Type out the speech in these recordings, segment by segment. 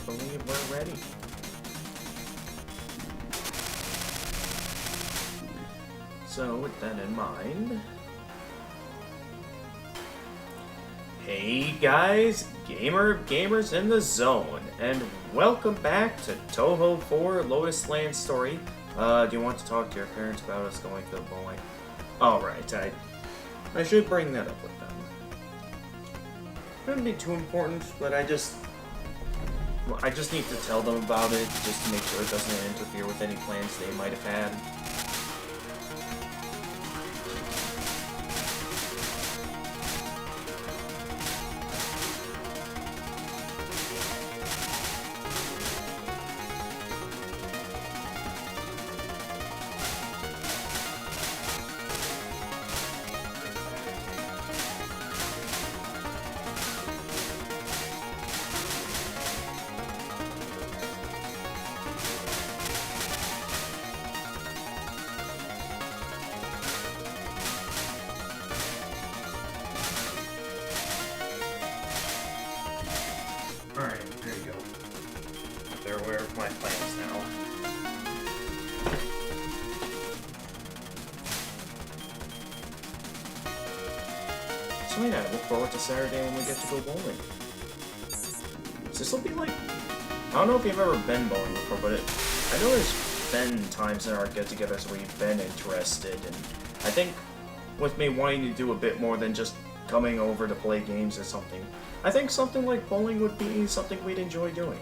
believe we're ready. So, with that in mind... Hey guys, gamers in the zone, and welcome back to Touhou 4 Lotus Land Story. Do you want to talk to your parents about us going to the bowling? Alright, I should bring that up with them. Shouldn't be too important, but I just need to tell them about it, just to make sure it doesn't interfere with any plans they might have had. Alright, there you go. They're aware of my plans now. So yeah, I look forward to Saturday when we get to go bowling. So this will be like... I don't know if you've ever been bowling before, but I know there's been times in our get-togethers where you've been interested, and I think with me wanting to do a bit more than just coming over to play games or something, I think something like bowling would be something we'd enjoy doing.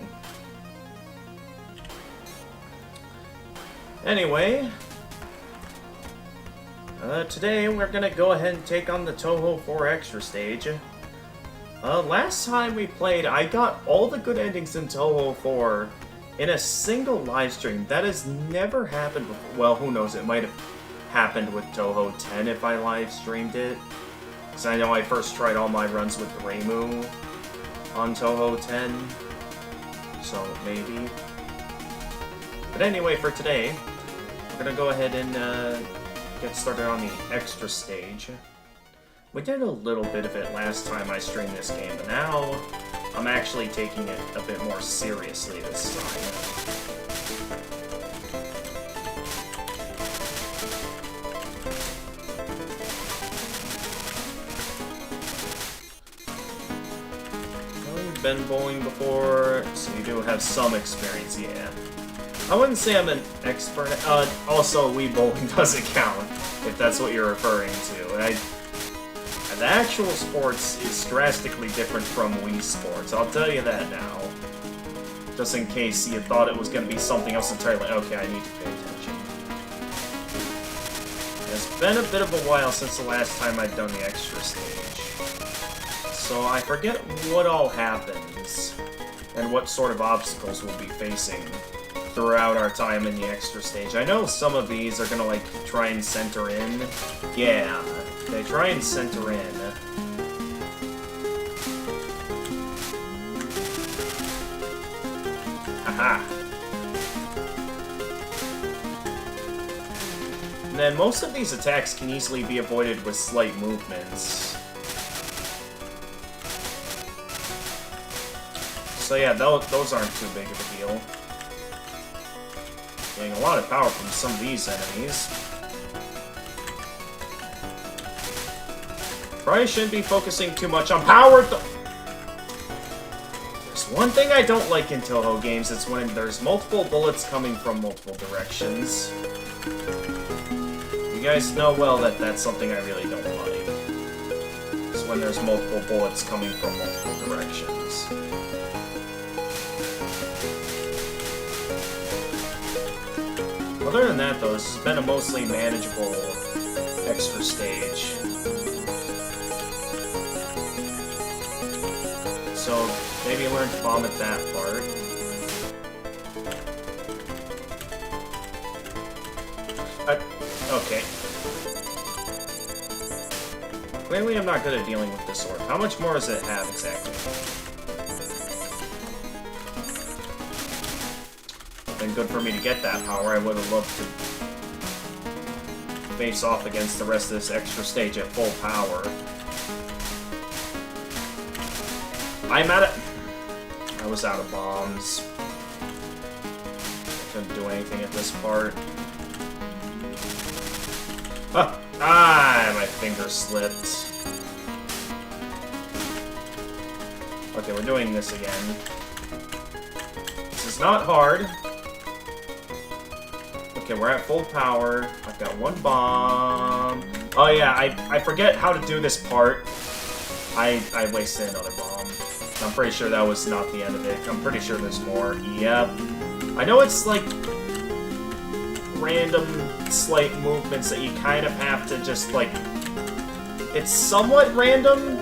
Anyway, today we're gonna go ahead and take on the Touhou 4 Extra Stage. Last time we played, I got all the good endings in Touhou 4 in a single live stream. That has never happened before. Well, who knows, it might have happened with Touhou 10 if I live streamed it. Because I know I first tried all my runs with Reimu on Touhou 10, so maybe. But anyway, for today, we're gonna go ahead and get started on the extra stage. We did a little bit of it last time I streamed this game, but now I'm actually taking it a bit more seriously this time. Been bowling before, so you do have some experience, yeah. I wouldn't say I'm an expert. Also, Wii bowling doesn't count, if that's what you're referring to. The actual sports is drastically different from Wii Sports, I'll tell you that now. Just in case you thought it was going to be something else entirely. Okay, I need to pay attention. It's been a bit of a while since the last time I've done the extra stage. So I forget what all happens, and what sort of obstacles we'll be facing throughout our time in the extra stage. I know some of these are gonna, like, try and center in. Yeah, they try and center in. Haha. And then most of these attacks can easily be avoided with slight movements. So yeah, those aren't too big of a deal. Getting a lot of power from some of these enemies. Probably shouldn't be focusing too much on power. There's one thing I don't like in Touhou games, it's when there's multiple bullets coming from multiple directions. You guys know well that that's something I really don't like. It's when there's multiple bullets coming from multiple directions. Other than that, though, this has been a mostly manageable extra stage. So, maybe learn to bomb at that part. Okay. Clearly I'm not good at dealing with this sword. How much more does it have, exactly? Been good for me to get that power. I would have loved to face off against the rest of this extra stage at full power. I'm at it. I was out of bombs. Couldn't do anything at this part. My finger slipped. Okay, we're doing this again. This is not hard. Okay, we're at full power. I've got one bomb. Oh yeah, I forget how to do this part. I wasted another bomb. I'm pretty sure that was not the end of it. I'm pretty sure there's more. Yep. I know it's like random slight movements that you kind of have to just like... It's somewhat random.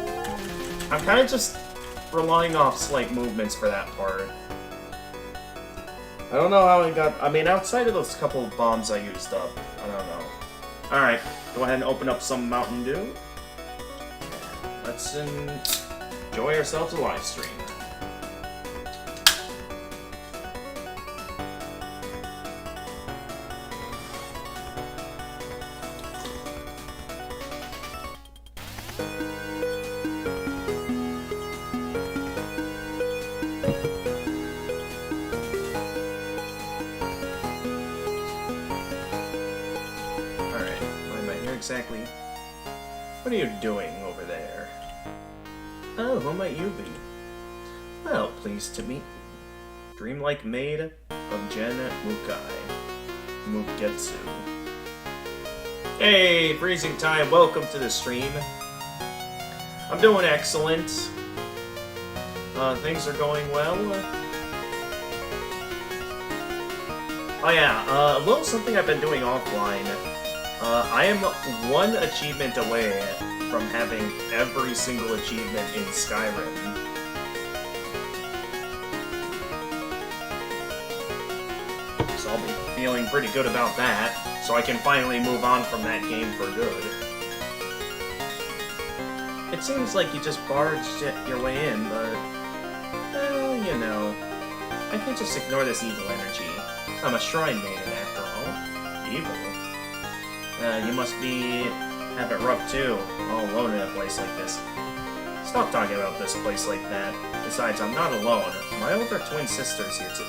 I'm kind of just relying off slight movements for that part. I don't know how I got... I mean, outside of those couple of bombs I used up, I don't know. Alright, go ahead and open up some Mountain Dew. Let's enjoy ourselves a live stream. Exactly. What are you doing over there? Oh, who might you be? Well, pleased to meet you. Dreamlike maid of Gen Mugetsu. Hey, Freezing Time, welcome to the stream. I'm doing excellent. Things are going well. Oh yeah, a little something I've been doing offline. I am one achievement away from having every single achievement in Skyrim. So I'll be feeling pretty good about that, so I can finally move on from that game for good. It seems like you just barged your way in, but... well, you know... I can't just ignore this evil energy. I'm a shrine maiden, after all. Evil? You must have it rough too, all alone in a place like this. Stop talking about this place like that. Besides, I'm not alone. My older twin sister's here too.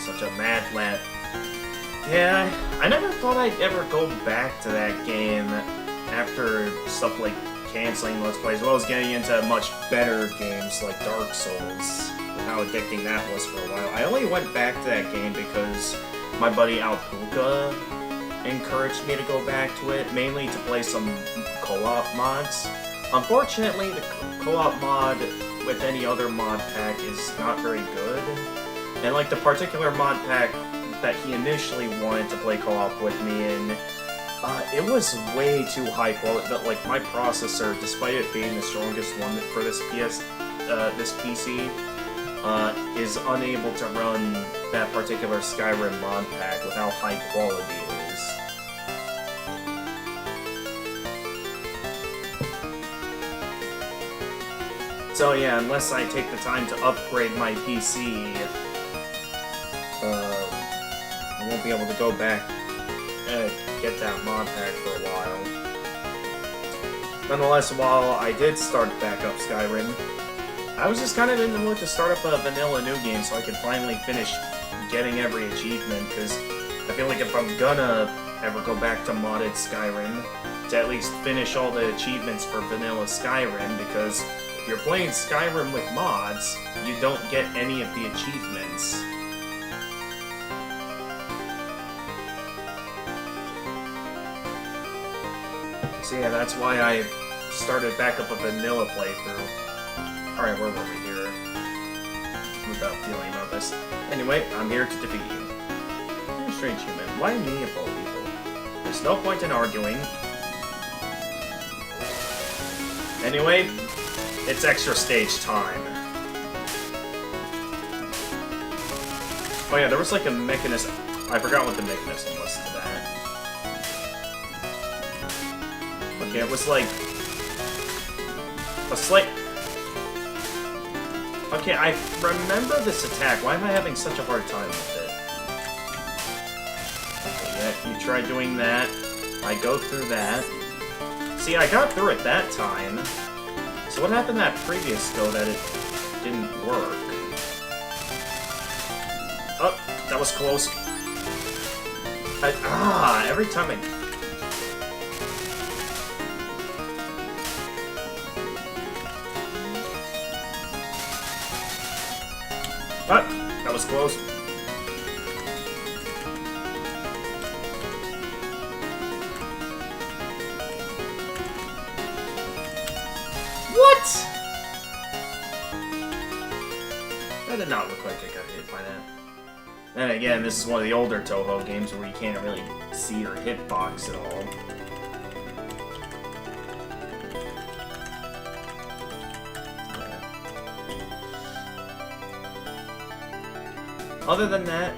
Such a mad lad. Yeah, I never thought I'd ever go back to that game after stuff like canceling Let's Play, as well as getting into much better games like Dark Souls, and how addicting that was for a while. I only went back to that game because my buddy Alpuka encouraged me to go back to it, mainly to play some co-op mods. Unfortunately, the co-op mod with any other mod pack is not very good. And like the particular mod pack that he initially wanted to play co-op with me in, it was way too high quality. But like my processor, despite it being the strongest one for this PC, is unable to run that particular Skyrim mod pack with how high quality it is. So yeah, unless I take the time to upgrade my PC, I won't be able to go back and get that mod pack for a while. Nonetheless, while I did start back up Skyrim, I was just kind of in the mood to start up a vanilla new game so I could finally finish getting every achievement, because I feel like if I'm gonna ever go back to modded Skyrim, to at least finish all the achievements for vanilla Skyrim, because if you're playing Skyrim with mods, you don't get any of the achievements. So yeah, that's why I started back up a vanilla playthrough. Alright, where were we here? Without feeling about this. Anyway, I'm here to defeat you. You're a strange human. Why me of all people? There's no point in arguing. Anyway, it's extra stage time. Oh yeah, there was like a mechanism. I forgot what the mechanism was to that. Okay, it was like a slight... Okay, I remember this attack. Why am I having such a hard time with it? Okay, yeah, you try doing that. I go through that. See, I got through it that time. So what happened that previous go that it didn't work. Oh, that was close. Every time I... that was close. What? That did not look like I got hit by that. And again, this is one of the older Touhou games where you can't really see your hitbox at all. Other than that...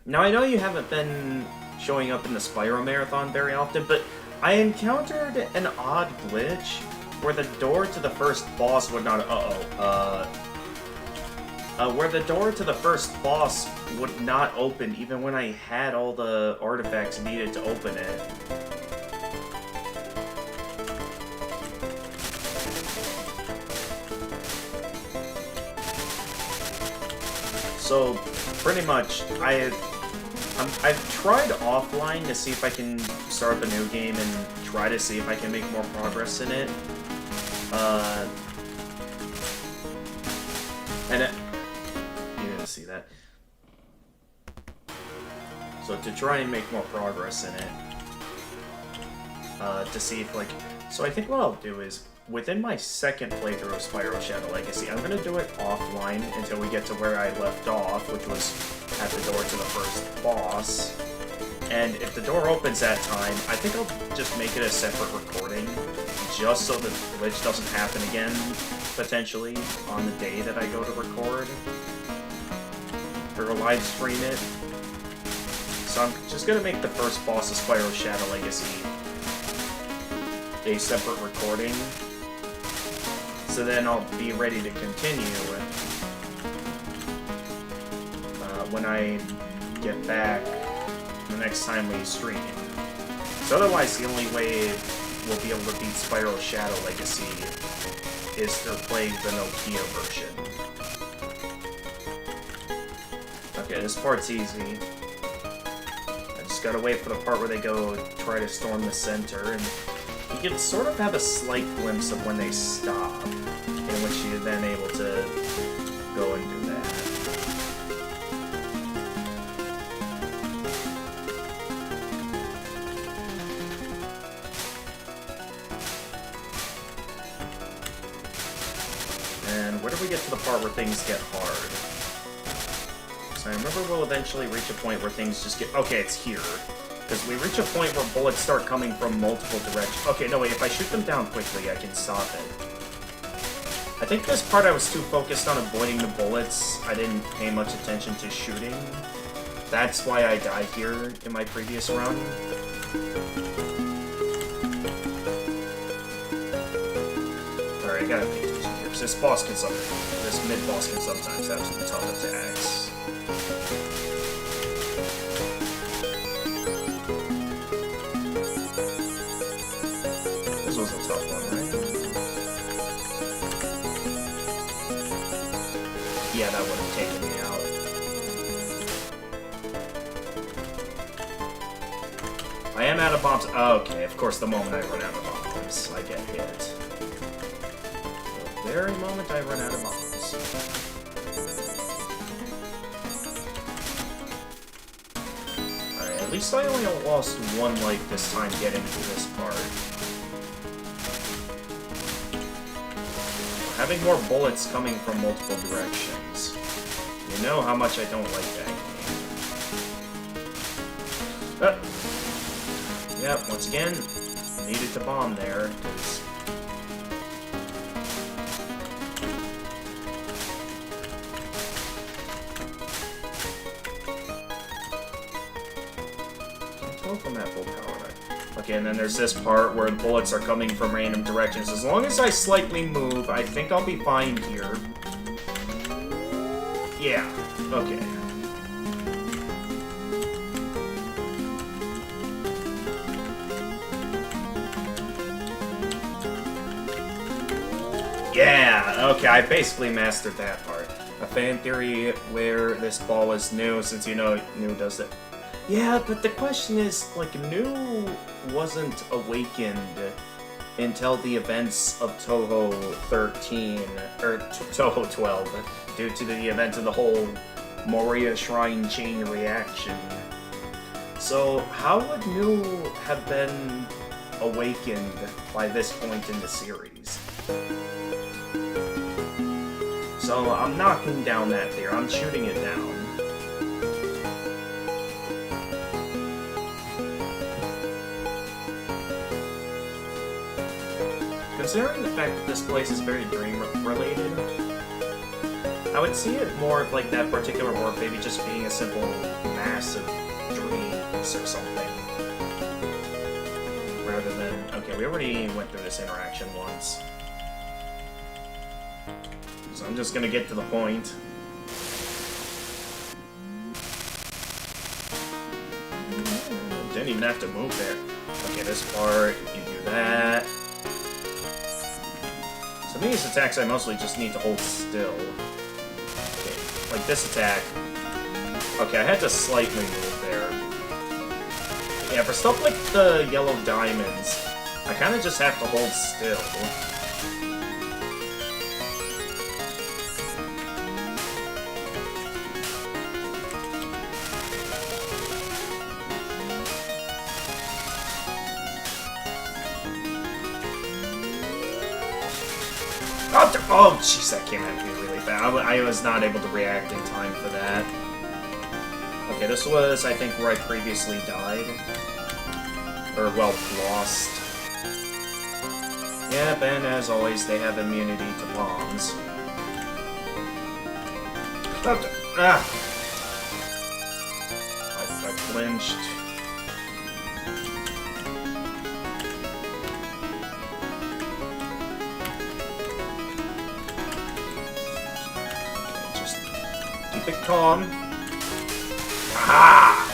Now, I know you haven't been showing up in the Spyro Marathon very often, but I encountered an odd glitch where the door to the first boss would not... where the door to the first boss would not open even when I had all the artifacts needed to open it. So, pretty much, I've tried offline to see if I can start up a new game and try to see if I can make more progress in it. You didn't see that. So to try and make more progress in it, to see if, like... So I think what I'll do is, within my second playthrough of Spyro Shadow Legacy, I'm gonna do it offline until we get to where I left off, which was at the door to the first boss. And if the door opens that time, I think I'll just make it a separate recording, just so the glitch doesn't happen again, potentially, on the day that I go to record, or live stream it. So I'm just gonna make the first boss of Spyro Shadow Legacy a separate recording, so then I'll be ready to continue when I get back the next time we stream. So otherwise, the only way we'll be able to beat Spyro Shadow Legacy is to play the Nokia version. Okay, this part's easy. I just gotta wait for the part where they go try to storm the center, and you can sort of have a slight glimpse of when they stop, in which you're then able to go and do that. And where do we get to the part where things get hard? So I remember we'll eventually reach a point where things just get... Okay, it's here. Because we reach a point where bullets start coming from multiple directions. Okay, no wait, if I shoot them down quickly, I can stop it. I think this part I was too focused on avoiding the bullets. I didn't pay much attention to shooting. That's why I died here in my previous run. Alright, I gotta pay attention here, because this mid-boss can sometimes have some tough attacks. This was a tough one, right? Yeah, that would have taken me out. I am out of bombs. Okay, of course, the moment I run out of bombs, I get hit. The very moment I run out of bombs. Alright, at least I only lost one life this time getting to this part. Having more bullets coming from multiple directions. You know how much I don't like that game. Yeah, once again, needed to bomb there, because... Can't tell from that full power. Okay, and then there's this part where the bullets are coming from random directions. As long as I slightly move, I think I'll be fine here. Yeah, okay. Yeah, Okay, I basically mastered that part. A fan theory where this ball was new, since you know new does it. Yeah, but the question is, like, new wasn't awakened until the events of Touhou 13, or Touhou 12, due to the event of the whole Moria Shrine chain reaction. So, how would New have been awakened by this point in the series? So, I'm knocking down that theory. I'm shooting it down. Considering the fact that this place is very dream-related, I would see it more like that particular world maybe just being a simple mass of dreams or something. Rather than... Okay, we already went through this interaction once. So I'm just gonna get to the point. Didn't even have to move there. Okay, this part, you do that. So these attacks I mostly just need to hold still. Okay, like this attack. Okay, I had to slightly move there. Yeah, for stuff like the yellow diamonds, I kind of just have to hold still. Oh, jeez, that came at me really fast. I was not able to react in time for that. Okay, this was, I think, where I previously died. Or, well, lost. Yep, and as always, they have immunity to bombs. Ah! I flinched. Keep it calm. Aha!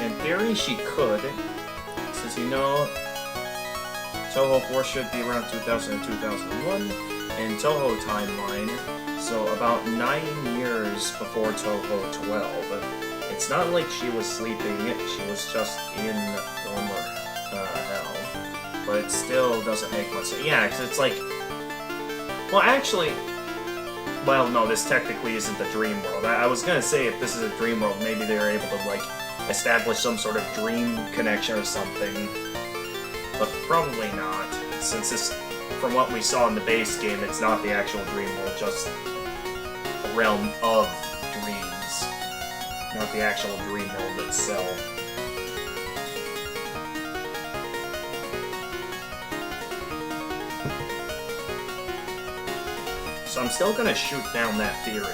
In theory, she could. Since you know, Touhou 4 should be around 2000 and 2001 in Touhou timeline, so about 9 years before Touhou 12. It's not like she was sleeping, she was just in former hell. But it still doesn't make much sense. Yeah, because it's like... Well, actually... Well, no, this technically isn't the dream world. I was gonna say, if this is a dream world, maybe they're able to, like, establish some sort of dream connection or something. But probably not, since this, from what we saw in the base game, it's not the actual dream world, just a realm of dreams. Not the actual dream world itself. So I'm still gonna shoot down that theory,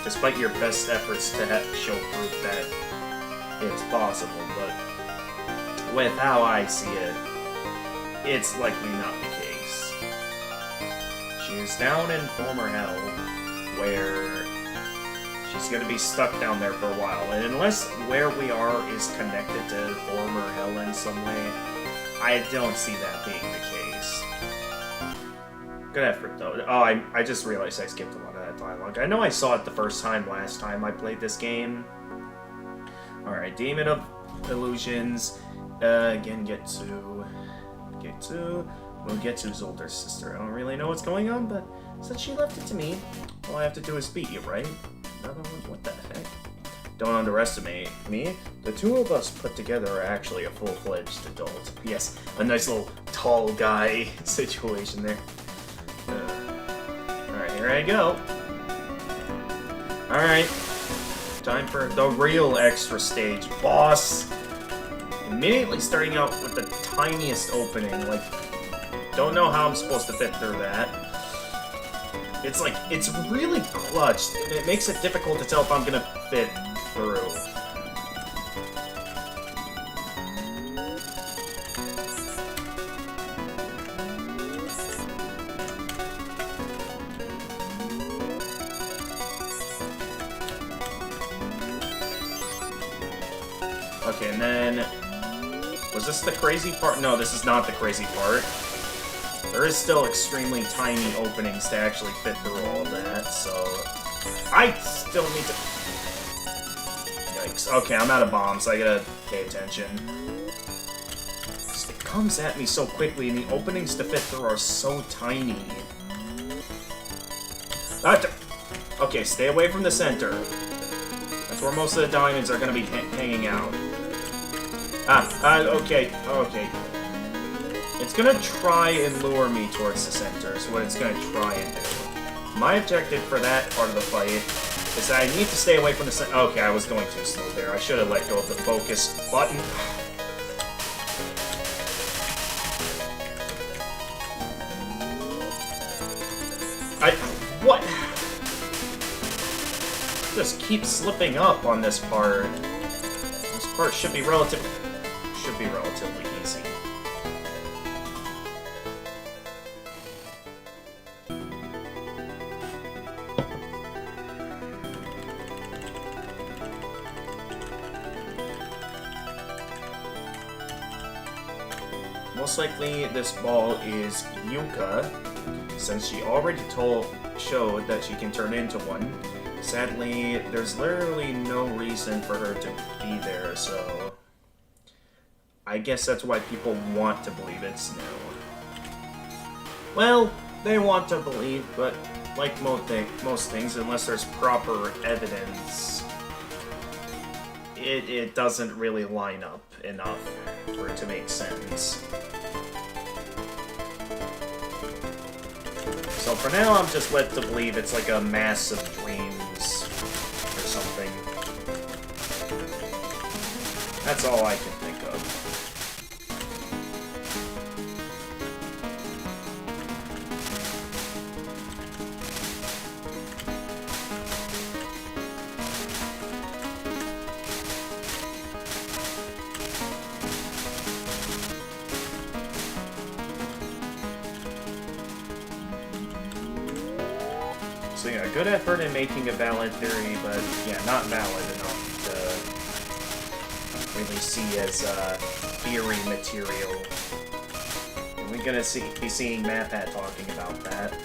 despite your best efforts to show proof that it's possible, but with how I see it, it's likely not the case. She is down in former hell, where she's gonna be stuck down there for a while, and unless where we are is connected to former hell in some way, I don't see that being the case. Good effort, though. Oh, I just realized I skipped a lot of that dialogue. I know I saw it the first time last time I played this game. Alright, Demon of Illusions. Again, Getsu's older sister. I don't really know what's going on, but since she left it to me, all I have to do is beat you, right? What the heck? Don't underestimate me. The two of us put together are actually a full-fledged adult. Yes, a nice little tall guy situation there. Alright, here I go. Alright. Time for the real extra stage. Boss! Immediately starting out with the tiniest opening. Like, don't know how I'm supposed to fit through that. It's like, it's really clutched. It makes it difficult to tell if I'm gonna fit through. Okay, and then Was this the crazy part? No, this is not the crazy part. There is still extremely tiny openings to actually fit through all of that, so... I still need to... Yikes. Okay, I'm out of bombs, so I gotta pay attention. It comes at me so quickly, and the openings to fit through are so tiny. Okay, stay away from the center. That's where most of the diamonds are gonna be hanging out. Okay. It's gonna try and lure me towards the center, is what it's gonna try and do. My objective for that part of the fight is that I need to stay away from the center. Okay, I was going too slow there. I should have let go of the focus button. What? Just keep slipping up on this part. This part should be relatively easy. Most likely this ball is Yuka, since she already showed that she can turn into one. Sadly, there's literally no reason for her to be there, so... I guess that's why people want to believe it's Snow. Well, they want to believe, but like most things, unless there's proper evidence, it doesn't really line up enough for it to make sense. So for now, I'm just led to believe it's like a mass of dreams or something. That's all I can think of. So yeah, good effort in making a valid theory, but yeah, not valid enough to really see as theory material. And we're gonna be seeing MatPat talking about that.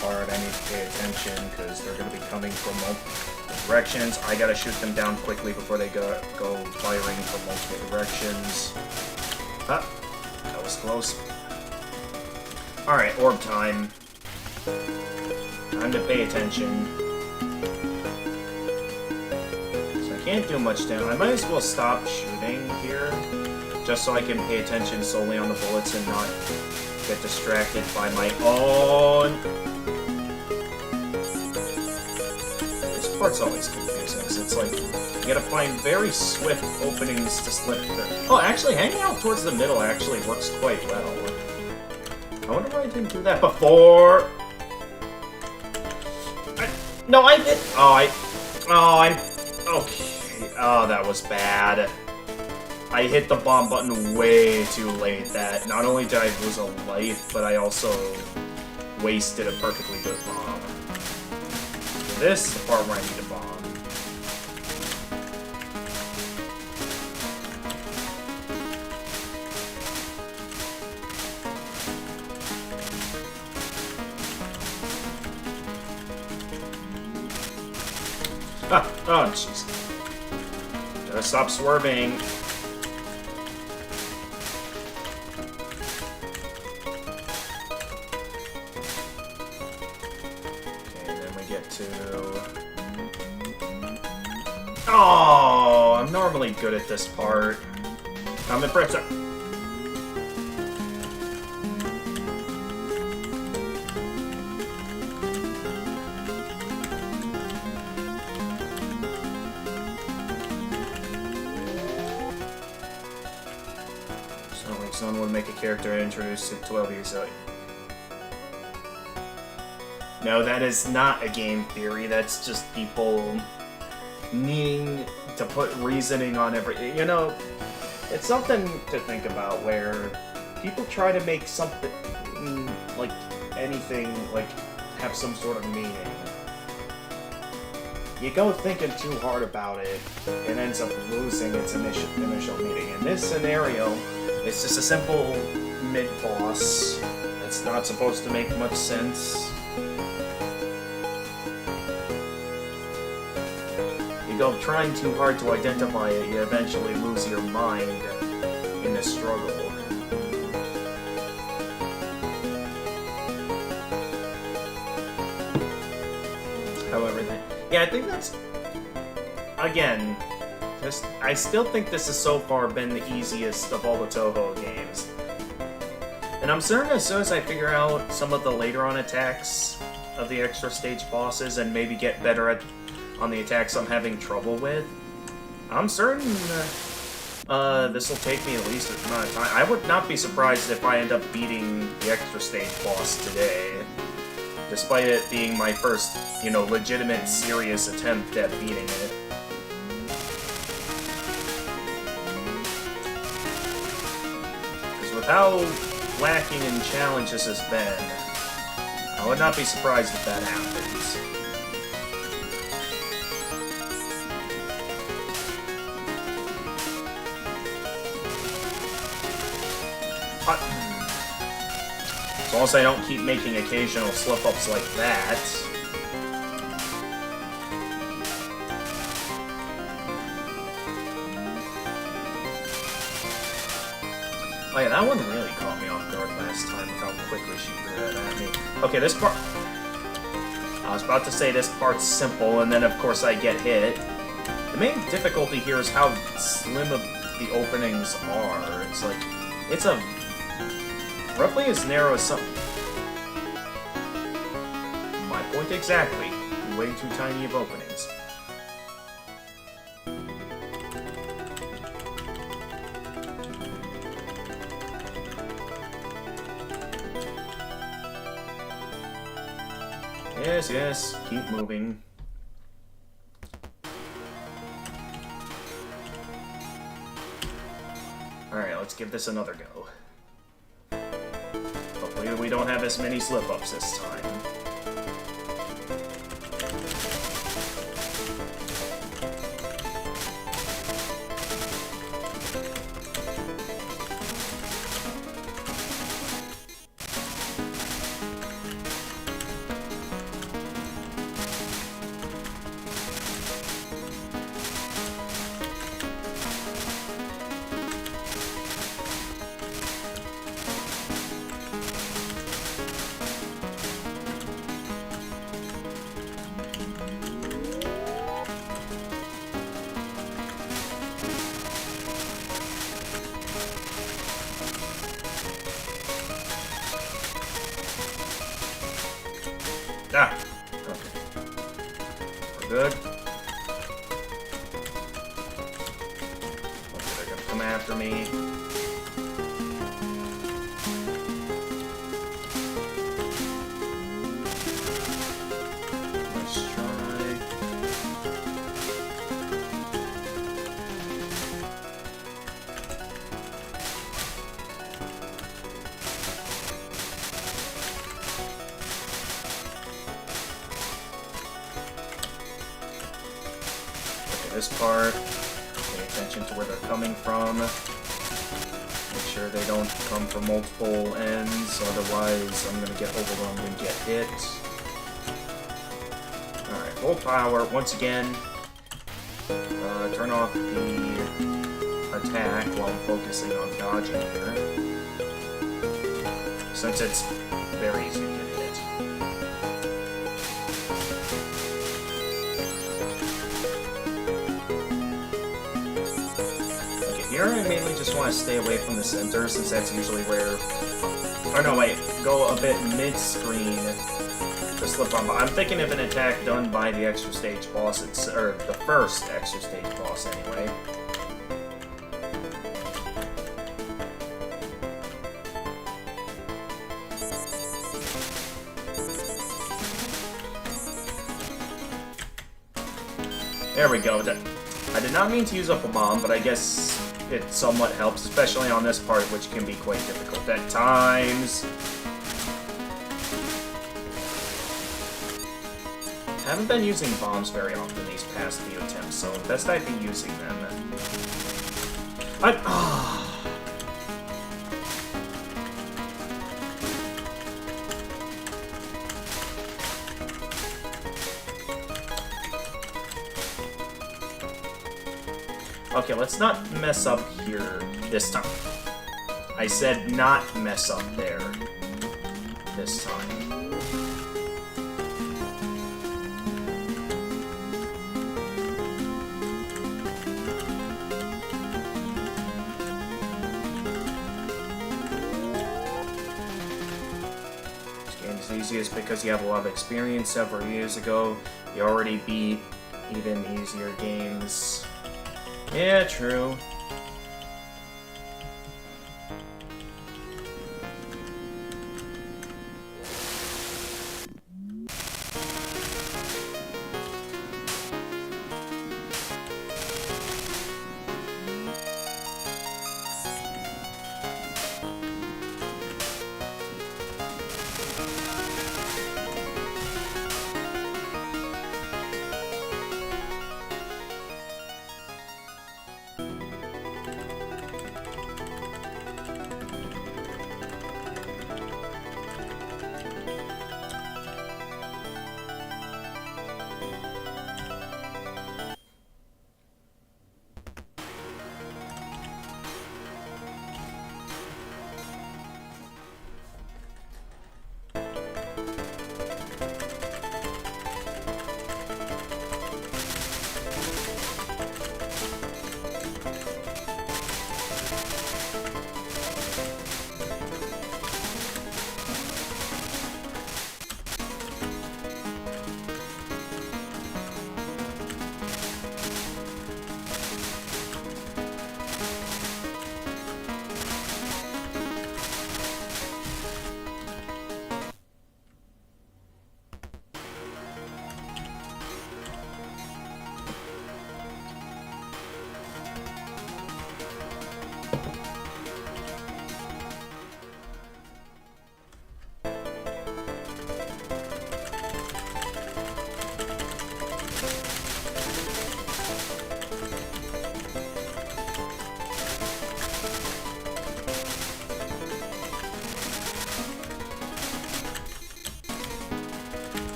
Part I need to pay attention because they're going to be coming from multiple directions. I gotta shoot them down quickly before they go firing from multiple directions. Ah, that was close. Alright, orb time. Time to pay attention. So I can't do much damage. I might as well stop shooting here, just so I can pay attention solely on the bullets and not get distracted by my own... It's always confusing, because it's like, you gotta find very swift openings to slip through. Oh, actually, hanging out towards the middle actually works quite well. I wonder why I didn't do that before. No, I did. Okay. Oh, that was bad. I hit the bomb button way too late. That not only did I lose a life, but I also wasted a perfectly good bomb. This is the part where I need a bomb. Oh, jeez. Gotta stop swerving. Oh, I'm normally good at this part. I'm impressed. someone would make a character introduced to 12 years old. No, that is not a game theory. That's just people needing to put reasoning on every... You know, it's something to think about where people try to make something, like, anything, like, have some sort of meaning. You go thinking too hard about it, it ends up losing its initial meaning. In this scenario, it's just a simple mid-boss. It's not supposed to make much sense. You go trying too hard to identify it, you eventually lose your mind in the struggle. However, yeah, I think that's... Again, I still think this has so far been the easiest of all the Touhou games. And I'm certain as soon as I figure out some of the later on attacks of the extra stage bosses and maybe get better at on the attacks I'm having trouble with, I'm certain this will take me at least a amount of time. I would not be surprised if I end up beating the extra stage boss today, despite it being my first, you know, legitimate, serious attempt at beating it. Because with how lacking in challenge this has been, I would not be surprised if that happens. As long as I don't keep making occasional slip-ups like that. Oh yeah, that one really caught me off guard last time with how quickly she threw that at me. Okay, this part... I was about to say this part's simple, and then of course I get hit. The main difficulty here is how slim of the openings are. It's like... It's a... roughly as narrow as some... My point exactly. Way too tiny of openings. Yes, yes, keep moving. Alright, let's give this another go. Hopefully we don't have as many slip-ups this time. Ah! Okay. We're good. Okay, they're gonna come after me. Let's try. This part, pay attention to where they're coming from. Make sure they don't come from multiple ends, otherwise I'm gonna get overwhelmed and get hit. Alright, full power. Once again, turn off the attack while I'm focusing on dodging here, since it's very easy to get hit. Here I mainly just want to stay away from the center, since that's usually where... Oh no, wait. Go a bit mid-screen to slip on. I'm thinking of an attack done by the extra stage boss, or the first extra stage boss anyway. There we go. I did not mean to use up a bomb, but I guess it somewhat helps, especially on this part, which can be quite difficult at times. Haven't been using bombs very often these past few attempts, so best I'd be using them. Okay, let's not mess up here this time. I said not mess up there this time. This game's easiest because you have a lot of experience. Several years ago, you already beat even easier games. Yeah, true.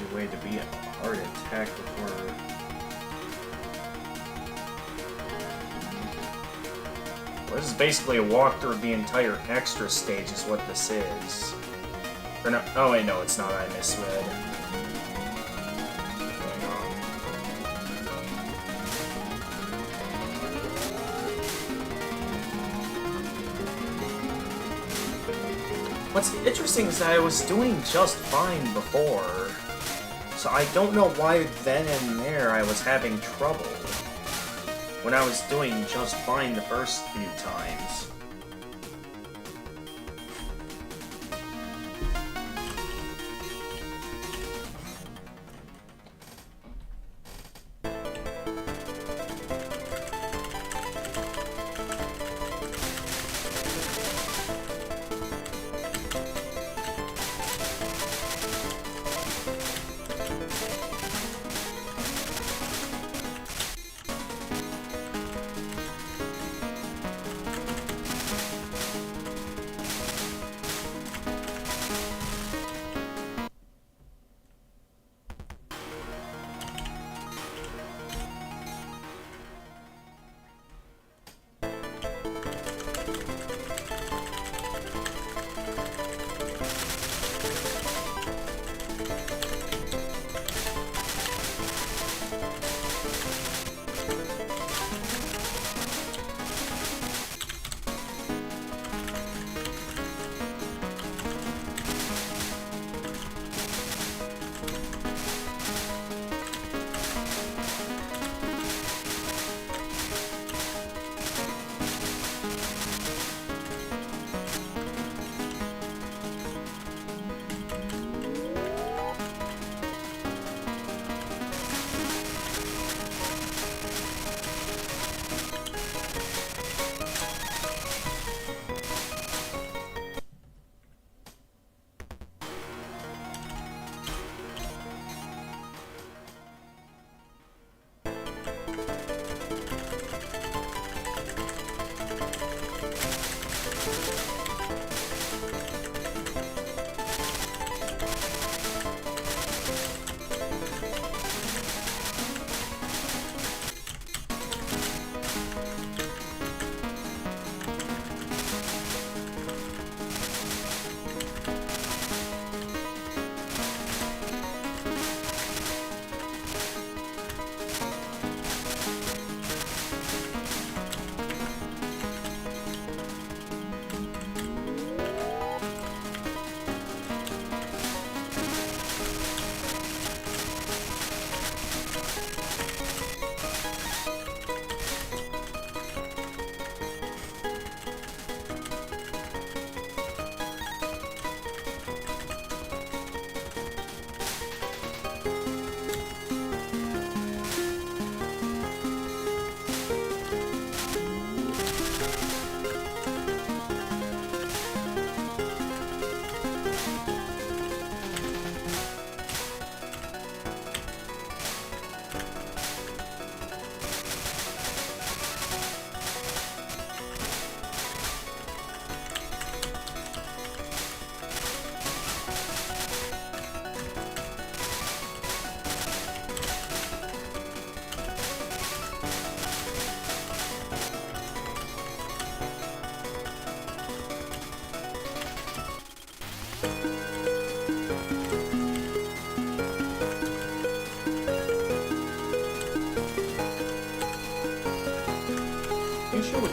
easy way to be a hard attack before... Well, this is basically a walkthrough of the entire extra stage is what this is. Or no, oh wait, no, it's not, I misread. What's interesting is that I was doing just fine before, so I don't know why then and there I was having trouble when I was doing just fine the first few times.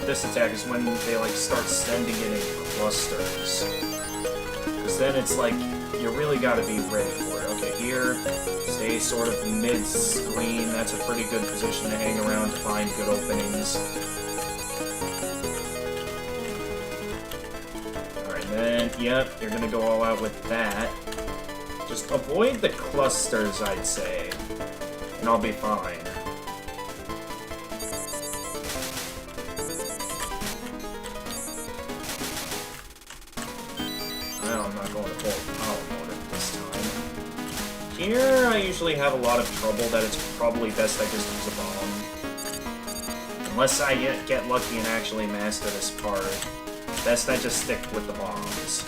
This attack is when they like start sending it in clusters. Because then it's like, you really gotta be ready for it. Okay, here, stay sort of mid-screen. That's a pretty good position to hang around to find good openings. Alright, then, yep, you're gonna go all out with that. Just avoid the clusters, I'd say, and I'll be fine. Here, I usually have a lot of trouble that it's probably best I just use a bomb. Unless I get lucky and actually master this part, best I just stick with the bombs.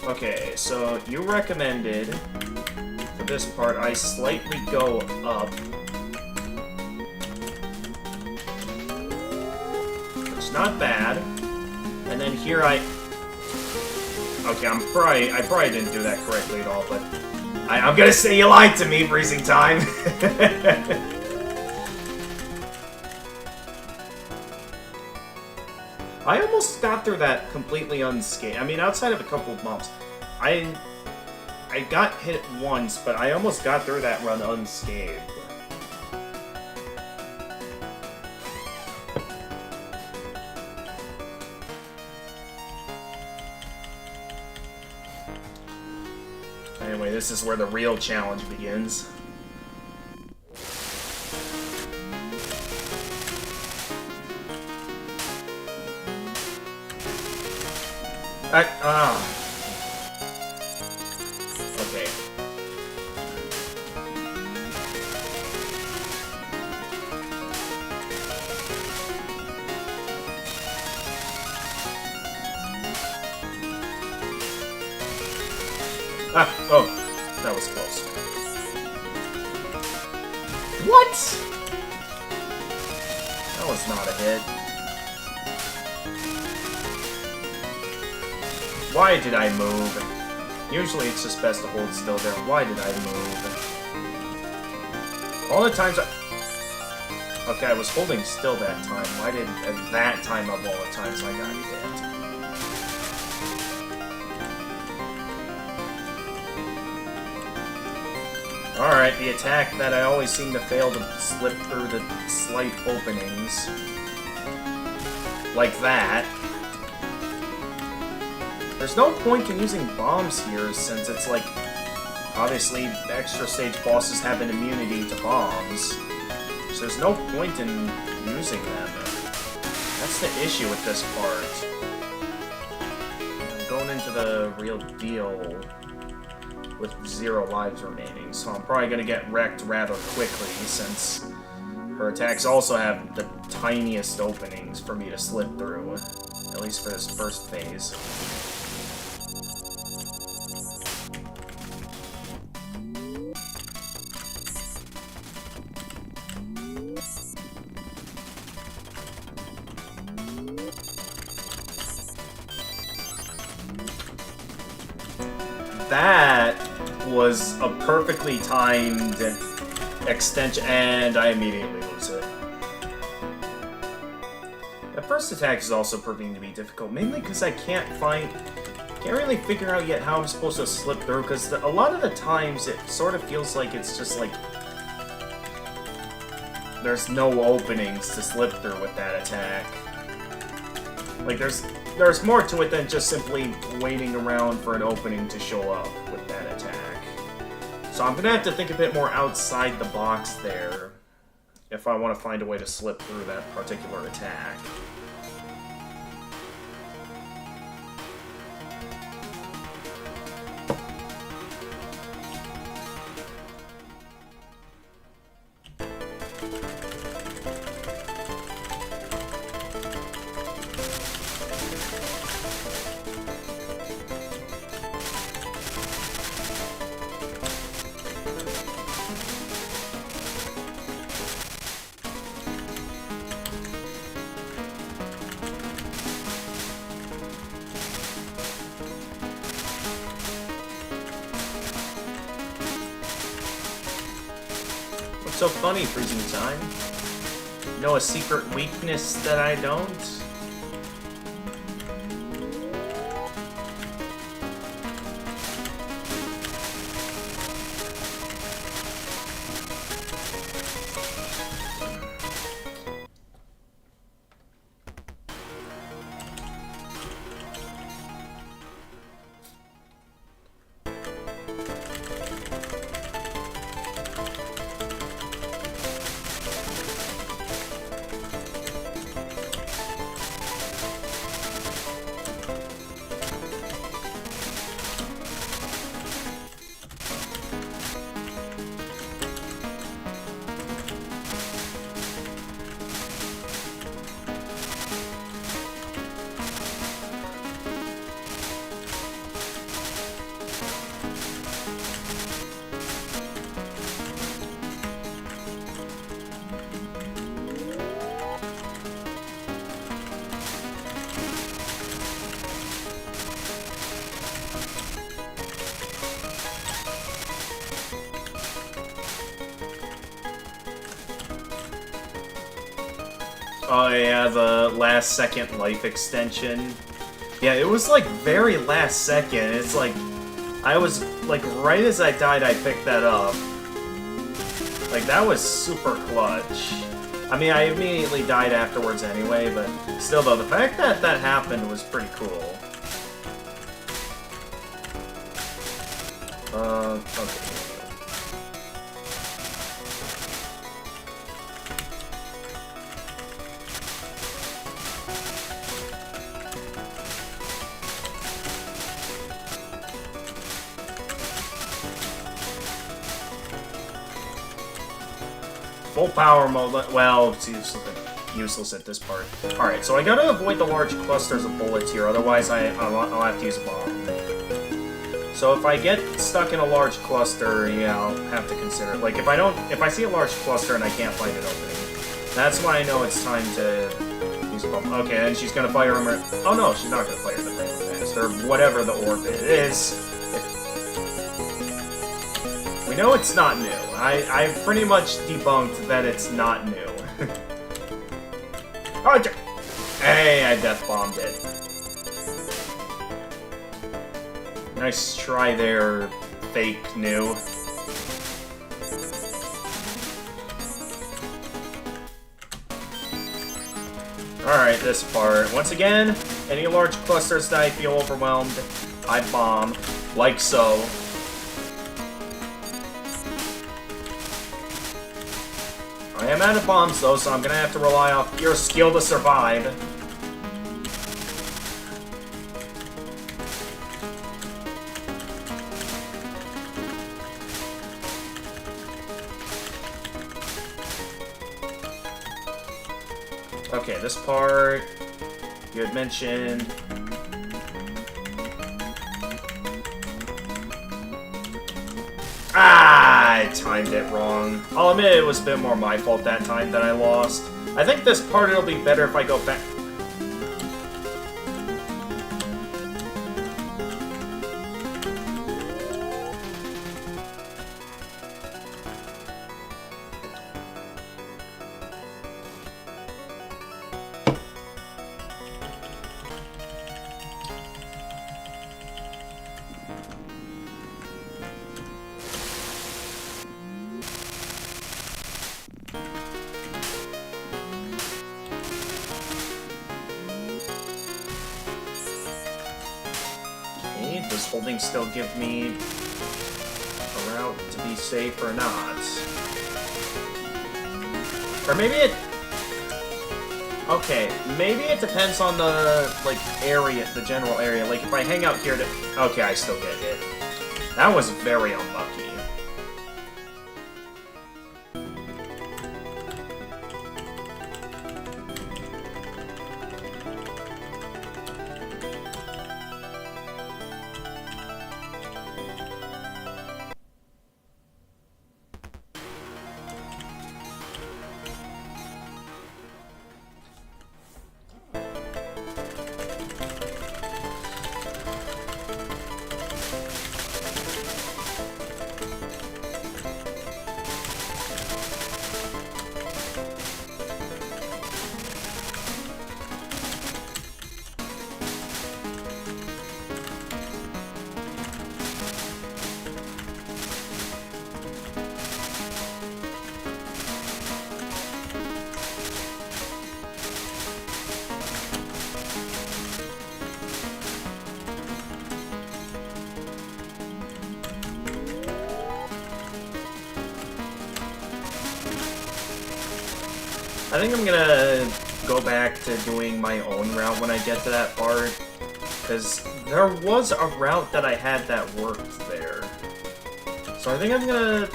Okay, so you recommended for this part I slightly go up. It's not bad. And then here I... Okay, I probably didn't do that correctly at all, but... I'm gonna say you lied to me, Freezing Time! I almost got through that completely unscathed. I mean, outside of a couple of bumps. I got hit once, but I almost got through that run unscathed. Anyway, this is where the real challenge begins. Okay. Oh, that was close. What? That was not a hit. Why did I move? Usually it's just best to hold still there. Why did I move? All the times I... Okay, I was holding still that time. Why did at that time of all the times I got hit? Alright, the attack that I always seem to fail to slip through the slight openings. Like that. There's no point in using bombs here, since it's like... Obviously, extra stage bosses have an immunity to bombs. So there's no point in using them. That's the issue with this part. I'm going into the real deal with 0 lives remaining, so I'm probably going to get wrecked rather quickly, since her attacks also have the tiniest openings for me to slip through, at least for this first phase. That was a perfectly timed extension, and I immediately lose it. The first attack is also proving to be difficult, mainly because I can't really figure out yet how I'm supposed to slip through, because a lot of the times it sort of feels like it's just like there's no openings to slip through with that attack. Like there's more to it than just simply waiting around for an opening to show up with that attack. So I'm gonna have to think a bit more outside the box there if I want to find a way to slip through that particular attack. What's so funny, Freezing Time? Know a secret weakness that I don't? Oh yeah, the last second life extension. Yeah, it was like very last second. It's like, I was, like, right as I died, I picked that up. Like, that was super clutch. I mean, I immediately died afterwards anyway, but still though, the fact that that happened was pretty cool. Okay. Full power mode, well, it's useless at this part. Alright, so I gotta avoid the large clusters of bullets here, otherwise I'll have to use a bomb. So if I get stuck in a large cluster, yeah, I'll have to consider it. Like, if I see a large cluster and I can't find an opening, that's when I know it's time to use a bomb. Okay, and she's gonna fire him. Oh no, she's not gonna fire the Rainbow Blast, or whatever the orb it is. We know it's not new. I've pretty much debunked that it's not new. Oh, hey, I death bombed it. Nice try there, fake new. Alright, this part. Once again, any large clusters that I feel overwhelmed, I bomb, like so. I am out of bombs though, so I'm gonna have to rely on your skill to survive. Okay, this part you had mentioned. Ah, I timed it wrong. I'll admit it was a bit more my fault that time that I lost. I think this part it'll be better if I go back. Does holding still give me a route to be safe or not? Or maybe it... Okay, maybe it depends on the, like, area, the general area. Like, if I hang out here to... Okay, I still get hit. That was very unlucky. I think I'm gonna go back to doing my own route when I get to that part, because there was a route that I had that worked there. So I think I'm gonna,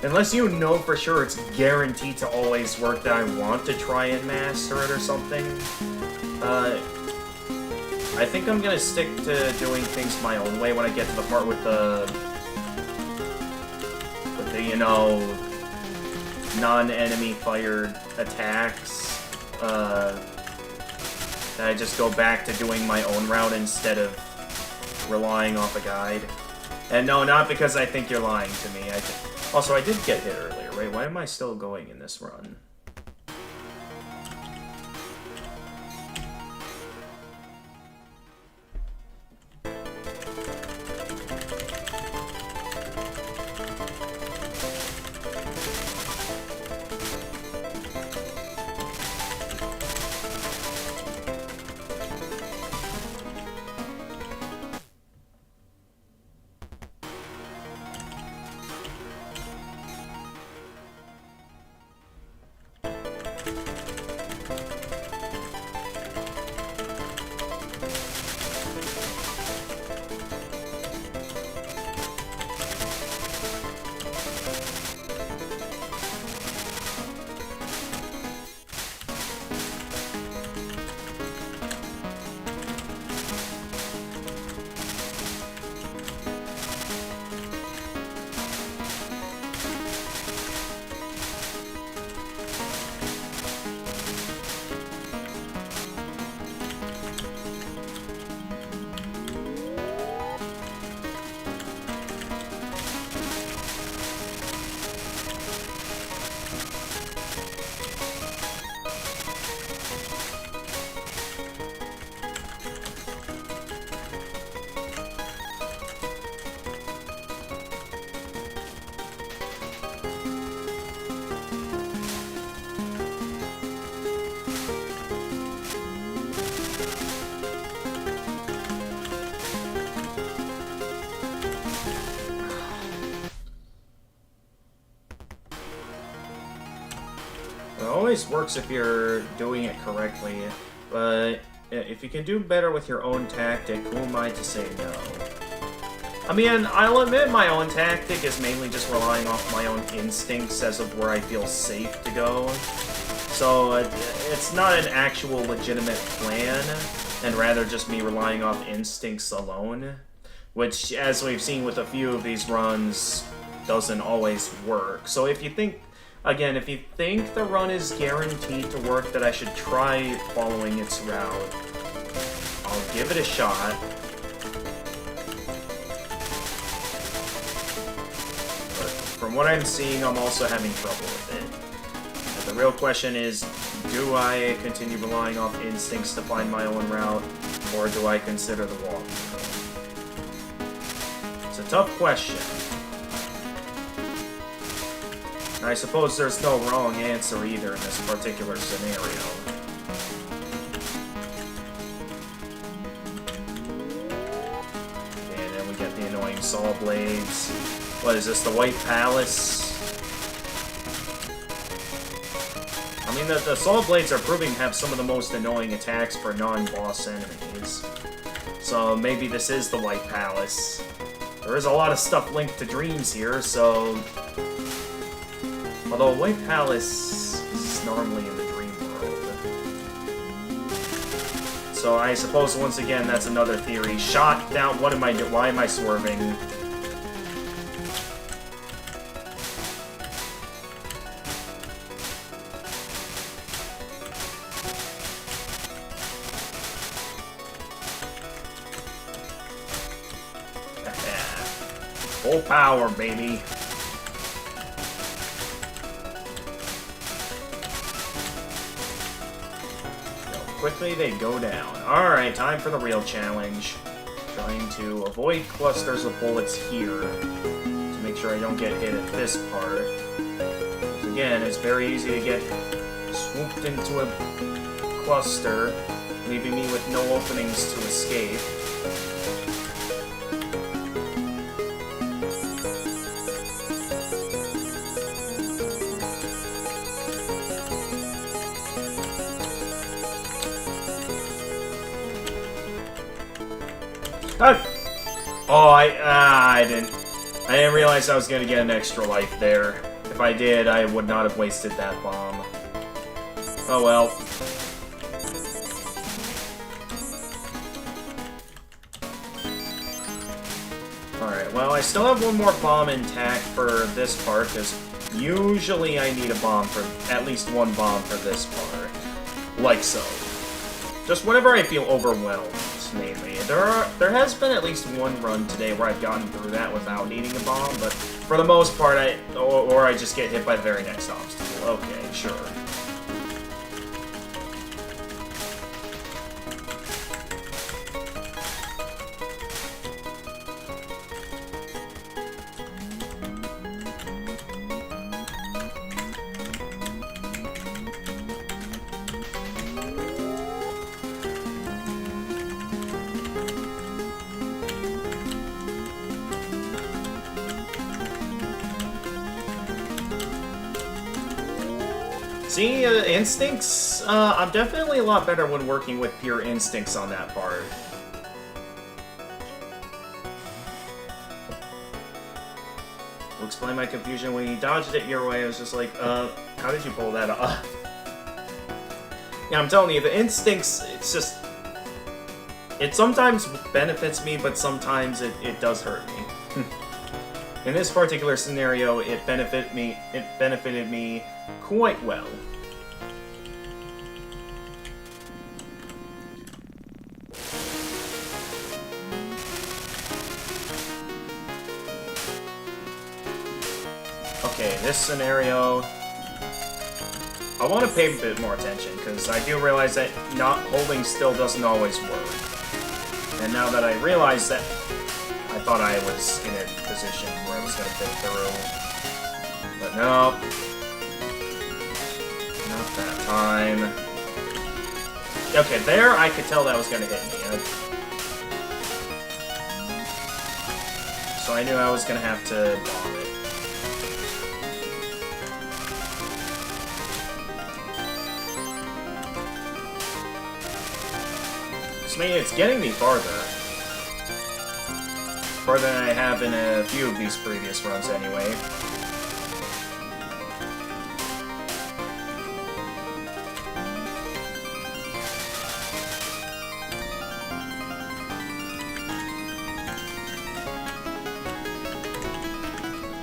unless you know for sure it's guaranteed to always work that I want to try and master it or something, I think I'm gonna stick to doing things my own way when I get to the part with the you know, non-enemy fired attacks, that I just go back to doing my own route instead of relying off a guide. And no, not because I think you're lying to me. Also, I did get hit earlier, right? Why am I still going in this run? It always works if you're doing it correctly, but if you can do better with your own tactic, who am I to say no? I mean, I'll admit my own tactic is mainly just relying off my own instincts as of where I feel safe to go. So it's not an actual legitimate plan, and rather just me relying off instincts alone, which, as we've seen with a few of these runs, doesn't always work. So if you think, again, if you think the run is guaranteed to work, that I should try following its route, I'll give it a shot. But from what I'm seeing, I'm also having trouble with it. And the real question is, do I continue relying off instincts to find my own route, or do I consider the walk? It's a tough question. I suppose there's no wrong answer either in this particular scenario. And then we get the annoying saw blades. What is this, the White Palace? I mean, the saw blades are proving to have some of the most annoying attacks for non-boss enemies. So maybe this is the White Palace. There is a lot of stuff linked to dreams here, so... Although White Palace is normally in the dream world. So I suppose once again that's another theory. Shot down. What am I doing? Why am I swerving? Full power, baby. Quickly they go down. Alright, time for the real challenge. Trying to avoid clusters of bullets here to make sure I don't get hit at this part. Because again, it's very easy to get swooped into a cluster, leaving me with no openings to escape. Oh, I didn't realize I was gonna get an extra life there. If I did, I would not have wasted that bomb. Oh well. Alright, well, I still have one more bomb intact for this part, because usually I need a bomb for, at least one bomb for this part. Like so. Just whenever I feel overwhelmed, mainly. There has been at least one run today where I've gotten through that without needing a bomb, but for the most part, or I just get hit by the very next obstacle. Okay, sure. See, instincts, I'm definitely a lot better when working with pure instincts on that part. Will explain my confusion. When you dodged it your way, I was just like, how did you pull that off? Yeah, I'm telling you, the instincts, it's just... It sometimes benefits me, but sometimes it does hurt me. In this particular scenario, it benefited me quite well. Okay, this scenario, I want to pay a bit more attention, because I do realize that not holding still doesn't always work. And now that I realize that, I thought I was in a position where I was going to fit through. But no. Not that time. Okay, there I could tell that was going to hit me. So I knew I was going to have to bomb it. It's getting me farther. Farther than I have in a few of these previous runs, anyway.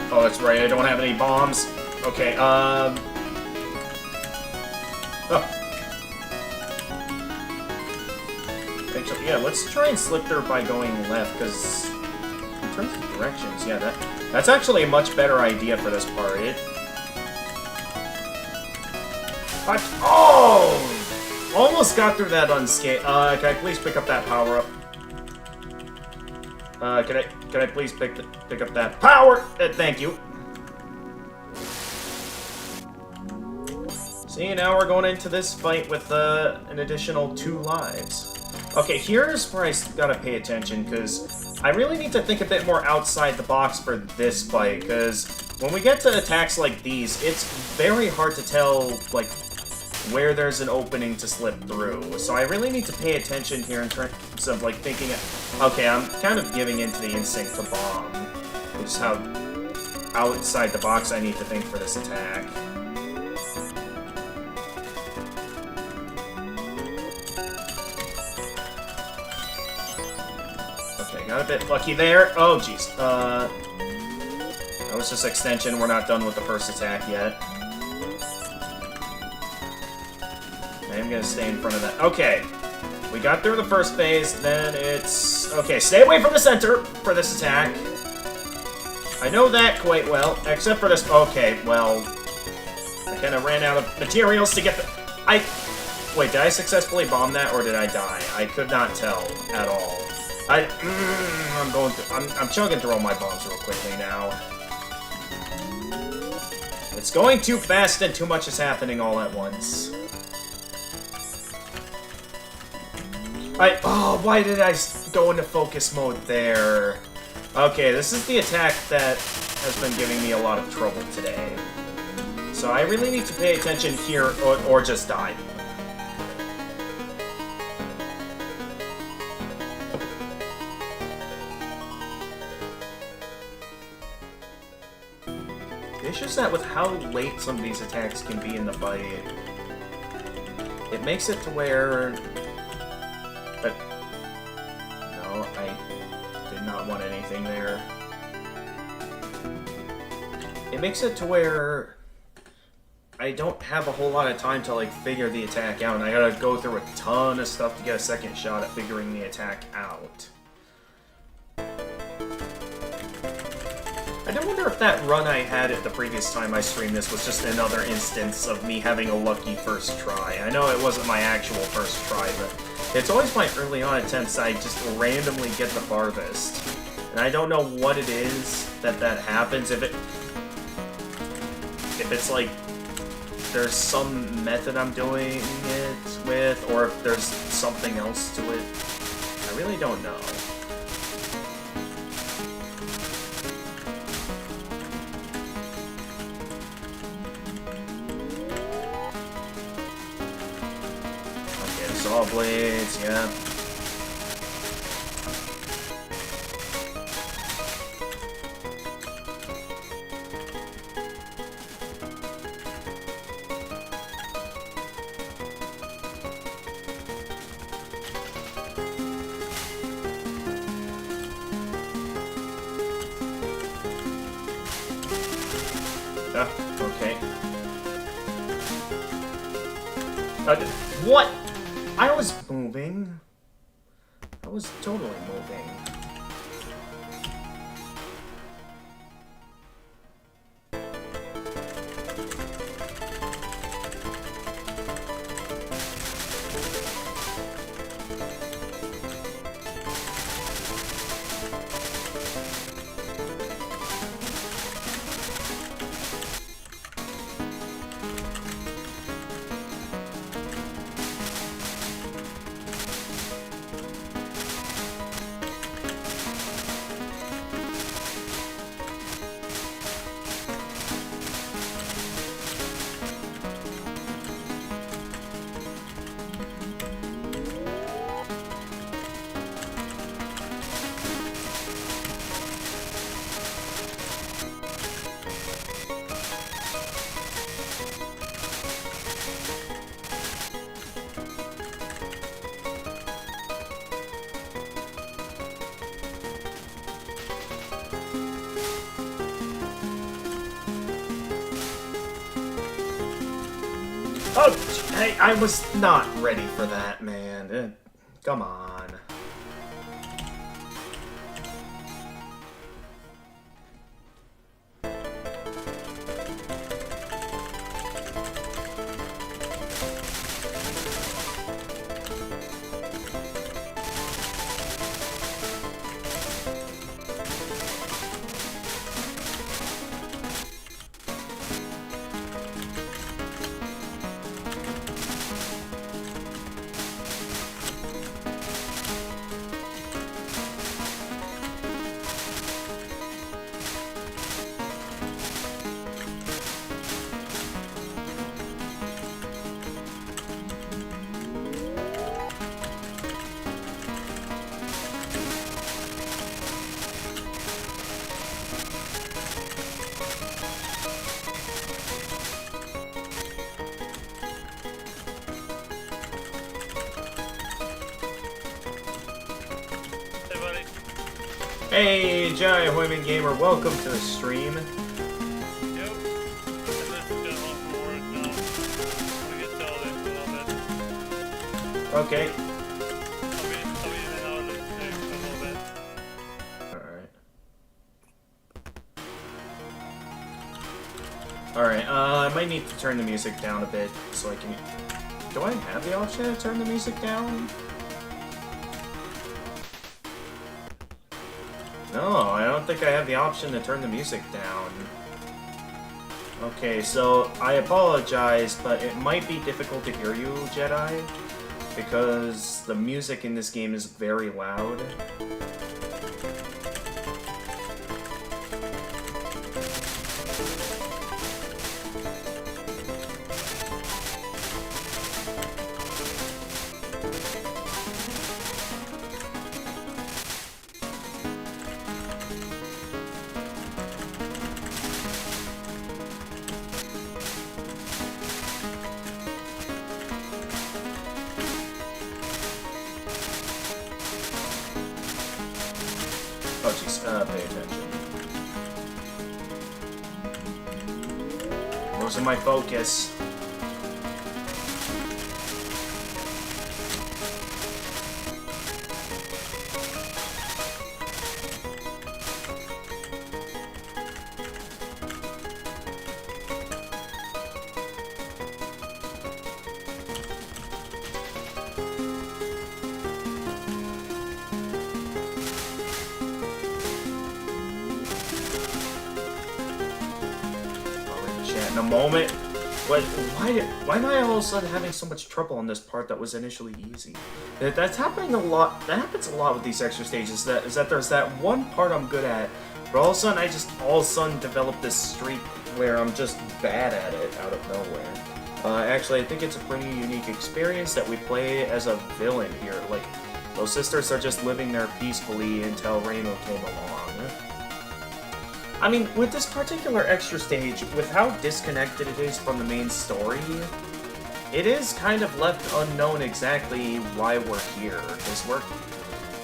Oh, that's right, I don't have any bombs. Okay, Oh. Actually, yeah, let's try and slip there by going left, because in terms of directions, yeah, that's actually a much better idea for this part. Oh! Almost got through that unscathed. Can I please pick up that power-up? Can I please pick up that power? Thank you. See, now we're going into this fight with an additional 2 lives. Okay, here's where I gotta pay attention, because I really need to think a bit more outside the box for this fight, because when we get to attacks like these, it's very hard to tell, like, where there's an opening to slip through. So I really need to pay attention here in terms of, like, thinking, okay, I'm kind of giving into the instinct to bomb, which is how outside the box I need to think for this attack. Okay, got a bit lucky there. Oh, jeez. That was just extension. We're not done with the first attack yet. I'm gonna stay in front of that. Okay. We got through the first phase, then it's... Okay, stay away from the center for this attack. I know that quite well, except for this... Okay, well... I kind of ran out of materials to get the... Wait, did I successfully bomb that, or did I die? I could not tell at all. I'm going through... I'm chugging through all my bombs real quickly now. It's going too fast and too much is happening all at once. Oh, why did I go into focus mode there? Okay, this is the attack that has been giving me a lot of trouble today. So I really need to pay attention here, or just die. It's just that with how late some of these attacks can be in the fight, it makes it to where... But no, I did not want anything there. It makes it to where I don't have a whole lot of time to, like, figure the attack out, and I gotta go through a ton of stuff to get a second shot at figuring the attack out. I do wonder if that run I had at the previous time I streamed this was just another instance of me having a lucky first try. I know it wasn't my actual first try, but it's always my early on attempts I just randomly get the farthest. And I don't know what it is that happens, if it's like there's some method I'm doing it with, or if there's something else to it. I really don't know. Saw blades, yeah. Okay. What? I was moving. I was totally moving. Oh, hey, I was not ready for that, man. Come on. Hey, Giant Women Gamer, welcome to the stream. Yep. And this is just one for it now. We can tell it a little bit. Okay. I'll be in and out of the next a little bit. Alright, I might need to turn the music down a bit so I can... Do I have the option to turn the music down? No, I don't think I have the option to turn the music down. Okay, so I apologize, but it might be difficult to hear you, Jedi, because the music in this game is very loud. Oh jeez, pay attention. Losing my focus. In a moment. But why am I all of a sudden having so much trouble on this part that was initially easy? That's happening a lot. That happens a lot with these extra stages. That there's that one part I'm good at, but all of a sudden I just develop this streak where I'm just bad at it out of nowhere. Actually, I think it's a pretty unique experience that we play as a villain here. Like, those sisters are just living there peacefully until Rainbow came along. I mean, with this particular extra stage, with how disconnected it is from the main story, it is kind of left unknown exactly why we're here. Because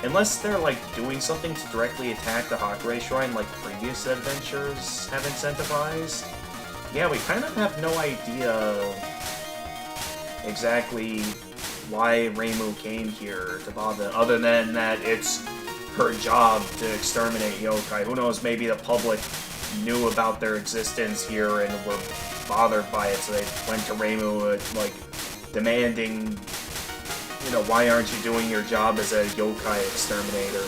unless they're, like, doing something to directly attack the Hakurei Shrine like previous adventures have incentivized, yeah, we kind of have no idea exactly why Reimu came here to bother, other than that it's her job to exterminate yokai. Who knows, maybe the public knew about their existence here and were bothered by it, so they went to Reimu, like, demanding, you know, why aren't you doing your job as a yokai exterminator?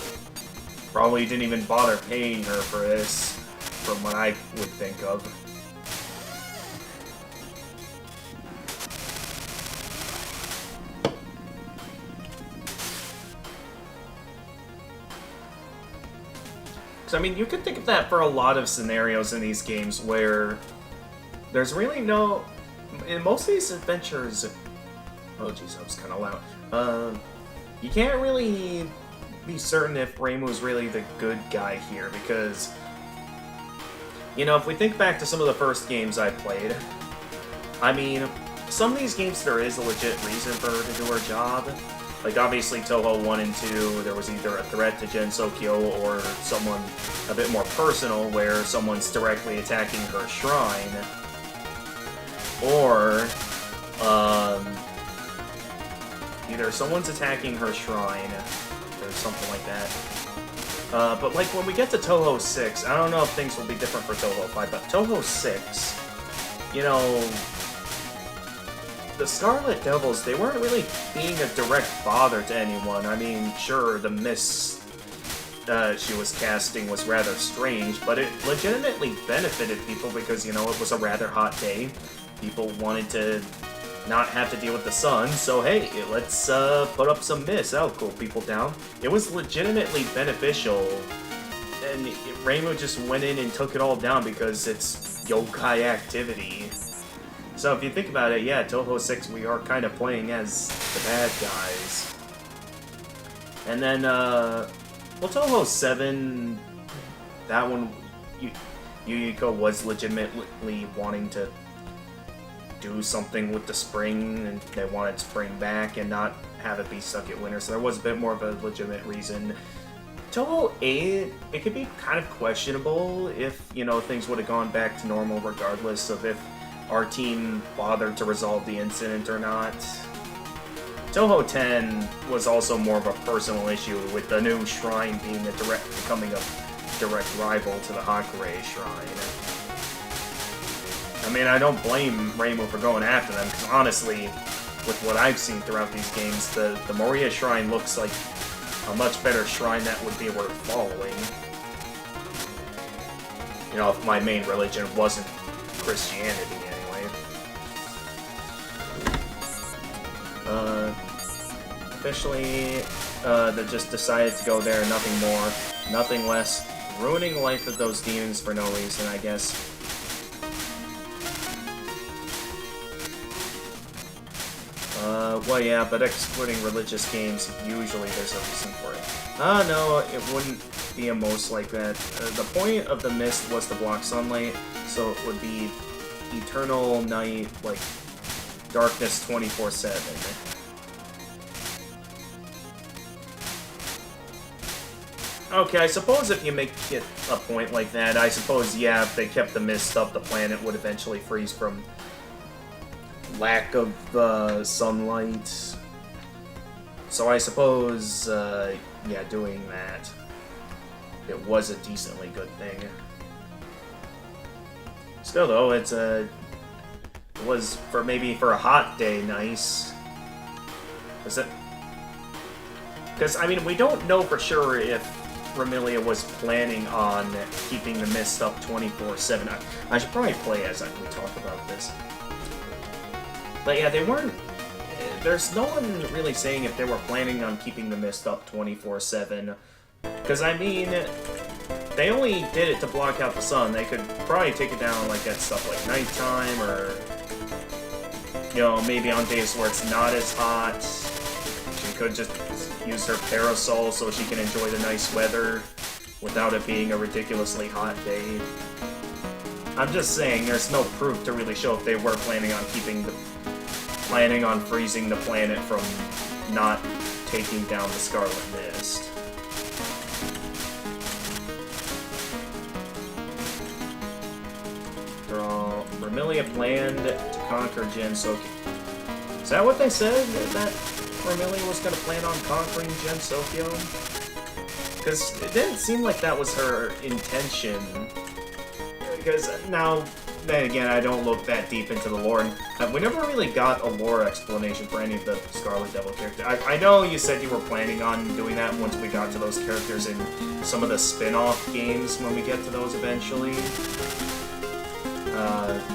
Probably didn't even bother paying her for this, from what I would think of. I mean, you could think of that for a lot of scenarios in these games where there's really no... In most of these adventures... Oh jeez, that was kind of loud. You can't really be certain if Reimu's really the good guy here, because... You know, if we think back to some of the first games I played, I mean, some of these games there is a legit reason for her to do her job. Like, obviously, Touhou 1 and 2, there was either a threat to Gen Sokyo or someone a bit more personal, where someone's directly attacking her shrine. Or Either someone's attacking her shrine, or something like that. But like when we get to Touhou 6, I don't know if things will be different for Touhou 5, but Touhou 6, you know, the Scarlet Devils, they weren't really being a direct bother to anyone. I mean, sure, the mist she was casting was rather strange, but it legitimately benefited people because, you know, it was a rather hot day. People wanted to not have to deal with the sun, so hey, let's put up some mist. That'll cool people down. It was legitimately beneficial, and Reimu just went in and took it all down because it's yokai activity. So if you think about it, yeah, Touhou 6, we are kind of playing as the bad guys. And then, well, Touhou 7, that one, Yuyuko was legitimately wanting to do something with the spring, and they wanted spring back and not have it be stuck at winter, so there was a bit more of a legitimate reason. Touhou 8, it could be kind of questionable if, you know, things would have gone back to normal regardless of if our team bothered to resolve the incident or not. Touhou 10 was also more of a personal issue with the new shrine becoming a direct rival to the Hakure shrine. I mean, I don't blame Reimu for going after them, because honestly, with what I've seen throughout these games, the Moria Shrine looks like a much better shrine that would be worth following. You know, if my main religion wasn't Christianity, anyway. Officially, they just decided to go there, nothing more, nothing less. Ruining the life of those demons for no reason, I guess. Well, yeah, but excluding religious games, usually there's a reason for it. No, it wouldn't be a most like that. The point of the mist was to block sunlight, so it would be eternal night, like, darkness 24/7. Okay, I suppose if you make it a point like that, I suppose, yeah, if they kept the mist up, the planet would eventually freeze from lack of sunlight. So I suppose, yeah, doing that, it was a decently good thing. Still though, it was maybe for a hot day nice. Was it? Because, I mean, we don't know for sure if Remilia was planning on keeping the mist up 24/7. I should probably play as we talk about this. But yeah, they weren't... There's no one really saying if they were planning on keeping the mist up 24/7. Because, I mean, they only did it to block out the sun. They could probably take it down like at stuff like nighttime, or, you know, maybe on days where it's not as hot. She could just use her parasol so she can enjoy the nice weather without it being a ridiculously hot day. I'm just saying, there's no proof to really show if they were planning on freezing the planet from not taking down the Scarlet Mist. Remilia planned to conquer Gensokyo. Is that what they said? That Remilia was going to plan on conquering Gensokyo? Because it didn't seem like that was her intention. Because now, then again, I don't look that deep into the lore, and we never really got a lore explanation for any of the Scarlet Devil characters. I know you said you were planning on doing that once we got to those characters in some of the spin-off games when we get to those eventually.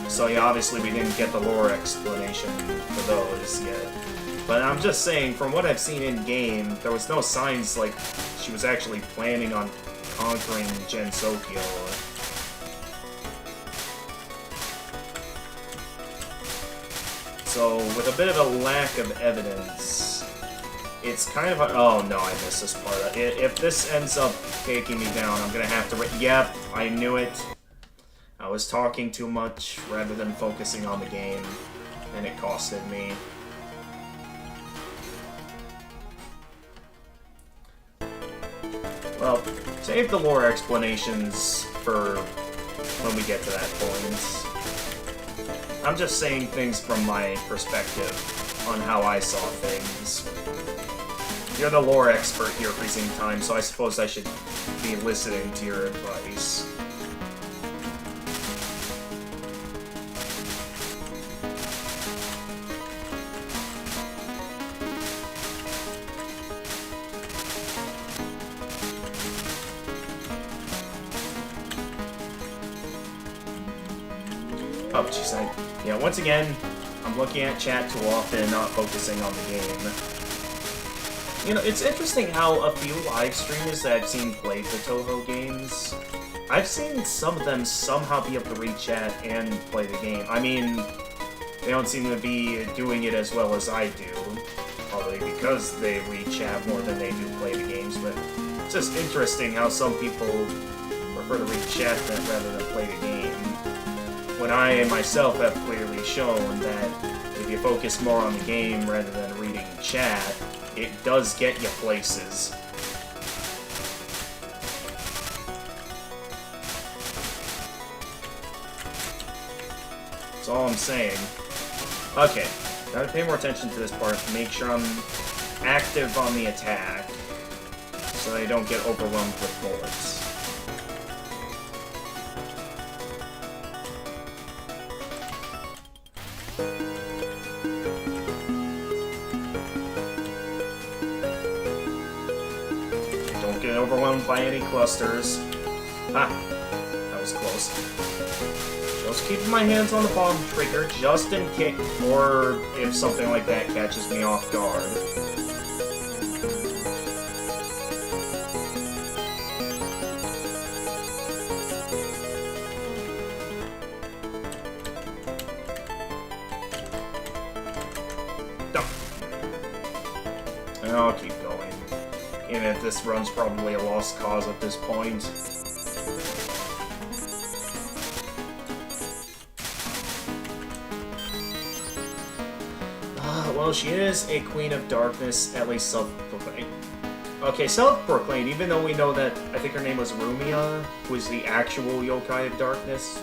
So yeah, obviously we didn't get the lore explanation for those yet. But I'm just saying, from what I've seen in-game, there was no signs like she was actually planning on conquering Gensokyo. So, with a bit of a lack of evidence, it's kind of a... Oh no, I missed this part. If this ends up taking me down, I'm gonna have to... Yep, I knew it. I was talking too much rather than focusing on the game, and it costed me. Well, save the lore explanations for when we get to that point. I'm just saying things from my perspective on how I saw things. You're the lore expert here, Freezing Time, so I suppose I should be listening to your advice. Oh, jeez, yeah, once again, I'm looking at chat too often and not focusing on the game. You know, it's interesting how a few live streamers that I've seen play the Touhou games, I've seen some of them somehow be able to read chat and play the game. I mean, they don't seem to be doing it as well as I do, probably because they read chat more than they do play the games, but it's just interesting how some people prefer to read chat rather than play the game. When I myself have clearly shown that if you focus more on the game rather than reading chat, it does get you places. That's all I'm saying. Okay, gotta pay more attention to this part to make sure I'm active on the attack, so I don't get overwhelmed with bullets. Overwhelmed by any clusters. Ha! That was close. Just keeping my hands on the bomb trigger just in case, or if something like that catches me off guard. No. I'll keep going. Even if this run's probably a lost cause at this point. Well, she is a Queen of Darkness, at least self-proclaimed. Okay, self-proclaimed, even though we know that, I think her name was Rumia, who is the actual Yokai of Darkness.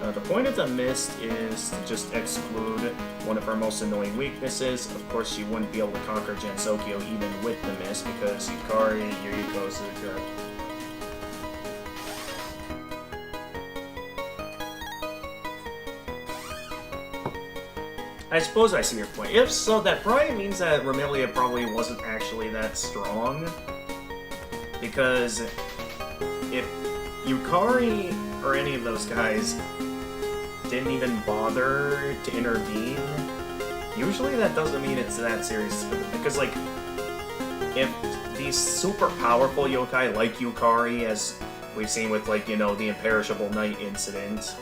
The point of the mist is to just exclude one of her most annoying weaknesses. Of course, she wouldn't be able to conquer Gensokyo even with the mist, because Yukari, Yuriko, Suzuka. I suppose I see your point. If so, that probably means that Romelia probably wasn't actually that strong. Because if Yukari or any of those guys didn't even bother to intervene, usually that doesn't mean it's that serious. Because, like, if these super powerful yokai like Yukari, as we've seen with, like, you know, the Imperishable Night incident,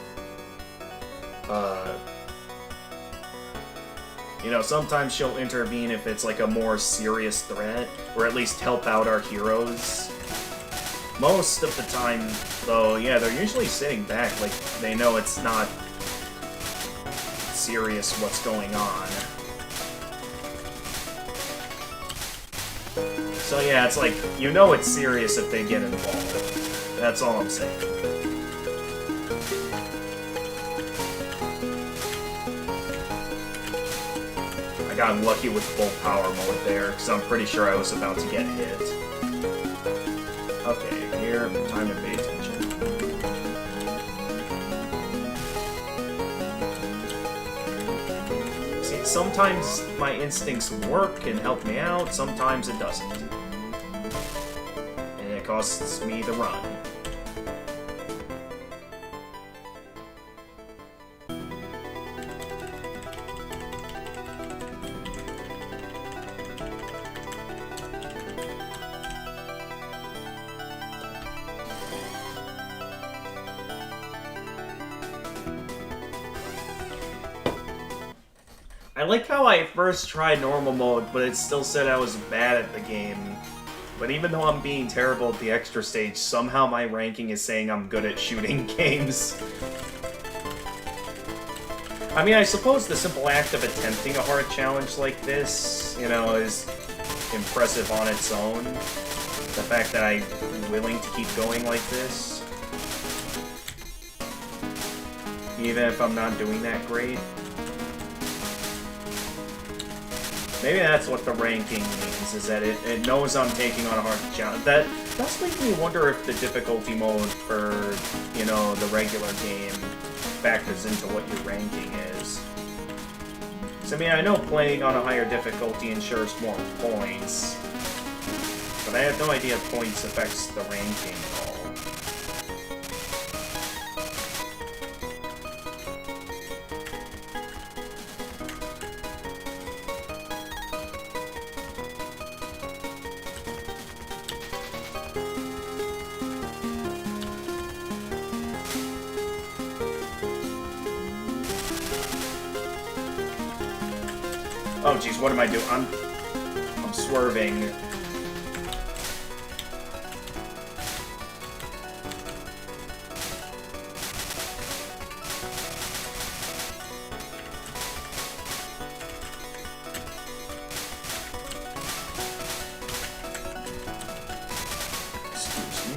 you know, sometimes she'll intervene if it's, like, a more serious threat, or at least help out our heroes. Most of the time, though, yeah, they're usually sitting back, like, they know it's not serious what's going on. So yeah, it's like, you know it's serious if they get involved. That's all I'm saying. I got unlucky with full power mode there, because I'm pretty sure I was about to get hit. Okay, here, time to pay attention. Sometimes my instincts work and help me out, sometimes it doesn't. And it costs me the run. I like how I first tried normal mode, but it still said I was bad at the game. But even though I'm being terrible at the extra stage, somehow my ranking is saying I'm good at shooting games. I mean, I suppose the simple act of attempting a hard challenge like this, you know, is impressive on its own. The fact that I'm willing to keep going like this. even if I'm not doing that great. Maybe that's what the ranking means, is that it knows I'm taking on a hard challenge. That does make me wonder if the difficulty mode for, you know, the regular game factors into what your ranking is. So, I mean, I know playing on a higher difficulty ensures more points, but I have no idea if points affects the ranking at all. Oh jeez, what am I doing? I'm swerving. Excuse me.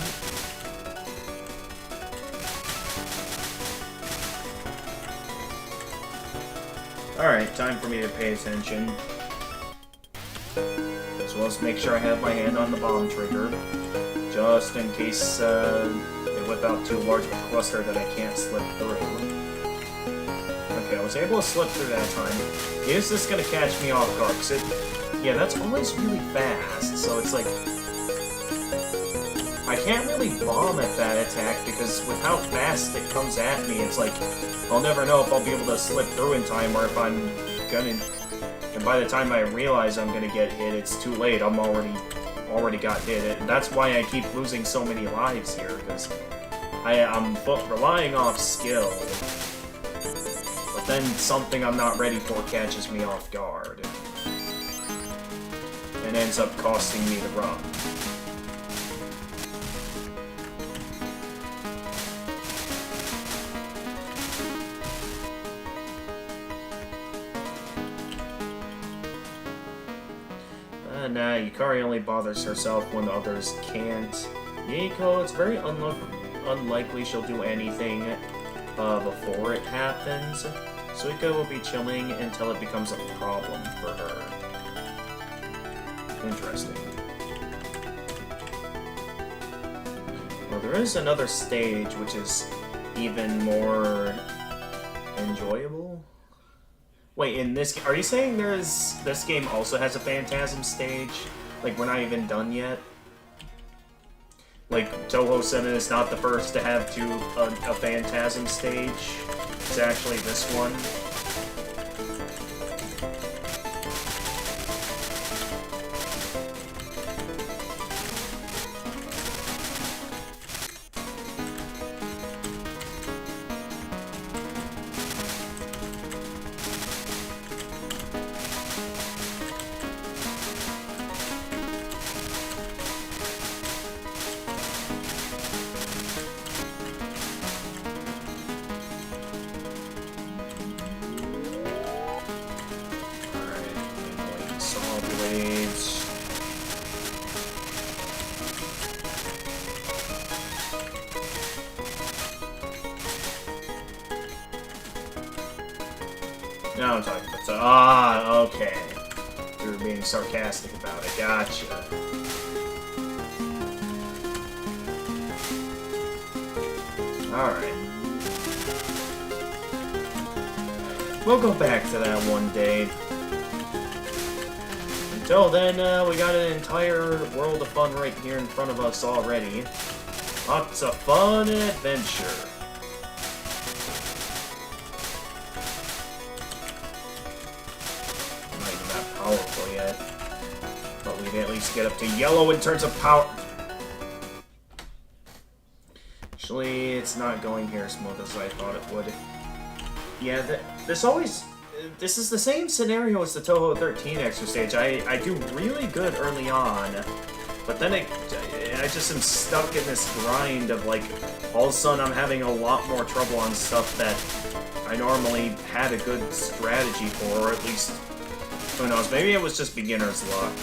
Alright, time for me to pay attention. As well as make sure I have my hand on the bomb trigger. Just in case they whip out too large of a cluster that I can't slip through. Okay, I was able to slip through that time. Is this gonna catch me off guard? 'Cause yeah, that's always really fast, so it's like... I can't really bomb at that attack, because with how fast it comes at me, it's like... I'll never know if I'll be able to slip through in time, or if I'm gonna... And by the time I realize I'm gonna get hit, it's too late. I'm already got hit. And that's why I keep losing so many lives here, because I'm relying off skill. But then something I'm not ready for catches me off guard. And ends up costing me the run. Nah, Yukari only bothers herself when others can't. Yiko, it's very unlikely she'll do anything before it happens. Suika will be chilling until it becomes a problem for her. Interesting. Well, there is another stage which is even more enjoyable. Wait, in this, are you saying this game also has a Phantasm stage? Like, we're not even done yet? Like, Touhou said it's not the first to have a Phantasm stage. It's actually this one. No, I'm talking about... okay. You were being sarcastic about it. Gotcha. Alright. We'll go back to that one day. Until then, we got an entire world of fun right here in front of us already. Lots of fun and adventure. Powerful yet, but we can at least get up to yellow in terms of power. Actually, it's not going here as smooth as I thought it would. Yeah, this is the same scenario as the Touhou 13 extra stage. I do really good early on, but then I just am stuck in this grind of, like, all of a sudden I'm having a lot more trouble on stuff that I normally had a good strategy for, or at least... Who knows, maybe it was just beginner's luck.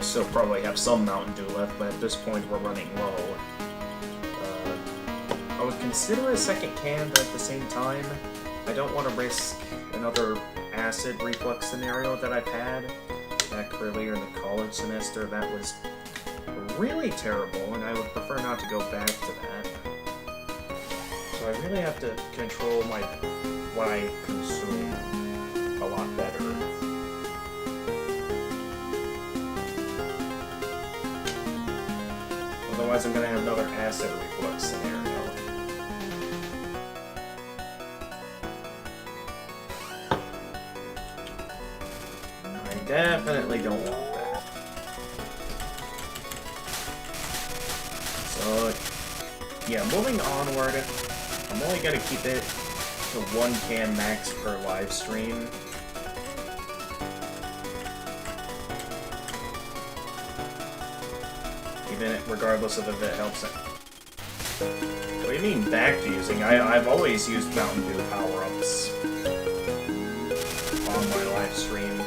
still probably have some Mountain Dew left, but at this point we're running low. I would consider a second can, but at the same time, I don't want to risk another acid reflux scenario that I've had back earlier in the college semester. That was really terrible, and I would prefer not to go back to that. So I really have to control what I consume a lot better. Otherwise I'm gonna have another acid reflux scenario. I definitely don't want that. So, yeah, moving onward, I'm only gonna keep it to 1 can max per live stream. Even regardless of if it helps it. What do you mean back to using? I've always used Mountain Dew power-ups on my live stream.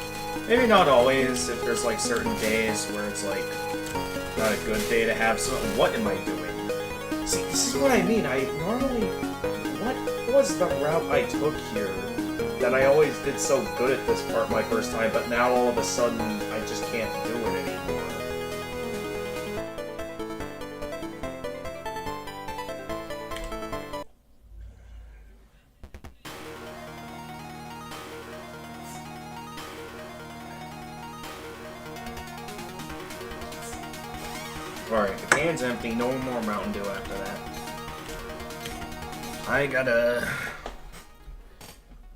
Maybe not always, if there's like certain days where it's like not a good day to have some. What am I doing? See, this is what I mean. I normally... What was the route I took here that I always did so good at this part my first time, but now all of a sudden I just can't do it anymore? Alright, the can's empty, no more Mountain Dew after that. I gotta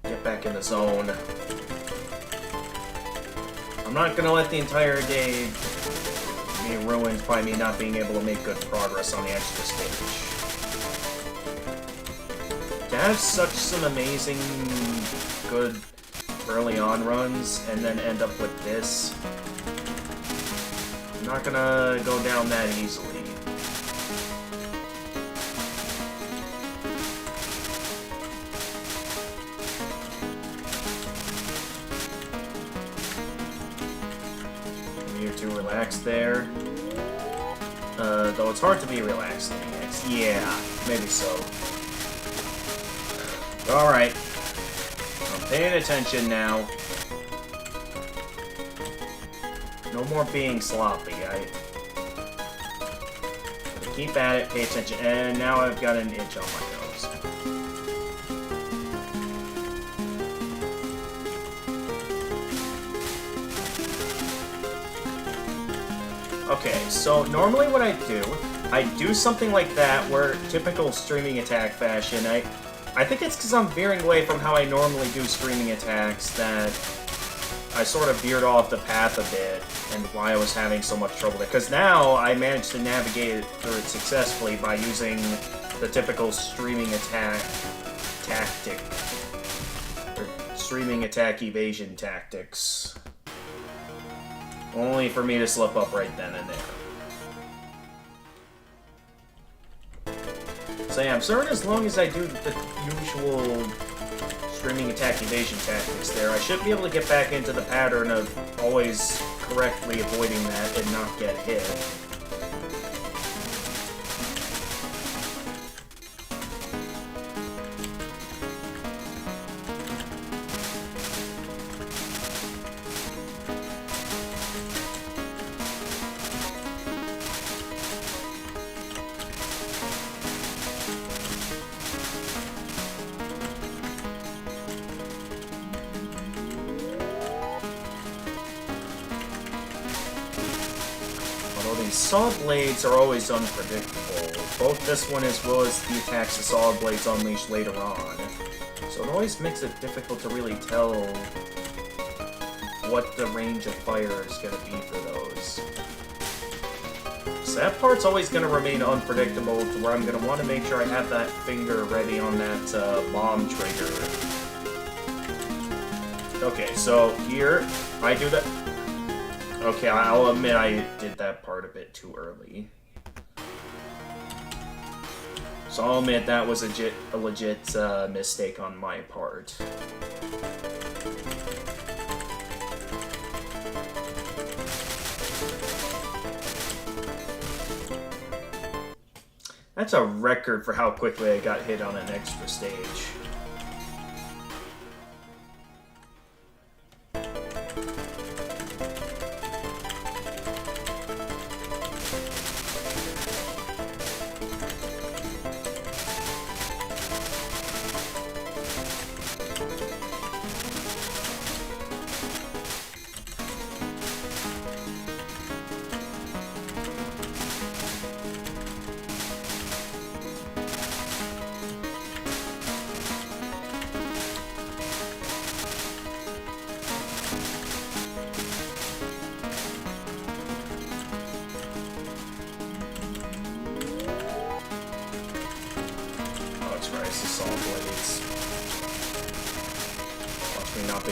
get back in the zone. I'm not gonna let the entire day be ruined by me not being able to make good progress on the extra stage. To have some amazing, good early on runs, and then end up with this, I'm not gonna go down that easily. You're too relaxed there. Though it's hard to be relaxed in EX. Yeah, maybe so. Alright. I'm paying attention now. No more being sloppy. I gotta keep at it, pay attention, and now I've got an itch on my nose. Okay, so normally what I do something like that, where typical streaming attack fashion, I think it's because I'm veering away from how I normally do streaming attacks that I sort of veered off the path a bit, and why I was having so much trouble there. Because now I managed to navigate through it successfully by using the typical streaming attack tactic, or streaming attack evasion tactics. Only for me to slip up right then and there. So yeah, I'm certain as long as I do the usual streaming attack evasion tactics there, I should be able to get back into the pattern of always correctly avoiding that and not get hit. Saw blades are always unpredictable, both this one as well as the attacks the saw blades unleash later on. So it always makes it difficult to really tell what the range of fire is going to be for those. So that part's always going to remain unpredictable, to where I'm going to want to make sure I have that finger ready on that bomb trigger. Okay, so here, I do that. Okay, I'll admit I did that part a bit too early. So I'll admit that was a legit mistake on my part. That's a record for how quickly I got hit on an extra stage.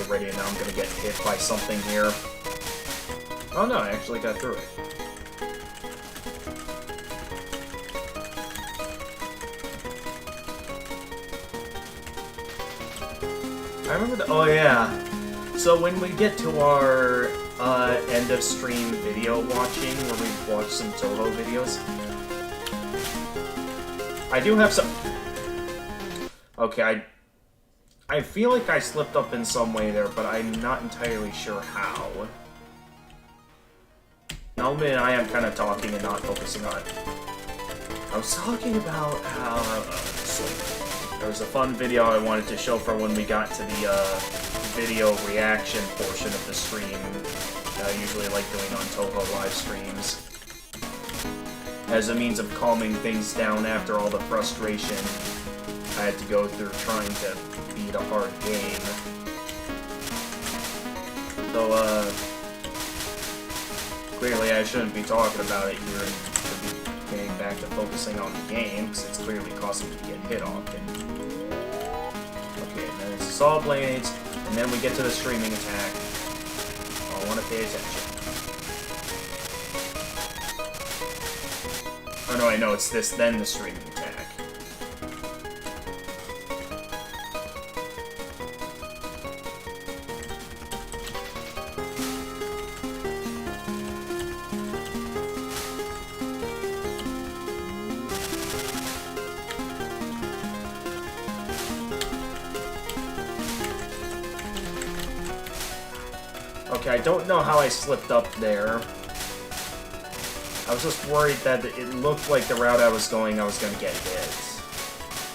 Ready, and now I'm gonna get hit by something here. Oh no, I actually got through it. I remember the— oh yeah. So when we get to our end of stream video watching, where we watch some Touhou videos, I do have some— okay, I feel like I slipped up in some way there, but I'm not entirely sure how. Now, admit I am kind of talking and not focusing on it. I was talking about how there was a fun video I wanted to show for when we got to the video reaction portion of the stream that I usually like doing on Touhou live streams, as a means of calming things down after all the frustration I had to go through trying to beat a hard game. So, clearly I shouldn't be talking about it here and should be getting back to focusing on the game, because it's clearly causing me to get hit often. Okay, and then it's Saw Blades, and then we get to the streaming attack. I want to pay attention. Oh no, I know, it's this, then the streaming attack. Okay, I don't know how I slipped up there. I was just worried that it looked like the route I was going to get hit.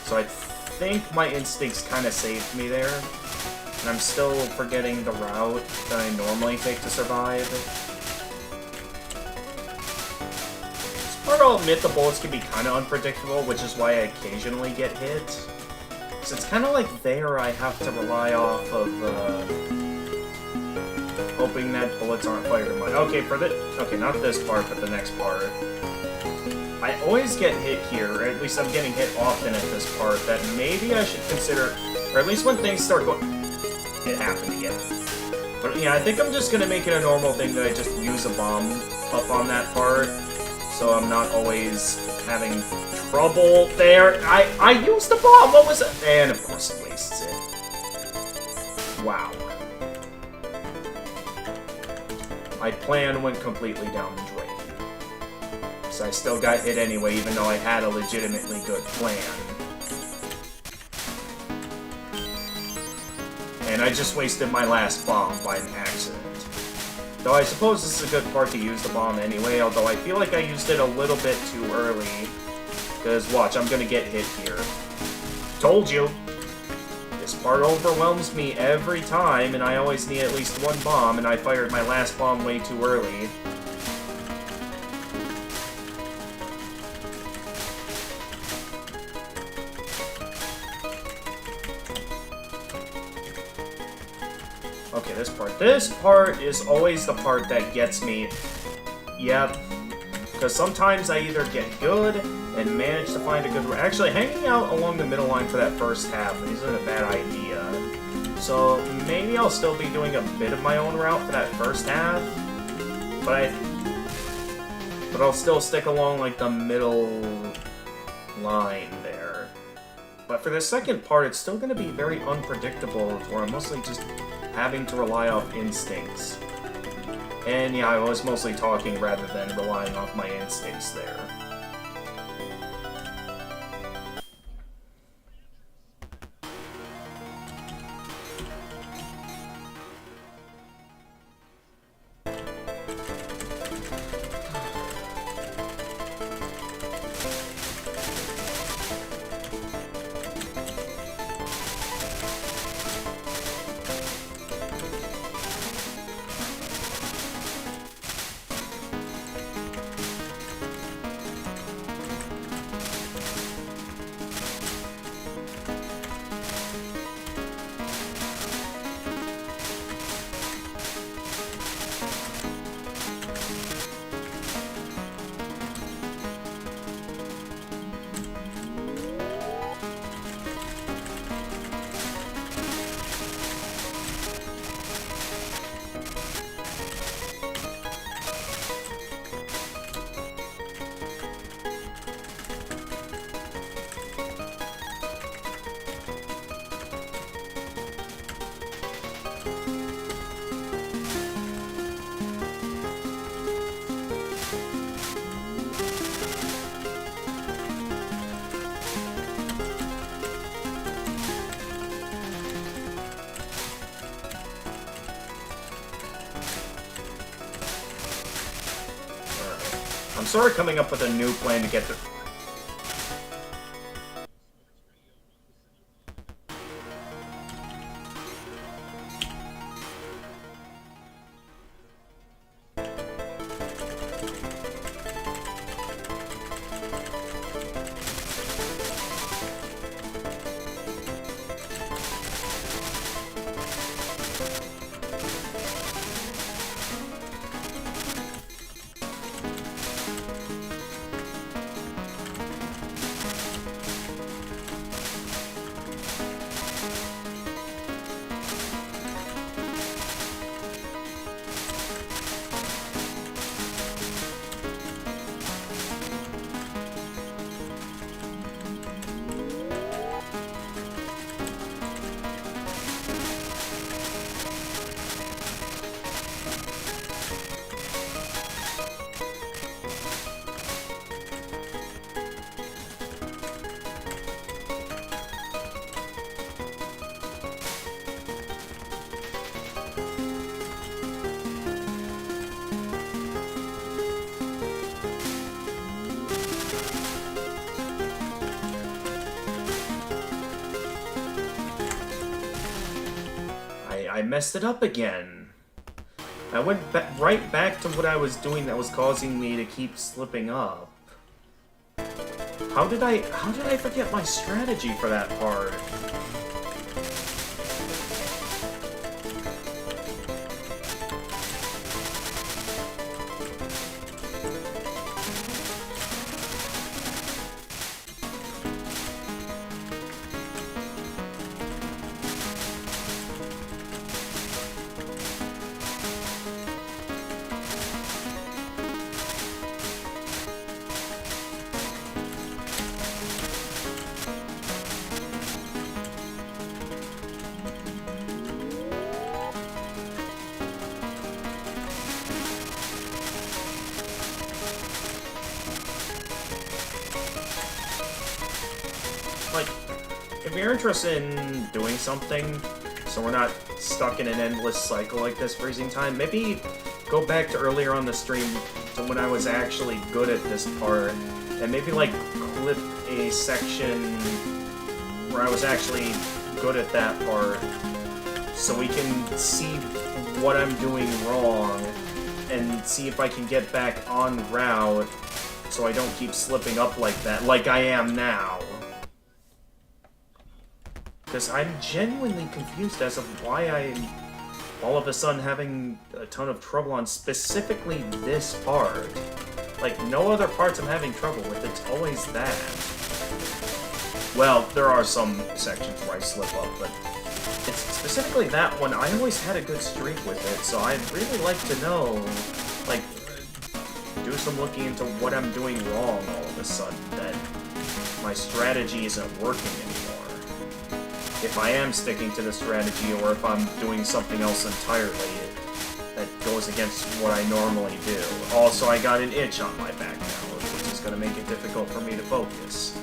So I think my instincts kind of saved me there. And I'm still forgetting the route that I normally take to survive. This part, I'll admit, the bullets can be kind of unpredictable, which is why I occasionally get hit. So it's kind of like there I have to rely off of, hoping that bullets aren't fired in my— okay, okay, not this part, but the next part. I always get hit here, or at least I'm getting hit often at this part, that maybe I should consider, or at least when things start going— it happened again. But yeah, I think I'm just gonna make it a normal thing that I just use a bomb up on that part, so I'm not always having trouble there. I used the bomb! What was it? And of course it wastes it. Wow. My plan went completely down the drain. So I still got hit anyway, even though I had a legitimately good plan. And I just wasted my last bomb by an accident. Though I suppose this is a good part to use the bomb anyway, although I feel like I used it a little bit too early. Because, watch, I'm gonna get hit here. Told you! This part overwhelms me every time, and I always need at least one bomb, and I fired my last bomb way too early. Okay, this part. This part is always the part that gets me. Yep. Because sometimes I either get good and manage to find a good— actually, hanging out along the middle line for that first half isn't a bad idea. So maybe I'll still be doing a bit of my own route for that first half, but I'll still stick along like the middle line there. But for the second part, it's still going to be very unpredictable, where I'm mostly just having to rely off instincts. And yeah, I was mostly talking rather than relying off my instincts there. I'm sort of coming up with a new plan to get the... I messed it up again. I went right back to what I was doing that was causing me to keep slipping up. How did I forget my strategy for that part? Like, if you're interested in doing something, so we're not stuck in an endless cycle like this freezing time, maybe go back to earlier on the stream to when I was actually good at this part, and maybe, like, clip a section where I was actually good at that part, so we can see what I'm doing wrong, and see if I can get back on route, so I don't keep slipping up like that, like I am now. Because I'm genuinely confused as of why I'm all of a sudden having a ton of trouble on specifically this part. Like, no other parts I'm having trouble with, it's always that. Well, there are some sections where I slip up, but it's specifically that one. I always had a good streak with it, so I'd really like to know, like, do some looking into what I'm doing wrong all of a sudden, that my strategy isn't working anymore. If I am sticking to the strategy, or if I'm doing something else entirely that goes against what I normally do. Also, I got an itch on my back now, which is going to make it difficult for me to focus.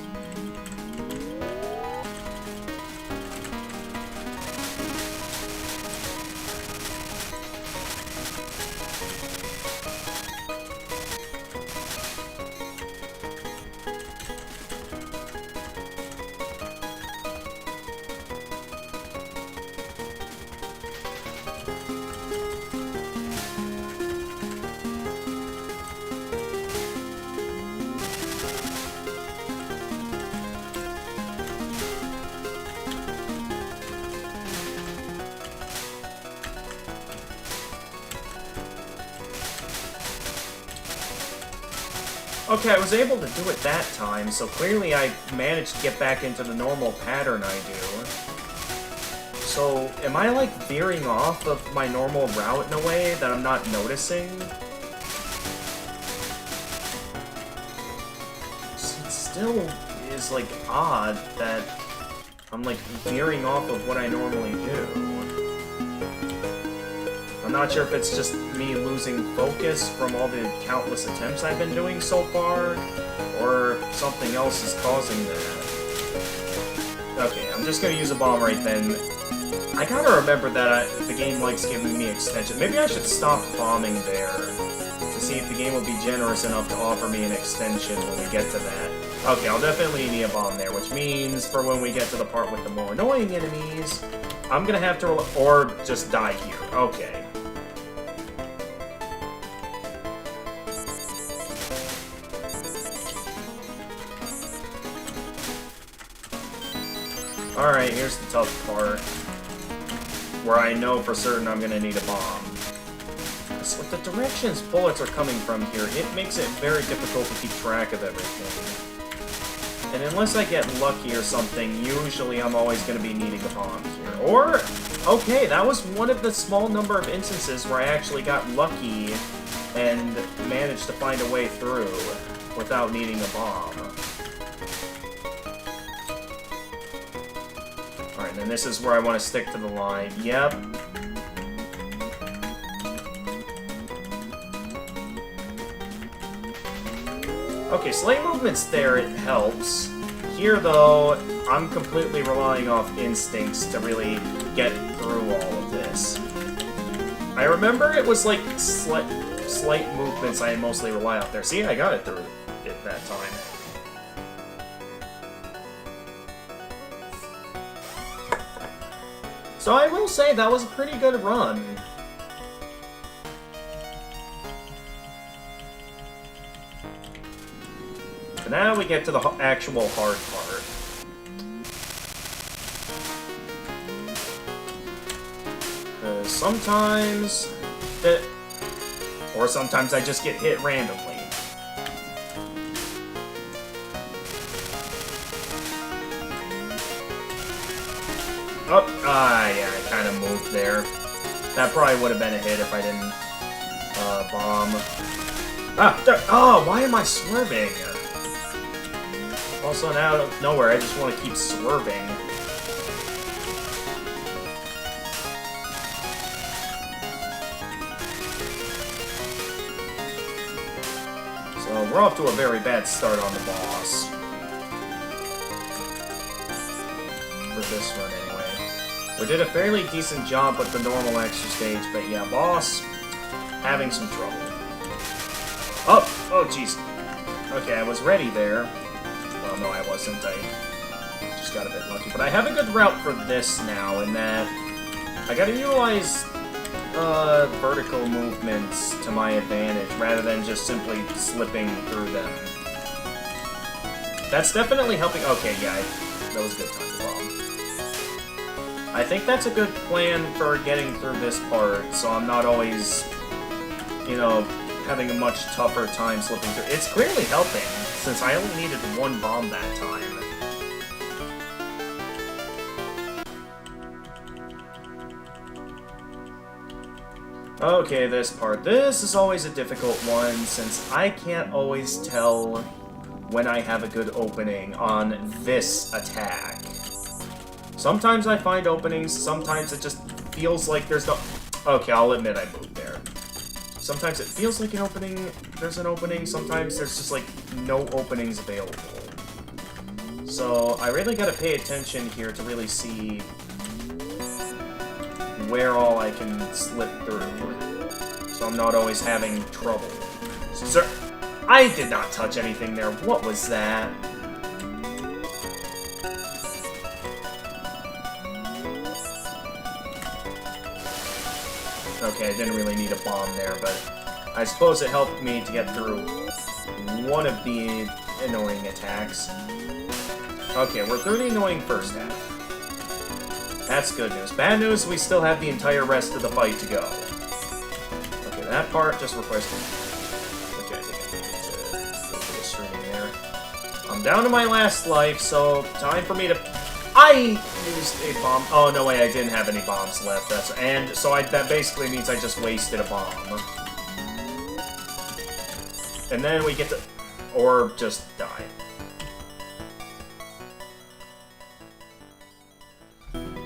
Okay, I was able to do it that time, so clearly I managed to get back into the normal pattern I do. So, am I, like, veering off of my normal route in a way that I'm not noticing? It still is, like, odd that I'm, like, veering off of what I normally do. I'm not sure if it's just me losing focus from all the countless attempts I've been doing so far, or something else is causing that. Okay, I'm just gonna use a bomb right then. I gotta remember that the game likes giving me extension. Maybe I should stop bombing there to see if the game will be generous enough to offer me an extension when we get to that. Okay, I'll definitely need a bomb there, which means for when we get to the part with the more annoying enemies, I'm gonna have to, or just die here. Okay. Alright, here's the tough part, where I know for certain I'm gonna need a bomb. So with the directions bullets are coming from here, it makes it very difficult to keep track of everything. And unless I get lucky or something, usually I'm always gonna be needing a bomb here. Or, okay, that was one of the small number of instances where I actually got lucky and managed to find a way through without needing a bomb. Alright, and this is where I want to stick to the line. Yep. Okay, slight movements there, it helps. Here, though, I'm completely relying off instincts to really get through all of this. I remember it was like slight movements I mostly rely off there. See, I got it through it that time. So I will say that was a pretty good run. So now we get to the actual hard part. Because sometimes or sometimes I just get hit randomly. Oh, yeah, I kind of moved there. That probably would have been a hit if I didn't, bomb. Ah, there, oh, why am I swerving? Also, now, out of nowhere, I just want to keep swerving. So, we're off to a very bad start on the boss. For this run, anyway. We did a fairly decent job with the normal extra stage, but yeah, boss, having some trouble. Oh, jeez. Okay, I was ready there. Well, no, I wasn't. I just got a bit lucky. But I have a good route for this now, in that I gotta utilize vertical movements to my advantage, rather than just simply slipping through them. That's definitely helping. Okay, yeah, that was a good time to bomb. I think that's a good plan for getting through this part, so I'm not always, you know, having a much tougher time slipping through. It's clearly helping, since I only needed one bomb that time. Okay, this part. This is always a difficult one, since I can't always tell when I have a good opening on this attack. Sometimes I find openings, sometimes it just feels like there's no... Okay, I'll admit I moved there. Sometimes it feels like there's an opening, sometimes there's just, like, no openings available. So, I really gotta pay attention here to really see where all I can slip through, so I'm not always having trouble. Sir, I did not touch anything there. What was that? Okay, I didn't really need a bomb there, but I suppose it helped me to get through one of the annoying attacks. Okay, we're through the annoying first half. That's good news. Bad news, we still have the entire rest of the fight to go. Okay, that part just requires... Okay, I think I need to go for this I'm down to my last life, so time for me to... I used a bomb. Oh, no way, I didn't have any bombs left. That basically means I just wasted a bomb. And then we get to... Or just die.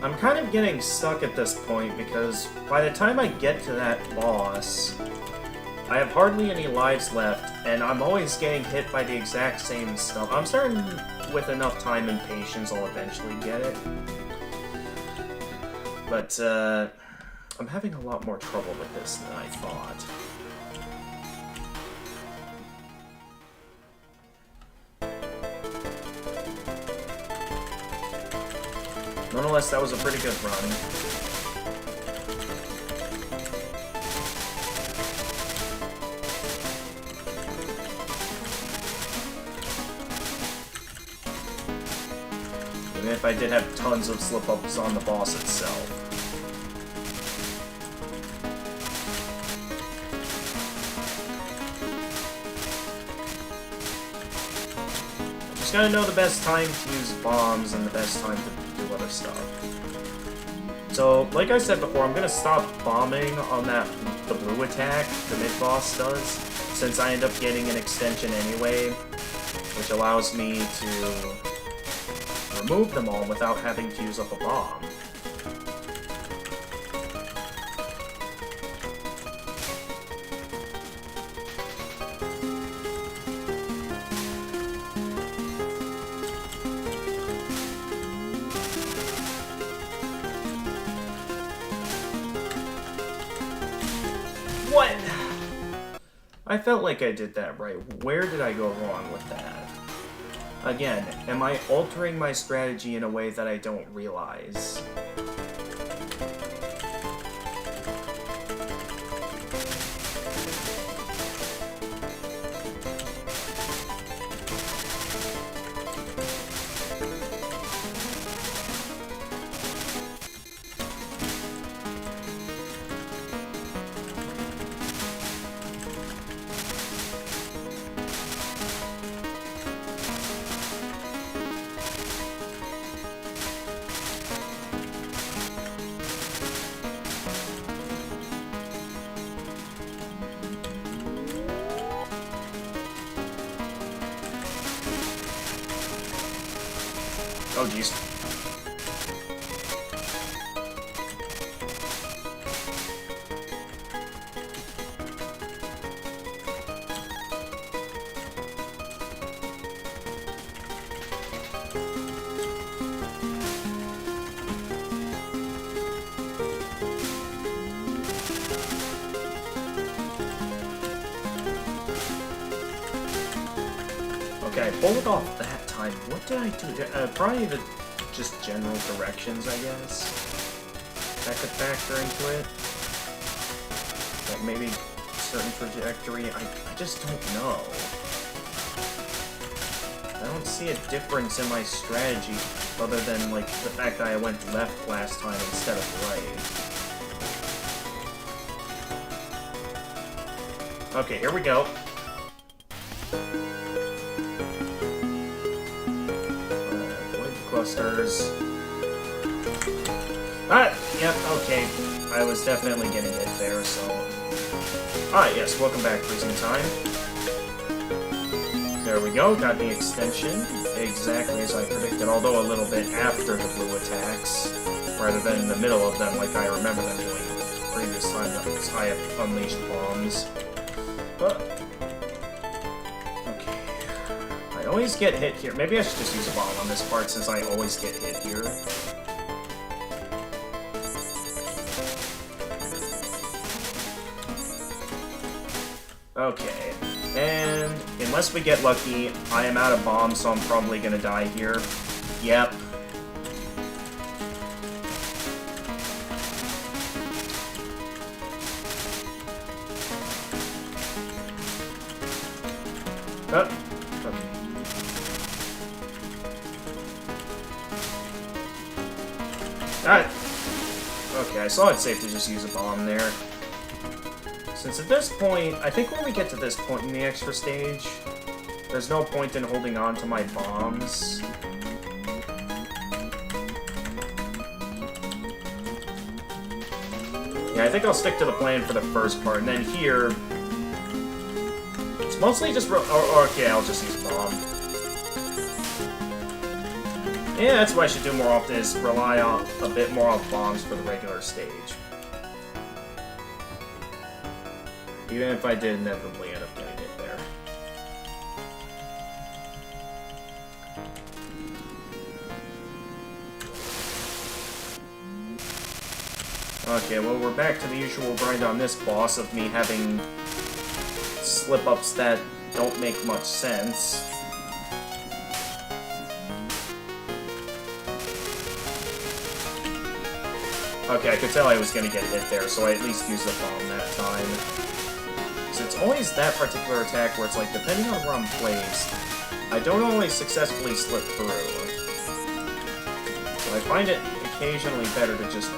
I'm kind of getting stuck at this point because by the time I get to that boss, I have hardly any lives left, and I'm always getting hit by the exact same stuff. I'm starting with enough time and patience, I'll eventually get it. But, I'm having a lot more trouble with this than I thought. Nonetheless, that was a pretty good run. Even if I did have tons of slip-ups on the boss itself. Just gotta know the best time to use bombs and the best time to do other stuff. So, like I said before, I'm gonna stop bombing on the blue attack the mid-boss does, since I end up getting an extension anyway, which allows me to remove them all without having to use up a bomb. What? I felt like I did that right. Where did I go wrong with that? Again, am I altering my strategy in a way that I don't realize? Oh, jeez. Okay, I pulled it off that time. What did I do? Probably just general directions, I guess. That could factor into it. Like maybe certain trajectory. I just don't know. I don't see a difference in my strategy other than like the fact that I went left last time instead of right. Okay, here we go. Clusters. Ah, yep, okay. I was definitely getting hit there, so... Ah, yes, welcome back, Freezing Time. There we go, got the extension. Exactly as I predicted, although a little bit after the blue attacks, rather than in the middle of them like I remember them doing the previous time that I have unleashed bombs. But... I always get hit here. Maybe I should just use a bomb on this part since I always get hit here. Okay. And unless we get lucky, I am out of bombs, so I'm probably gonna die here. Yep. Oh. Alright. Okay, I saw it safe to just use a bomb there. Since at this point, I think when we get to this point in the extra stage, there's no point in holding on to my bombs. Yeah, I think I'll stick to the plan for the first part, and then here... It's mostly just... okay, I'll just use bomb. Yeah, that's what I should do more often, is rely on a bit more on bombs for the regular stage. Even if I did inevitably end up getting it there. Okay, well, we're back to the usual grind on this boss of me having slip-ups that don't make much sense. Okay, I could tell I was gonna get hit there, so I at least used the bomb that time. So it's always that particular attack where it's like, depending on where I'm placed, I don't always successfully slip through. So I find it occasionally better to just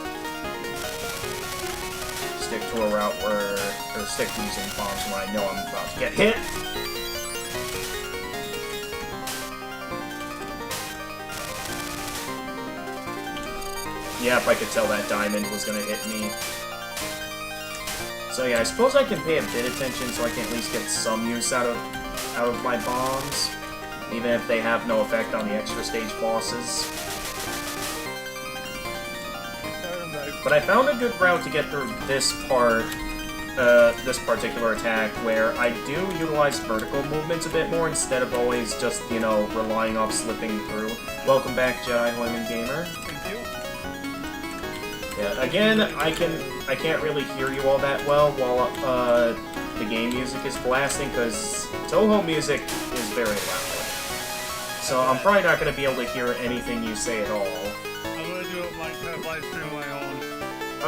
stick to a route where, or stick to using bombs when I know I'm about to get hit. Yep, I could tell that diamond was gonna hit me. So yeah, I suppose I can pay a bit attention so I can at least get some use out of my bombs, even if they have no effect on the extra stage bosses. But I found a good route to get through this part, this particular attack, where I do utilize vertical movements a bit more instead of always just, you know, relying off slipping through. Welcome back, Jedi Hoyman Gamer. Yeah, again, I can't really hear you all that well while the game music is blasting, because Touhou music is very loud. So I'm probably not going to be able to hear anything you say at all. I'm going to do it Minecraft live stream on my own.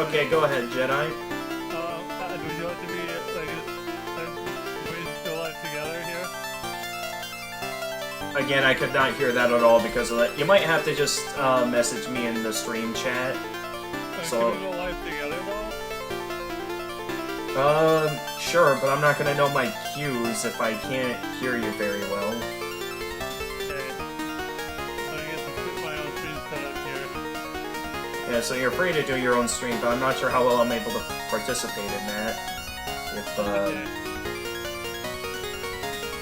Okay, go ahead, Jedi. Do you want to be, like, we still live together here? Again, I could not hear that at all because of that. You might have to just message me in the stream chat. So, can we go live together, though? Sure, but I'm not gonna know my cues if I can't hear you very well. Okay. So I get to put my own stream set up here. Yeah, so you're free to do your own stream, but I'm not sure how well I'm able to participate in that. Okay.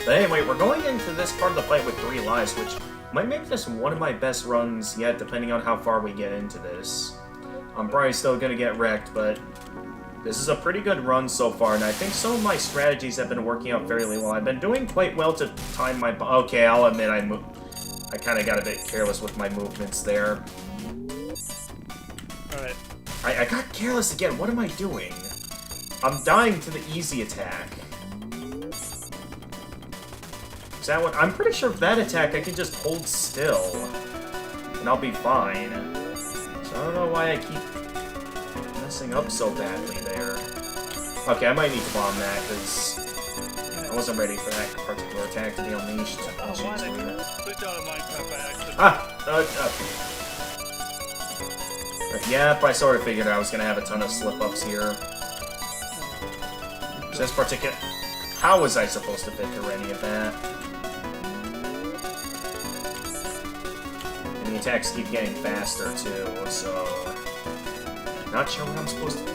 But anyway, we're going into this part of the fight with 3 lives, which might make this one of my best runs yet, depending on how far we get into this. I'm probably still gonna get wrecked, but this is a pretty good run so far, and I think some of my strategies have been working out fairly well. I've been doing quite well to time my... Okay, I'll admit I kind of got a bit careless with my movements there. Alright. I got careless again. What am I doing? I'm dying to the easy attack. Is that what... I'm pretty sure if that attack I can just hold still, and I'll be fine. I don't know why I keep messing up so badly there. Okay, I might need to bomb that, because I wasn't ready for that particular attack to be unleashed. Yeah, I sort of figured I was going to have a ton of slip-ups here. So this particular... How was I supposed to fit through any of that? And the attacks keep getting faster, too, so... Not sure what I'm supposed to do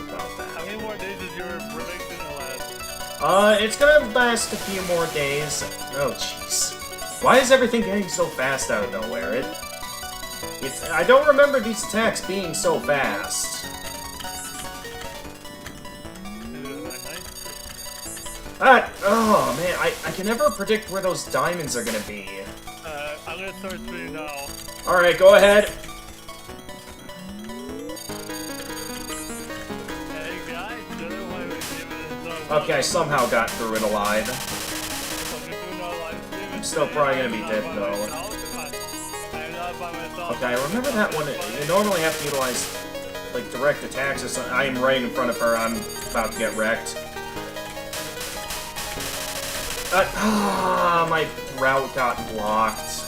about that. How many more days is your prediction last? It's gonna last a few more days. Oh, jeez. Why is everything getting so fast out of nowhere? I don't remember these attacks being so fast. Oh man, I can never predict where those diamonds are gonna be. I'm gonna start spinning now. Alright, go ahead. Hey guys, okay, I somehow got through it alive. I'm still probably gonna be dead though. Okay, I remember that one. You normally have to utilize like direct attacks or something. I am right in front of her. I'm about to get wrecked. My route got blocked.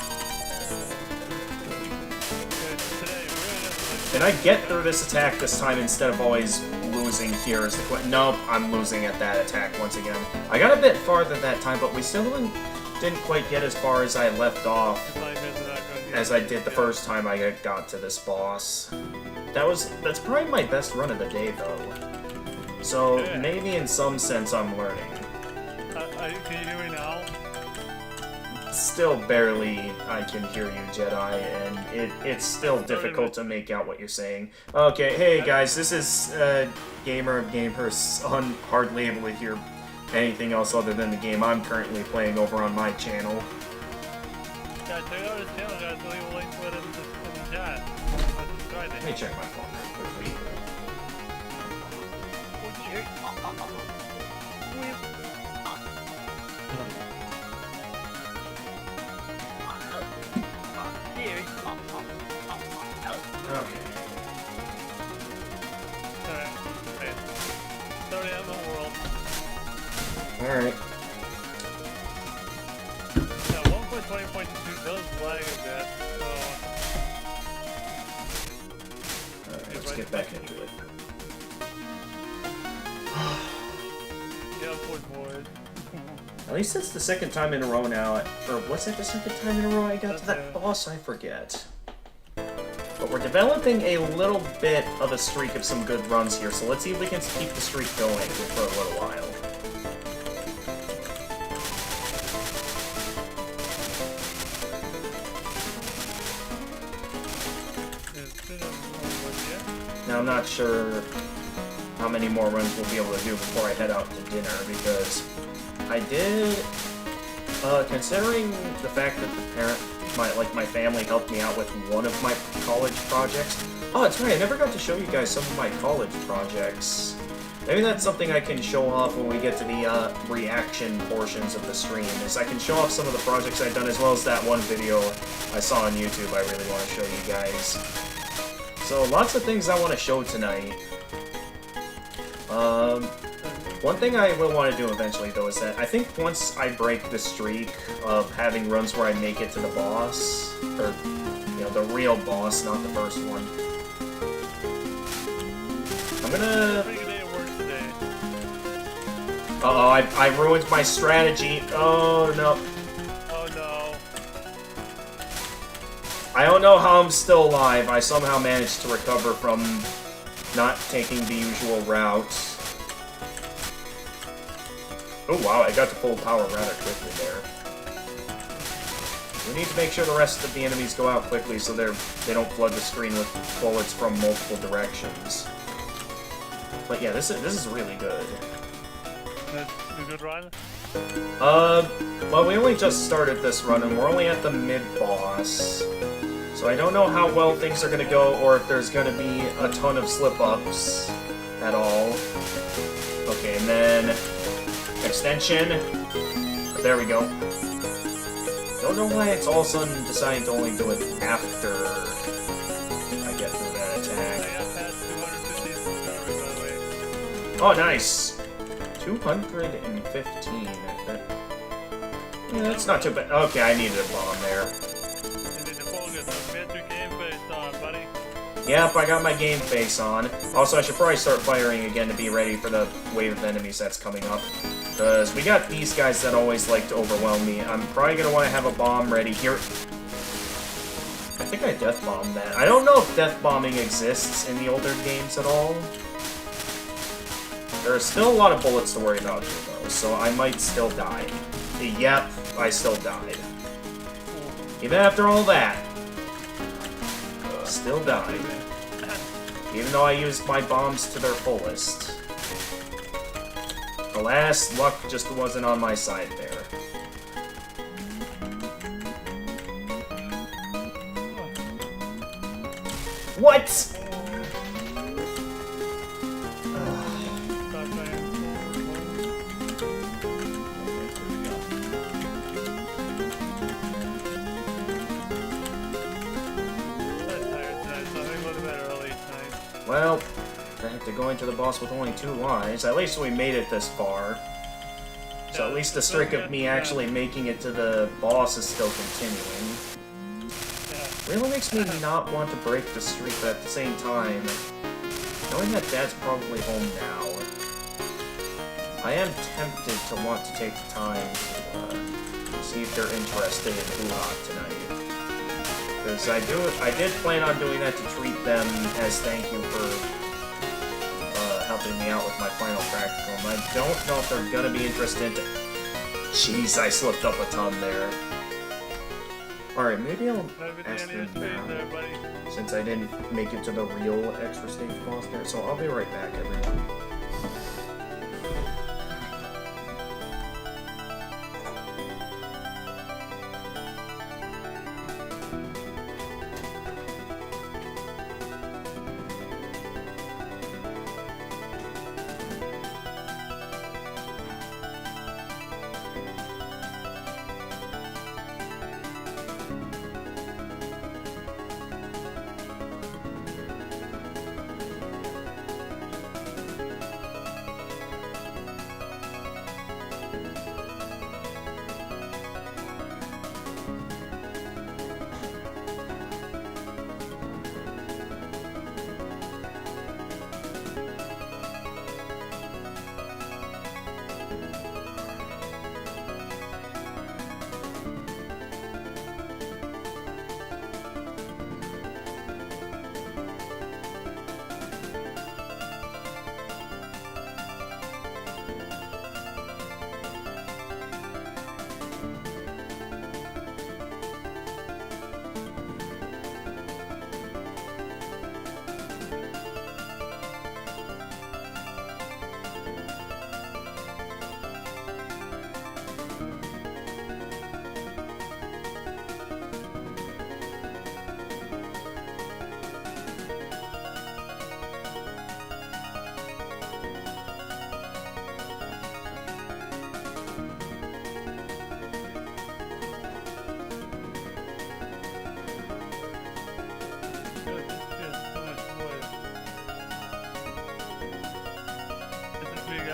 Can I get through this attack this time instead of always losing here as the question? Nope, I'm losing at that attack once again. I got a bit farther that time, but we still didn't didn't quite get as far as I left off If I miss it, I'm gonna as I did the first time I got to this boss. That's probably my best run of the day, though. So Yeah. maybe in some sense I'm learning. Can you hear me now? Still barely I can hear you, Jedi, and it's still difficult to make out what you're saying. Okay, hey guys, this is Gamer of Gamers, hardly able to hear anything else other than the game I'm currently playing over on my channel. Yeah, check out his channel, guys. Leave a link to it in the chat. Subscribe to Let him. me check my phone real quickly. Okay. Alright. Wait. Sorry, I'm the world. Alright. Yeah, 1.20.2 does lag a bit, so... Alright, let's get back into it. Yeah, poor boy. At least it's the second time in a row now, or was it the second time in a row I got to that boss? I forget. But we're developing a little bit of a streak of some good runs here, so let's see if we can keep the streak going for a little while. Now I'm not sure how many more runs we'll be able to do before I head out to dinner, because I did, considering the fact that my family helped me out with one of my college projects. Oh, that's right, I never got to show you guys some of my college projects. Maybe that's something I can show off when we get to the, reaction portions of the stream, is I can show off some of the projects I've done, as well as that one video I saw on YouTube I really want to show you guys. So, lots of things I want to show tonight. One thing I will want to do eventually, though, is that I think once I break the streak of having runs where I make it to the boss, or, you know, the real boss, not the first one, I'm gonna... Pretty good day at work today. Uh-oh, I ruined my strategy. Oh, no. Oh no. I don't know how I'm still alive. I somehow managed to recover from not taking the usual route. Oh wow, I got to full power rather quickly there. We need to make sure the rest of the enemies go out quickly so they don't flood the screen with bullets from multiple directions. But yeah, this is really good. That's a good run. Well, we only just started this run and we're only at the mid-boss. So I don't know how well things are gonna go or if there's gonna be a ton of slip-ups at all. Okay, and then extension. There we go. Don't know why it's all of a sudden deciding to only do it after I get through that I attack. got past 250 subscribers, by the way. Oh, nice! 215. Yeah, that's not too bad. Okay, I needed a bomb there. And then the focus, admit your game face on, buddy. Yep, I got my game face on. Also, I should probably start firing again to be ready for the wave of enemies that's coming up. Because we got these guys that always like to overwhelm me. I'm probably going to want to have a bomb ready here. I think I death bombed that. I don't know if death bombing exists in the older games at all. There are still a lot of bullets to worry about here, though, so I might still die. Yep, I still died. Even after all that, still died. Even though I used my bombs to their fullest. Alas, luck just wasn't on my side there. What?! Well, I have to go into the boss with only 2 lives. At least we made it this far. So at least the streak of me actually making it to the boss is still continuing. Really makes me not want to break the streak, but at the same time, knowing that Dad's probably home now, I am tempted to want to take the time to See if they're interested in Touhou tonight. Because I did plan on doing that to treat them as thank you for helping me out with my final practical. And I don't know if they're gonna be interested. Jeez, I slipped up a ton there. Alright, maybe I'll ask them now, since I didn't make it to the real extra stage boss there. So I'll be right back, everyone.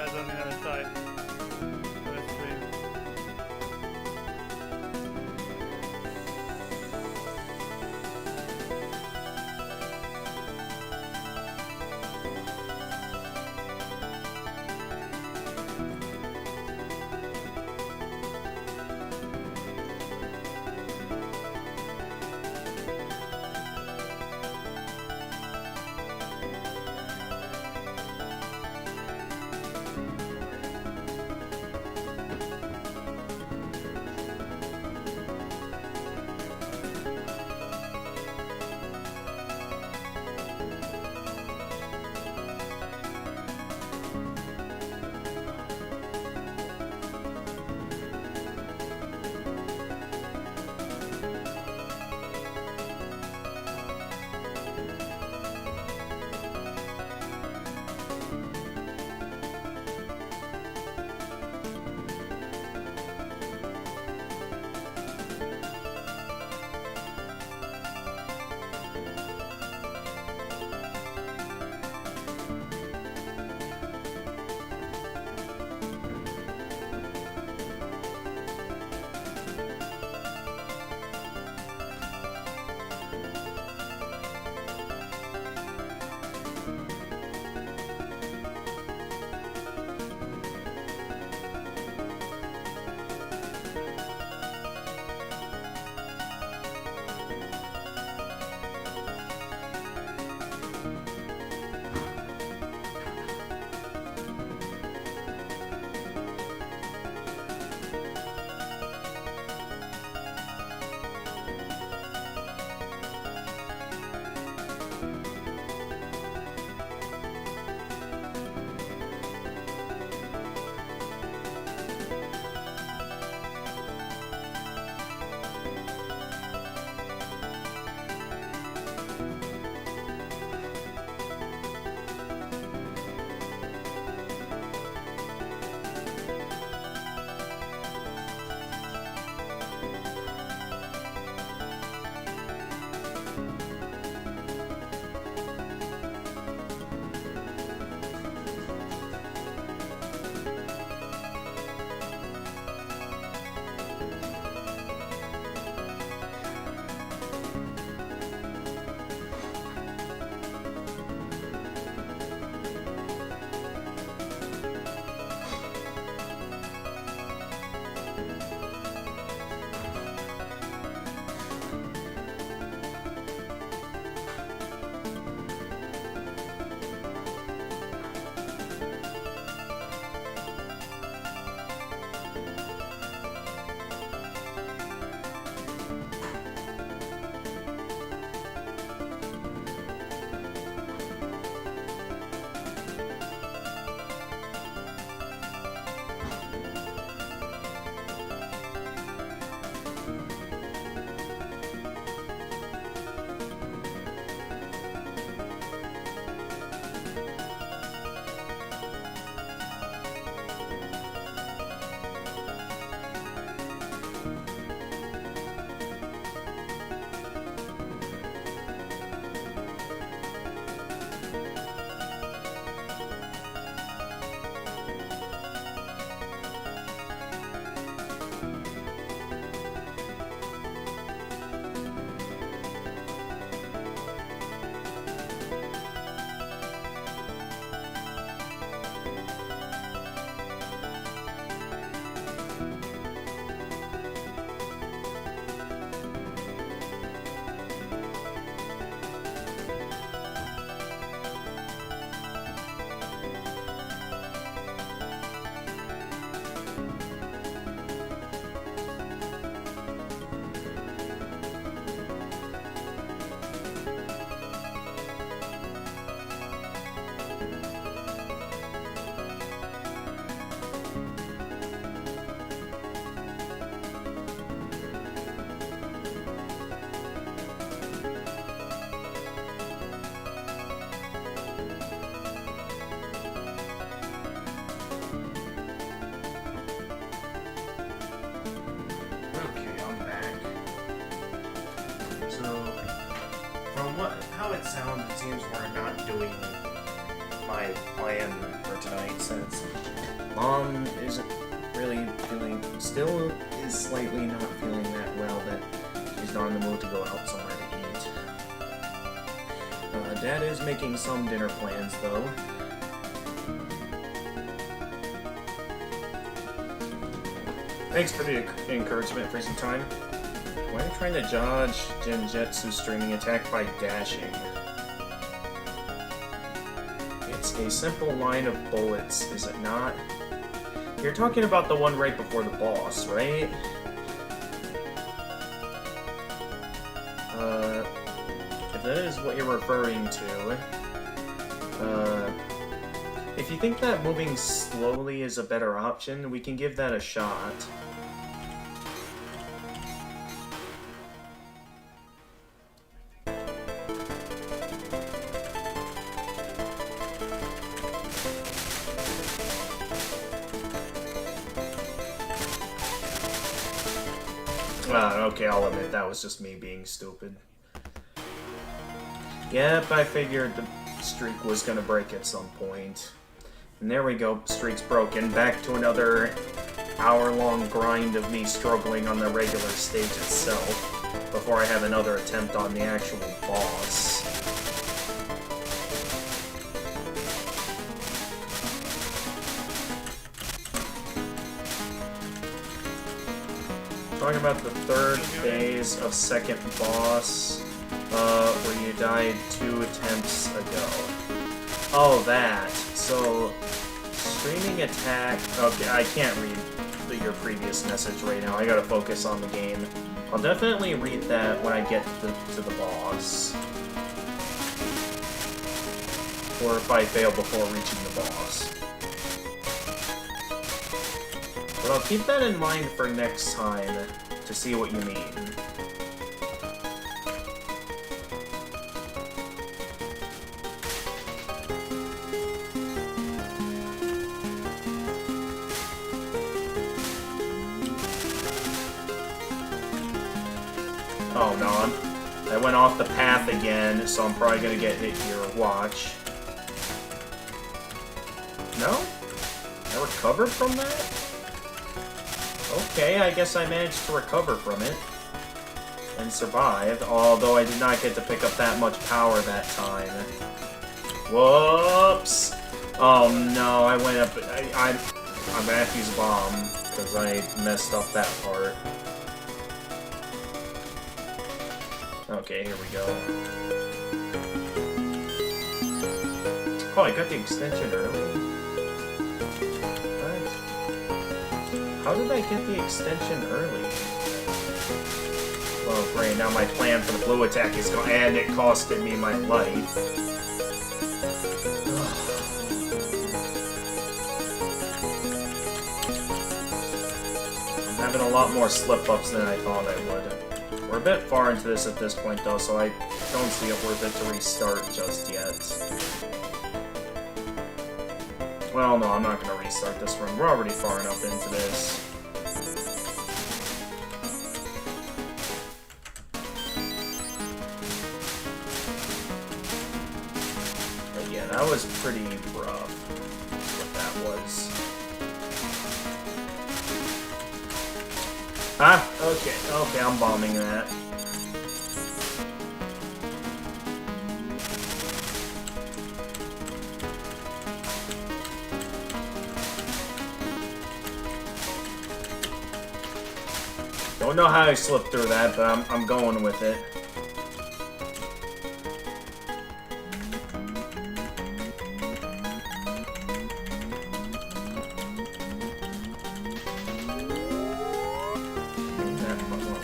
On the other side. Let's see. seems we're not doing my plan for tonight since Mom isn't really feeling, still is slightly not feeling that well, that she's not in the mood to go out somewhere to eat. Dad is making some dinner plans though. Thanks for the encouragement for some time. Why are you trying to dodge Genjutsu's streaming attack by dashing? It's a simple line of bullets, is it not? You're talking about the one right before the boss, right? If that is what you're referring to, if you think that moving slowly is a better option, we can give that a shot. Okay, I'll admit that was just me being stupid. Yep, I figured the streak was gonna break at some point. And there we go, streak's broken. Back to another hour-long grind of me struggling on the regular stage itself before I have another attempt on the actual boss. Talking about the third phase of second boss, where you died 2 attempts ago. Oh, that. So, streaming attack... Okay, I can't read your previous message right now. I gotta focus on the game. I'll definitely read that when I get to the boss. Or if I fail before reaching the boss. But I'll keep that in mind for next time, to see what you mean. Oh no, I went off the path again, so I'm probably gonna get hit here. Watch. No? I recovered from that? Okay, I guess I managed to recover from it. And survived, although I did not get to pick up that much power that time. Whoops! Oh no, I went up... I'm gonna have to use a bomb, because I messed up that part. Okay, here we go. Oh, I got the extension early? How did I get the extension early? Oh great, now my plan for the blue attack is gone, and it costed me my life. I'm having a lot more slip-ups than I thought I would. We're a bit far into this at this point though, so I don't see it worth it to restart just yet. Well, no, I'm not going to restart this run. We're already far enough into this. But yeah, that was pretty rough, what that was. Ah, okay, I'm bombing that. Don't know how I slipped through that, but I'm going with it.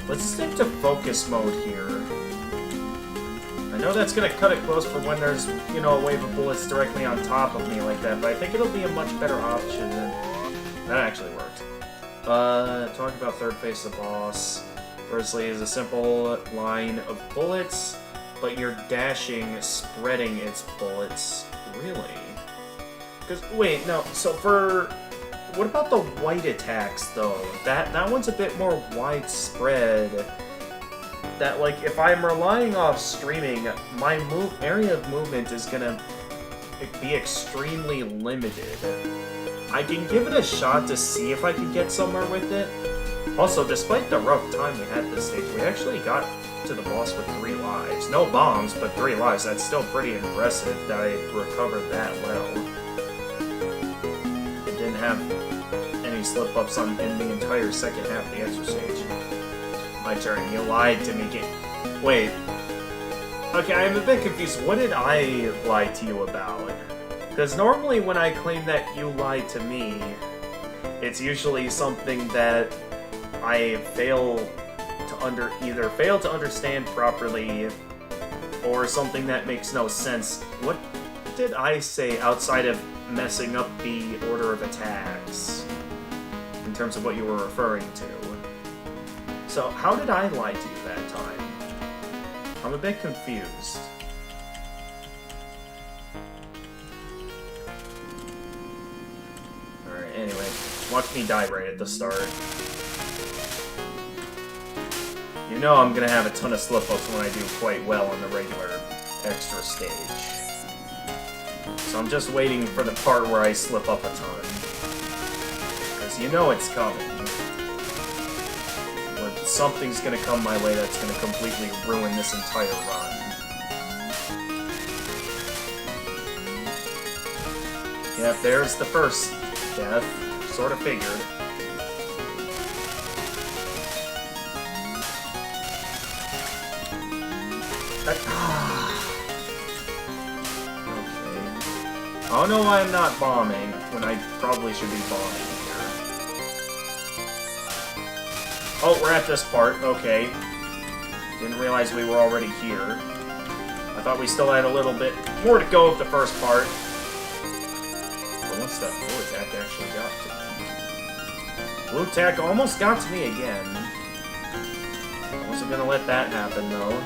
Let's stick to focus mode here. I know that's gonna cut it close for when there's, you know, a wave of bullets directly on top of me like that, but I think it'll be a much better option than... That actually worked. Talk about third phase of the boss. Firstly, is a simple line of bullets, but you're dashing, spreading its bullets. Really? Because, wait, no, so for... What about the white attacks, though? That one's a bit more widespread. that, like, if I'm relying off streaming, my area of movement is gonna be extremely limited. I can give it a shot to see if I can get somewhere with it. Also, despite the rough time we had this stage, we actually got to the boss with 3 lives. No bombs, but 3 lives. That's still pretty impressive that I recovered that well. I didn't have any slip-ups in the entire second half of the extra stage. My turn. You lied to me. Wait. Okay, I'm a bit confused. What did I lie to you about? Because normally when I claim that you lied to me, it's usually something that I either fail to understand properly, or something that makes no sense. What did I say outside of messing up the order of attacks, in terms of what you were referring to? So, how did I lie to you that time? I'm a bit confused. Alright, anyway. Watch me die right at the start. You know I'm gonna have a ton of slip-ups when I do quite well on the regular extra stage. So I'm just waiting for the part where I slip up a ton. Because you know it's coming. Or something's gonna come my way that's gonna completely ruin this entire run. Yep, there's the first death. Sort of figured. Okay. I don't know why I'm not bombing when I probably should be bombing here. Oh, we're at this part. Okay. Didn't realize we were already here. I thought we still had a little bit more to go with the first part. But once that blue attack actually got to me. Blue attack almost got to me again. I wasn't gonna let that happen, though.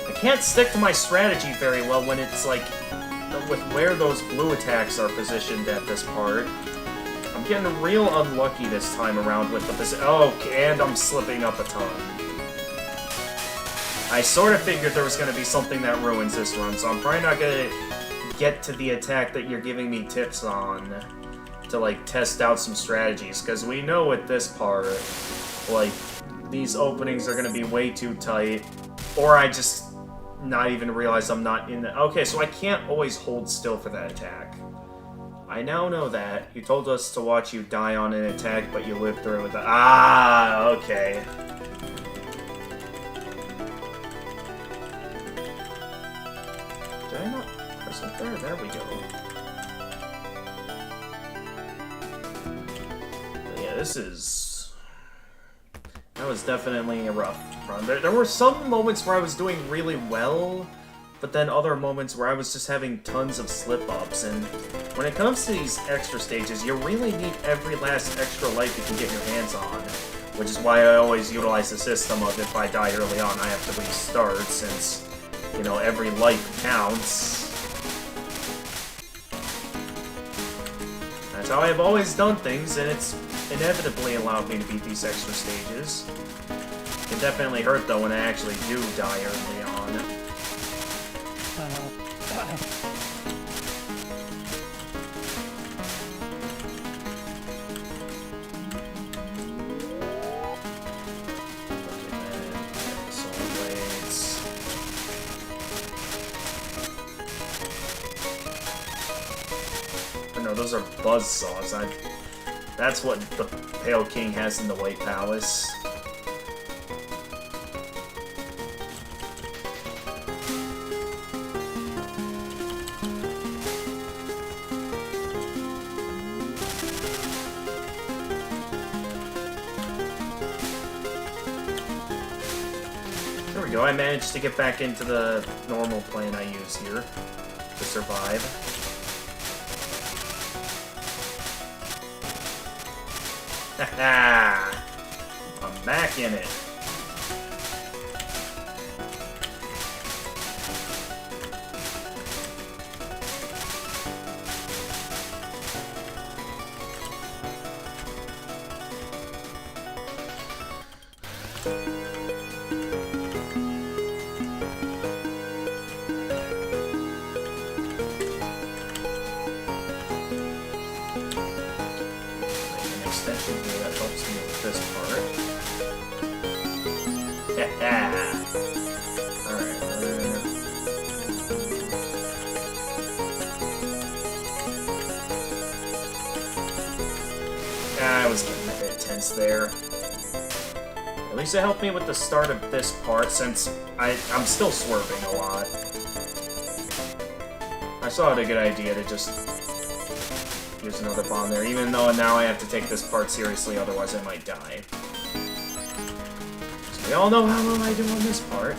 I can't stick to my strategy very well when it's like, with where those blue attacks are positioned at this part. I'm getting real unlucky this time around with the position. Oh, and I'm slipping up a ton. I sort of figured there was going to be something that ruins this run, so I'm probably not going to get to the attack that you're giving me tips on to, like, test out some strategies, because we know with this part, like, these openings are going to be way too tight, or I just not even realize I'm not in the... Okay, so I can't always hold still for that attack. I now know that. You told us to watch you die on an attack, but you lived through it. Ah, okay. Did I not press it there? There we go. But yeah, this is... That was definitely a rough run. There were some moments where I was doing really well, but then other moments where I was just having tons of slip-ups, and when it comes to these extra stages, you really need every last extra life you can get your hands on, which is why I always utilize the system of if I die early on, I have to restart, since, you know, every life counts. That's how I've always done things, and it's inevitably allowed me to beat these extra stages. It can definitely hurt, though, when I actually do die early on. No, those are buzzsaws. That's what the Pale King has in the White Palace. There we go, I managed to get back into the normal plane I use here to survive. Haha! I'm back in it. extension here that helps me with this part. Yeah. Alright, I was getting a bit tense there. At least it helped me with the start of this part, since I'm still swerving a lot. I saw it a good idea to just use another bomb there, even though now I have to take this part seriously, otherwise I might die. So we all know how well I do on this part.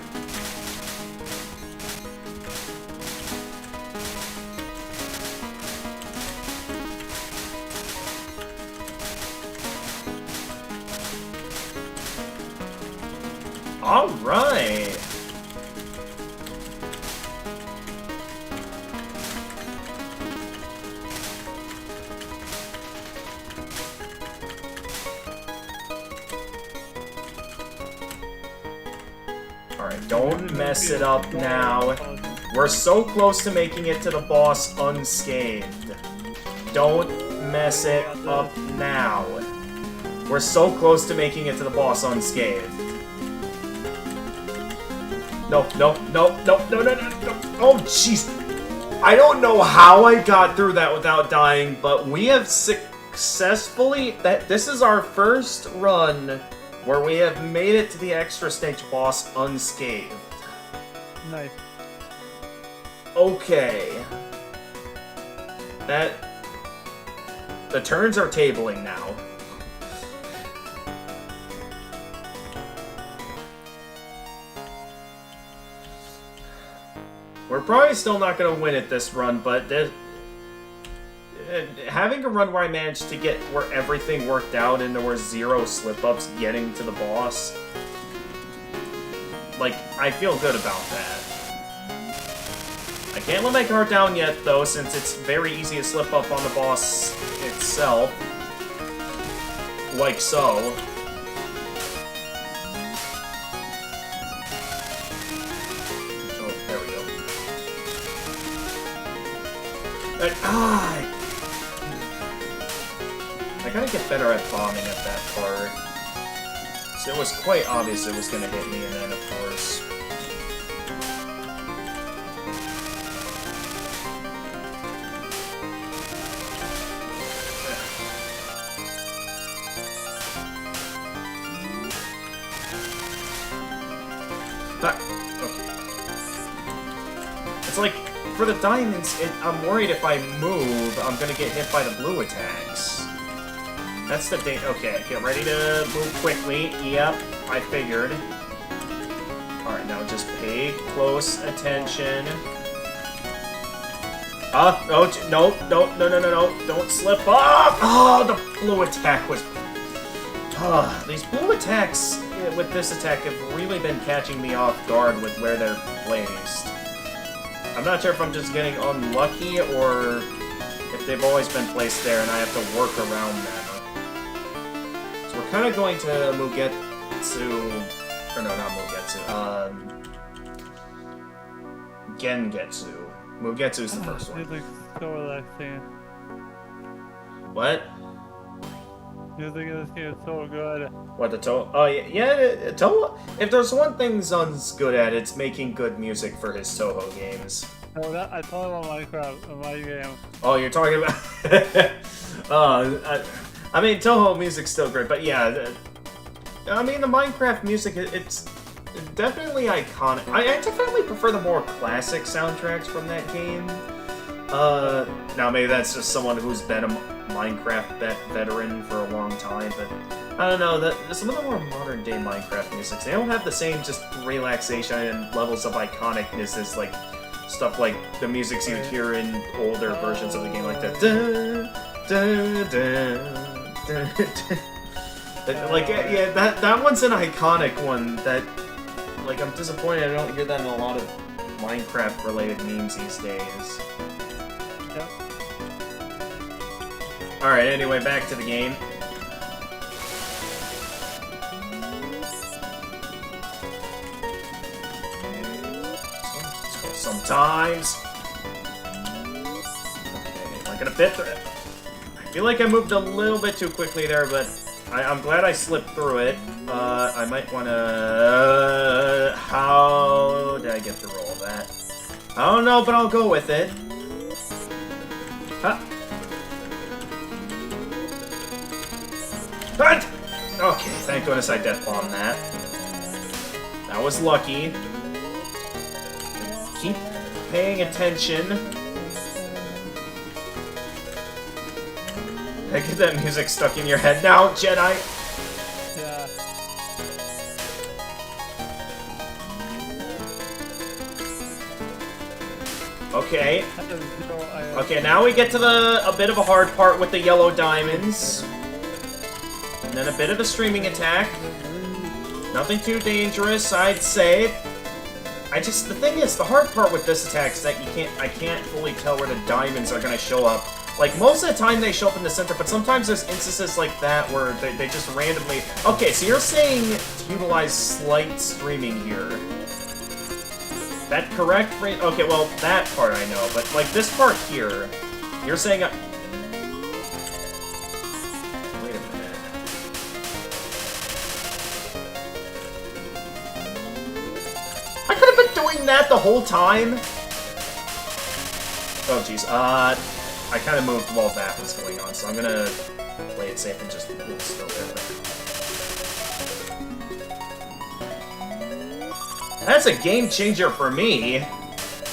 Alright! Alright, don't mess it up now. We're so close to making it to the boss unscathed. Don't mess it up now. We're so close to making it to the boss unscathed. No, no, no, no, no, no, no, no. Oh, jeez. I don't know how I got through that without dying, but we have successfully... This is our first run where we have made it to the extra stage boss unscathed. Nice. Okay. The turns are tabling now. We're probably still not going to win it this run, but having a run where I managed to get where everything worked out and there were 0 slip-ups getting to the boss, like, I feel good about that. I can't let my guard down yet, though, since it's very easy to slip up on the boss itself. Like so. I gotta get better at bombing at that part. So it was quite obvious it was gonna hit me, and then of course... Okay. It's like... For the diamonds, I'm worried if I move, I'm gonna get hit by the blue attacks. That's the thing. Okay, get ready to move quickly. Yep, I figured. Alright, now just pay close attention. No, no, no, no, no, no, don't slip up! Oh, the blue attack was... these blue attacks with this attack have really been catching me off guard with where they're placed. I'm not sure if I'm just getting unlucky or if they've always been placed there and I have to work around them. So we're kind of going to Mugetsu... Or no, not Mugetsu. Gengetsu. Mugetsu's the first one. It's like so relaxing. What? Music in this game is so good. What, the Touhou? Oh, yeah, Touhou... If there's one thing Zun's good at, it's making good music for his Touhou games. No, I told him about Minecraft, my game. Oh, you're talking about... I mean, Touhou music's still great, but yeah... I mean, the Minecraft music, it's definitely iconic. I definitely prefer the more classic soundtracks from that game. Now maybe that's just someone who's been a Minecraft veteran for a long time, but I don't know, some of the more modern day Minecraft musics, they don't have the same just relaxation and levels of iconicness as like stuff like the musics you'd hear in older versions of the game, like the like, yeah, that one's an iconic one that, like, I'm disappointed I don't hear that in a lot of Minecraft related memes these days. Yep. Alright, anyway, back to the game. Sometimes. Okay, am I gonna fit through it? feel like I moved a little bit too quickly there, but I'm glad I slipped through it. I might want to... how did I get through all that? I don't know, but I'll go with it. Huh. What? Okay, thank goodness I death bombed that. That was lucky. Keep paying attention. I get that music stuck in your head now, Jedi. Yeah. Okay. Okay, now we get to a bit of a hard part with the yellow diamonds. And then a bit of a streaming attack. Nothing too dangerous, I'd say. The thing is, the hard part with this attack is that I can't fully tell where the diamonds are gonna show up. Like, most of the time they show up in the center, but sometimes there's instances like that where they just randomly... Okay, so you're saying to utilize slight streaming here. That correct? Okay, well, that part I know, but, like, this part here, you're saying... Wait a minute. I could have been doing that the whole time? Oh, jeez. I kind of moved while that was going on, so I'm gonna play it safe and just hold still there. That's a game changer for me.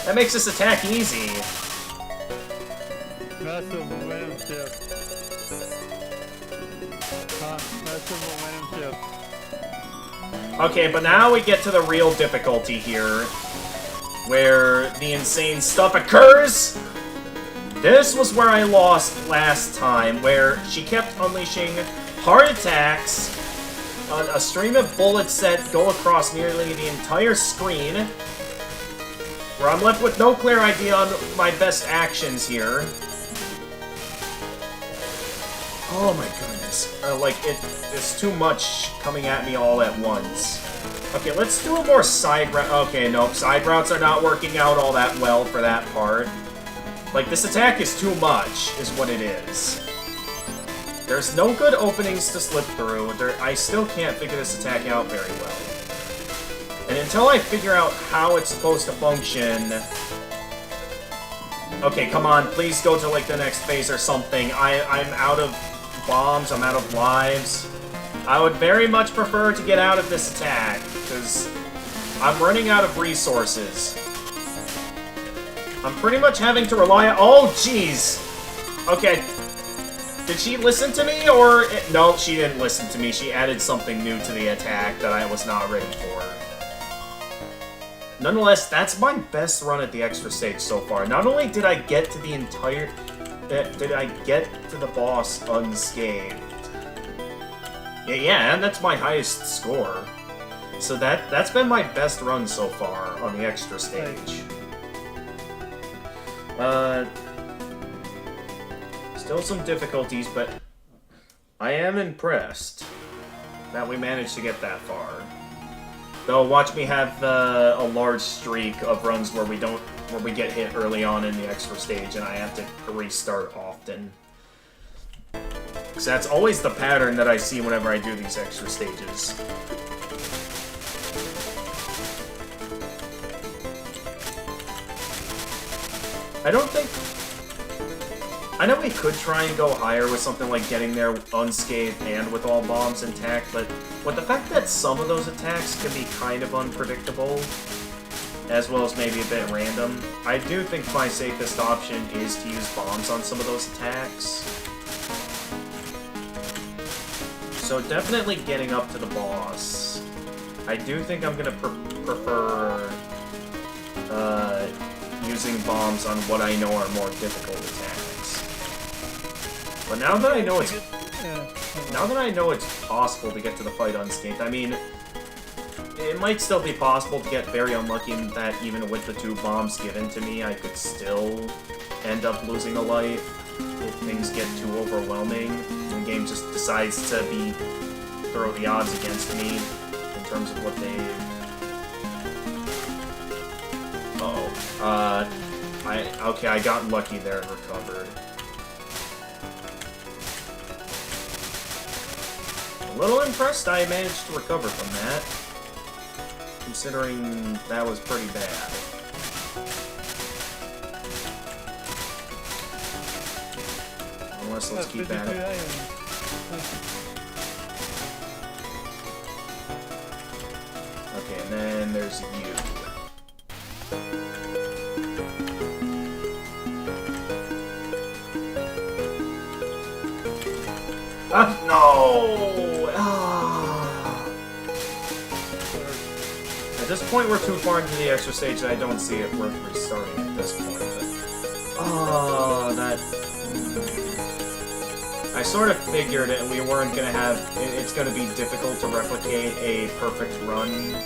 That makes this attack easy. Massive momentum shift. Massive momentum shift. Okay, but now we get to the real difficulty here, where the insane stuff occurs. This was where I lost last time, where she kept unleashing heart attacks, a stream of bullets that go across nearly the entire screen, where I'm left with no clear idea on my best actions here. Oh my goodness. It's too much coming at me all at once. Okay, let's do a more side route. Okay, nope, side routes are not working out all that well for that part. Like, this attack is too much, is what it is. There's no good openings to slip through. I still can't figure this attack out very well. And until I figure out how it's supposed to function... Okay, come on, please go to, like, the next phase or something. I'm out of bombs, I'm out of lives. I would very much prefer to get out of this attack, because I'm running out of resources. I'm pretty much having to rely on... Oh, jeez! Okay. Did she listen to me, or... No, she didn't listen to me. She added something new to the attack that I was not ready for. Nonetheless, that's my best run at the extra stage so far. Not only did I get to the entire... Did I get to the boss unscathed? Yeah, and that's my highest score. So that's been my best run so far on the extra stage. Still some difficulties, but I am impressed that we managed to get that far. Though, watch me have a large streak of runs where we get hit early on in the extra stage, and I have to restart often. Because that's always the pattern that I see whenever I do these extra stages. I don't think... I know we could try and go higher with something like getting there unscathed and with all bombs intact, but with the fact that some of those attacks can be kind of unpredictable, as well as maybe a bit random, I do think my safest option is to use bombs on some of those attacks. So definitely getting up to the boss. I do think I'm going to prefer using bombs on what I know are more difficult attacks. But now that I know it's possible to get to the fight unscathed, I mean, it might still be possible to get very unlucky in that even with the 2 bombs given to me, I could still end up losing a life if things get too overwhelming. The game just decides to throw the odds against me in terms of what they... Uh-oh. Okay, I got lucky there and recovered. little impressed I managed to recover from that, considering that was pretty bad. Unless let's keep at it. Okay, and then there's you. No! At this point, we're too far into the extra stage that I don't see it worth restarting at this point. But, that... I sort of figured it, we weren't gonna have... It's gonna be difficult to replicate a perfect run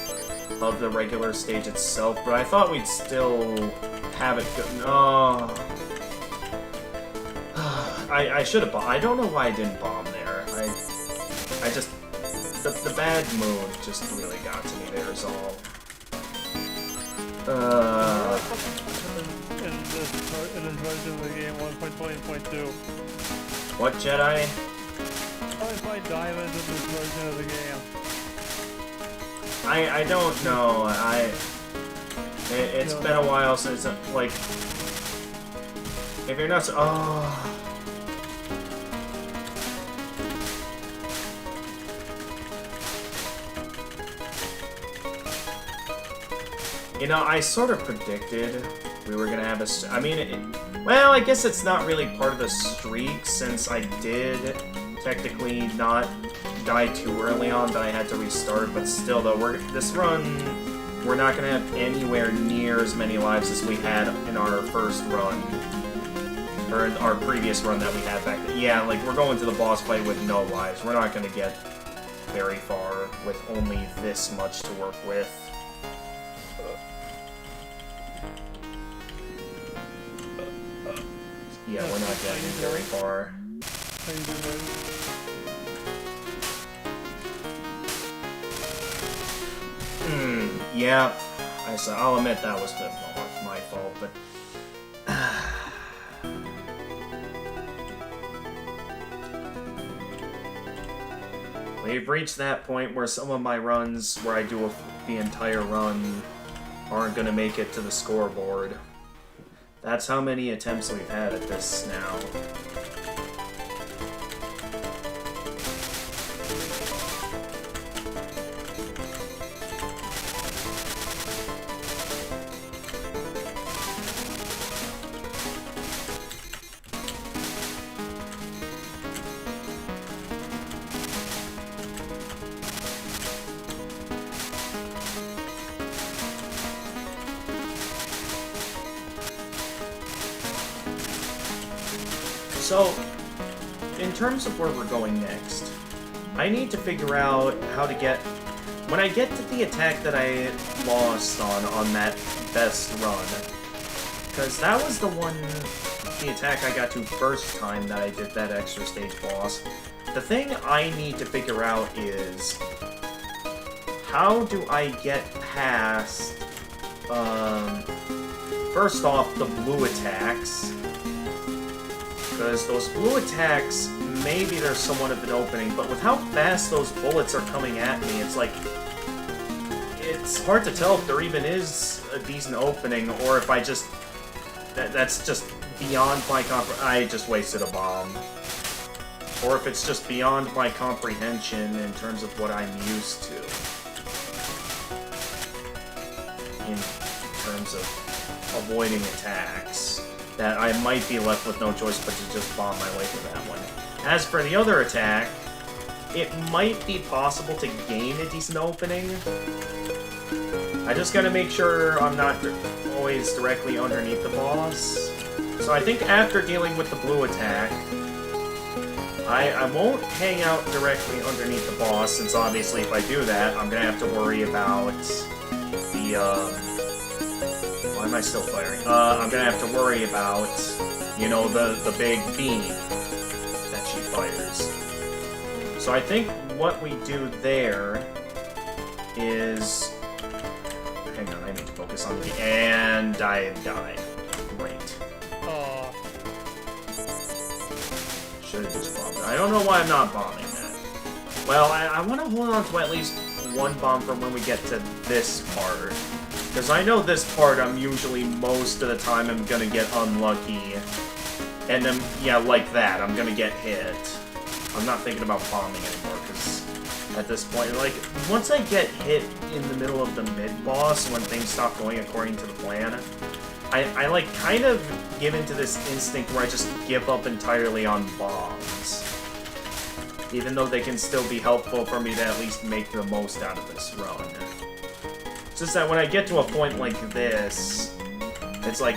of the regular stage itself, but I thought we'd still have it go... No... I should have bombed. I don't know why I didn't bomb there. I just... The bad mood just really got to me there is all. In this version of the game 1.20.2. What, Jedi? How do I dive into this version of the game? I don't know. It's been a while since, like... If you're not so... Oh... You know, I sort of predicted we were gonna have a... I mean, well, I guess it's not really part of the streak, since I did technically not die too early on that I had to restart, but still, though, this run, we're not gonna have anywhere near as many lives as we had in our first run. Or in our previous run that we had back then. Yeah, like, we're going to the boss fight with no lives. We're not gonna get very far with only this much to work with. Yeah, we're not getting very far. Yeah. I'll admit that was a bit my fault, but... We've reached that point where some of my runs, where I do the entire run, aren't gonna make it to the scoreboard. That's how many attempts we've had at this now. So, in terms of where we're going next, I need to figure out how to get... When I get to the attack that I lost on that best run, because that was the attack I got to first time that I did that extra stage boss. The thing I need to figure out is, how do I get past, first off, the blue attacks? Because those blue attacks, maybe there's somewhat of an opening, but with how fast those bullets are coming at me, it's like... It's hard to tell if there even is a decent opening, or if I just... That's just beyond my I just wasted a bomb. Or if it's just beyond my comprehension in terms of what I'm used to. In terms of avoiding attacks. That I might be left with no choice but to just bomb my way through that one. As for the other attack, it might be possible to gain a decent opening. I just gotta make sure I'm not always directly underneath the boss. So I think after dealing with the blue attack, I won't hang out directly underneath the boss, since obviously if I do that, I'm gonna have to worry about the, why am I still firing? I'm gonna have to worry about, you know, the big beam that she fires. So I think what we do there is... Hang on, I need to focus on the... And I died. Great. Should have just bombed it. I don't know why I'm not bombing that. Well, I want to hold on to at least one bomb for when we get to this part. Because I know this part I'm usually, most of the time, I'm gonna get unlucky. And then, yeah, like that, I'm gonna get hit. I'm not thinking about bombing anymore, because at this point, like, once I get hit in the middle of the mid-boss, when things stop going according to the plan, I like, kind of give into this instinct where I just give up entirely on bombs. Even though they can still be helpful for me to at least make the most out of this run. It's just that when I get to a point like this, it's like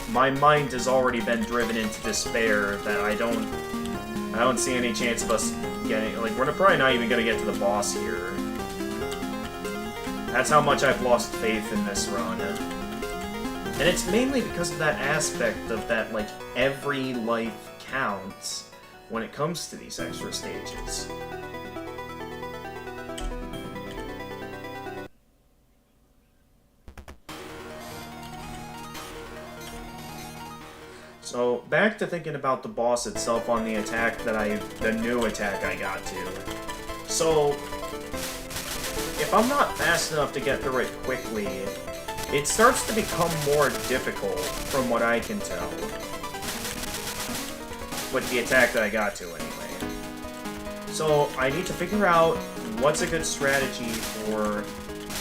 my mind has already been driven into despair that I don't see any chance of us getting, like, we're probably not even gonna get to the boss here. That's how much I've lost faith in this run. And it's mainly because of that aspect of that, like, every life counts when it comes to these extra stages. So, back to thinking about the boss itself on the attack the new attack I got to. So, if I'm not fast enough to get through it quickly, it starts to become more difficult from what I can tell. With the attack that I got to, anyway. So, I need to figure out what's a good strategy for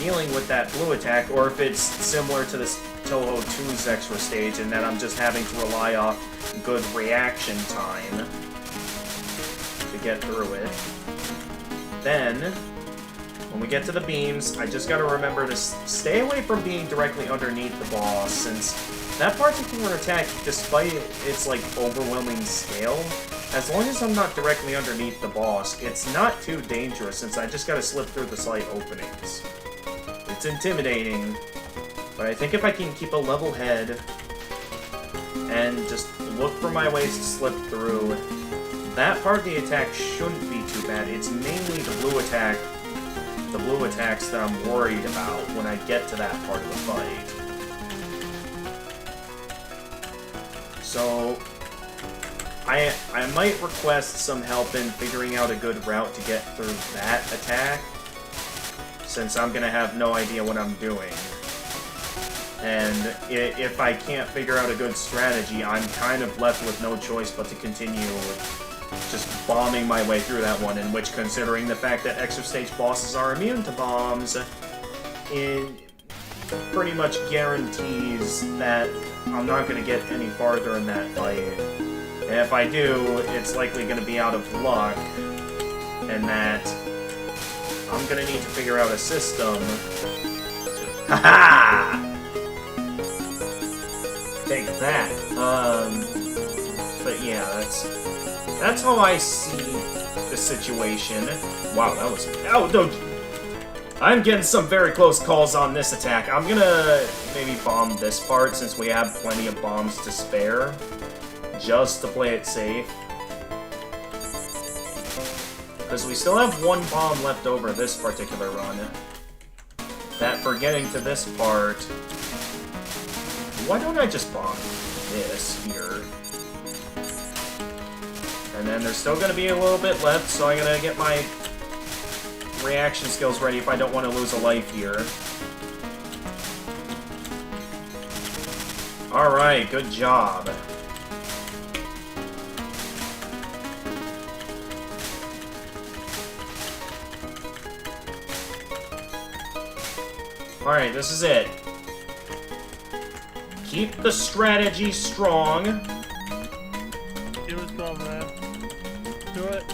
dealing with that blue attack, or if it's similar to this Touhou 2's extra stage, and that I'm just having to rely off good reaction time to get through it. Then, when we get to the beams, I just gotta remember to stay away from being directly underneath the boss, since that particular attack, despite its, like, overwhelming scale, as long as I'm not directly underneath the boss, it's not too dangerous, since I just gotta slip through the slight openings. It's intimidating, but I think if I can keep a level head and just look for my ways to slip through, that part of the attack shouldn't be too bad. It's mainly the blue attacks that I'm worried about when I get to that part of the fight. So, I might request some help in figuring out a good route to get through that attack, since I'm gonna have no idea what I'm doing. And if I can't figure out a good strategy, I'm kind of left with no choice but to continue just bombing my way through that one, in which, considering the fact that extra stage bosses are immune to bombs, it pretty much guarantees that I'm not going to get any farther in that fight. And if I do, it's likely going to be out of luck, and that I'm going to need to figure out a system to... Ha-ha! Take that. But yeah, that's how I see the situation. Wow, that was... Oh, no! I'm getting some very close calls on this attack. I'm gonna maybe bomb this part, since we have plenty of bombs to spare, just to play it safe. Because we still have one bomb left over this particular run. That, for getting to this part... Why don't I just bomb this here? And then there's still gonna be a little bit left, so I'm gonna get my reaction skills ready if I don't want to lose a life here. Alright, good job. Alright, this is it. Keep the strategy strong. Keep it strong, man. Do it.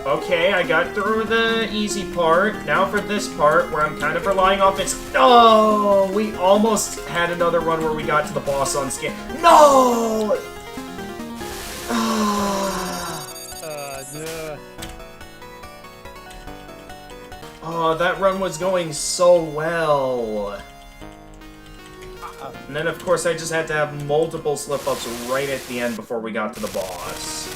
Okay, I got through the easy part. Now for this part, where I'm kind of relying off its... Oh! We almost had another run where we got to the boss on scale. No! Yeah. Oh, that run was going so well. And then, of course, I just had to have multiple slip-ups right at the end before we got to the boss.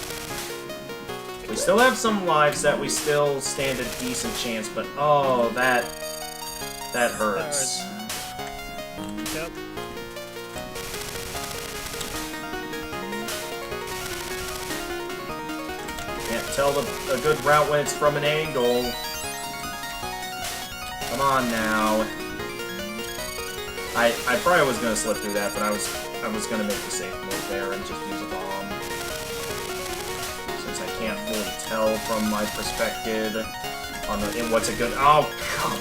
We still have some lives that we still stand a decent chance, but oh, that hurts. Yep. tell a good route when it's from an angle. Come on now. I probably was gonna slip through that, but I was gonna make the safe move there and just use a bomb. Since I can't really tell from my perspective on what's a good. Oh, come on!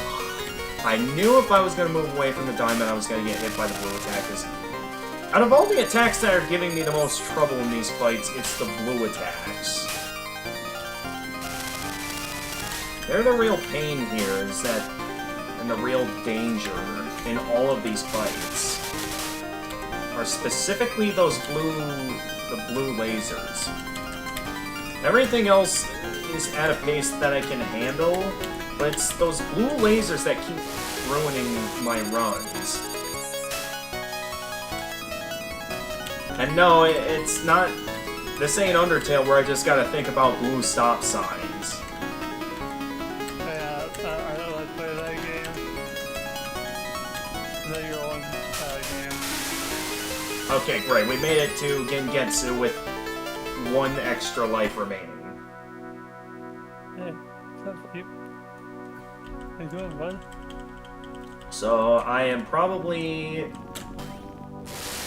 I knew if I was gonna move away from the diamond, I was gonna get hit by the blue attackers. Out of all the attacks that are giving me the most trouble in these fights, it's the blue attacks. They're the real pain here, is that, and the real danger in all of these fights are specifically those the blue lasers. Everything else is at a pace that I can handle, but it's those blue lasers that keep ruining my runs. And no, it's not... This ain't Undertale where I just gotta think about blue stop signs. Yeah, I don't like play that game. Is that your own game? Okay, great. We made it to Gengetsu with 1 extra life remaining. Hey, that's cute. How you doing, bud? So, I am probably...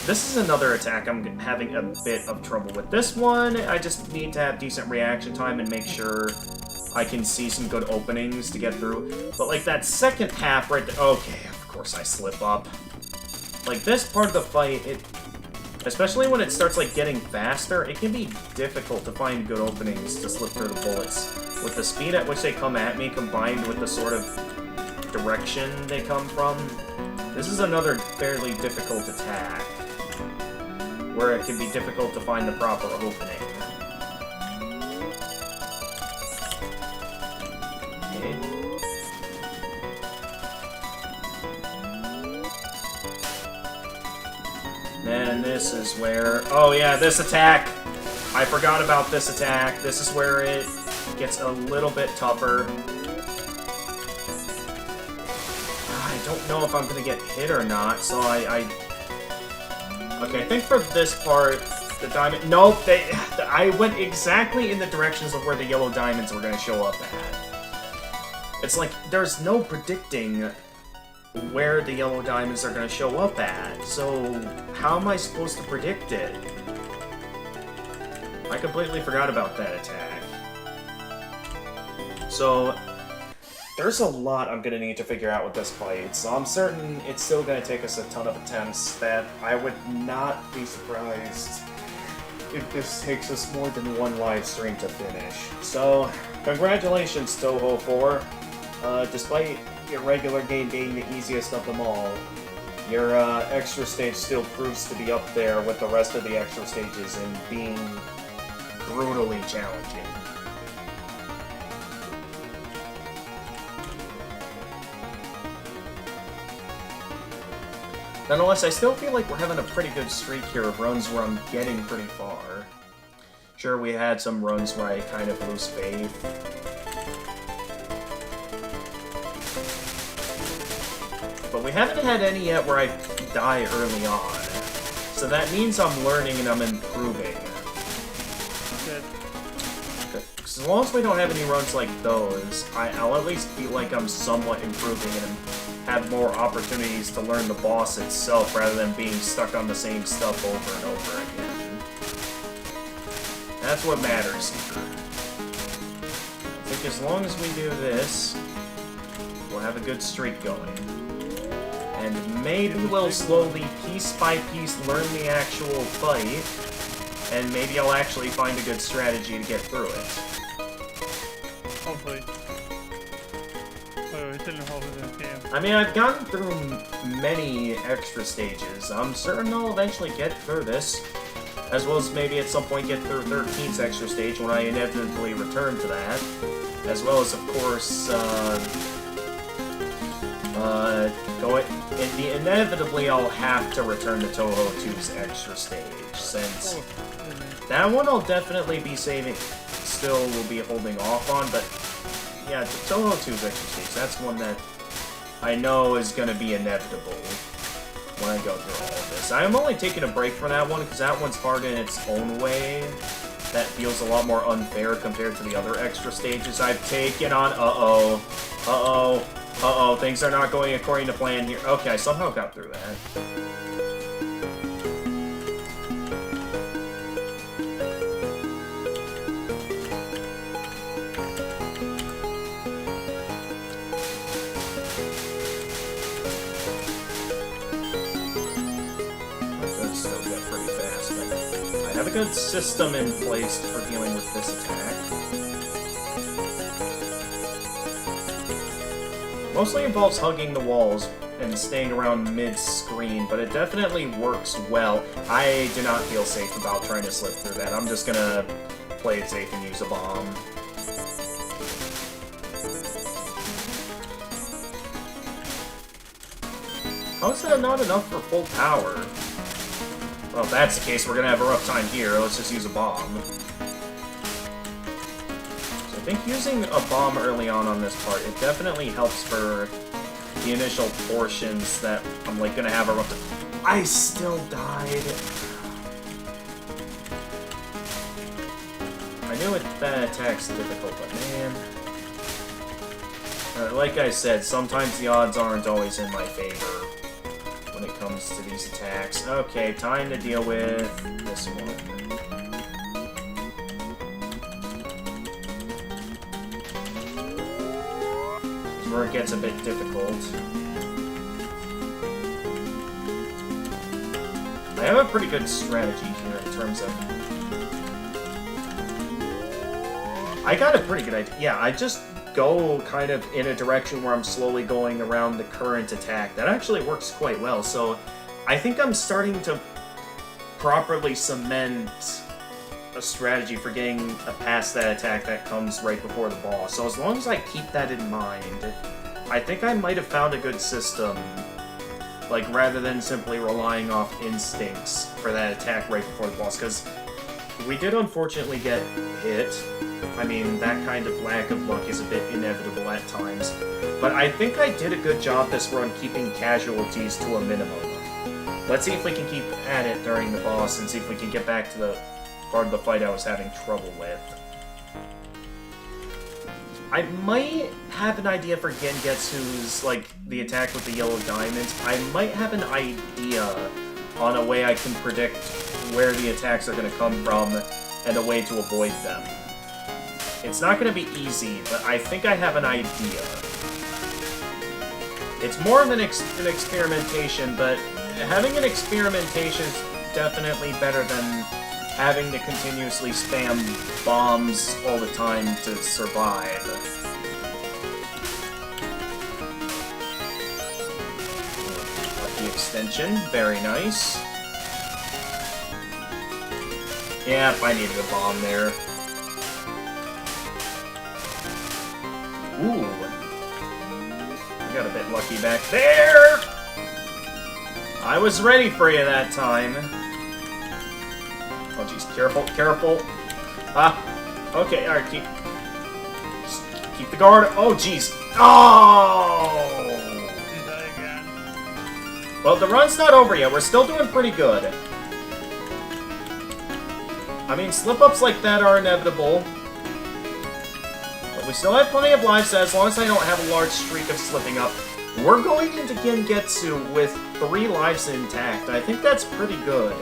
This is another attack I'm having a bit of trouble with. This one, I just need to have decent reaction time and make sure I can see some good openings to get through. But like that second half right there... Okay, of course I slip up. Like this part of the fight, especially when it starts like getting faster, it can be difficult to find good openings to slip through the bullets. With the speed at which they come at me combined with the sort of direction they come from, this is another fairly difficult attack, where it can be difficult to find the proper opening. Okay. Then this is where... Oh yeah, this attack! I forgot about this attack. This is where it gets a little bit tougher. I don't know if I'm gonna get hit or not, so Okay, I think for this part, the diamond... Nope, I went exactly in the directions of where the yellow diamonds were gonna show up at. It's like, there's no predicting where the yellow diamonds are gonna show up at, so how am I supposed to predict it? I completely forgot about that attack. So, there's a lot I'm gonna need to figure out with this fight, so I'm certain it's still gonna take us a ton of attempts that I would not be surprised if this takes us more than 1 live stream to finish. So, congratulations, Touhou 4. Despite your regular game being the easiest of them all, your extra stage still proves to be up there with the rest of the extra stages in being brutally challenging. Nonetheless, I still feel like we're having a pretty good streak here of runs where I'm getting pretty far. Sure, we had some runs where I kind of lose faith. But we haven't had any yet where I die early on. So that means I'm learning and I'm improving. Good. As long as we don't have any runs like those, I'll at least feel like I'm somewhat improving and have more opportunities to learn the boss itself rather than being stuck on the same stuff over and over again. That's what matters here. I think as long as we do this, we'll have a good streak going. And maybe we'll slowly, piece by piece, learn the actual fight, and maybe I'll actually find a good strategy to get through it. Hopefully. I mean, I've gotten through many extra stages. I'm certain I'll eventually get through this, as well as maybe at some point get through 13's extra stage when I inevitably return to that, as well as, of course, inevitably I'll have to return to Touhou 2's extra stage, since that one I'll definitely be saving, still will be holding off on, but yeah, Touhou 2's extra stage, that's one that I know is going to be inevitable when I go through all of this. I'm only taking a break from that one, because that one's hard in its own way, that feels a lot more unfair compared to the other extra stages I've taken on. Uh-oh. Uh-oh. Uh-oh. Things are not going according to plan here. Okay, I somehow got through that. I have a good system in place for dealing with this attack. Mostly involves hugging the walls and staying around mid-screen, but it definitely works well. I do not feel safe about trying to slip through that. I'm just gonna play it safe and use a bomb. How is that not enough for full power? Well, if that's the case, we're gonna have a rough time here. Let's just use a bomb. So I think using a bomb early on this part, it definitely helps for the initial portions that I'm, like, gonna have a rough time. I still died. I knew that attack's difficult, but man... like I said, sometimes the odds aren't always in my favor when it comes to these attacks. Okay, time to deal with this one. This is where it gets a bit difficult. I have a pretty good strategy here in terms of... I got a pretty good idea. Yeah, I just go kind of in a direction where I'm slowly going around the current attack. That actually works quite well, so I think I'm starting to properly cement a strategy for getting past that attack that comes right before the boss. So as long as I keep that in mind, I think I might have found a good system, like rather than simply relying off instincts for that attack right before the boss, because we did unfortunately get hit. I mean, that kind of lack of luck is a bit inevitable at times. But I think I did a good job this run keeping casualties to a minimum. Let's see if we can keep at it during the boss and see if we can get back to the part of the fight I was having trouble with. I might have an idea for Gengetsu's, like, the attack with the yellow diamonds. I might have an idea on a way I can predict where the attacks are going to come from and a way to avoid them. It's not going to be easy, but I think I have an idea. It's more of an experimentation, but having an experimentation is definitely better than having to continuously spam bombs all the time to survive. Lucky extension, very nice. Yeah, I needed a bomb there. Ooh. I got a bit lucky back there! I was ready for you that time. Oh jeez, careful, careful. Ah, okay, alright, keep the guard. Oh jeez. Oh! Is that again? Well, the run's not over yet. We're still doing pretty good. I mean, slip-ups like that are inevitable. But we still have plenty of lives, so as long as I don't have a large streak of slipping up. We're going into Gengetsu with 3 lives intact. I think that's pretty good.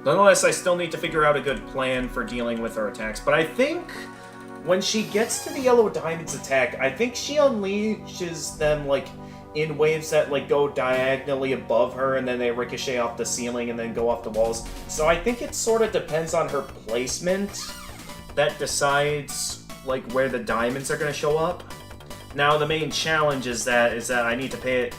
Nonetheless, I still need to figure out a good plan for dealing with her attacks. But I think when she gets to the Yellow Diamond's attack, I think she unleashes them, like, in waves that, like, go diagonally above her, and then they ricochet off the ceiling and then go off the walls. So I think it sort of depends on her placement that decides, like, where the diamonds are going to show up. Now, the main challenge is that I need to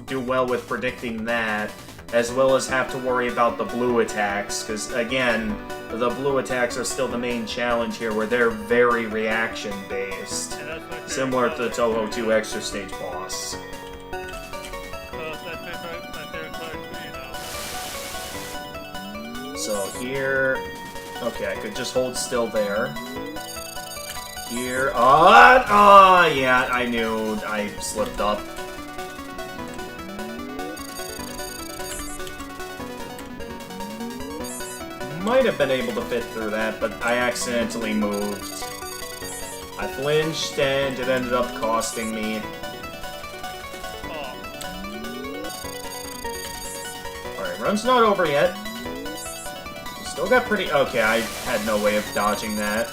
do well with predicting that, as well as have to worry about the blue attacks, because, again, the blue attacks are still the main challenge here, where they're very reaction-based, similar to the Touhou 2 Extra Stage boss. So here... Okay, I could just hold still there. Here... yeah, I knew I slipped up. might have been able to fit through that, but I accidentally moved. I flinched and it ended up costing me. Oh. Alright, run's not over yet. Still got pretty... Okay, I had no way of dodging that.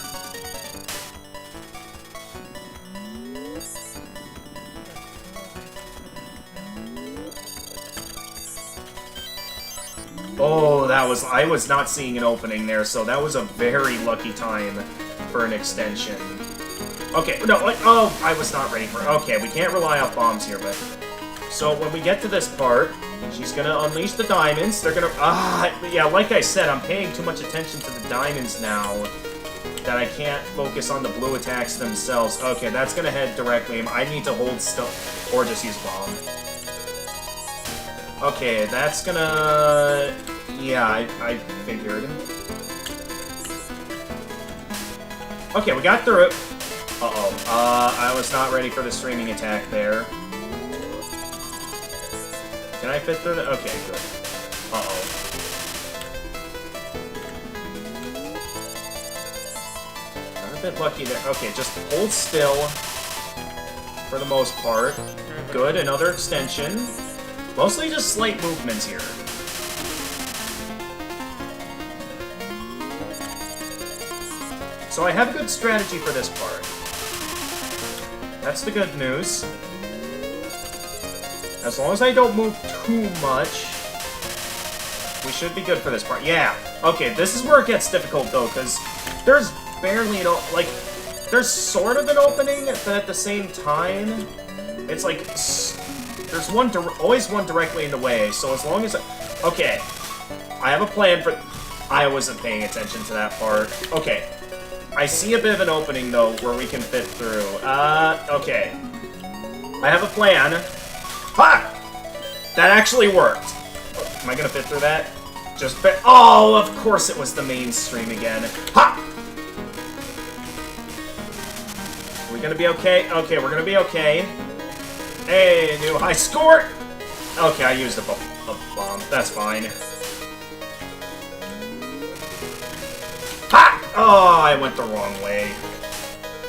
Oh, that was... I was not seeing an opening there, so that was a very lucky time for an extension. Okay, no, like, oh, I was not ready for it. Okay, we can't rely on bombs here, but... So, when we get to this part, she's gonna unleash the diamonds. They're gonna... yeah, like I said, I'm paying too much attention to the diamonds now that I can't focus on the blue attacks themselves. Okay, that's gonna head directly. I need to hold still, or just use bomb. Okay, that's gonna... Yeah, I figured. Okay, we got through it. Uh-oh. I was not ready for the streaming attack there. Can I fit through the... Okay, good. Uh-oh. Got a bit lucky there. Okay, just hold still for the most part. Good, another extension. Mostly just slight movements here. So I have a good strategy for this part. That's the good news. As long as I don't move too much, we should be good for this part. Yeah. Okay, this is where it gets difficult, though, because there's barely an... Like, there's sort of an opening, but at the same time, it's like... There's always one directly in the way, so as long as... Okay. I have a plan for... I wasn't paying attention to that part. Okay. I see a bit of an opening, though, where we can fit through. Okay. I have a plan. Ha! That actually worked. Oh, am I gonna fit through that? Just fit. Oh, of course it was the mainstream again. Ha! Are we gonna be okay? Okay, we're gonna be okay. Hey, new high score! Okay, I used a bomb. That's fine. Ha! Oh, I went the wrong way.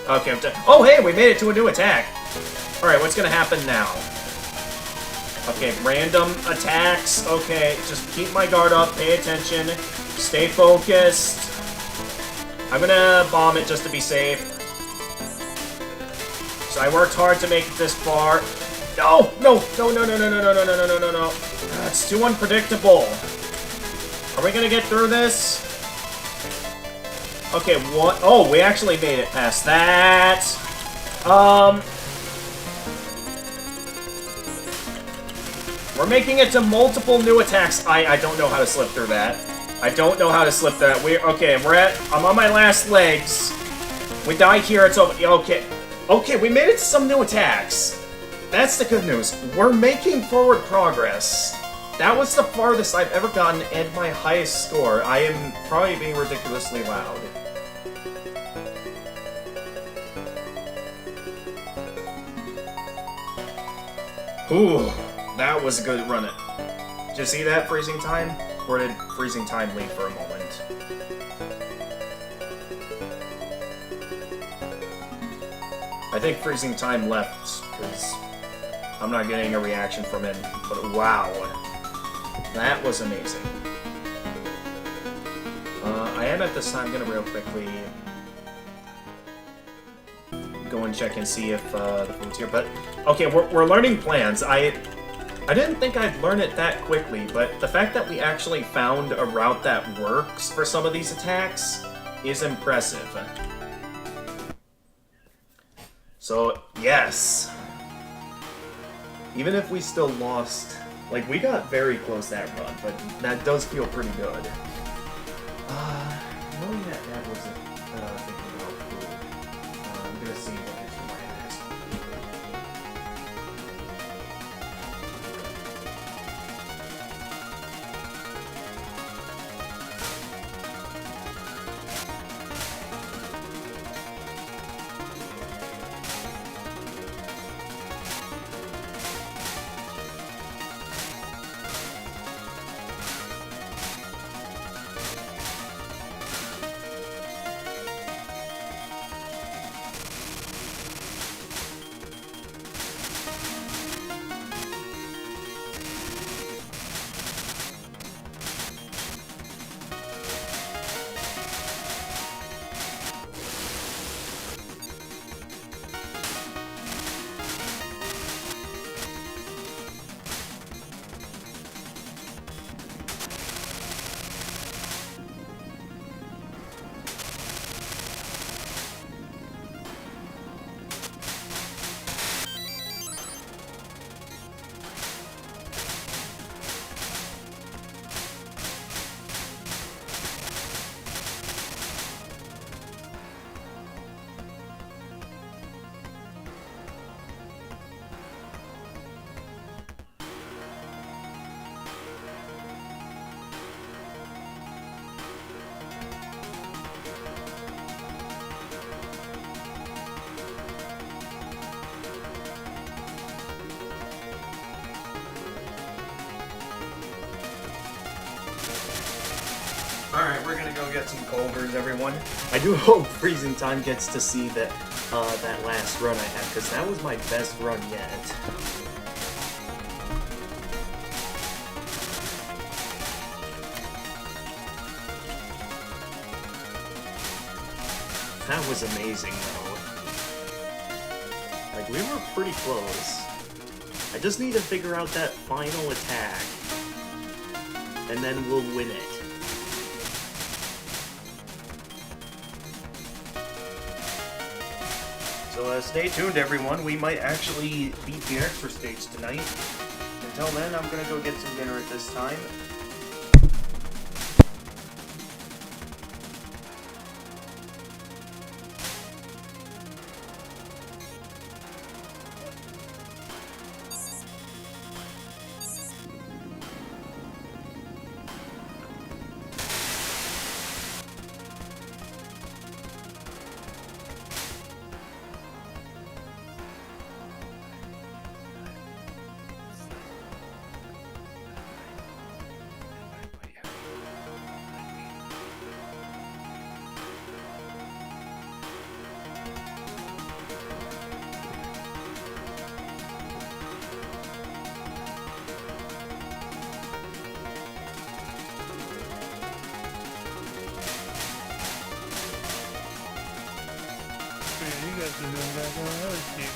Okay, oh, hey, we made it to a new attack. Alright, what's gonna happen now? Okay, random attacks. Okay, just keep my guard up, pay attention, stay focused. I'm gonna bomb it just to be safe. So I worked hard to make it this far. No! No! No, no, no, no, no, no, no, no, no, no, no. It's too unpredictable. Are we gonna get through this? Okay, what? Oh, we actually made it past that. We're making it to multiple new attacks. I don't know how to slip through that. I don't know how to slip that. I'm on my last legs. We die here, it's over. Okay. Okay, we made it to some new attacks. That's the good news. We're making forward progress. That was the farthest I've ever gotten and my highest score. I am probably being ridiculously loud. Ooh. That was a good run. Did you see that freezing time? Or did freezing time leave for a moment? I think freezing time left, because I'm not getting a reaction from him. But wow. That was amazing. I am at this time gonna real quickly go and check and see if the food's here. But, okay, we're learning plans. I didn't think I'd learn it that quickly, but the fact that we actually found a route that works for some of these attacks is impressive. So, yes. Even if we still lost, like, we got very close that run, but that does feel pretty good. No, yeah, that wasn't thinking about food. I'm gonna see what is for my next one. get some Culvers, everyone. I do hope Freezing Time gets to see that last run I had, because that was my best run yet. That was amazing, though. Like, we were pretty close. I just need to figure out that final attack, and then we'll win it. So stay tuned, everyone. We might actually beat the extra stage tonight. Until then, I'm gonna go get some dinner at this time. You guys are doing that on another team.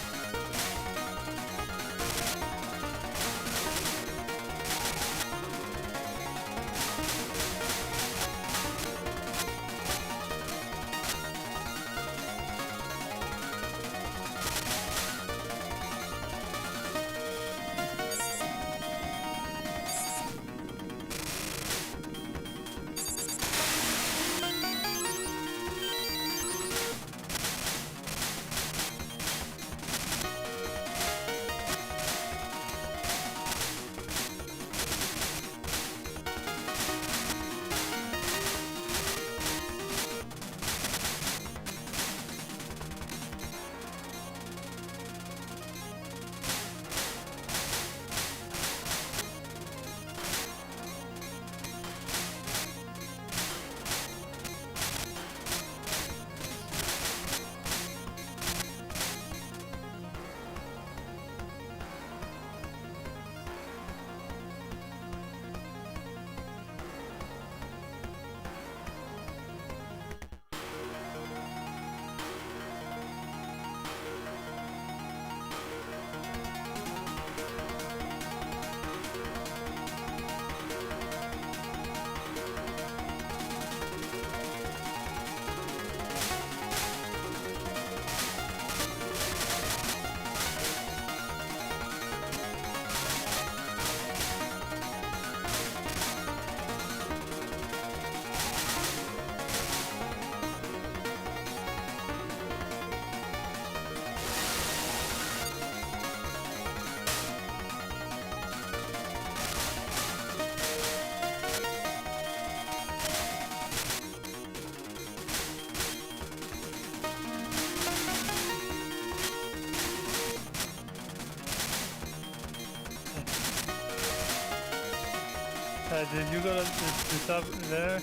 Did you go to the top there?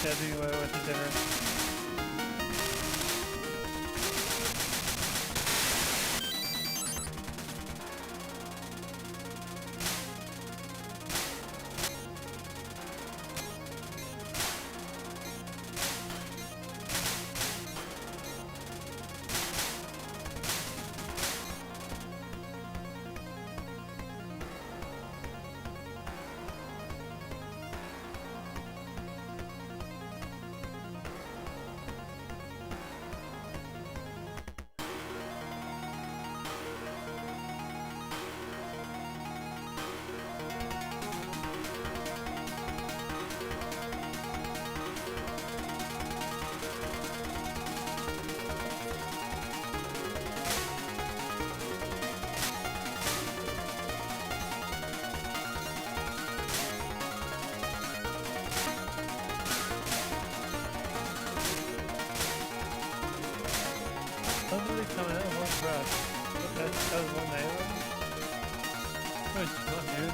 Yeah, do you went to dinner? When did they come out? One breath. That was one night. Oh, it's not new.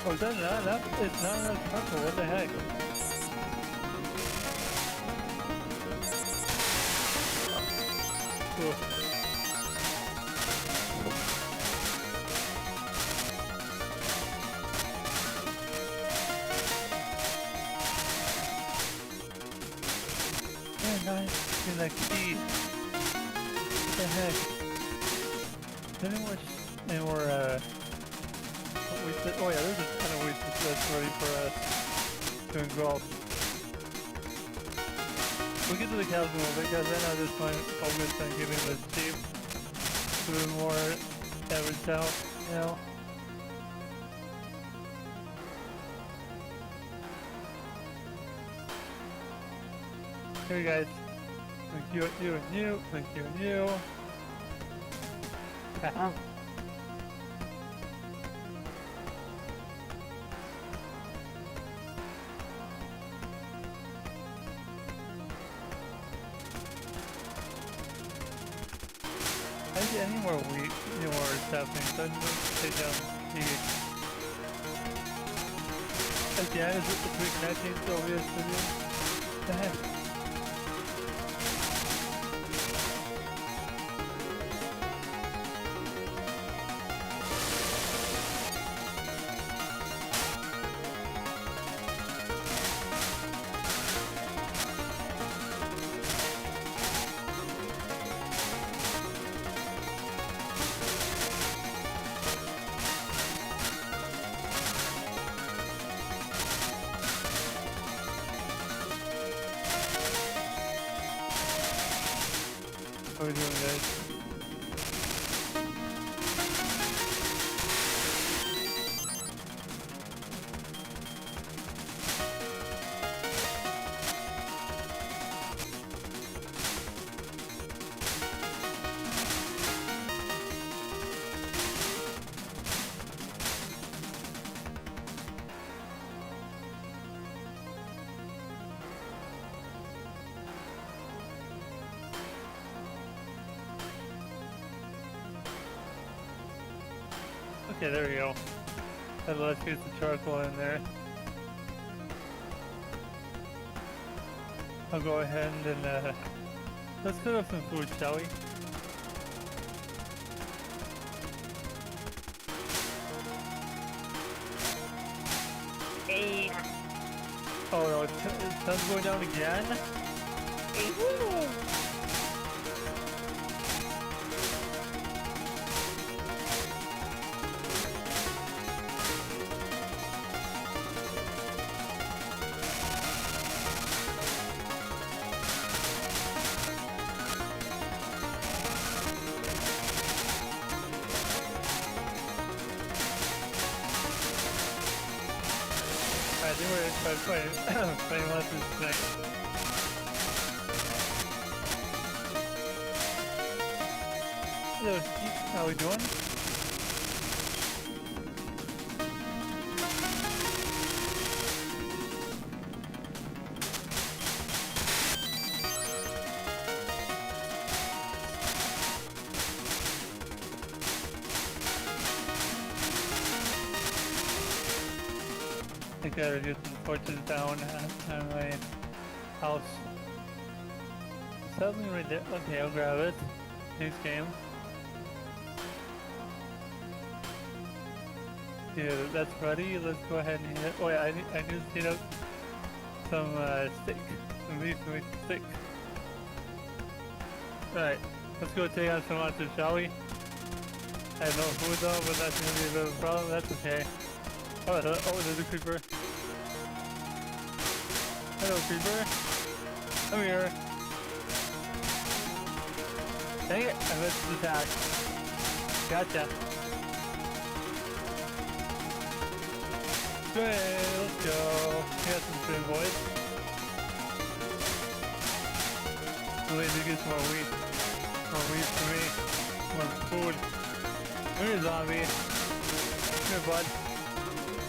Oh, is that not enough? It's not enough purple. What the heck? Cool. Yeah, nice. In that key. What the heck? Any more, wasted? Oh yeah, there's a ton of wasted that's ready for us to engulf. We'll get to the cows in a little bit, guys. Right now, this point, focus on giving the sheep a little more average out, you know. Here you guys. Thank you and you. Thank you and you. I see any more wheat, any more happening, so I'm going to take down the... Again, is it the reconnecting to OBS video? What the heck? How are we doing, guys? Okay, there we go. And let's get the charcoal in there. I'll go ahead and let's cook up some food, shall we? Hey. Oh no, it's sun's going down again? I think we're playing lessons tonight. Hello, Steve. How we doing? I gotta get some torches down on my house. Something right there. Okay, I'll grab it. Next game. Yeah, that's ready. Let's go ahead and heat it. Oh yeah, I need to heat up some steak. Some beef to make steak. Alright, let's go take on some monsters, shall we? I have no food though, but that's gonna be a bit of a problem. That's okay. Oh, there's a creeper. Hello, creeper. Come here. Dang it, I missed the attack. Gotcha. Hey, let's go. We got some food, boys. Wait to get some more wheat. More wheat for me. More food. Come here, zombie. Come here, bud.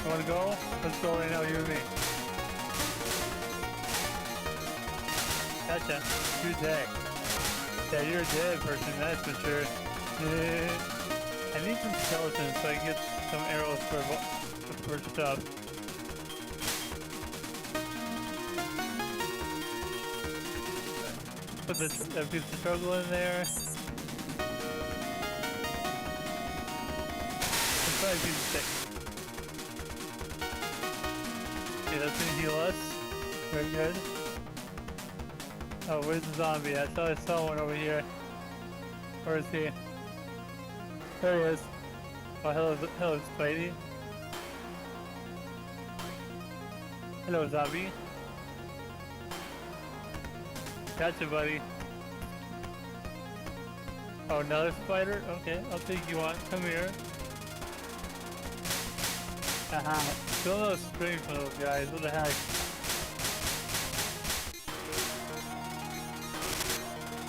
You wanna go? Let's go right now, you and me. Gotcha. You're dead. Yeah, you're a dead person, that's for sure. I need some skeletons so I can get some arrows for for stuff. Put that piece of struggle in there. Let's try a piece of stick. Okay, that's gonna heal us. Very good. Oh, where's the zombie? I thought I saw one over here. Where is he? There he is. Oh, hello, Spidey. Hello, zombie. Gotcha, buddy. Oh, another spider? Okay, I'll take you on. Come here. Haha. Still no string from those guys. What the heck?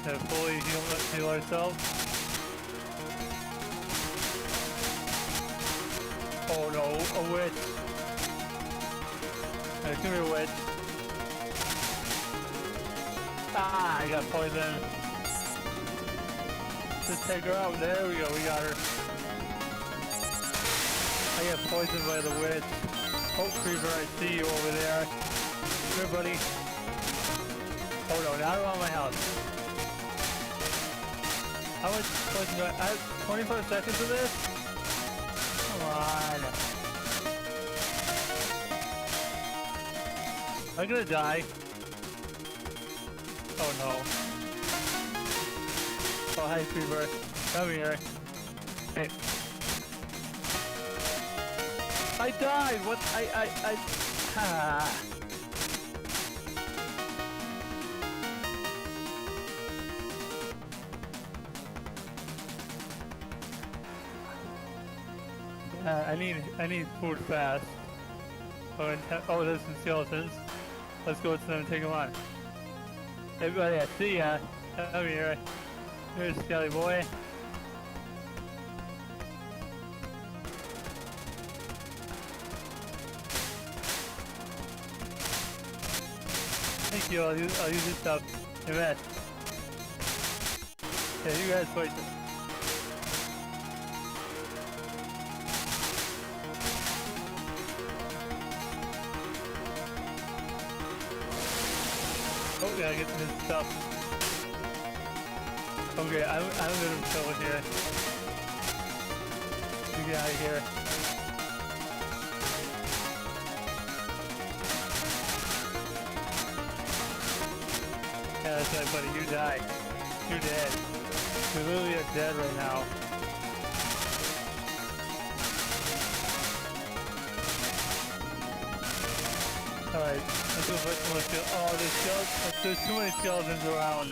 And fully heal ourselves. Oh no, a witch. Hey, come here, witch. Ah, I got poisoned. Just take her out. There we go, we got her. I got poisoned by the witch. Oh, creeper, I see you over there. Come here, buddy. Oh no, not around my house. How much poison do I have? 25 seconds of this? Come on. I'm gonna die. Oh no. Oh, hi, creeper. Come here. Hey. I died! What? Ah. I need food fast. Oh, there's some skeletons. Let's go to them and take them on. Everybody, I see ya. Come here. Here's Skelly boy. Thank you. I'll use this stuff. Invest. Yeah, you guys wait. Oh, yeah, get this stuff. Okay, I'm gonna kill it here. You get out of here. Yeah, that's right, buddy. You died. You're dead. You literally are dead right now. Alright, let's go put some more skeletons. Oh, there's too many skeletons around.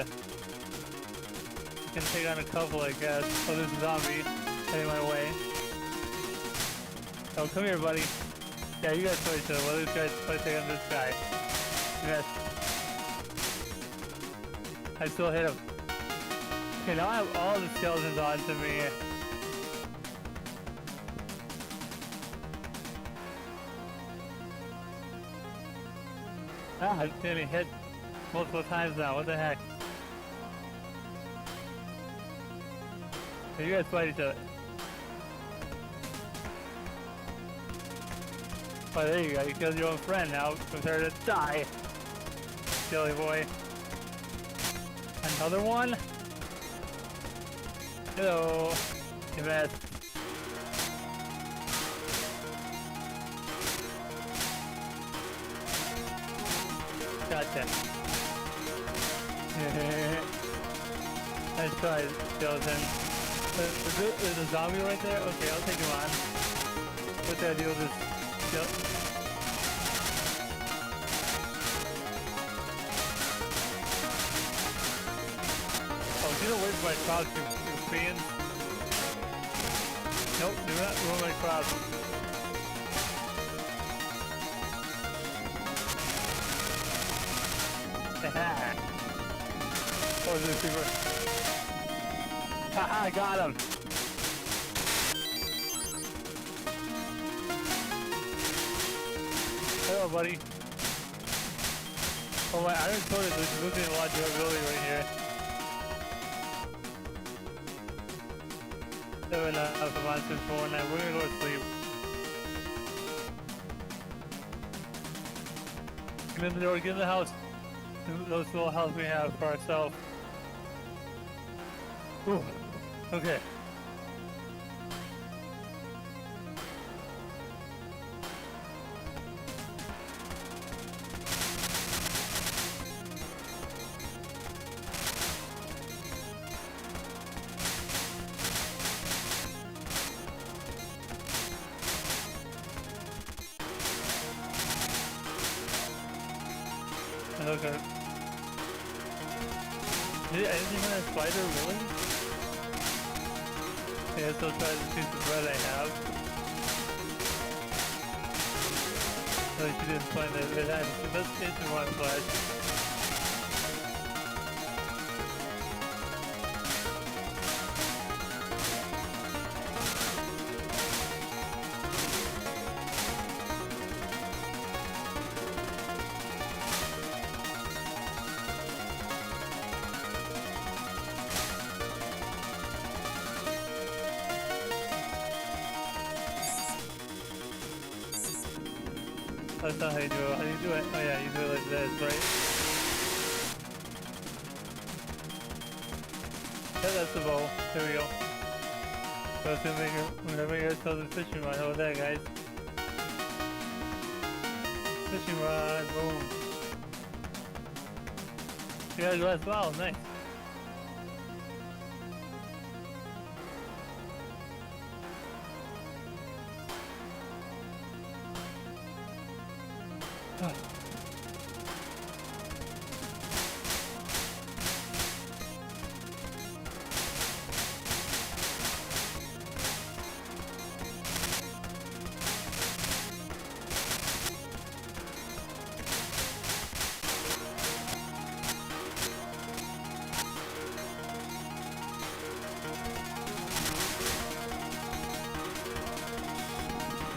Can take on a couple, I guess. Oh, there's a zombie heading my way. Oh, come here, buddy. Yeah, you guys fight each other. Well, this guy's fighting on this guy. Yes. I still hit him. Okay, now I have all the skeletons onto me. Ah, I'm getting hit multiple times now. What the heck? You guys fight each other. Oh, there you go. You killed your own friend now. Prepare to die. Silly boy. Another one? Hello. You missed. Gotcha. Nice try, skeleton. There's a zombie right there? Okay, I'll take him on. What's that deal with this? Oh, get away from my crops, you fiends. Nope, do not ruin my crops. Oh, there's a creeper. Haha, I got him! Hello, buddy. Oh, my iron sword is losing a lot of durability right here. So enough of monsters for one night. We're gonna go to sleep. Get in the door, get in the house. Those little houses we have for ourselves. Ooh. Okay. Okay. Did anything on that spider, really? Yeah, so try to piece of bread I have. No, she didn't find it. It had investigation one flash. That's not how you do it. How do you do it? Oh yeah, you do it like this, right? Yeah, that's the bow. There we go. So it's gonna make ourselves a fishing rod. How about that, guys? Fishing rod, boom. You got a glass bottle, nice.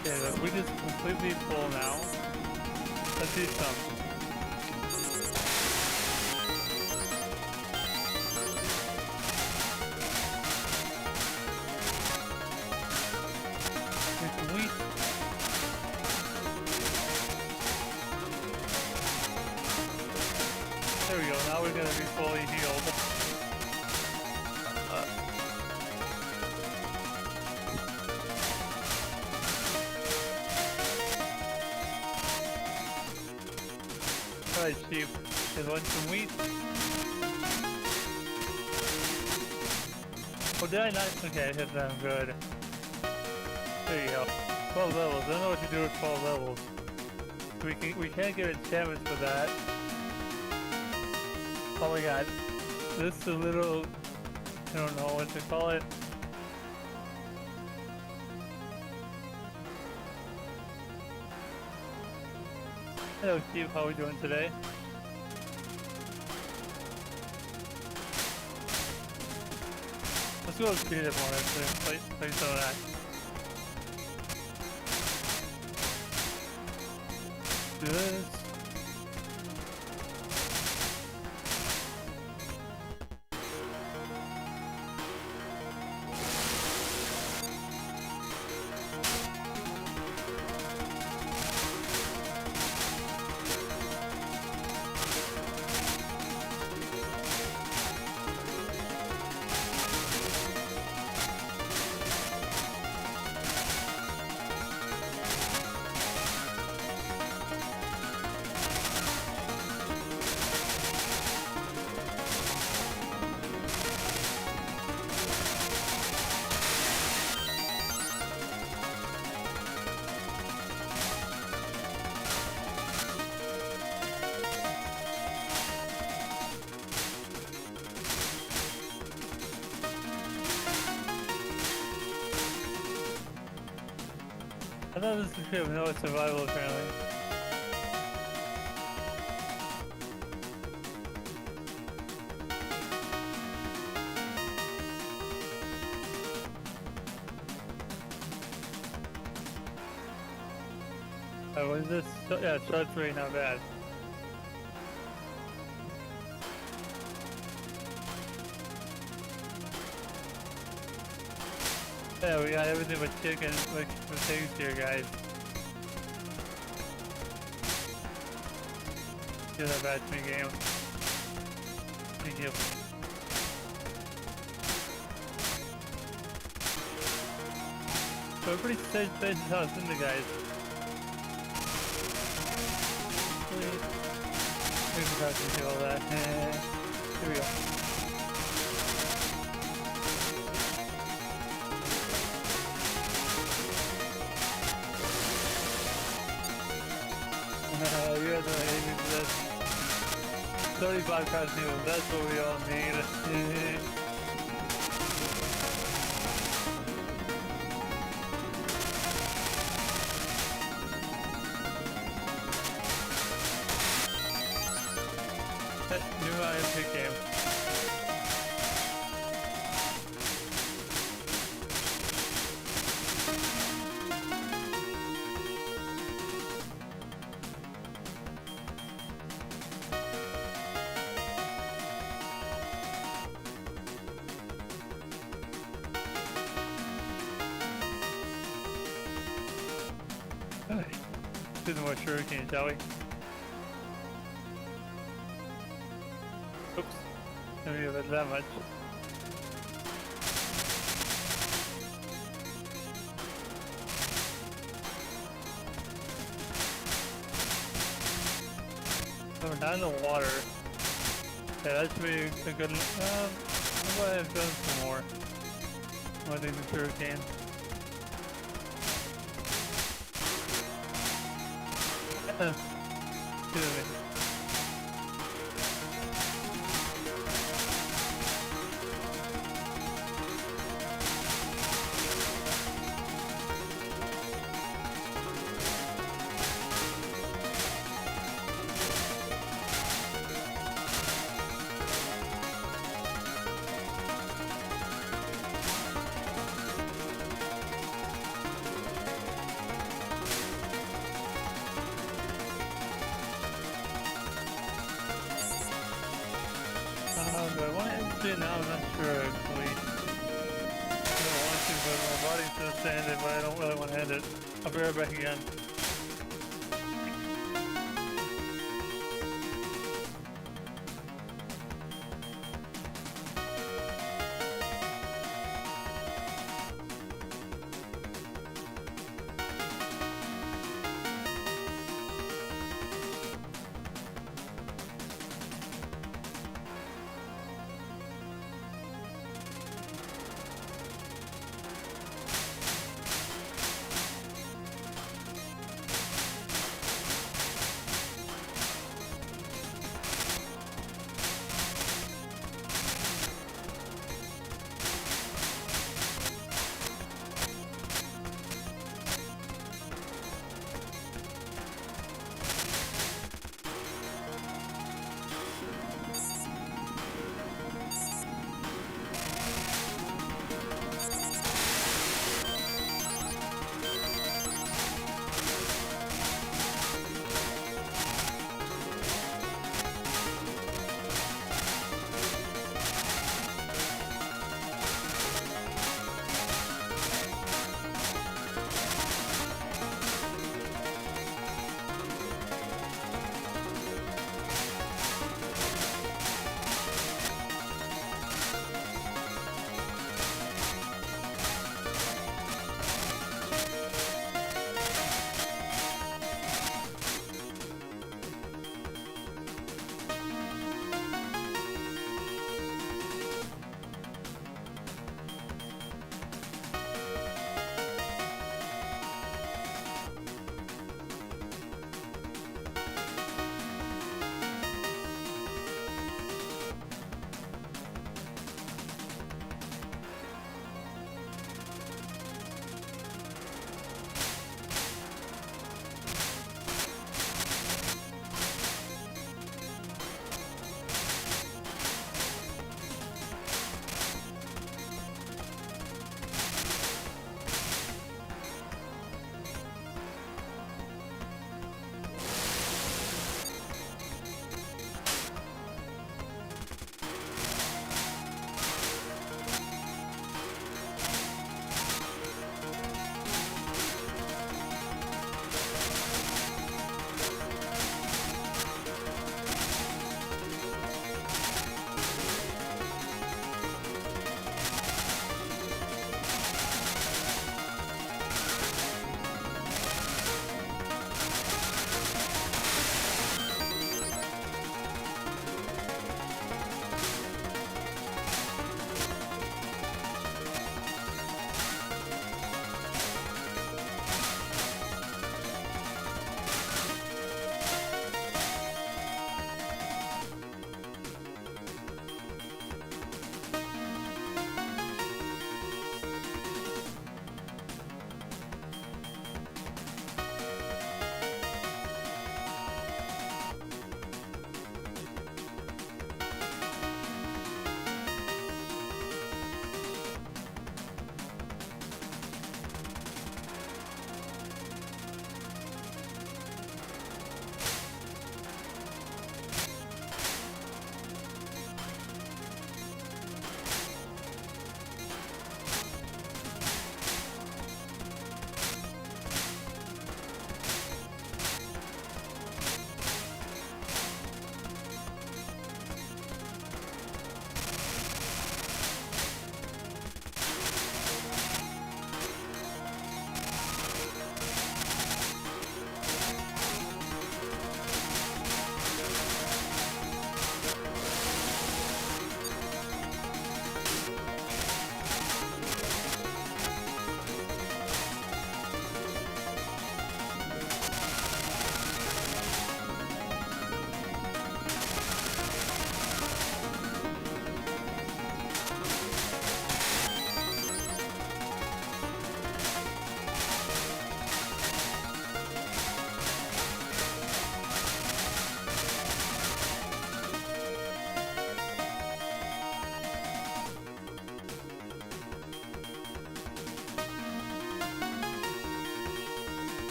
Okay, look, we just completely full now. Let's do some. There we go, now we're gonna be fully healed. Alright, sheep. Just want some wheat. Oh, did I not? Okay, I hit them. Good. There you go. 12 levels. I don't know what to do with 12 levels. We can't get enchantments for that. Oh my god. This is a little... I don't know what to call it. Hello Steve, how are we doing today? Let's go speed it more actually. Play some of that. Do this. I thought this was good, no, it's survival apparently. Oh, what is this? Yeah, short three, not bad. Yeah, we got everything but chicken, like the things here, guys. Give that back to me, game. Thank you. So we're pretty safe space house, isn't it, guys? We can probably do all that. Here we go. You guys are aiming for this. 35 costumes, that's what we all need. New IMP game. Do some more shuriken, shall we? Oops. Maybe if it's that much. So we're down in the water. Yeah, that should be a good. I'll go ahead and fill in some more. I think the shuriken. Excuse me. Do I want to end it now? I'm not sure actually. I don't want to, but my body's just to end it, but I don't really want to end it. I'll be right back again.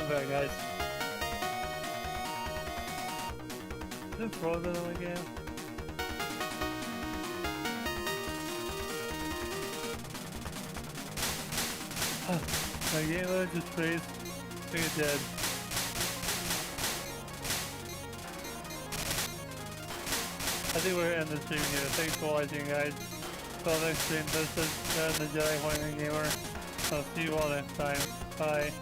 bad, guys. Is it frozen in the game? My game mode just freeze. I think it's dead. I think we're ending the stream here. Thanks for watching, guys. Till next stream, this is the Jedi Pointing Gamer. I'll see you all next time. Bye.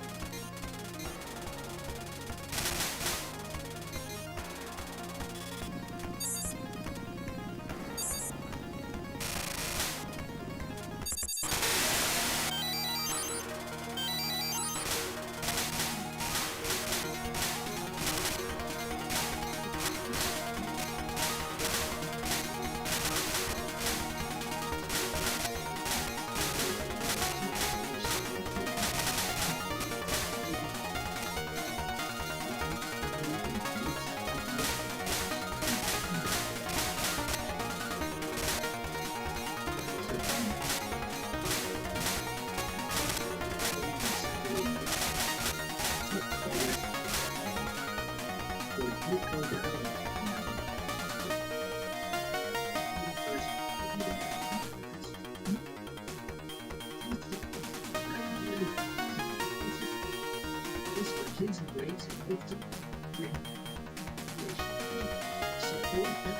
Kids and grades and lift them. Support them.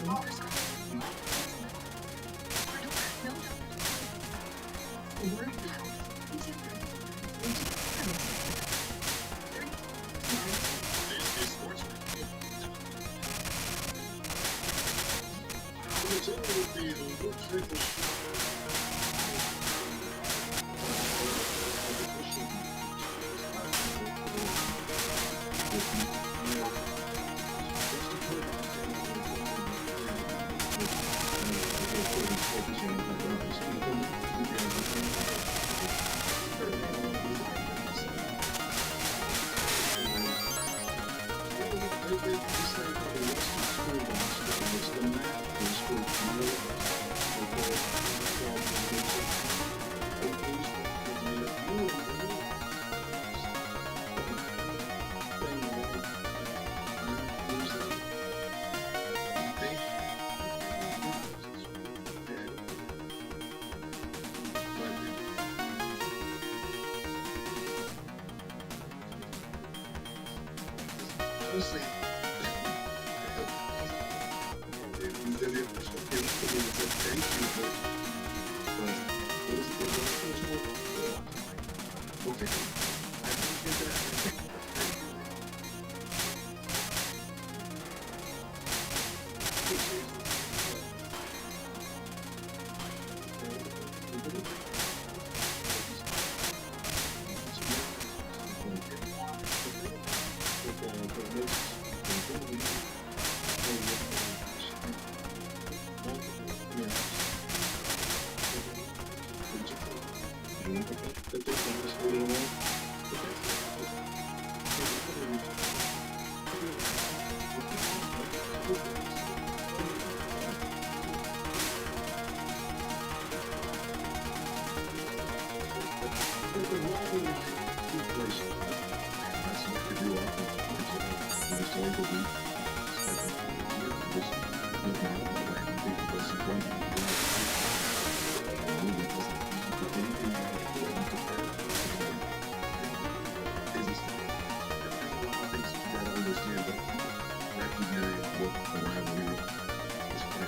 All that stuff. Honestly, a week. Just look out and think what's in front of you. Anything business stuff. There's a lot of things that you gotta understand, but recognize what the rivalry is for.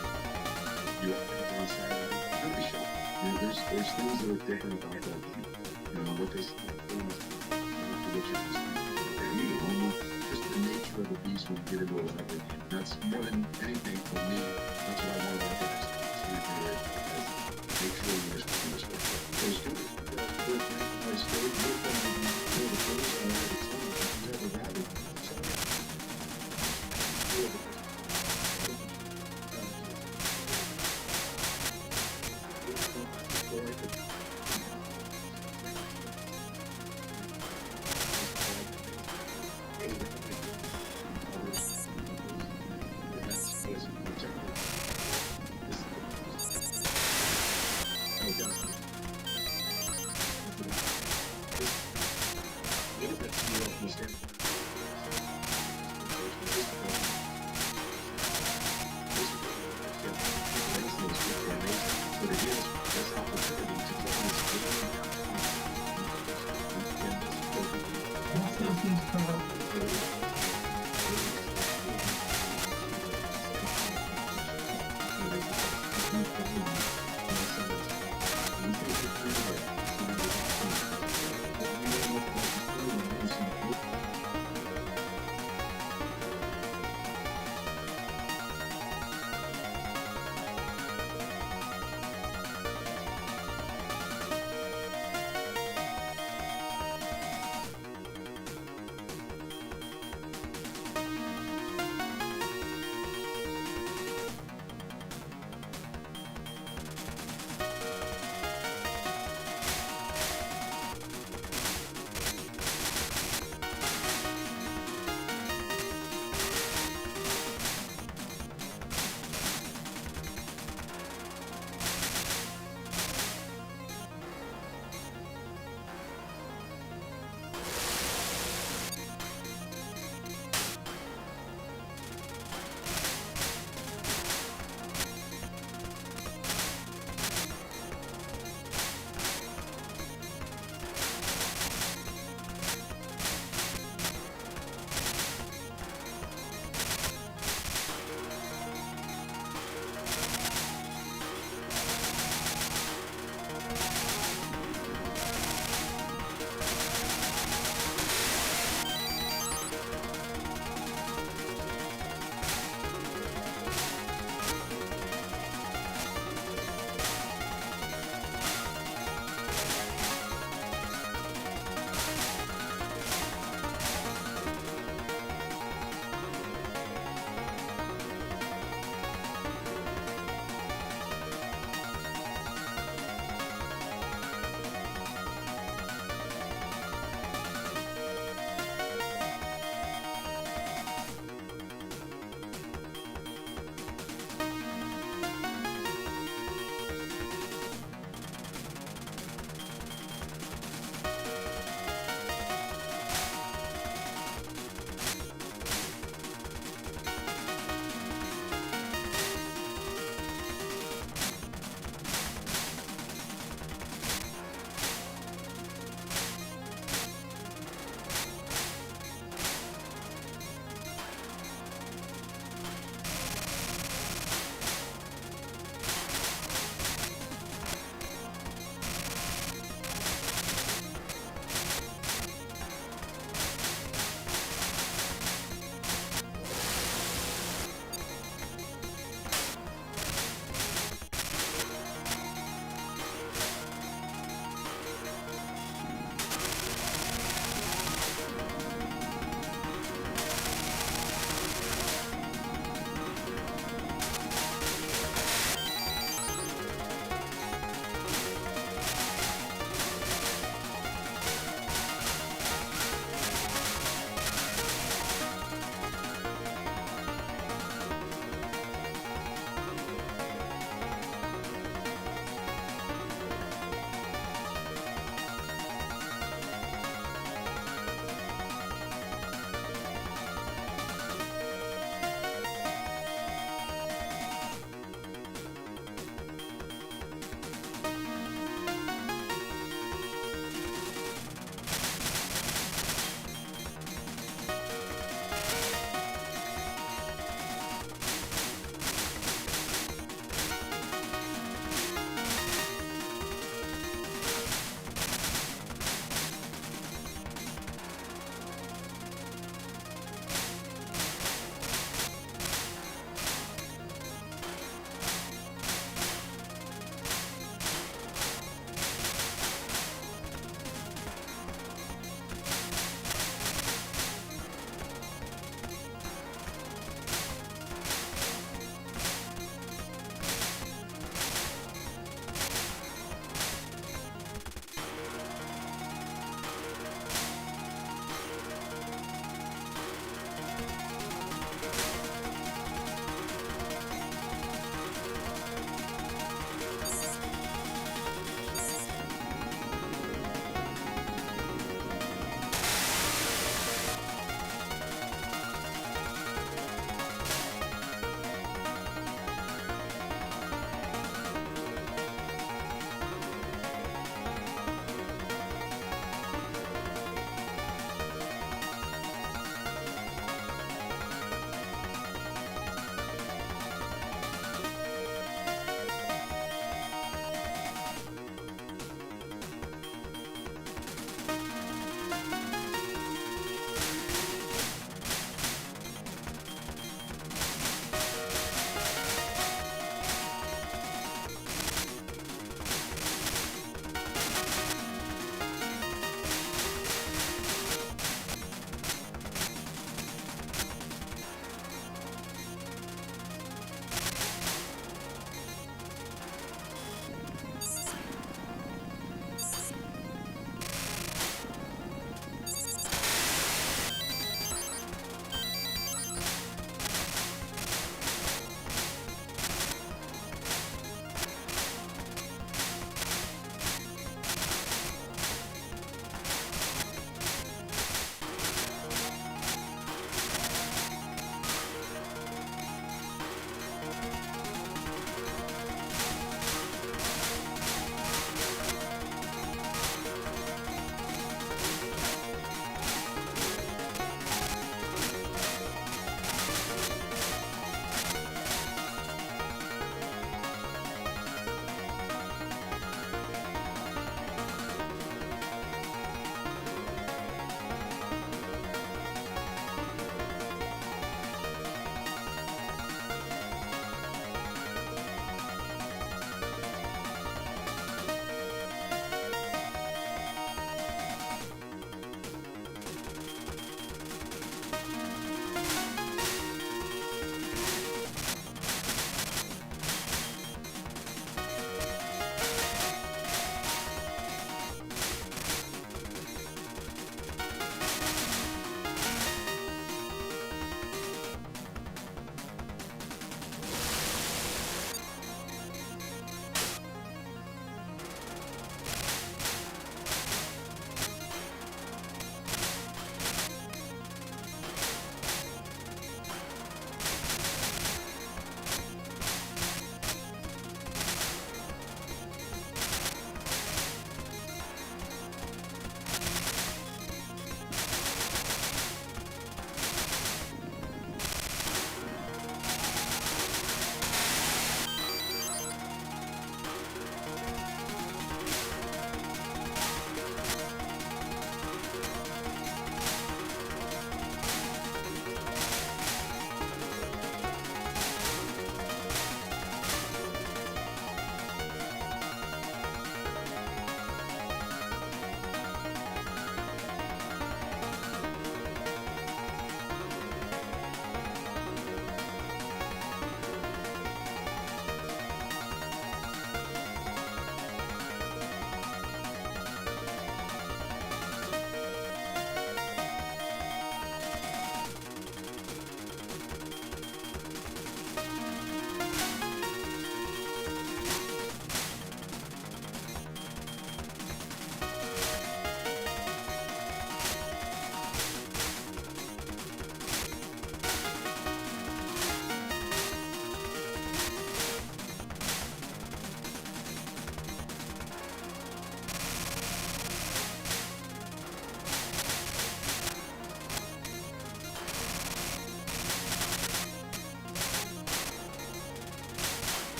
You walk out there on Saturday, don't be shocked. There's things that are different about that game. What they say. Just the nature of the beast when you get into a rivalry game. That's more than anything for me. That's what I want about this. Make sure you respect those students. I stayed with them until the first and I had a rabbit.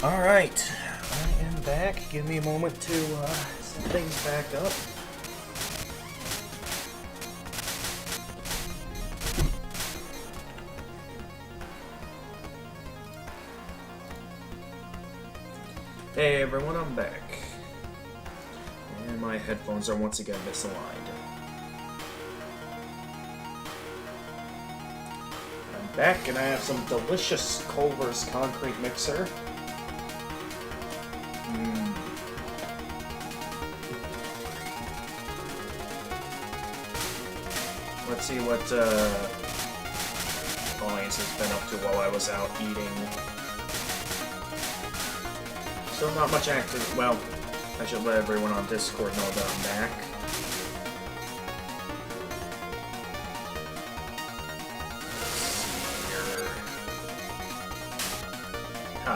Alright, I am back. Give me a moment to set things back up. Hey everyone, I'm back. And my headphones are once again misaligned. I'm back and I have some delicious Culver's concrete mixer. Let's see what Collins has been up to while I was out eating. Still not much active. Well, I should let everyone on Discord know that I'm back.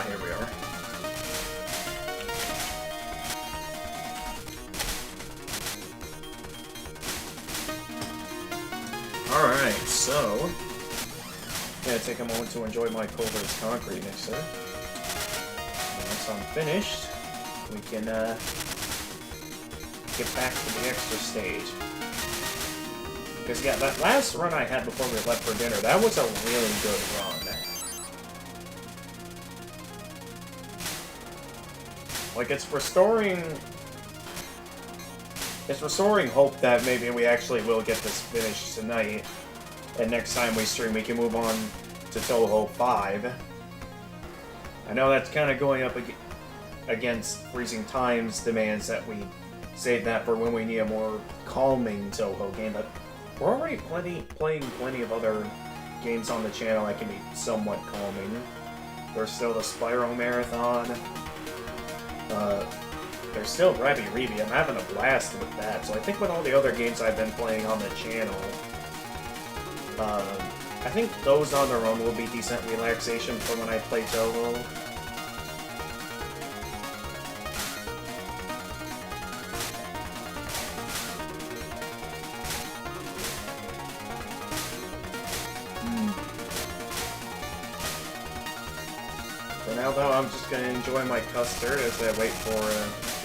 Here we are. Alright, so I'm gonna take a moment to enjoy my Culver's concrete mixer. Once I'm finished, we can get back to the extra stage. Because yeah, that last run I had before we left for dinner, that was a really good run. Like, it's restoring hope that maybe we actually will get this finished tonight, and next time we stream we can move on to Touhou 5. I know that's kind of going up against Freezing Time's demands that we save that for when we need a more calming Touhou game, but we're already playing plenty of other games on the channel that can be somewhat calming. There's still the Spyro Marathon. There's still Rabby Reeby. I'm having a blast with that. So I think with all the other games I've been playing on the channel, I think those on their own will be decent relaxation for when I play Touhou. For now, though, I'm just going to enjoy my custard as I wait for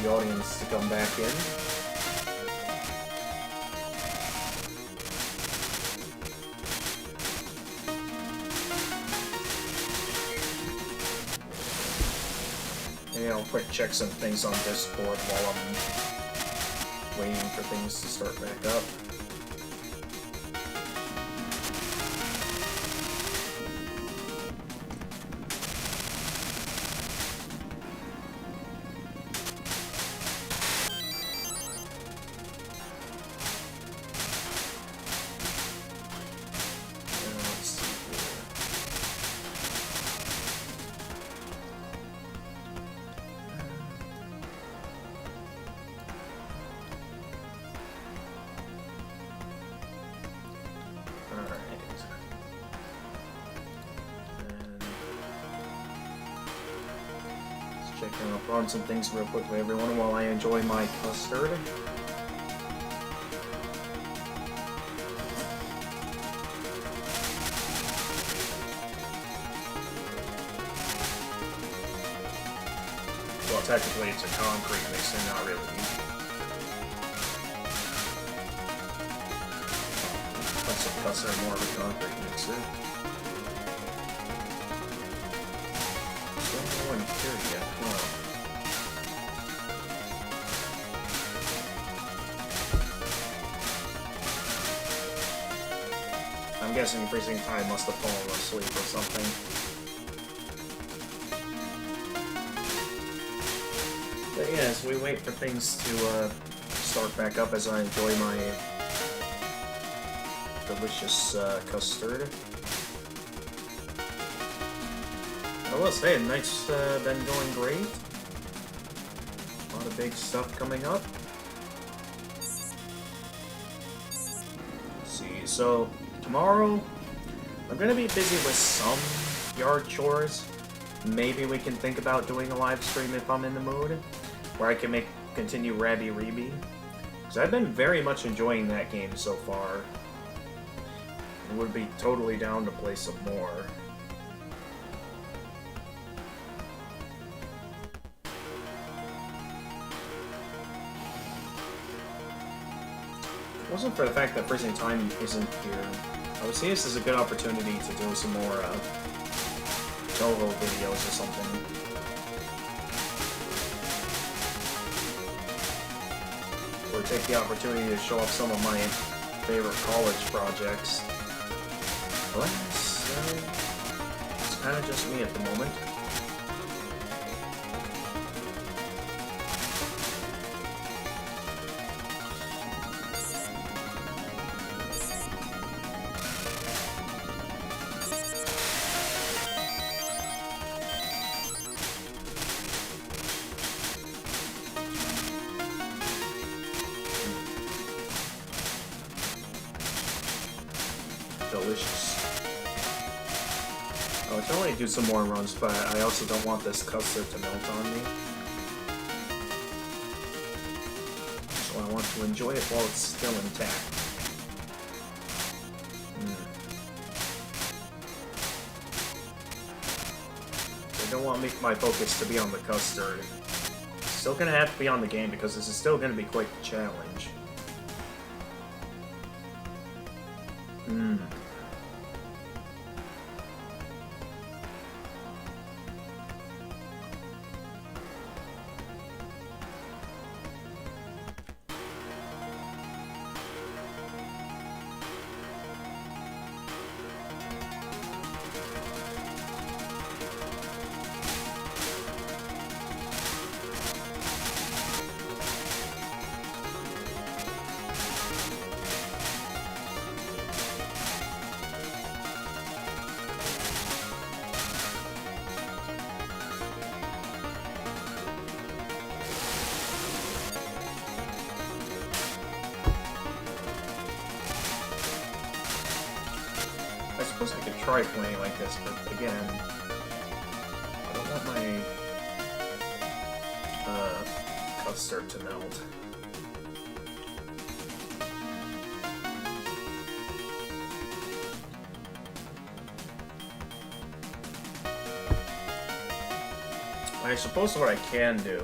the audience to come back in. Maybe I'll quick check some things on Discord while I'm waiting for things to start back up. Checking up on some things real quickly, everyone, while I enjoy my custard. Well, technically it's a concrete mixer, not really. Custard more of a concrete mixer. No one here yet, huh? I'm guessing Freezing Time must have fallen asleep or something. But yeah, as we wait for things to start back up as I enjoy my delicious custard. I will say, the night's been going great. A lot of big stuff coming up. Let's see, so tomorrow I'm gonna be busy with some yard chores. Maybe we can think about doing a live stream if I'm in the mood, where I can continue Rabby Reeby. Because I've been very much enjoying that game so far. I would be totally down to play some more. wasn't for the fact that Freezing Time isn't here, I would see this as a good opportunity to do some more Touhou videos or something. Or take the opportunity to show off some of my favorite college projects. Alas, it's kind of just me at the moment. Delicious. I would totally do some more runs, but I also don't want this custard to melt on me. So I want to enjoy it while it's still intact. I don't want my focus to be on the custard. It's still gonna have to be on the game because this is still gonna be quite the challenge. I suppose I could try playing like this, but again, I don't want my custard to melt. I suppose what I can do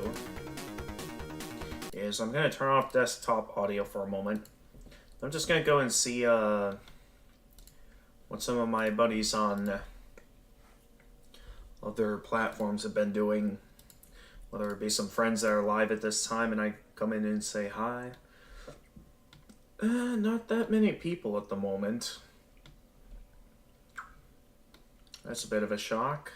is I'm going to turn off desktop audio for a moment. I'm just going to go and see what some of my buddies on other platforms have been doing. Whether it be some friends that are live at this time and I come in and say hi. Not that many people at the moment. That's a bit of a shock.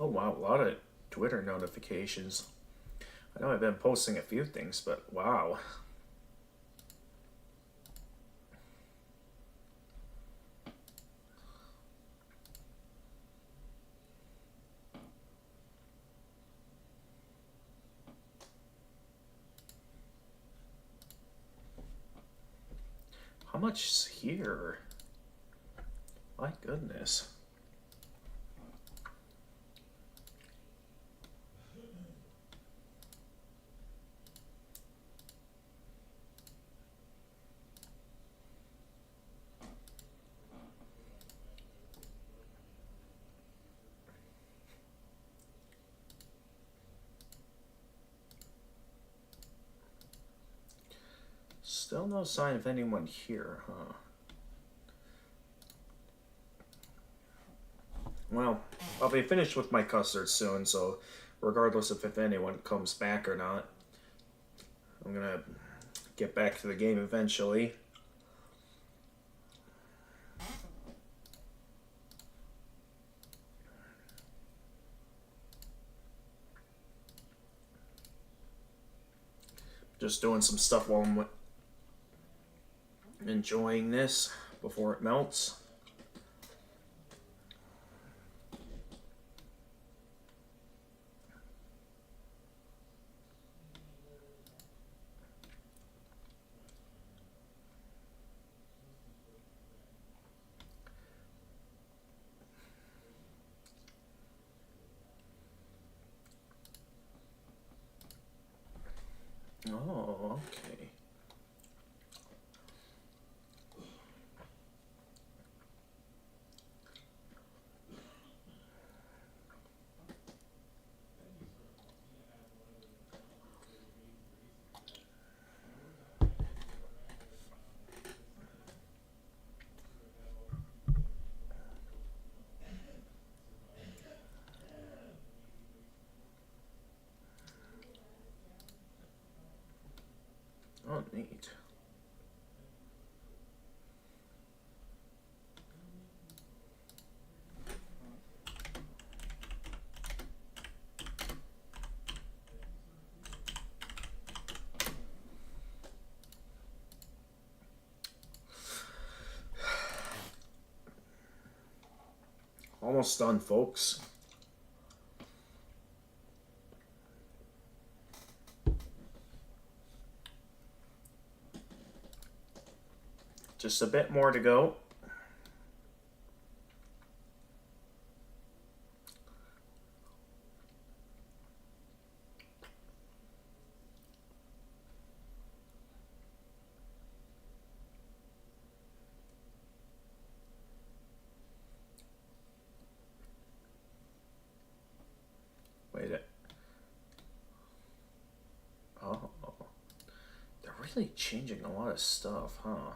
Oh wow, a lot of Twitter notifications. I know I've been posting a few things, but wow. How much is here? My goodness. Still no sign of anyone here, huh? Well, I'll be finished with my custard soon, so regardless of if anyone comes back or not, I'm gonna get back to the game eventually. Just doing some stuff while I'm enjoying this before it melts. Oh, okay. Oh, neat. Almost done, folks. Just a bit more to go. Wait it. Oh. They're really changing a lot of stuff, huh?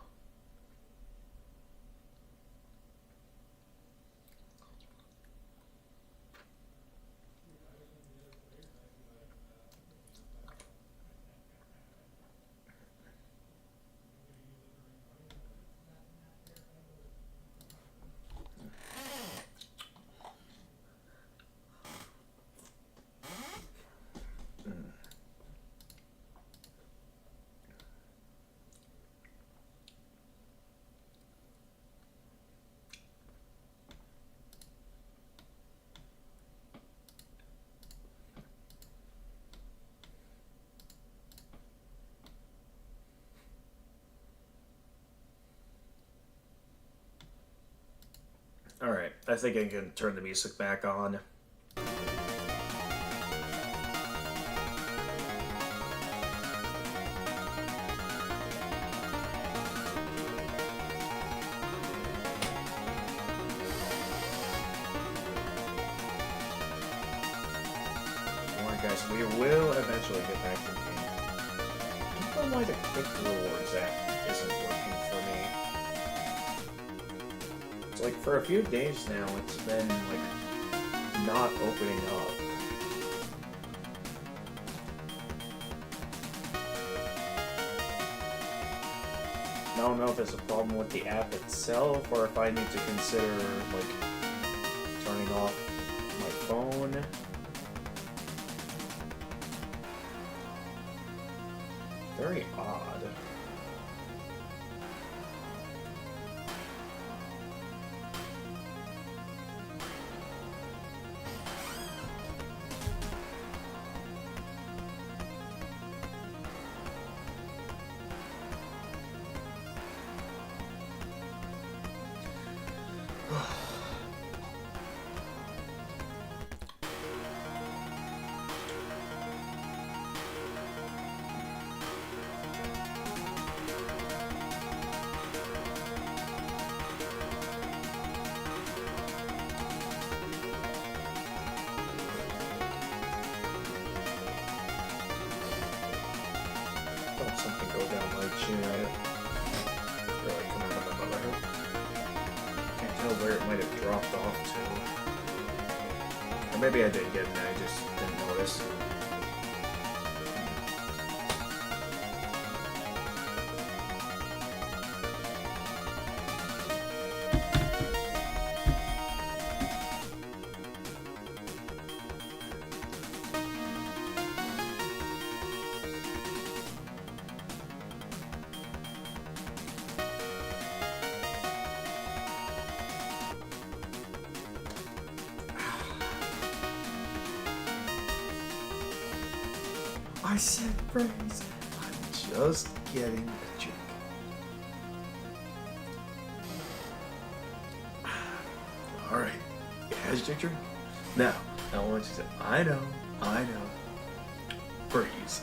Alright, I think I can turn the music back on. Alright guys, we will eventually get back to the game. I don't know why the Quick Rewards app isn't working for me. It's like for a few days now, it's been like not opening up. I don't know if it's a problem with the app itself or if I need to consider like turning off my phone. Very odd. Felt something go down my chin. Really come out of my mother. Can't tell where it might have dropped off to. Or maybe I did get it and I just didn't notice. I said freeze. I'm just getting a drink. Alright, has your drink? Now what you said. I know. Freeze.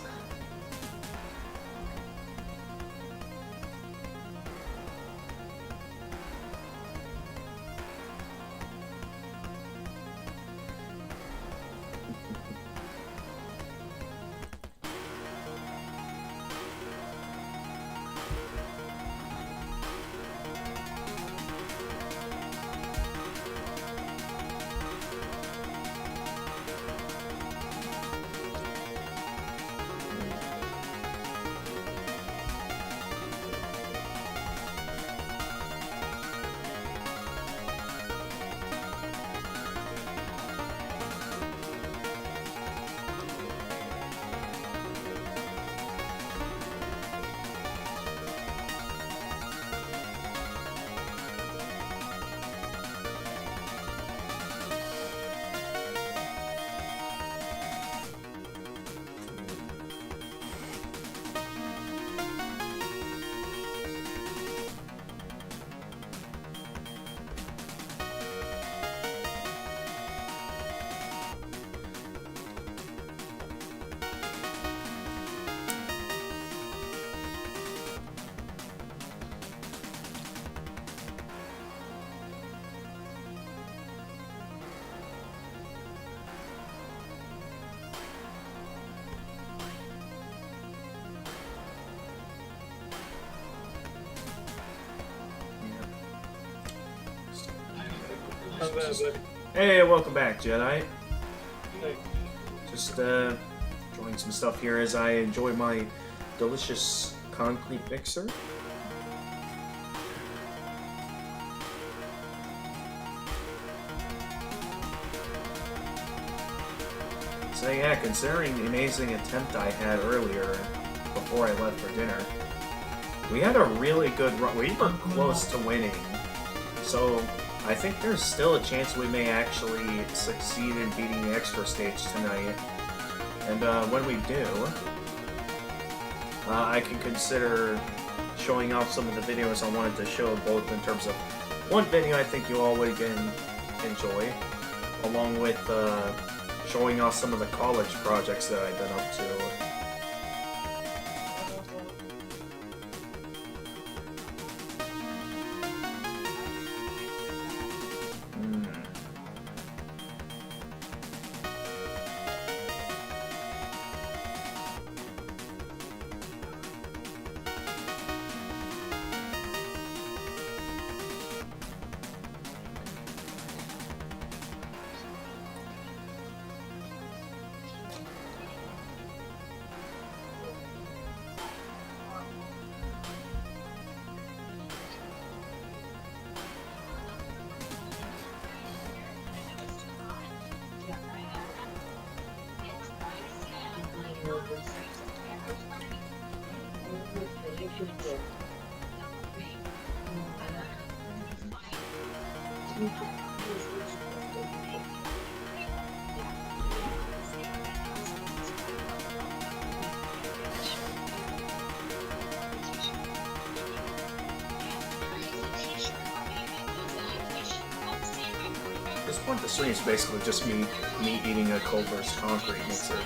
Hey, welcome back, Jedi. Just enjoying some stuff here as I enjoy my delicious concrete mixer. So yeah, considering the amazing attempt I had earlier before I left for dinner, we had a really good run. We were close to winning. So I think there's still a chance we may actually succeed in beating the extra stage tonight. And when we do, I can consider showing off some of the videos I wanted to show, both in terms of one video I think you all would again enjoy, along with showing off some of the college projects that I've been up to. At this point, the stream is basically just me eating a cold burst concrete mixer.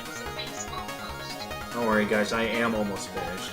Don't worry, guys, I am almost finished.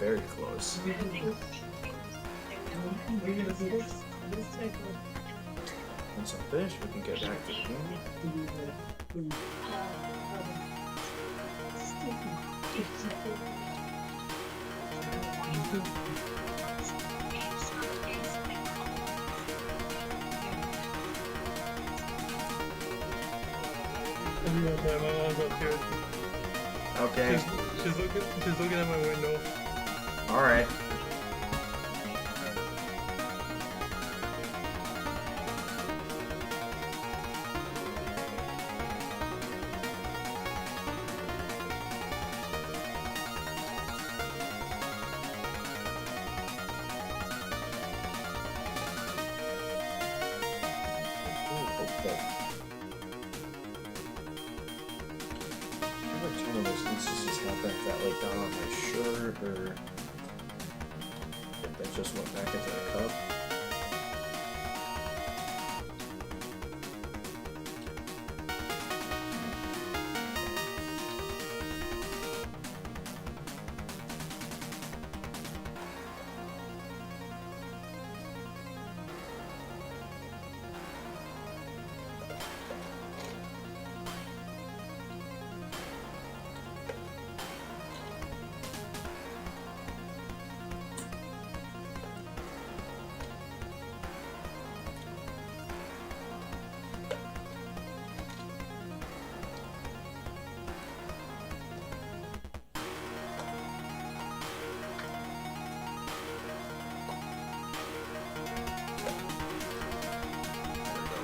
very close. Once I'm finished, we can get back to the game. My mom's upstairs. Okay. She's looking at my window. Alright. One of those instances happened that like got on my shirt, or if that just went back into the cup.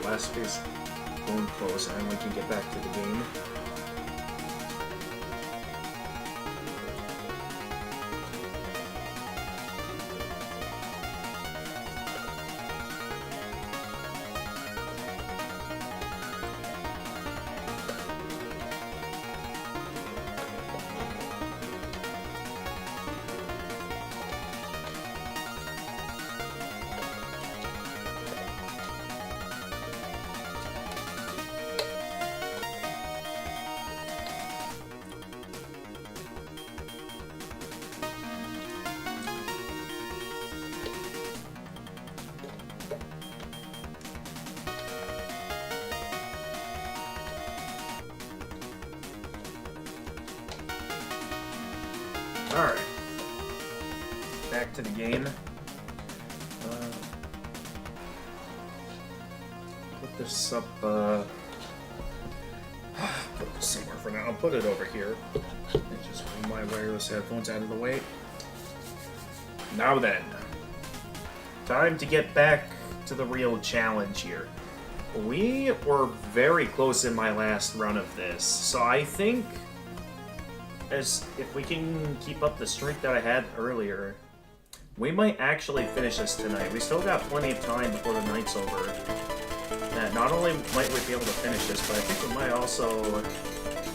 Last piece going close, and we can get back to the game. Alright. Back to the game. Put this up, put this somewhere for now. I'll put it over here. And just move my wireless headphones out of the way. Now then. Time to get back to the real challenge here. We were very close in my last run of this, so I think as if we can keep up the streak that I had earlier, we might actually finish this tonight. We still got plenty of time before the night's over. And not only might we be able to finish this, but I think we might also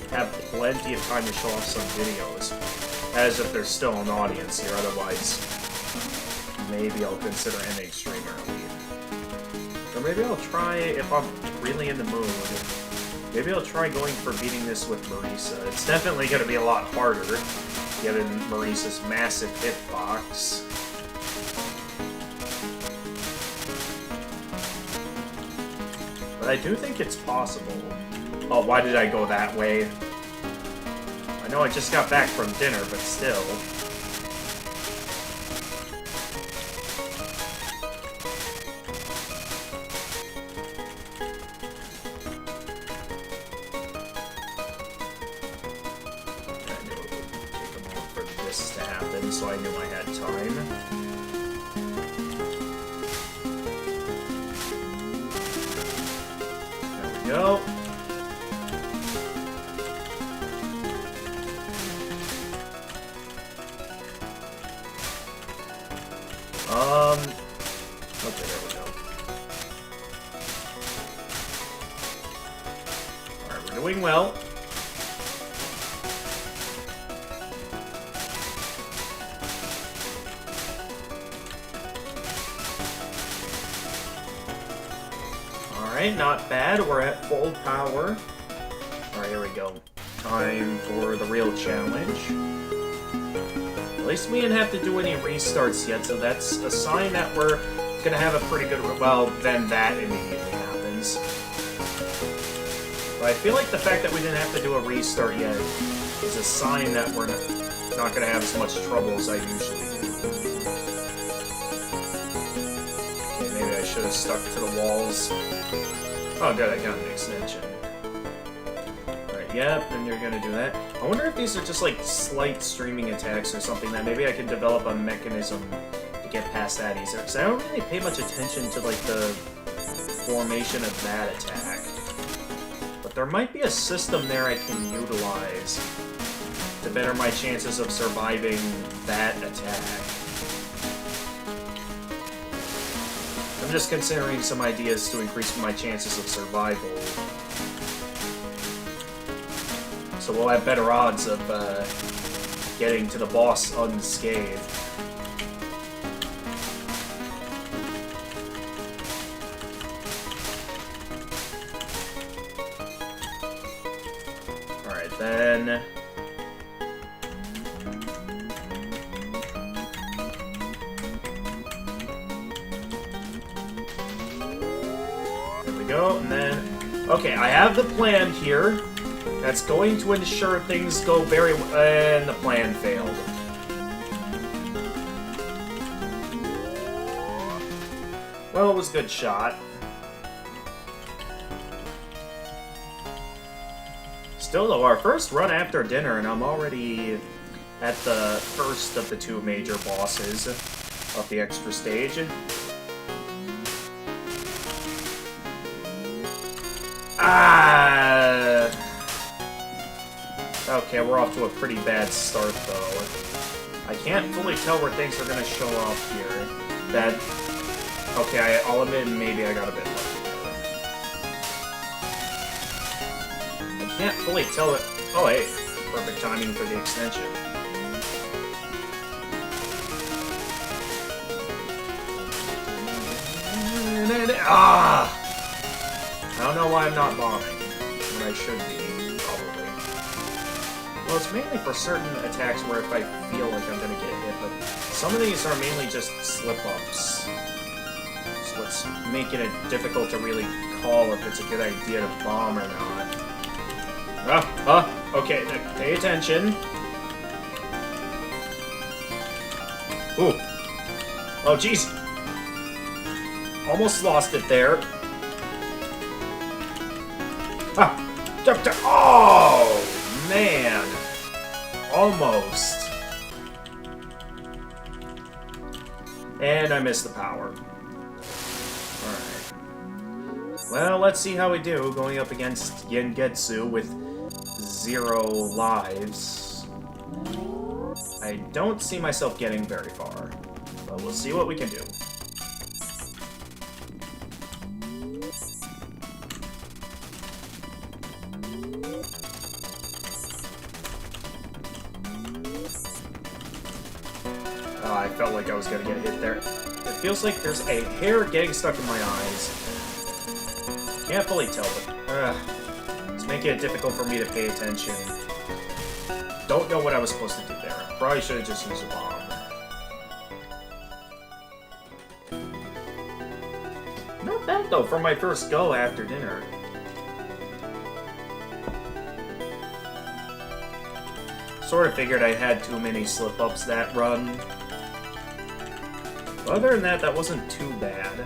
have plenty of time to show off some videos. As if there's still an audience here, otherwise maybe I'll consider ending stream early. Or maybe I'll try, if I'm really in the mood, maybe I'll try going for beating this with Marisa. It's definitely going to be a lot harder, given Marisa's massive hitbox. But I do think it's possible. Oh, why did I go that way? I know I just got back from dinner, but still. So I knew I had time. There we go. Okay, there we go. Alright, we're doing well. Alright, not bad. We're at full power. Alright, here we go. Time for the real challenge. At least we didn't have to do any restarts yet, so that's a sign that we're gonna have a pretty good... Well, then that immediately happens. But I feel like the fact that we didn't have to do a restart yet is a sign that we're not gonna have as much trouble as I usually do. Okay, maybe I should have stuck to the walls. Oh good, I got an extension. Alright, yep, and you're gonna do that. I wonder if these are just like slight streaming attacks or something that maybe I can develop a mechanism to get past that easier. Because I don't really pay much attention to like the formation of that attack. But there might be a system there I can utilize to better my chances of surviving that attack. I'm just considering some ideas to increase my chances of survival. So we'll have better odds of getting to the boss unscathed. Alright, then... go, and then... Okay, I have the plan here. That's going to ensure things go very well. And the plan failed. Well, it was a good shot. Still, though, our first run after dinner, and I'm already at the first of the two major bosses of the extra stage. Okay, we're off to a pretty bad start, though. I can't fully tell where things are gonna show up here. Okay, I'll admit maybe I got a bit lucky there. I can't fully tell it... Oh, hey. Perfect timing for the extension. I don't know why I'm not bombing when I should be, probably. Well, it's mainly for certain attacks where if I feel like I'm gonna get hit, but some of these are mainly just slip-ups. So it's making it difficult to really call if it's a good idea to bomb or not. Okay, pay attention. Ooh. Oh, jeez. Almost lost it there. Doctor. Oh, man. Almost. And I missed the power. Alright. Well, let's see how we do going up against Gengetsu with 0 lives. I don't see myself getting very far, but we'll see what we can do. I felt like I was gonna get hit there. It feels like there's a hair getting stuck in my eyes. Can't fully tell, but it's making it difficult for me to pay attention. Don't know what I was supposed to do there. Probably should have just used a bomb. Not bad though for my first go after dinner. Sort of figured I had too many slip-ups that run. Other than that, that wasn't too bad.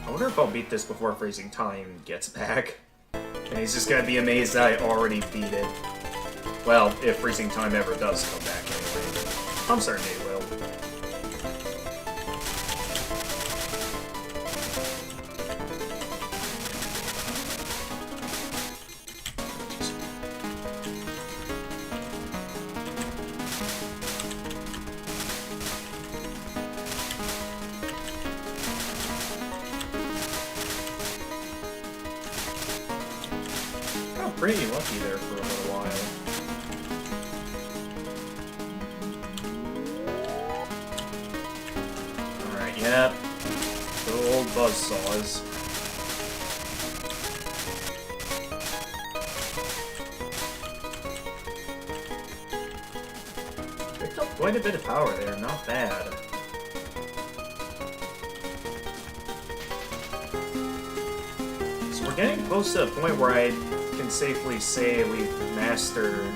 I wonder if I'll beat this before Freezing Time gets back. And he's just gonna be amazed that I already beat it. Well, if Freezing Time ever does come back anyway. I'm certain he will. Pretty lucky there for a little while. Alright, yep. Good old buzzsaws. quite a bit of power there, not bad. So we're getting close to the point where I can safely say we've mastered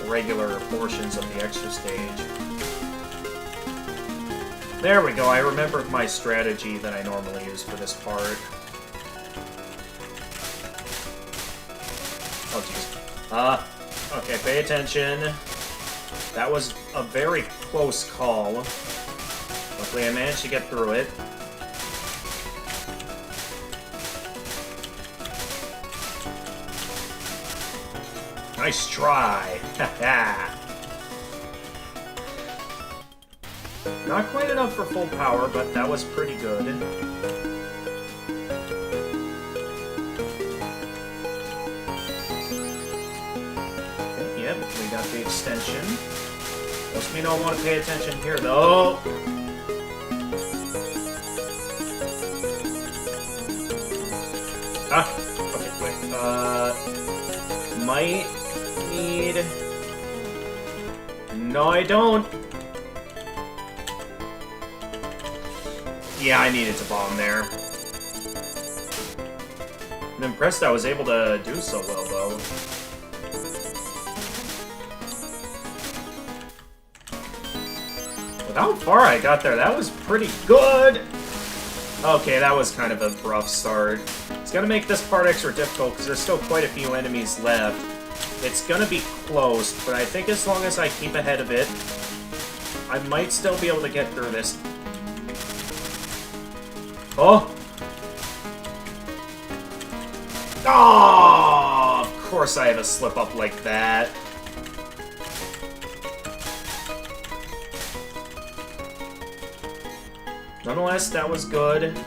regular portions of the extra stage. There we go, I remembered my strategy that I normally use for this part. Oh, jeez. Okay, pay attention. That was a very close call. Luckily, I managed to get through it. Nice try! Haha! Not quite enough for full power, but that was pretty good. Okay, yep, we got the extension. Doesn't mean I don't want to pay attention here, though. Ah, okay, wait, might need... No, I don't! Yeah, I needed to bomb there. I'm impressed I was able to do so well, though. With how far I got there, that was pretty good! Okay, that was kind of a rough start. It's gonna make this part extra difficult, because there's still quite a few enemies left. It's gonna be close, but I think as long as I keep ahead of it, I might still be able to get through this. Oh! Oh! Of course I have a slip-up like that. Nonetheless, that was good.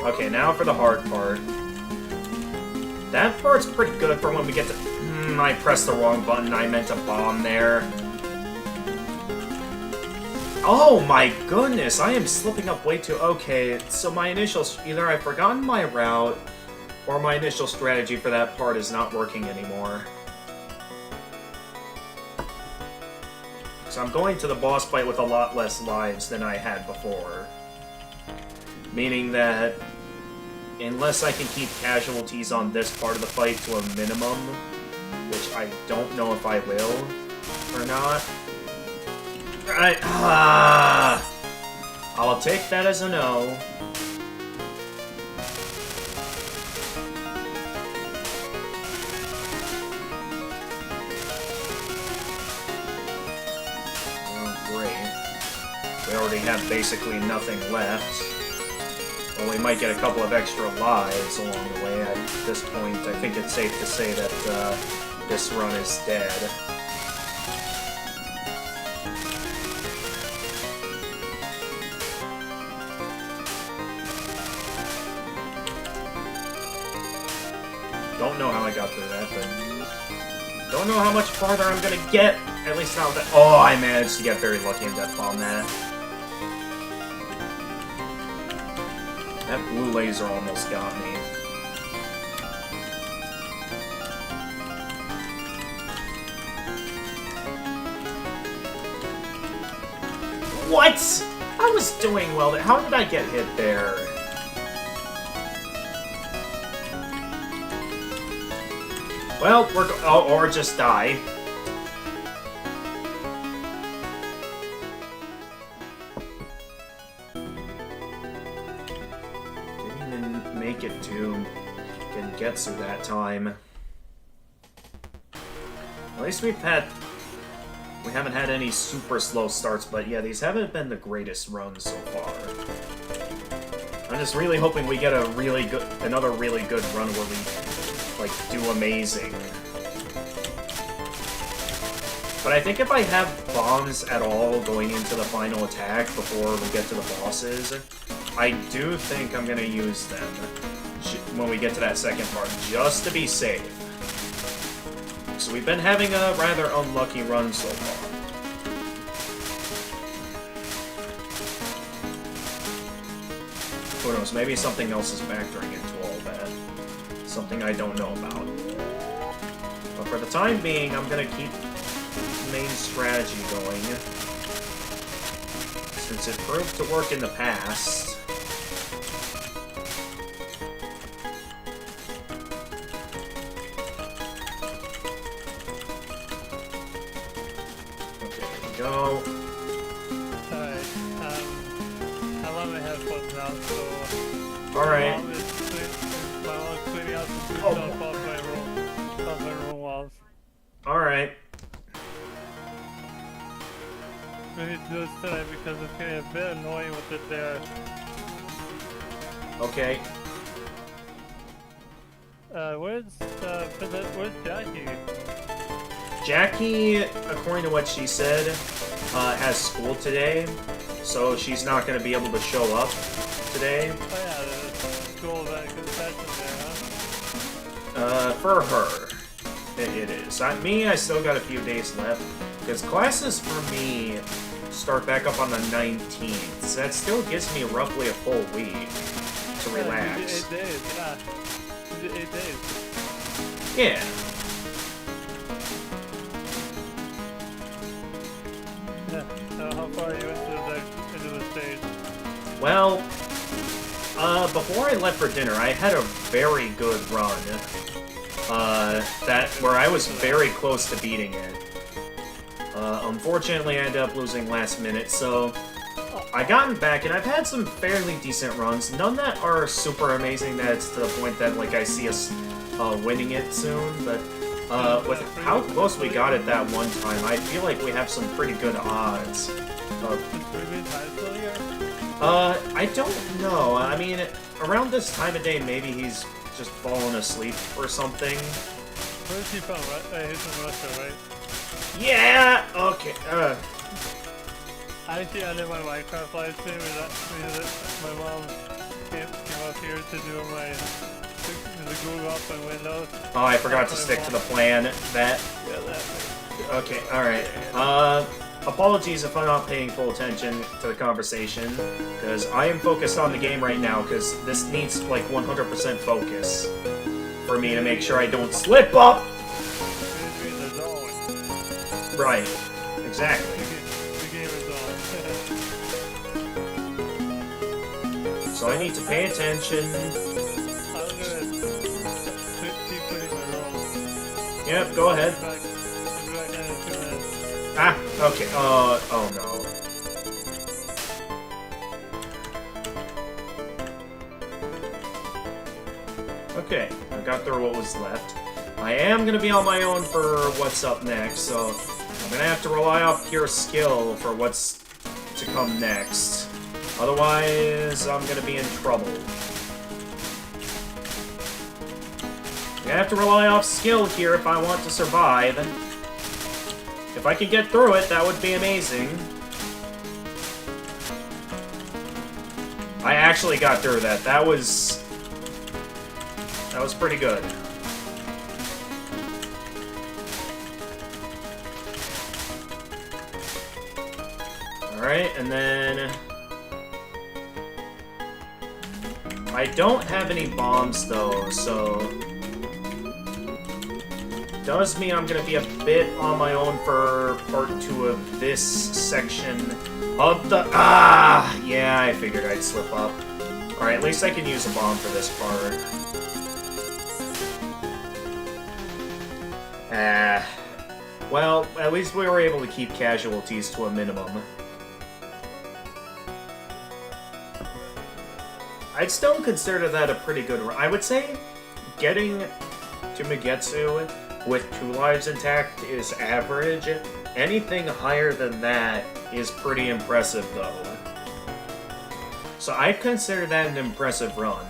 Okay, now for the hard part. That part's pretty good for when we get to... I pressed the wrong button. I meant to bomb there. Oh my goodness, I am slipping up way too... Okay, so my initial... Either I've forgotten my route, or my initial strategy for that part is not working anymore. So I'm going to the boss fight with a lot less lives than I had before. Meaning that, unless I can keep casualties on this part of the fight to a minimum, which I don't know if I will or not. I'll take that as a no. Oh, great. We already have basically nothing left. Well, we might get a couple of extra lives along the way. At this point, I think it's safe to say that this run is dead. Don't know how I got through that, but... Don't know how much farther I'm gonna get! At least not that... Oh, I managed to get very lucky and death bomb that. That blue laser almost got me. What?! I was doing well there. How did I get hit there? Well, we're or just die. Didn't even make it to Gengetsu that time. At least we haven't had any super slow starts, but yeah, these haven't been the greatest runs so far. I'm just really hoping we get another really good run where we like, do amazing. But I think if I have bombs at all going into the final attack before we get to the bosses, I do think I'm gonna use them when we get to that second part, just to be safe. So we've been having a rather unlucky run so far. Who knows, maybe something else is factoring into all that. something I don't know about. But for the time being, I'm gonna keep main strategy going, since it proved to work in the past. Okay, there we go. Alright, I'm on my headphones now, so... Alright. My mom is cleaning out some food stuff off my room walls. Alright. We need to do this tonight because it's getting a bit annoying with it there. Okay. Where's Jackie? Jackie, according to what she said, has school today, so she's not going to be able to show up today. Oh yeah, the school event concession there, huh? For her, it is. Me, I still got a few days left, because classes for me start back up on the 19th, so that still gives me roughly a full week to relax. 8 days, yeah. 8 days. Yeah. Yeah. How far are you into the stage? Well, before I left for dinner, I had a very good run. Where I was very close to beating it. Unfortunately, I ended up losing last minute, so I gotten back, and I've had some fairly decent runs. None that are super amazing that it's to the point that, like, I see us winning it soon, but with how close we got it that one time, I feel like we have some pretty good odds. I don't know. I mean, around this time of day, maybe he's just fallen asleep or something. Where is he from? He's from Russia, right? Yeah! Okay, I actually ended my Minecraft live stream because my mom came up here to do the Google up on Windows. Oh, I forgot to stick to the plan. That... Yeah, that. Okay, alright. Apologies if I'm not paying full attention to the conversation, because I am focused on the game right now, because this needs, like, 100% focus for me to make sure I don't slip up! Right, exactly. The game is on. So I need to pay attention. I'm gonna keep putting my roll. Yep, go ahead. I'll be back in 2 minutes. Ah, okay. Oh no. Okay, I got through what was left. I am gonna be on my own for what's up next, so I'm gonna have to rely off pure skill for what's to come next. Otherwise, I'm gonna be in trouble. I have to rely off skill here if I want to survive. If I could get through it, that would be amazing. I actually got through that. That was pretty good. Alright, and then... I don't have any bombs, though, so... Does mean I'm gonna be a bit on my own for part 2 of this section of the... Ah! Yeah, I figured I'd slip up. Alright, at least I can use a bomb for this part. Well, at least we were able to keep casualties to a minimum. I'd still consider that a pretty good run. I would say getting to Mugetsu with 2 lives intact is average. Anything higher than that is pretty impressive, though. So I'd consider that an impressive run,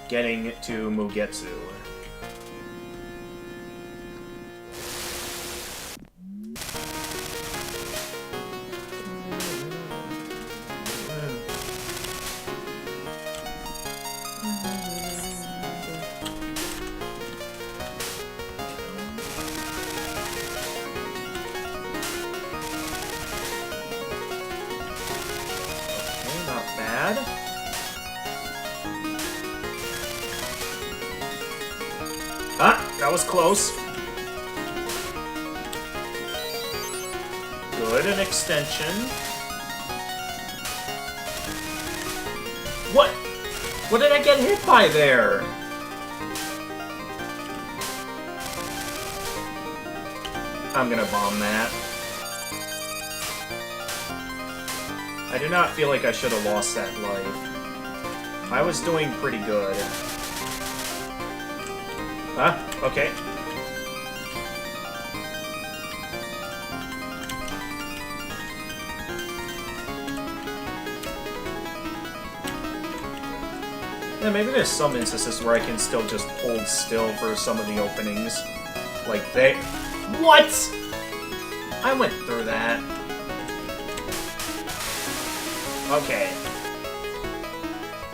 getting to Mugetsu. that was close. Good, an extension. What? What did I get hit by there? I'm gonna bomb that. I do not feel like I should have lost that life. I was doing pretty good. Huh? Okay. Yeah, maybe there's some instances where I can still just hold still for some of the openings. Like they... What?! I went through that. Okay.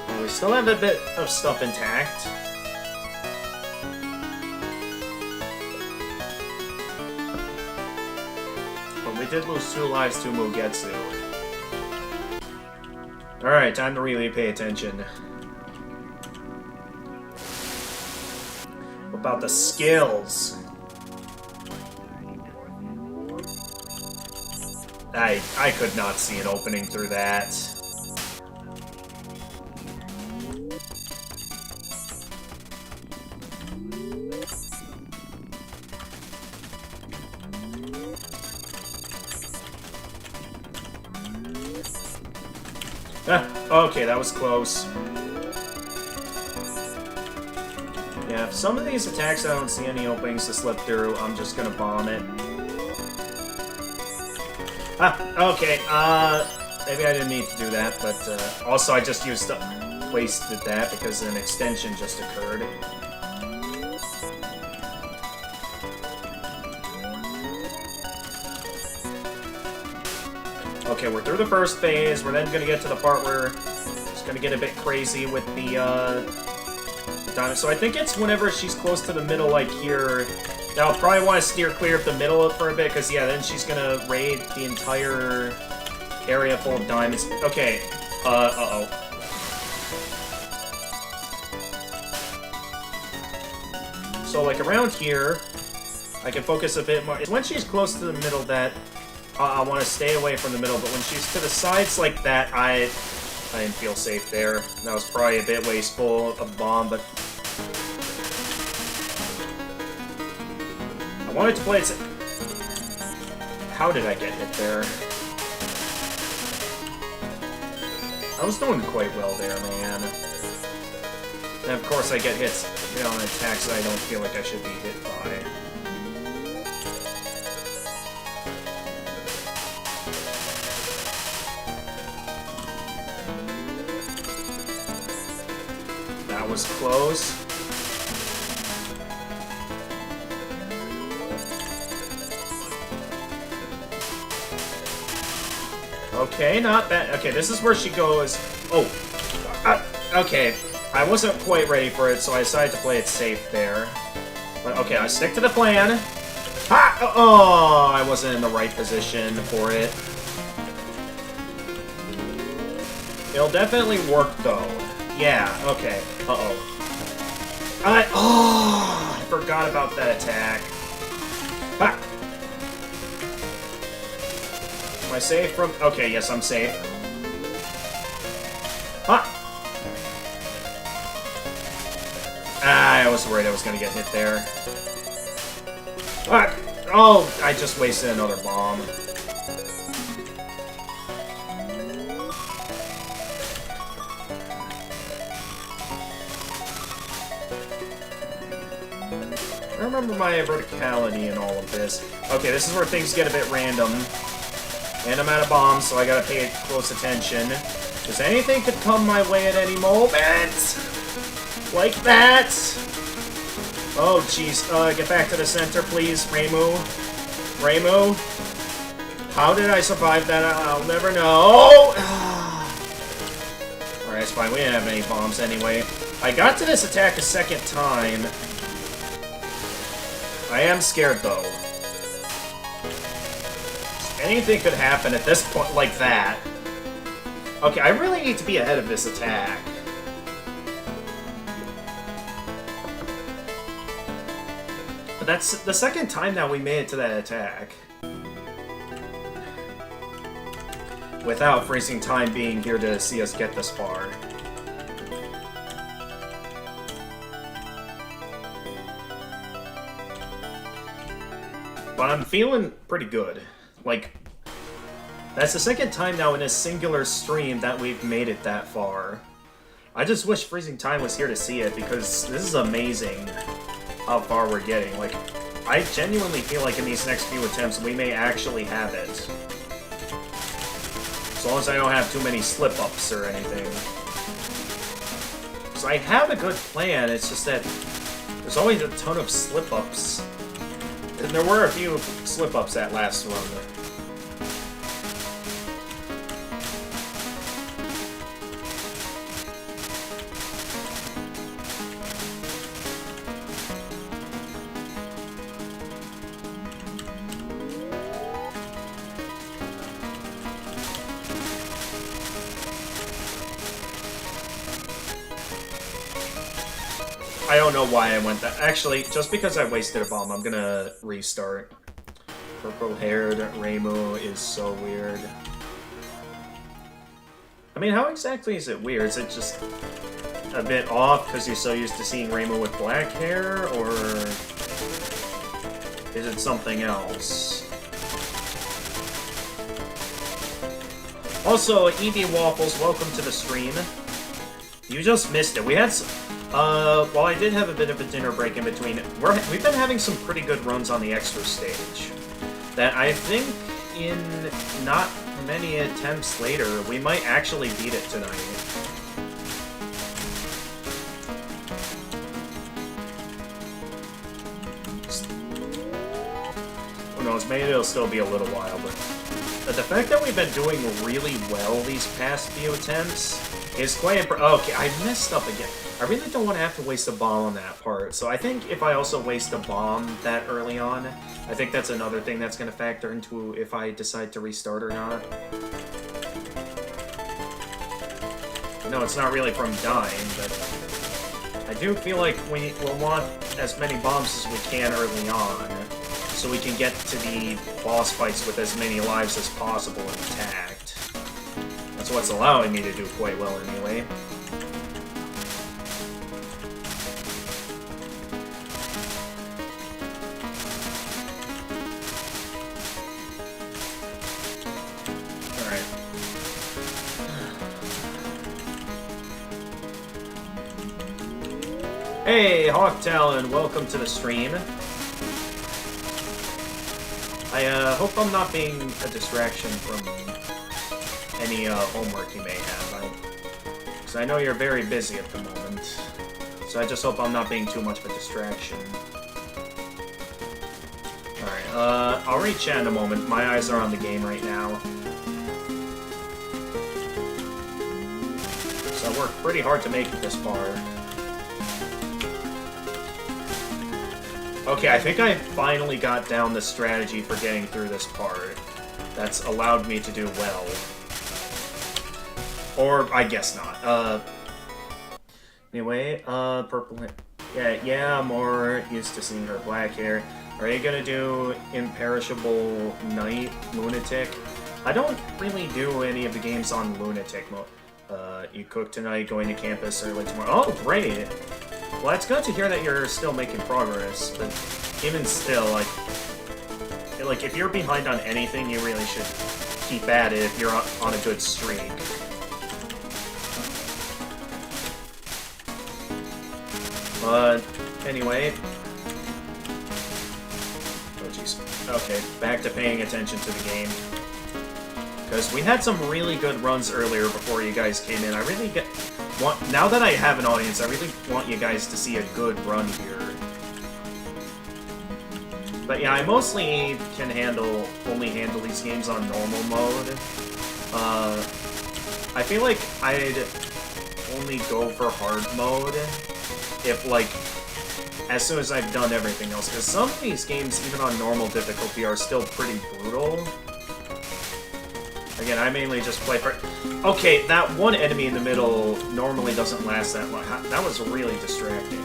Well, we still have a bit of stuff intact. But we did lose 2 lives to Mugetsu. Alright, time to really pay attention. What about the skills? I could not see an opening through that. Okay, that was close. Yeah, if some of these attacks I don't see any openings to slip through, I'm just gonna bomb it. Okay, maybe I didn't need to do that, but, also I just wasted that because an extension just occurred. Okay, we're through the first phase, we're then gonna get to the part where it's gonna get a bit crazy with the diamond. So I think it's whenever she's close to the middle, like here. Now, I'll probably want to steer clear of the middle for a bit, because, yeah, then she's gonna raid the entire area full of diamonds. Okay, uh-oh. So, like, around here, I can focus a bit more. It's when she's close to the middle that I want to stay away from the middle, but when she's to the sides like that, I didn't feel safe there. That was probably a bit wasteful of bomb, but... I wanted to play it... How did I get hit there? I was doing quite well there, man. And of course I get hits on attacks that I don't feel like I should be hit by. That was close. Okay, not bad. Okay, this is where she goes. Oh, okay. I wasn't quite ready for it, so I decided to play it safe there. But okay, I stick to the plan. Ha! Oh, I wasn't in the right position for it. It'll definitely work, though. Yeah, okay. Uh-oh. I forgot about that attack. Ha! Am I safe from... Okay, yes, I'm safe. Ha! I was worried I was gonna get hit there. Ah! Oh, I just wasted another bomb. I remember my verticality in all of this. Okay, this is where things get a bit random. And I'm out of bombs, so I gotta pay close attention. Because anything could come my way at any moment! Like that! Oh, jeez. Get back to the center, please, Reimu. Reimu? How did I survive that? I'll never know! Alright, it's fine. We didn't have any bombs anyway. I got to this attack a second time. I am scared, though. Anything could happen at this point like that. Okay, I really need to be ahead of this attack. That's the second time now we made it to that attack. Without Freezing Time being here to see us get this far. But I'm feeling pretty good. Like, that's the second time now in a singular stream that we've made it that far. I just wish Freezing Time was here to see it, because this is amazing how far we're getting. Like, I genuinely feel like in these next few attempts we may actually have it. As long as I don't have too many slip-ups or anything. So I have a good plan, it's just that there's always a ton of slip-ups. And there were a few slip-ups that last run. I don't know why I went that. Actually, just because I wasted a bomb, I'm gonna restart. Purple-haired Reimu is so weird. I mean, how exactly is it weird? Is it just a bit off because you're so used to seeing Reimu with black hair, or is it something else? Also, Evie Waffles, welcome to the stream. You just missed it. We had while I did have a bit of a dinner break in between, we've been having some pretty good runs on the extra stage. That I think in not many attempts later, we might actually beat it tonight. Who knows, maybe it'll still be a little while, but the fact that we've been doing really well these past few attempts is quite okay, I messed up again. I really don't want to have to waste a bomb on that part, so I think if I also waste a bomb that early on, I think that's another thing that's going to factor into if I decide to restart or not. No, it's not really from dying, but I do feel like we'll want as many bombs as we can early on, so we can get to the boss fights with as many lives as possible intact. That's what's allowing me to do quite well anyway. Hey, Hawk Talon, welcome to the stream. I hope I'm not being a distraction from any homework you may have. Because I know you're very busy at the moment. So I just hope I'm not being too much of a distraction. Alright, I'll read chat in a moment. My eyes are on the game right now. So I worked pretty hard to make it this far. Okay, I think I finally got down the strategy for getting through this part. That's allowed me to do well. Or, I guess not. Anyway, purple hair. Yeah, I'm more used to seeing her black hair. Are you gonna do Imperishable Night, Lunatic? I don't really do any of the games on Lunatic mode. You cook tonight, going to campus early tomorrow. Oh, great! Well, it's good to hear that you're still making progress, but even still, like if you're behind on anything, you really should keep at it if you're on a good streak. But, anyway. Oh, jeez. Okay, back to paying attention to the game. Because we had some really good runs earlier before you guys came in. I really now that I have an audience, I really want you guys to see a good run here. But yeah, I mostly can only handle these games on normal mode. I feel like I'd only go for hard mode if, like, as soon as I've done everything else. Because some of these games, even on normal difficulty, are still pretty brutal. Again, I mainly just play for... Okay, that one enemy in the middle normally doesn't last that long. That was really distracting.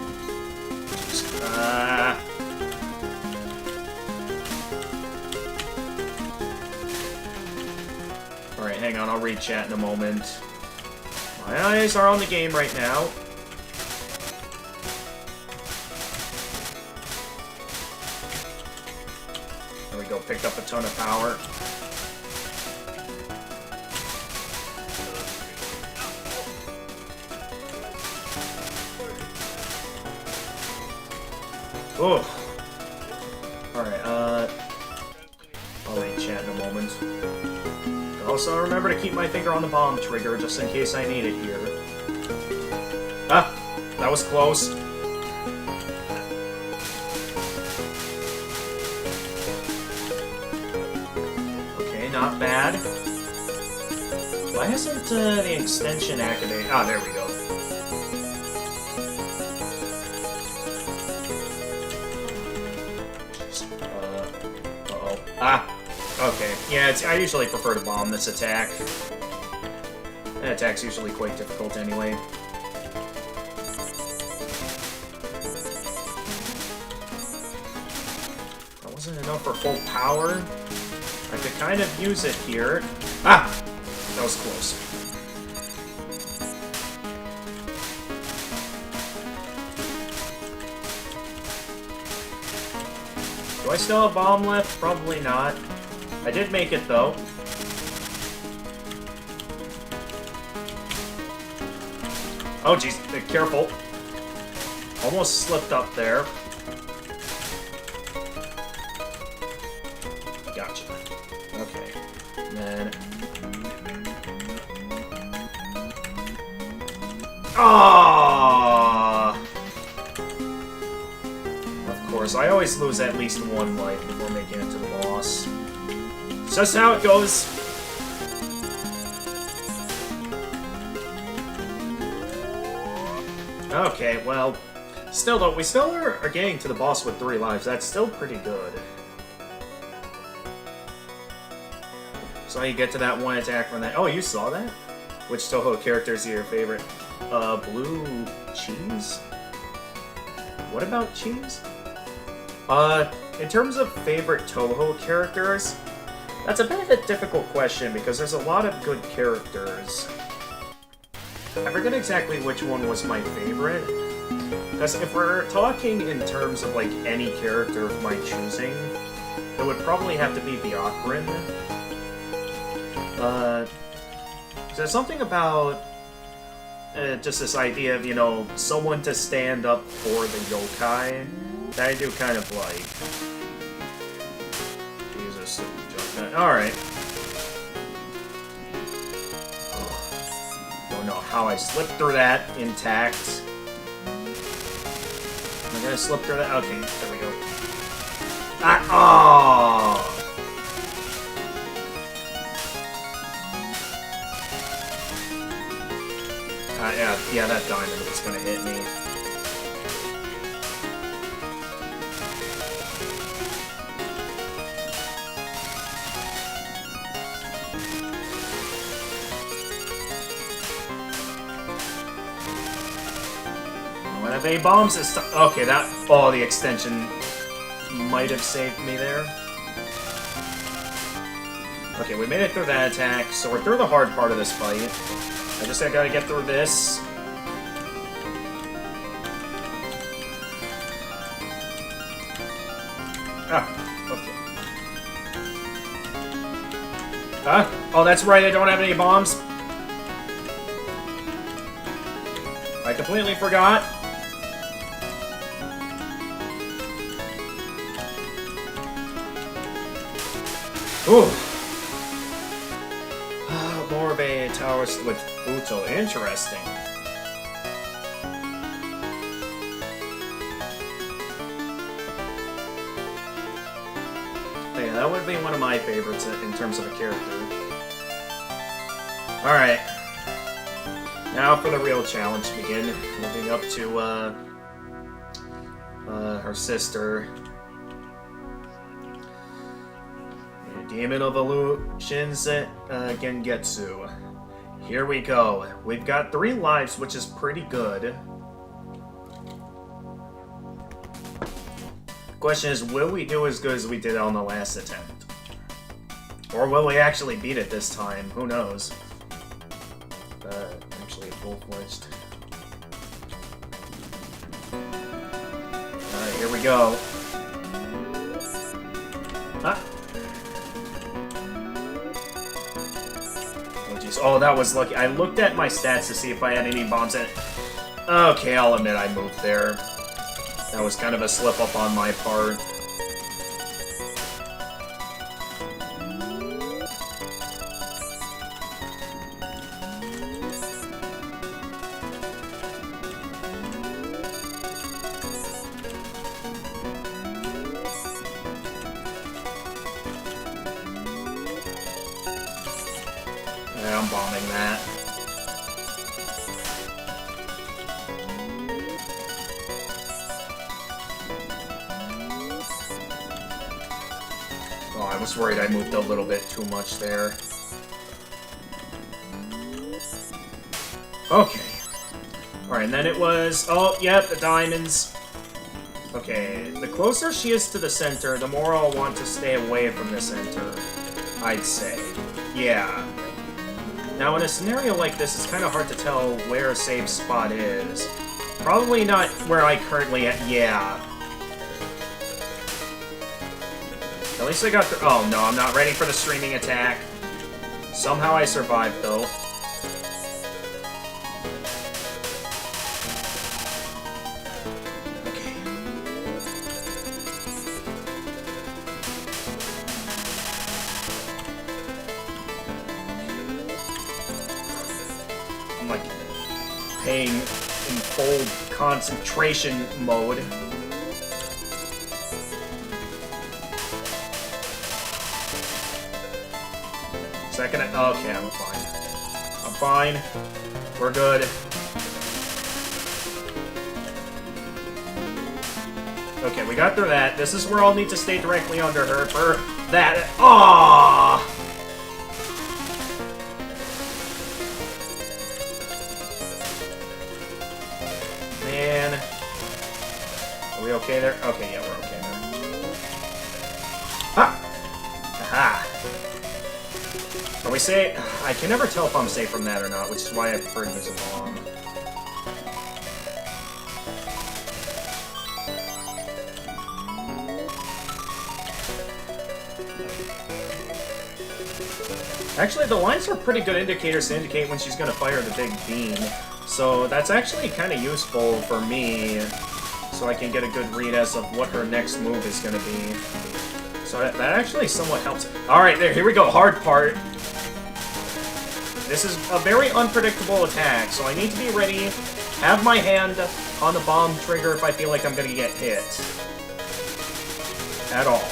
hang on, I'll read chat in a moment. My eyes are on the game right now. There we go, picked up a ton of power. Oh. Alright, I'll read chat in a moment. Also, remember to keep my finger on the bomb trigger just in case I need it here. Ah! That was close. Okay, not bad. Why hasn't the extension activated? Ah, there we go. Uh-oh. Ah! Okay. Yeah, I usually prefer to bomb this attack. That attack's usually quite difficult anyway. That wasn't enough for full power. I could kind of use it here. Ah! That was close. Do I still have bomb left? Probably not. I did make it, though. Oh, jeez. Careful. Almost slipped up there. Gotcha. Okay. And then... Ah! Of course, I always lose at least one life before making it to the boss. It's just how it goes. Okay, well, still though, we still are getting to the boss with 3 lives. That's still pretty good. So you get to that one attack from that. Oh, you saw that? Which Touhou character is your favorite? Blue cheese? What about cheese? In terms of favorite Touhou characters, that's a bit of a difficult question because there's a lot of good characters. I forget exactly which one was my favorite. Because if we're talking in terms of like any character of my choosing, it would probably have to be Byakurin. There's something about just this idea of, you know, someone to stand up for the yokai that I do kind of like. Jesus, alright. Don't know how I slipped through that intact. Am I gonna slip through that? Okay, there we go. Ah, oh! Yeah, that diamond was gonna hit me. One of A bombs is okay. That the extension might have saved me there. Okay, we made it through that attack, so we're through the hard part of this fight. I gotta get through this. Ah, okay. Oh, that's right, I don't have any bombs. I completely forgot. Ooh. More of a towers with Futo. Interesting. Yeah, that would be one of my favorites in terms of a character. Alright. Now for the real challenge to begin. Moving up to, her sister. Demon of Illusions, Gengetsu. Here we go. We've got 3 lives, which is pretty good. Question is, will we do as good as we did on the last attempt? Or will we actually beat it this time? Who knows? Actually, full-fledged. Alright, here we go. Ah! Oh, jeez. Oh, that was lucky. I looked at my stats to see if I had any bombs in it. Okay, I'll admit I moved there. That was kind of a slip-up on my part. Yeah, I'm bombing that. Oh, I was worried I moved a little bit too much there. Okay. Alright, and then it was... Oh, yep, the diamonds. Okay, the closer she is to the center, the more I'll want to stay away from the center, I'd say. Yeah. Now, in a scenario like this, it's kind of hard to tell where a safe spot is. Probably not where I currently am. Yeah. At least I got the... Oh, no, I'm not ready for the streaming attack. Somehow I survived, though. Okay. I'm, like, paying in full concentration mode. Second, okay, I'm fine. I'm fine. We're good. Okay, we got through that. This is where I'll need to stay directly under her for that. Aww! Man. Are we okay there? Okay, yeah, we're okay there. Ha! Aha! Are we safe? I can never tell if I'm safe from that or not, which is why I prefer to use a bomb. Actually, the lines are pretty good indicators to indicate when she's going to fire the big beam. So that's actually kind of useful for me, so I can get a good read as of what her next move is going to be. So that actually somewhat helps. Alright, there, here we go, hard part. This is a very unpredictable attack, so I need to be ready, have my hand on the bomb trigger if I feel like I'm going to get hit. At all.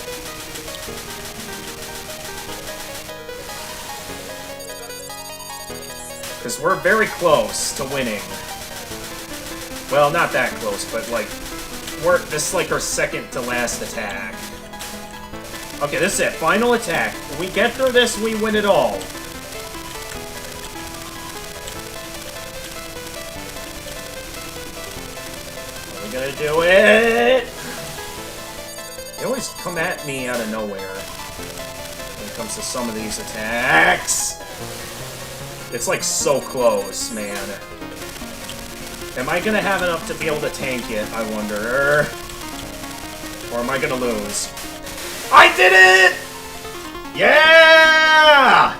Because we're very close to winning. Well, not that close, but like, this is like our second to last attack. Okay, this is it. Final attack. If we get through this, we win it all. Are we gonna do it? They always come at me out of nowhere when it comes to some of these attacks. It's like so close, man. Am I gonna have enough to be able to tank it, I wonder? Or am I gonna lose? I did it! Yeah!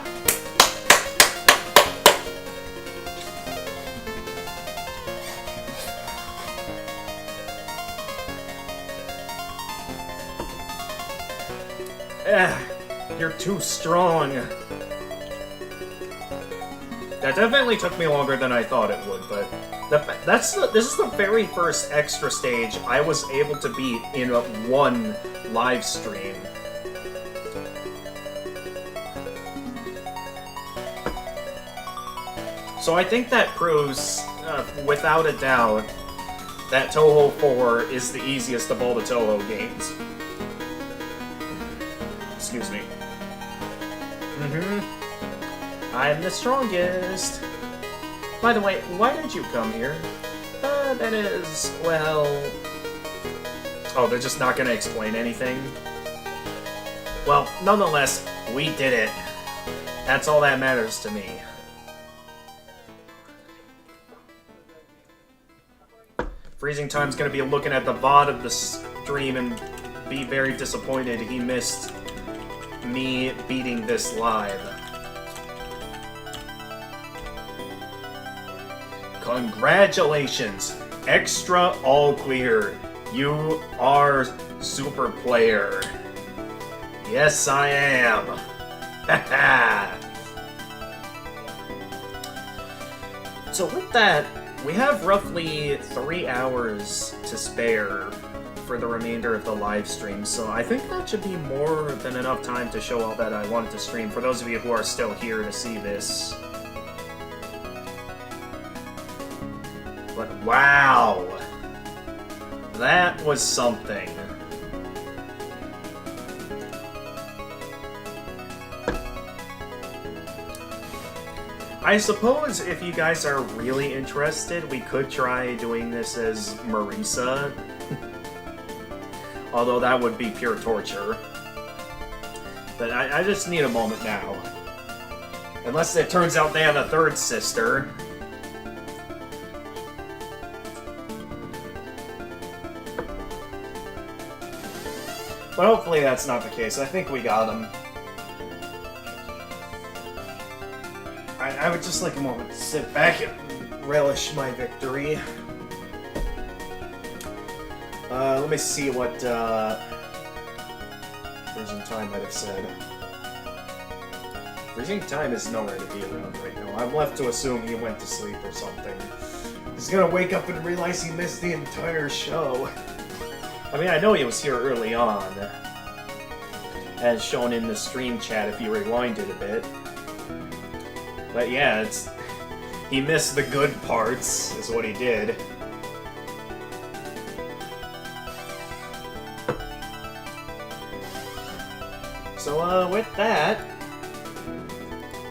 You're too strong. That definitely took me longer than I thought it would, but this is the very first extra stage I was able to beat in one live stream. So I think that proves, without a doubt, that Touhou 4 is the easiest of all the Touhou games. Excuse me. I'm the strongest. By the way, why did you come here? That is, well... Oh, they're just not gonna explain anything? Well, nonetheless, We did it. That's all that matters to me. Freezing Time's gonna be looking at the VOD of the stream and be very disappointed he missed me beating this live. Congratulations! Extra all clear. You are super player. Yes, I am. Haha. So with that, we have roughly 3 hours to spare for the remainder of the live stream, so I think that should be more than enough time to show all that I wanted to stream for those of you who are still here to see this. But wow! That was something. I suppose if you guys are really interested, we could try doing this as Marisa. Although that would be pure torture. But I just need a moment now. Unless it turns out they have a third sister. But hopefully that's not the case. I think we got him. I would just like a moment to sit back and relish my victory. Let me see what Freezing Time might have said. Freezing Time is nowhere to be around right now. I'm left to assume he went to sleep or something. He's gonna wake up and realize he missed the entire show. I mean, I know he was here early on, as shown in the stream chat if you rewind it a bit. But yeah, he missed the good parts, is what he did. So, with that,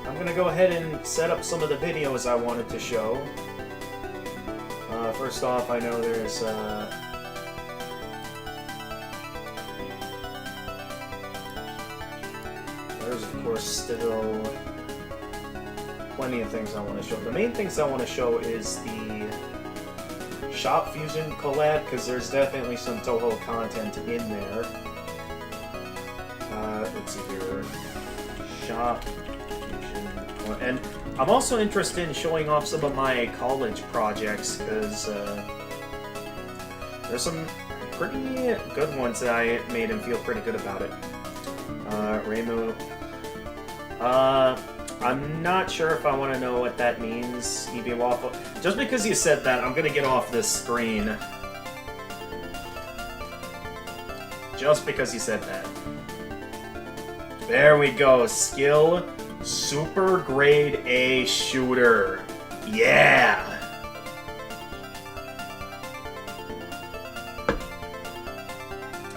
I'm gonna go ahead and set up some of the videos I wanted to show. First off, I know there's, of course still plenty of things I want to show. The main things I want to show is the Shop Fusion collab, because there's definitely some Touhou content in there. Let's see here. Shop Fusion. And I'm also interested in showing off some of my college projects, because there's some pretty good ones that I made and feel pretty good about it. Reimu. I'm not sure if I want to know what that means, EB Waffle. Just because you said that, I'm gonna get off this screen. Just because you said that. There we go. Skill Super Grade A Shooter. Yeah!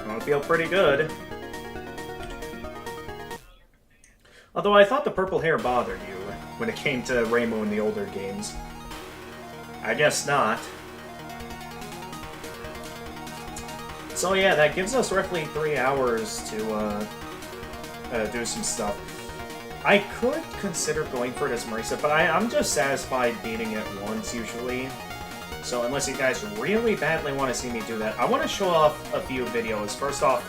I feel pretty good. Although I thought the purple hair bothered you when it came to Rainbow in the older games. I guess not. So yeah, that gives us roughly 3 hours to do some stuff. I could consider going for it as Marisa, but I'm just satisfied beating it once usually. So unless you guys really badly want to see me do that, I want to show off a few videos. First off,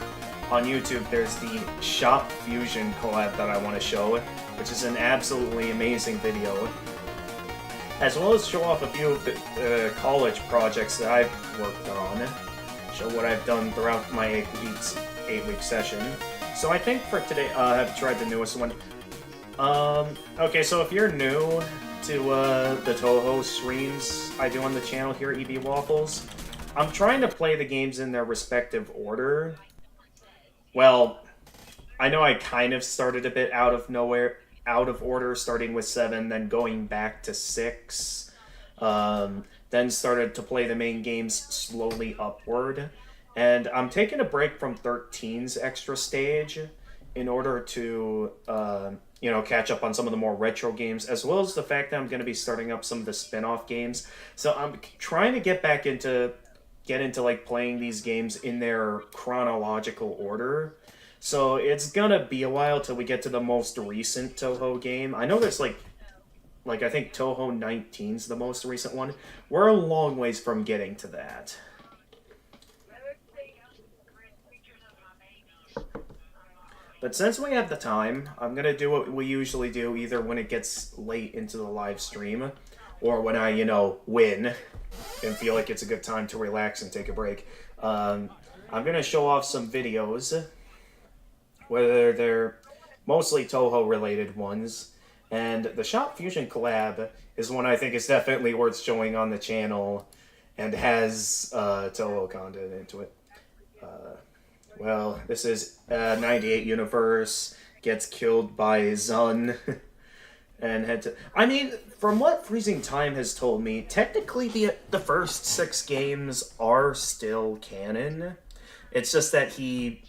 on YouTube, there's the Shop Fusion collab that I want to show, which is an absolutely amazing video. As well as show off a few of the college projects that I've worked on. Show what I've done throughout my 8-week session. So I think for today, I've tried the newest one. Okay, so if you're new to the Touhou streams I do on the channel here at EB Waffles, I'm trying to play the games in their respective order. Well, I know I kind of started a bit out of order, starting with 7, then going back to 6. Then started to play the main games slowly upward. And I'm taking a break from 13's extra stage in order to, you know, catch up on some of the more retro games, as well as the fact that I'm going to be starting up some of the spin-off games. So I'm trying to get into like playing these games in their chronological order. So it's gonna be a while till we get to the most recent Touhou game. I know there's like I think Touhou 19's the most recent one. We're a long ways from getting to that. But since we have the time, I'm gonna do what we usually do either when it gets late into the live stream or when I, win and feel like it's a good time to relax and take a break. I'm gonna show off some videos, whether they're mostly Touhou related ones. And the Shop Fusion collab is one I think is definitely worth showing on the channel and has Touhou content into it. Well, this is 98 Universe, gets killed by Zun, and had to... I mean, from what Freezing Time has told me, technically the first 6 games are still canon. It's just that he,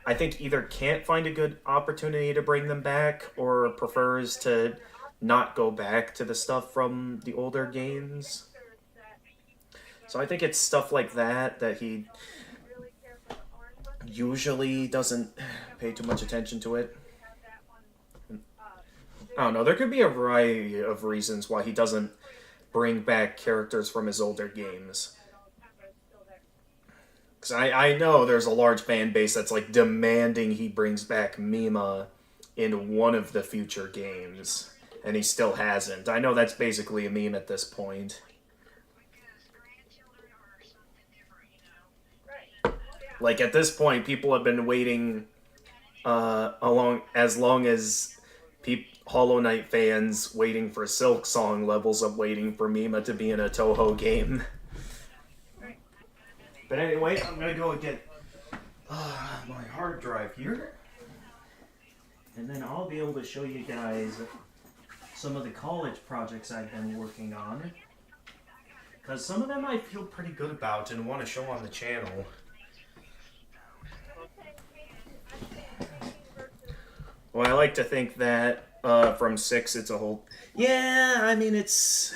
I think, either can't find a good opportunity to bring them back, or prefers to not go back to the stuff from the older games. So I think it's stuff like that he usually doesn't pay too much attention to it. I don't know, there could be a variety of reasons why he doesn't bring back characters from his older games. Because I know there's a large fan base that's like demanding he brings back Mima in one of the future games, and he still hasn't. I know that's basically a meme at this point. Like, at this point, people have been waiting as long as Hollow Knight fans waiting for Silk Song levels of waiting for Mima to be in a Touhou game. But anyway, I'm gonna go and get my hard drive here. And then I'll be able to show you guys some of the college projects I've been working on. Because some of them I feel pretty good about and want to show on the channel. Well, I like to think that from 6 it's a whole... Yeah, I mean, it's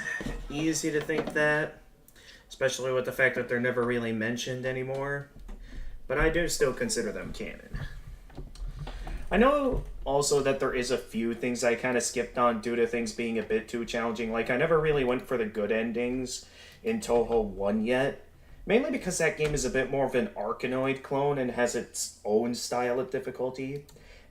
easy to think that. Especially with the fact that they're never really mentioned anymore. But I do still consider them canon. I know also that there is a few things I kind of skipped on due to things being a bit too challenging. Like, I never really went for the good endings in Touhou 1 yet. Mainly because that game is a bit more of an Arkanoid clone and has its own style of difficulty.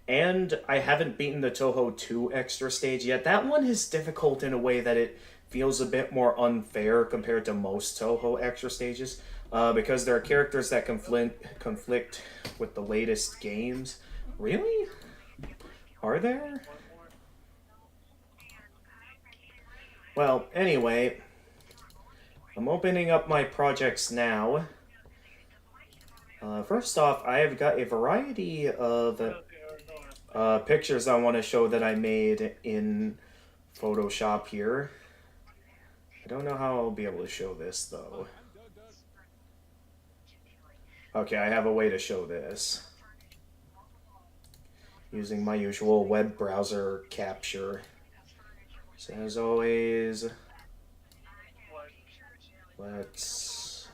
And I haven't beaten the Touhou 2 extra stage yet. That one is difficult in a way that it feels a bit more unfair compared to most Touhou extra stages. Because there are characters that conflict with the latest games. Really? Are there? Well, anyway, I'm opening up my projects now. First off, I have got a variety of pictures I want to show that I made in Photoshop here. I don't know how I'll be able to show this, though. Okay, I have a way to show this. Using my usual web browser capture. So as always, let's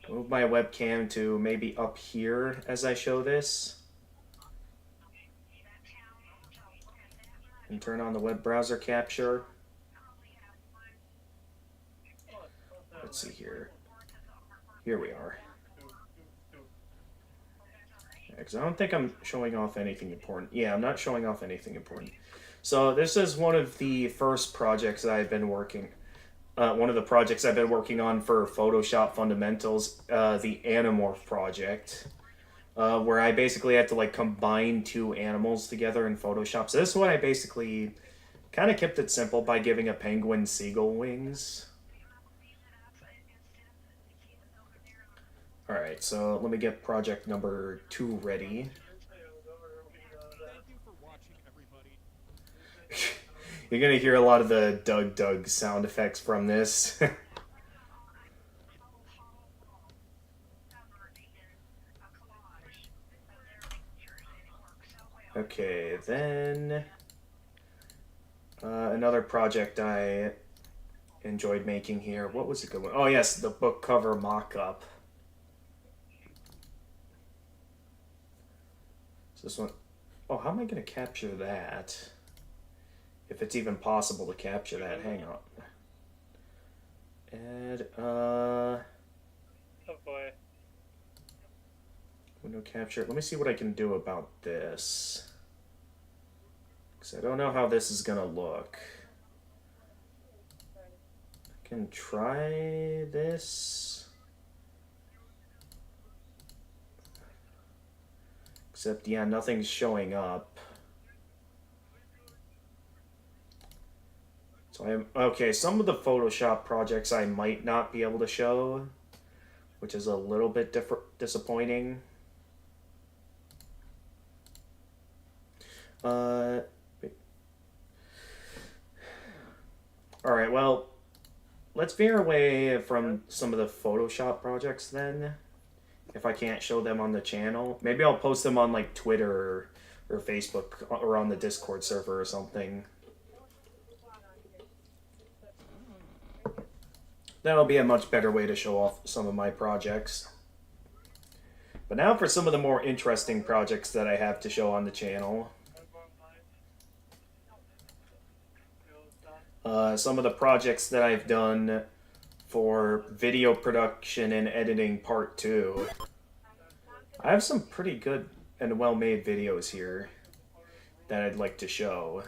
move my webcam to maybe up here as I show this. And turn on the web browser capture. Let's see here. Here we are. Because I don't think I'm showing off anything important. Yeah, I'm not showing off anything important. So this is one of the first projects that I've been working. One of the projects I've been working on for Photoshop Fundamentals, the Animorph project, where I basically had to like combine 2 animals together in Photoshop. So this is what I basically kind of kept it simple by giving a penguin seagull wings. Alright, so let me get project number 2 ready. You're gonna hear a lot of the Doug sound effects from this. Okay, then another project I enjoyed making here. What was a good one? Oh yes, the book cover mock-up. this one... Oh, how am I going to capture that? If it's even possible to capture that. Hang on. Add, Oh boy. window capture. Let me see what I can do about this. Because I don't know how this is going to look. I can try this. Except, yeah, nothing's showing up. So I'm okay. Some of the Photoshop projects I might not be able to show, which is a little bit disappointing. All right. Well, let's veer away from some of the Photoshop projects then. If I can't show them on the channel, maybe I'll post them on like Twitter or Facebook or on the Discord server or something. That'll be a much better way to show off some of my projects. But now for some of the more interesting projects that I have to show on the channel. Some of the projects that I've done for video production and editing part 2. I have some pretty good and well-made videos here that I'd like to show.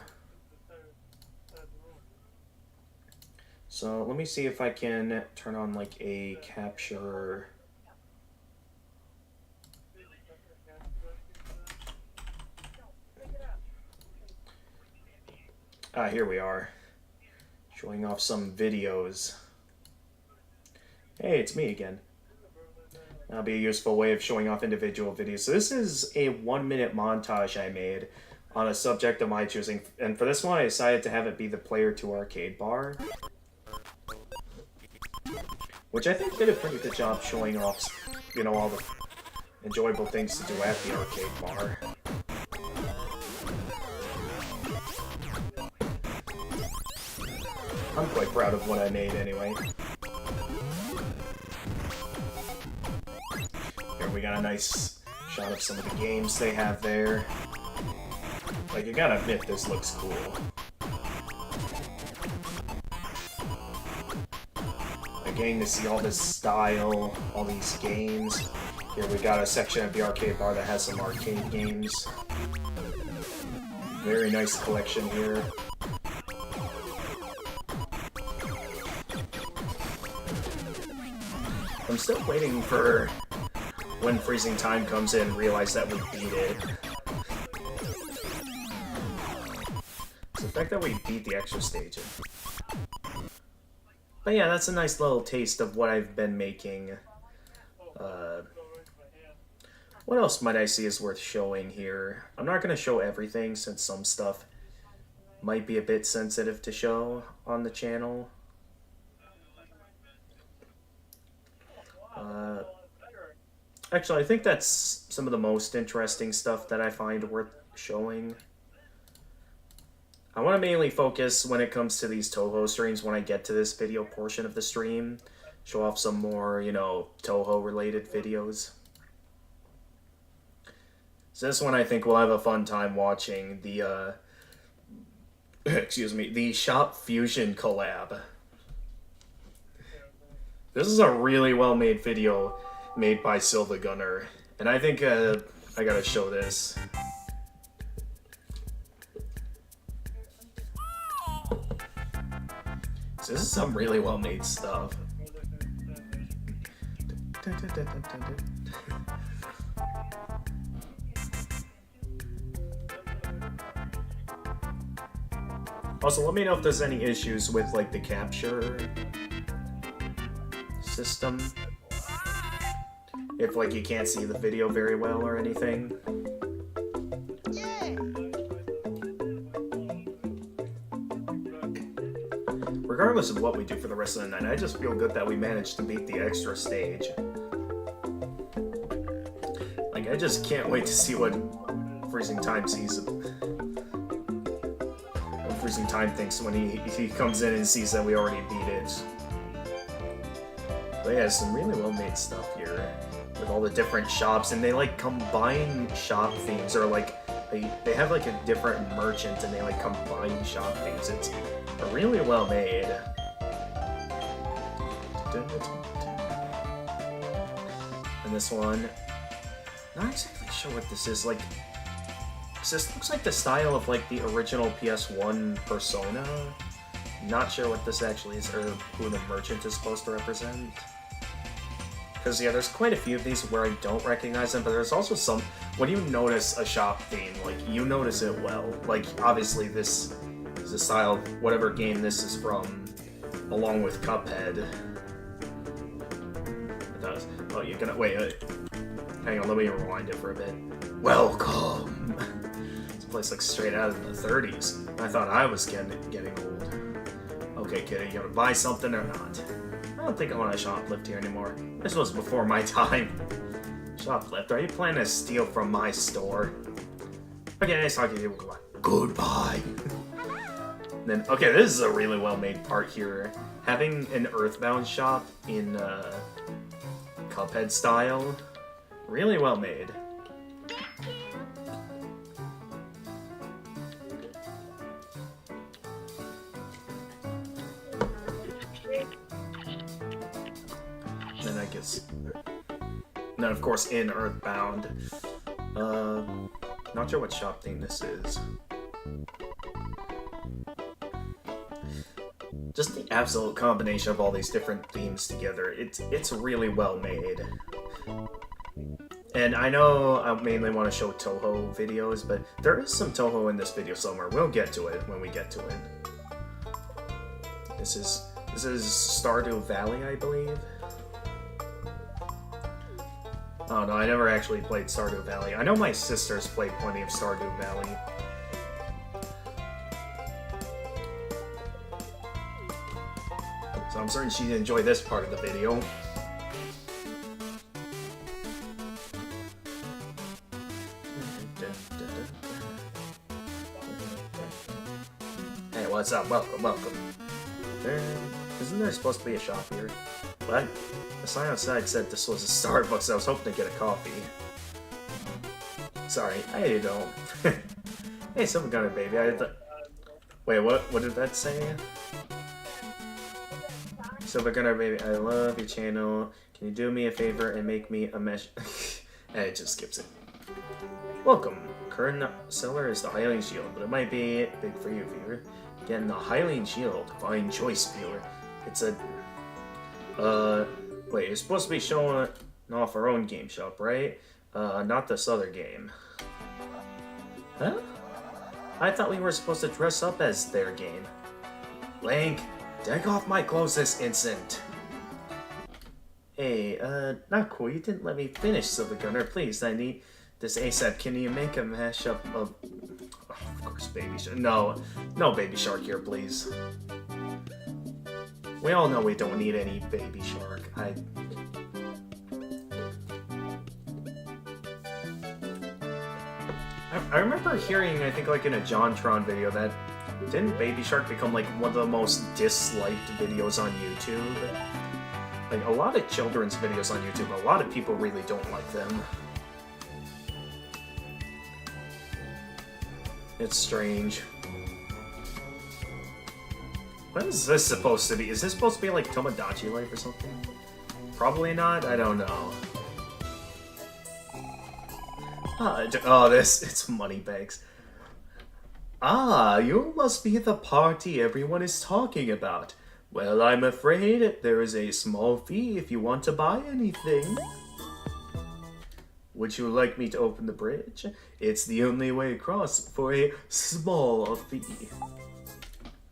So let me see if I can turn on like a capture. Here we are. Showing off some videos. Hey, it's me again. That'll be a useful way of showing off individual videos. So this is a 1-minute montage I made on a subject of my choosing. And for this one, I decided to have it be the Player 2 arcade bar. Which I think did a pretty good job showing off, you know, all the enjoyable things to do at the arcade bar. I'm quite proud of what I made anyway. Here we got a nice shot of some of the games they have there. Like, you gotta admit, this looks cool. Getting to see all this style, all these games. Here we got a section of the arcade bar that has some arcade games. Very nice collection here. I'm still waiting for when freezing time comes in and realize that we beat it. It's the fact that we beat the extra stage. But yeah, that's a nice little taste of what I've been making. What else might I see is worth showing here? I'm not going to show everything since some stuff might be a bit sensitive to show on the channel. Actually, I think that's some of the most interesting stuff that I find worth showing. I want to mainly focus when it comes to these Touhou streams when I get to this video portion of the stream. Show off some more, you know, Touhou related videos. So this one I think we'll have a fun time watching the, excuse me, the Shop Fusion collab. This is a really well-made video made by Silva Gunner. And I think I gotta show this. So this is some really well-made stuff. Also, let me know if there's any issues with like the capture system. If like you can't see the video very well or anything. Regardless of what we do for the rest of the night, I just feel good that we managed to beat the extra stage. Like, I just can't wait to see what Freezing Time sees. What Freezing Time thinks when he comes in and sees that we already beat it. But yeah, some really well-made stuff here. with all the different shops, and they like combine shop themes, or like they have like a different merchant and they like combine shop themes. It's really well made. And this one, not exactly sure what this is. Like, this looks like the style of like the original PS1 Persona. Not sure what this actually is, or who the merchant is supposed to represent. Because, yeah, there's quite a few of these where I don't recognize them, but there's also some... When you notice a shop theme, like, you notice it well. Like, obviously, this is the style of whatever game this is from, along with Cuphead. I thought it was... Oh, you're gonna... Wait, hang on, let me rewind it for a bit. Welcome! This place looks straight out of the 30s. I thought I was getting old. Okay, kid, are you gonna buy something or not? I don't think I want to shoplift here anymore. This was before my time. Shoplift, are you planning to steal from my store? Okay, nice talking to you. Goodbye. Then, okay, this is a really well-made part here. Having an Earthbound shop in Cuphead style, really well made. Then I guess... And then, of course, in Earthbound. Not sure what shop theme this is. Just the absolute combination of all these different themes together. It's really well made. And I know I mainly want to show Touhou videos, but there is some Touhou in this video somewhere. We'll get to it when we get to it. This is Stardew Valley, I believe. Oh no, I never actually played Stardew Valley. I know my sisters played plenty of Stardew Valley. So I'm certain she'd enjoy this part of the video. Hey, what's up? Welcome, welcome. Isn't there supposed to be a shop here? What? The sign outside said this was a Starbucks. I was hoping to get a coffee. Sorry, I don't. Hey, Silver Gunner baby. Wait, what did that say? Silver Gunner baby, I love your channel. Can you do me a favor and make me a mesh? And it just skips it. Welcome. Current seller is the Hylian Shield, but it might be big for you, viewer. Getting the Hylian Shield. Fine choice, viewer. It's a... Wait, you're supposed to be showing off our own game shop, right? Not this other game. Huh? I thought we were supposed to dress up as their game. Link, take off my clothes this instant. Hey, not cool. You didn't let me finish, Silver Gunner. Please, I need this ASAP. Can you make a mashup of... Oh, of course, Baby Shark. No Baby Shark here, please. We all know we don't need any Baby Shark. I remember hearing, I think, like in a JonTron video that didn't Baby Shark become like one of the most disliked videos on YouTube? Like a lot of children's videos on YouTube, a lot of people really don't like them. It's strange. What is this supposed to be? Is this supposed to be like Tomodachi Life or something? Probably not, I don't know. It's Moneybags. Ah, you must be the party everyone is talking about. Well, I'm afraid there is a small fee if you want to buy anything. Would you like me to open the bridge? It's the only way across for a small fee.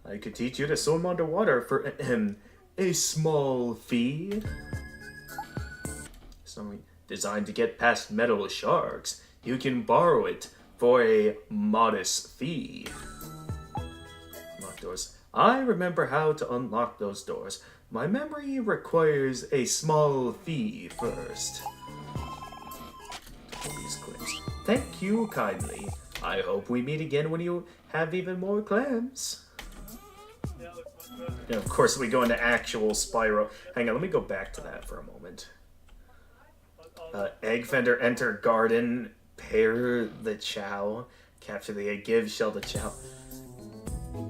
I could teach you to swim underwater for a small fee. Sorry, designed to get past metal sharks. You can borrow it for a modest fee. Unlock doors. I remember how to unlock those doors. My memory requires a small fee first. These clips. Thank you kindly. I hope we meet again when you have even more clams. And of course we go into actual Spyro. Hang on, let me go back to that for a moment. Egg vendor enter garden, pair the chow, capture the egg, give shell the chow.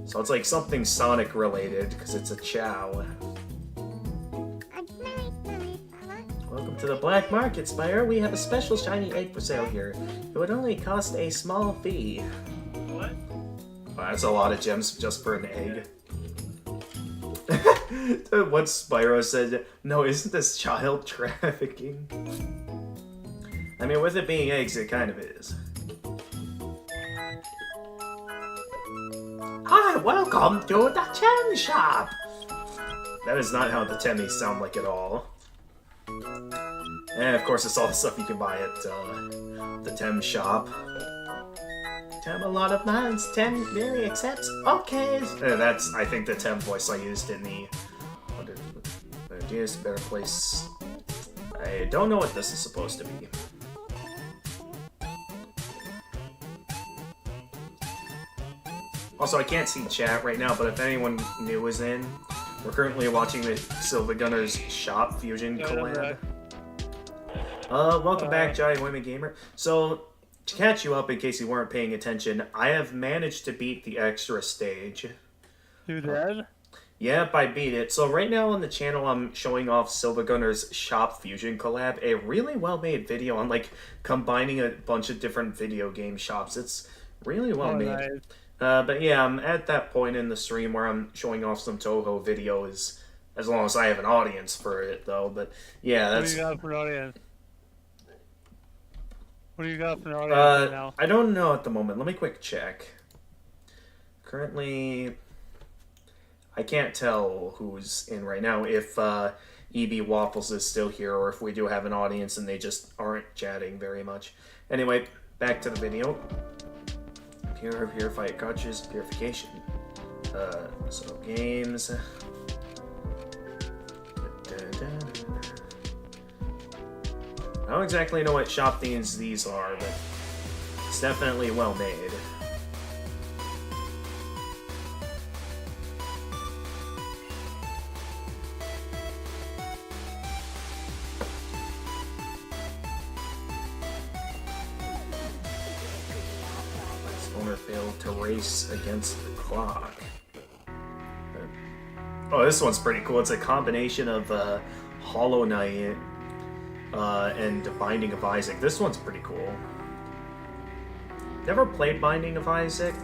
So it's like something Sonic related because it's a chow. Welcome to the black market, Spire. We have a special shiny egg for sale here. It would only cost a small fee. What? Wow, that's a lot of gems just for an egg. What Spyro said, no, isn't this child trafficking? I mean, with it being eggs, it kind of is. Hi, welcome to the Tem Shop! That is not how the Temmies sound like at all. And of course, it's all the stuff you can buy at the Tem Shop. Tem a lot of months, Tem really accepts okay. That's, I think, the Tem voice I used in the ideas, better place. I don't know what this is supposed to be. Also, I can't see chat right now, but if anyone new is in, we're currently watching the Silva Gunner's Shop Fusion collab. Welcome back, Giant Women Gamer. So, to catch you up in case you weren't paying attention, I have managed to beat the extra stage. You did? Yep, I beat it. So right now on the channel, I'm showing off Silva Gunner's Shop Fusion collab, a really well-made video on, like, combining a bunch of different video game shops. It's really well-made. Nice. But yeah, I'm at that point in the stream where I'm showing off some Touhou videos, as long as I have an audience for it, though. But yeah, What that's... do you got for an audience? What do you got for an audience right now? I don't know at the moment. Let me quick check. Currently, I can't tell who's in right now, if EB Waffles is still here, or if we do have an audience and they just aren't chatting very much. Anyway, back to the video. Purify cartridges, purification. So games. I don't exactly know what shop themes these are, but it's definitely well made. Owner failed to race against the clock. Oh, this one's pretty cool. It's a combination of Hollow Knight and Binding of Isaac. This one's pretty cool. Never played Binding of Isaac.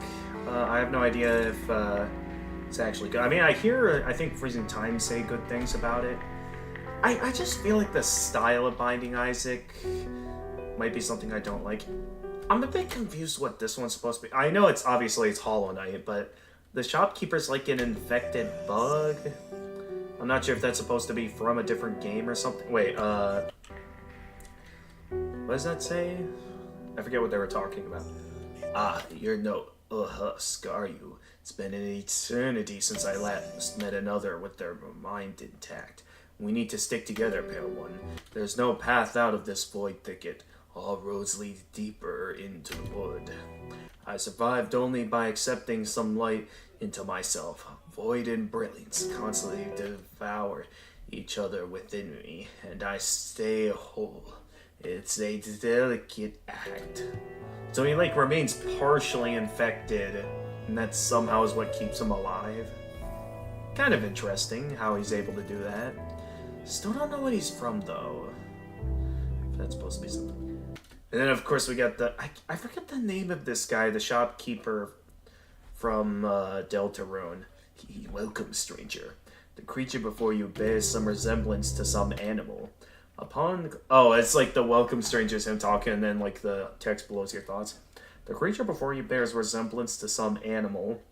I have no idea if it's actually good. I mean, I think Freezing Time say good things about it. I just feel like the style of Binding Isaac might be something I don't like. I'm a bit confused what this one's supposed to be. I know it's Hollow Knight, but the shopkeeper's like an infected bug. I'm not sure if that's supposed to be from a different game or something. Wait, what does that say? I forget what they were talking about. Ah, you're no husk, are you? It's been an eternity since I last met another with their mind intact. We need to stick together, Pale One. There's no path out of this void thicket. All roads lead deeper into the wood. I survived only by accepting some light into myself. Void and brilliance constantly devour each other within me, and I stay whole. It's a delicate act. So he, like, remains partially infected, and that somehow is what keeps him alive. Kind of interesting how he's able to do that. Still don't know what he's from, though. If that's supposed to be something. And then, of course, we got the... I forget the name of this guy, the shopkeeper from Deltarune. Welcome, stranger. The creature before you bears some resemblance to some animal. Upon... Oh, it's like the welcome stranger is him talking, and then, like, the text below is your thoughts. The creature before you bears resemblance to some animal.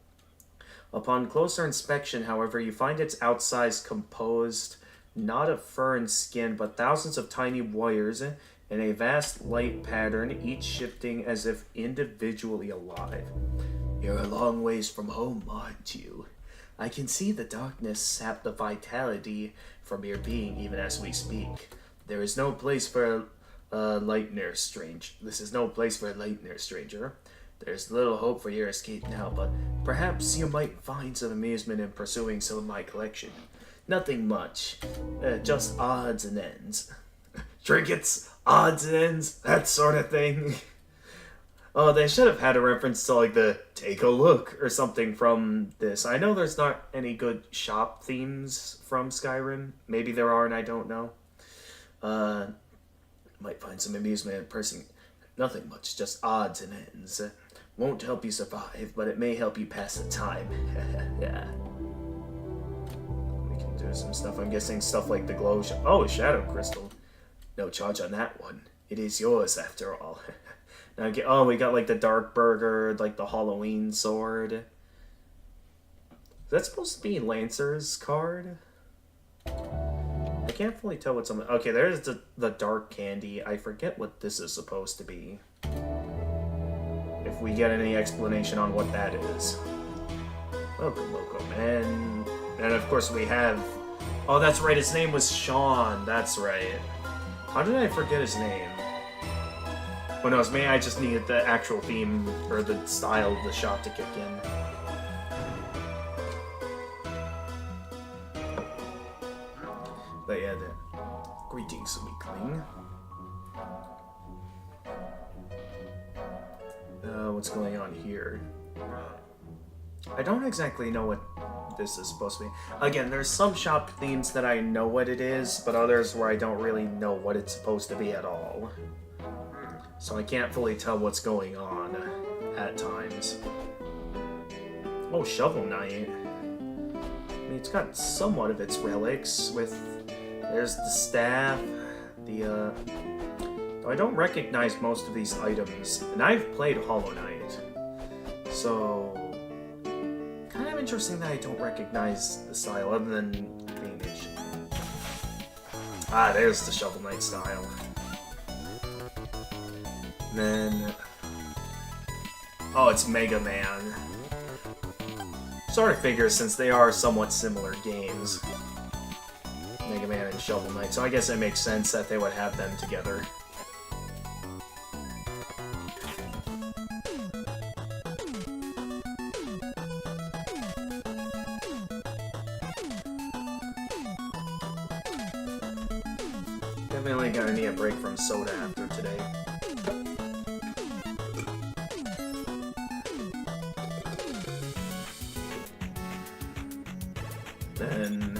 Upon closer inspection, however, you find its outsides composed not of fur and skin, but thousands of tiny wires in a vast light pattern, each shifting as if individually alive. You're a long ways from home, aren't you? I can see the darkness sap the vitality from your being even as we speak. There is no place for a Lightner strange. This is no place for a Lightner stranger. There's little hope for your escape now, but perhaps you might find some amusement in pursuing some of my collection. Nothing much, just odds and ends. trinkets, odds and ends, that sort of thing. Oh, they should have had a reference to like the take a look or something from this. I know there's not any good shop themes from Skyrim. Maybe there are and I don't know. Might find some amusement pressing nothing much, just odds and ends. Won't help you survive, but it may help you pass the time. Yeah. We can do some stuff. I'm guessing stuff like the glow oh, shadow crystal. No charge on that one. It is yours after all. Now oh, we got like the dark burger, like the Halloween sword. Is that supposed to be Lancer's card? I can't fully tell what's on the... Okay, there's the dark candy. I forget what this is supposed to be. If we get any explanation on what that is. Welcome, Loco Man. And of course we have... Oh, that's right, his name was Sean. That's right. How did I forget his name? Who knows, maybe I just needed the actual theme or the style of the shop to kick in. But yeah, greetings, weakling. What's going on here? I don't exactly know what this is supposed to be. Again, there's some shop themes that I know what it is, but others where I don't really know what it's supposed to be at all. So I can't fully tell what's going on at times. Oh, Shovel Knight. I mean, it's got somewhat of its relics with... There's the staff, the, I don't recognize most of these items, and I've played Hollow Knight, so... Kind of interesting that I don't recognize the style, other than being Asian. Ah, there's the Shovel Knight style. And then... Oh, it's Mega Man. Sort of figures, since they are somewhat similar games. Mega Man and Shovel Knight, so I guess it makes sense that they would have them together. Definitely gonna need a break from soda after today. Then...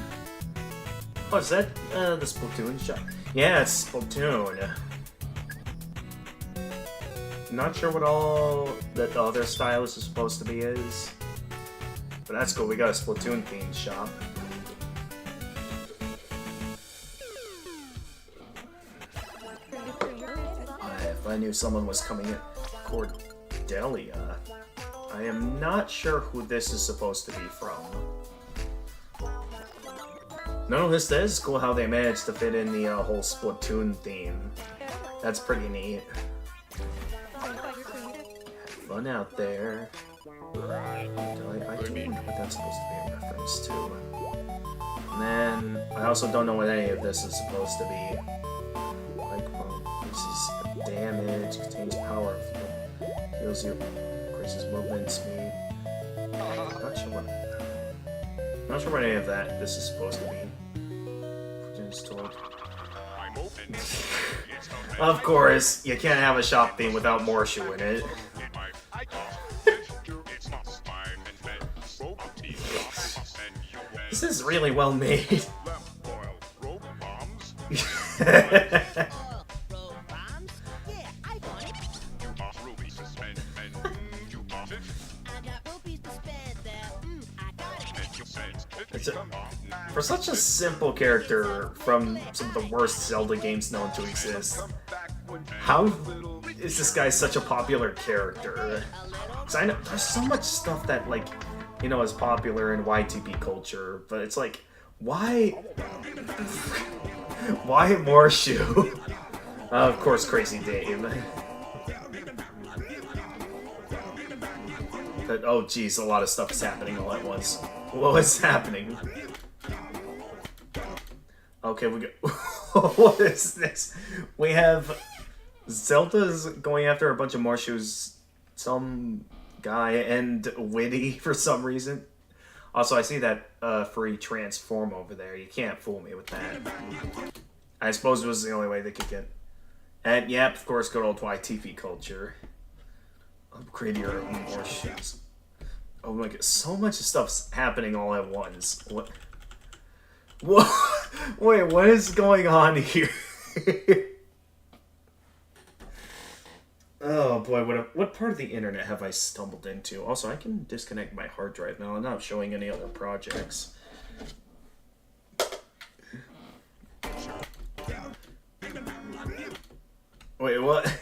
Oh, is that the Splatoon shop? Yeah, it's Splatoon. Not sure what all that the other stylus is supposed to be is. But that's cool, we got a Splatoon themed shop. If I knew someone was coming in. Cordelia. I am not sure who this is supposed to be from. No, this is cool how they managed to fit in the whole Splatoon theme. That's pretty neat. Have fun out there. I don't know what that's supposed to be a reference to. And then, I also don't know what any of this is supposed to be. Like, increases damage, contains power, heals you, increases movement speed. Not sure what any of this is supposed to be. Of course, you can't have a shop theme without Morshu in it. This is really well made. For such a simple character from some of the worst Zelda games known to exist, how is this guy such a popular character? Because I know there's so much stuff that, like, you know, is popular in YTP culture, but it's like, why? Why Morshu? Of course, Crazy Dave. But, oh geez, a lot of stuff is happening all at once. What is happening? Okay, we go. What is this? We have Zelda's going after a bunch of Morshus, some guy, and Witty for some reason. Also, I see that free transform over there. You can't fool me with that. I suppose it was the only way they could get. And yep, of course, good old YTV culture. Upgrade your own more shoes. Oh my god, so much stuff's happening all at once. What? Wait, what is going on here? Oh boy, what part of the internet have I stumbled into? Also, I can disconnect my hard drive now. I'm not showing any other projects. Wait, what?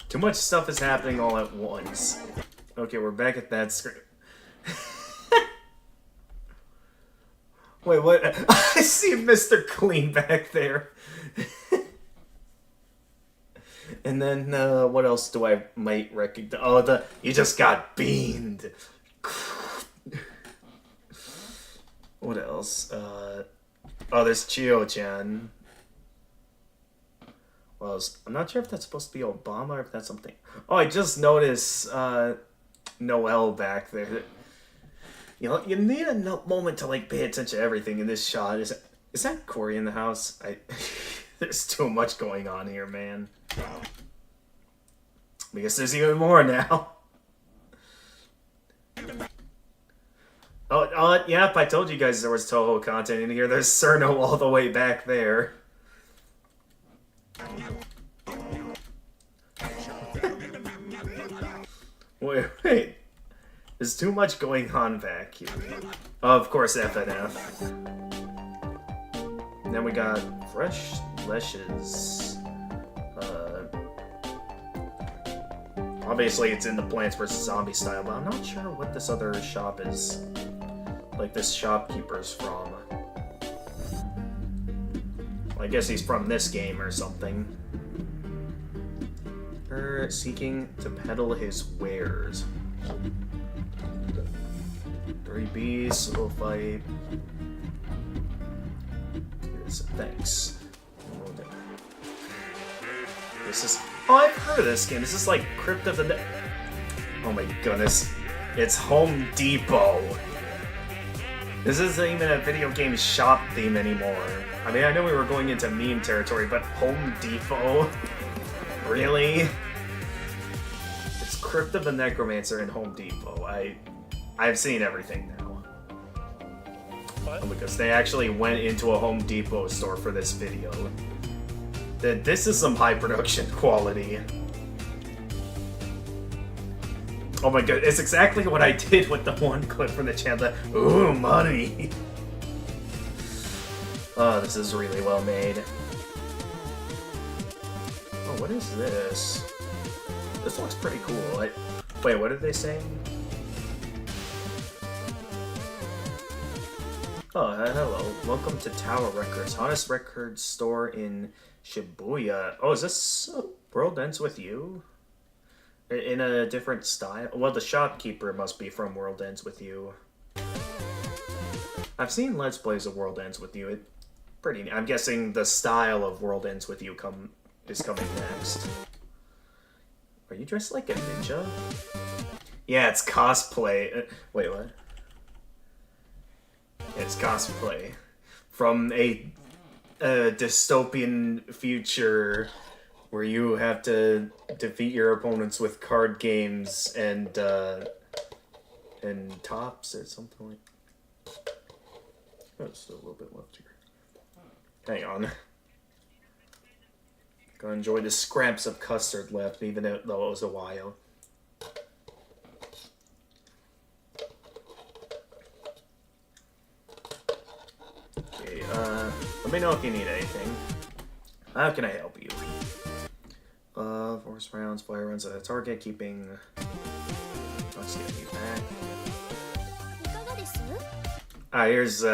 Too much stuff is happening all at once. Okay, we're back at that screen. Wait, what? I see Mr. Clean back there. And then, what else do I might recognize? Oh, you just got beamed. What else? Oh, there's Chio-chan. Well, I'm not sure if that's supposed to be Obama or if that's something. Oh, I just noticed Noel back there. You know, you need a moment to like pay attention to everything in this shot. Is that Corey in the house? There's too much going on here, man. I guess there's even more now. Oh, yep, I told you guys there was Touhou content in here. There's Cerno all the way back there. Wait. There's too much going on back here. Oh, of course, FNF. And then we got Fresh Leshes. Obviously, it's in the Plants vs. Zombie style, but I'm not sure what this other shop is. Like, this shopkeeper's from. Well, I guess he's from this game or something. Seeking to peddle his wares. 3Bs will fight. Thanks. This is. Oh, I've heard of this game. Is this like Crypt of the. Oh my goodness. It's Home Depot. This isn't even a video game shop theme anymore. I mean, I know we were going into meme territory, but Home Depot? Really? It's Crypt of the Necromancer and Home Depot. I've seen everything now. What? Because they actually went into a Home Depot store for this video. This is some high production quality. Oh my god, it's exactly what I did with the one clip from the channel. Ooh, money! Oh, this is really well made. Oh, what is this? This looks pretty cool. Wait, what are they saying? Oh, hello. Welcome to Tower Records, hottest record store in Shibuya. Oh, is this World Ends With You? In a different style? Well, the shopkeeper must be from World Ends With You. I've seen Let's Plays of World Ends With You. I'm guessing the style of World Ends With You is coming next. Are you dressed like a ninja? Yeah, it's cosplay. Wait, what? It's cosplay. From a dystopian future where you have to defeat your opponents with card games and tops or something like. Oh, there's still a little bit left here. Hang on. Gonna enjoy the scraps of custard left, even though it was a while. Okay, let me know if you need anything. How can I help you? Force rounds, fire rounds at a target, keeping... Let's get you back. Ah, here's,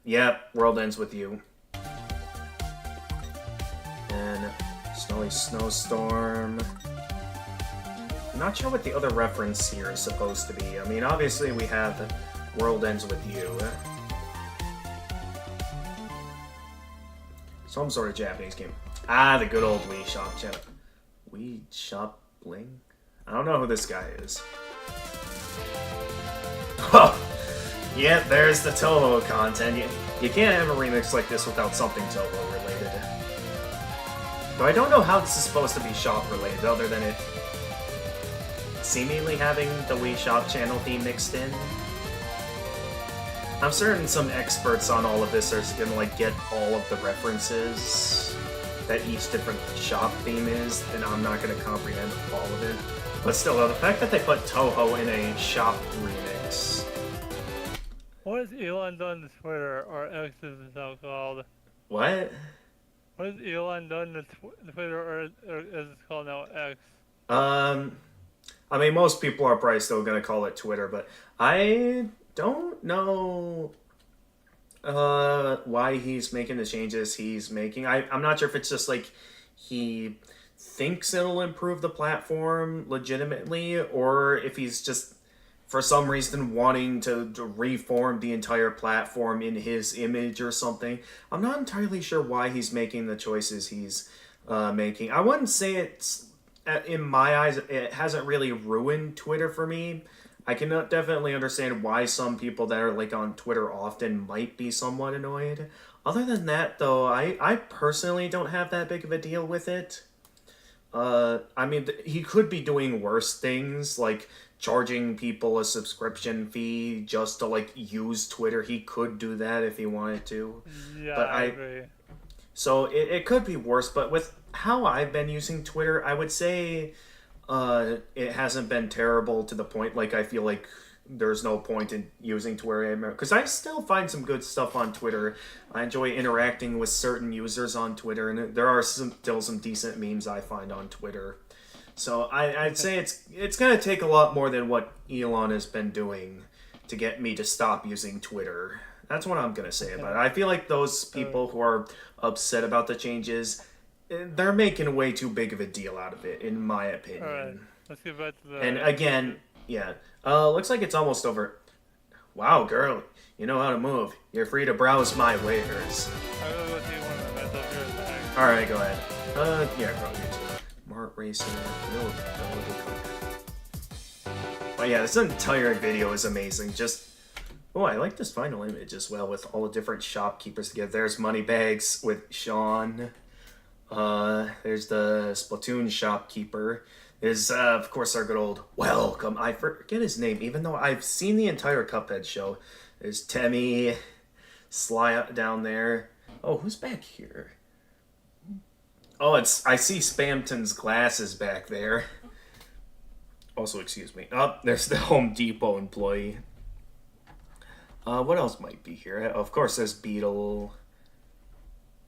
yep, World Ends With You. And Snowy Snowstorm. I'm not sure what the other reference here is supposed to be. I mean, obviously we have World Ends With You. Some sort of Japanese game. Ah, the good old Wii Shop channel. Wii Shop Bling? I don't know who this guy is. Yeah, there's the Touhou content. You can't have a remix like this without something Touhou related. Though I don't know how this is supposed to be shop related, other than it seemingly having the Wii Shop channel theme mixed in. I'm certain some experts on all of this are gonna like get all of the references that each different shop theme is, and I'm not gonna comprehend all of it. But still, though, the fact that they put Touhou in a shop remix. What has Elon done to Twitter, or X as it's now called? What? What has Elon done to Twitter, or as it's called now, X? I mean, most people are probably still gonna call it Twitter, but I don't know why he's making the changes he's making. I'm not sure if it's just like he thinks it'll improve the platform legitimately, or if he's just for some reason wanting to reform the entire platform in his image or something. I'm not entirely sure why he's making the choices he's making. I wouldn't say it's, in my eyes, it hasn't really ruined Twitter for me. I can definitely understand why some people that are like on Twitter often might be somewhat annoyed. Other than that, though, I personally don't have that big of a deal with it. I mean, he could be doing worse things, like charging people a subscription fee just to like use Twitter. He could do that if he wanted to. Yeah, but I agree. So it could be worse, but with how I've been using Twitter, I would say it hasn't been terrible to the point like I feel like there's no point in using Twitter anymore. Because I still find some good stuff on Twitter. I enjoy interacting with certain users on Twitter, and there are still some decent memes I find on Twitter. So I'd say it's going to take a lot more than what Elon has been doing to get me to stop using Twitter. That's what I'm going to say about it. I feel like those people who are upset about the changes, they're making way too big of a deal out of it, in my opinion. Alright, let's get back to the... And again, yeah. Looks like it's almost over. Wow, girl, you know how to move. You're free to browse my waivers. I'm gonna go see one of them. That's up your bag. Alright, go ahead. Yeah, probably. Mart Racer, no. But yeah, this entire video is amazing. Just, oh, I like this final image as well with all the different shopkeepers together. There's Moneybags with Sean. There's the Splatoon shopkeeper. There's, of course, our good old Welcome. I forget his name, even though I've seen the entire Cuphead show. There's Temmie, Sly down there. Oh, who's back here? Oh, I see Spamton's glasses back there. Also, excuse me. Oh, there's the Home Depot employee. What else might be here? Of course, there's Beetle.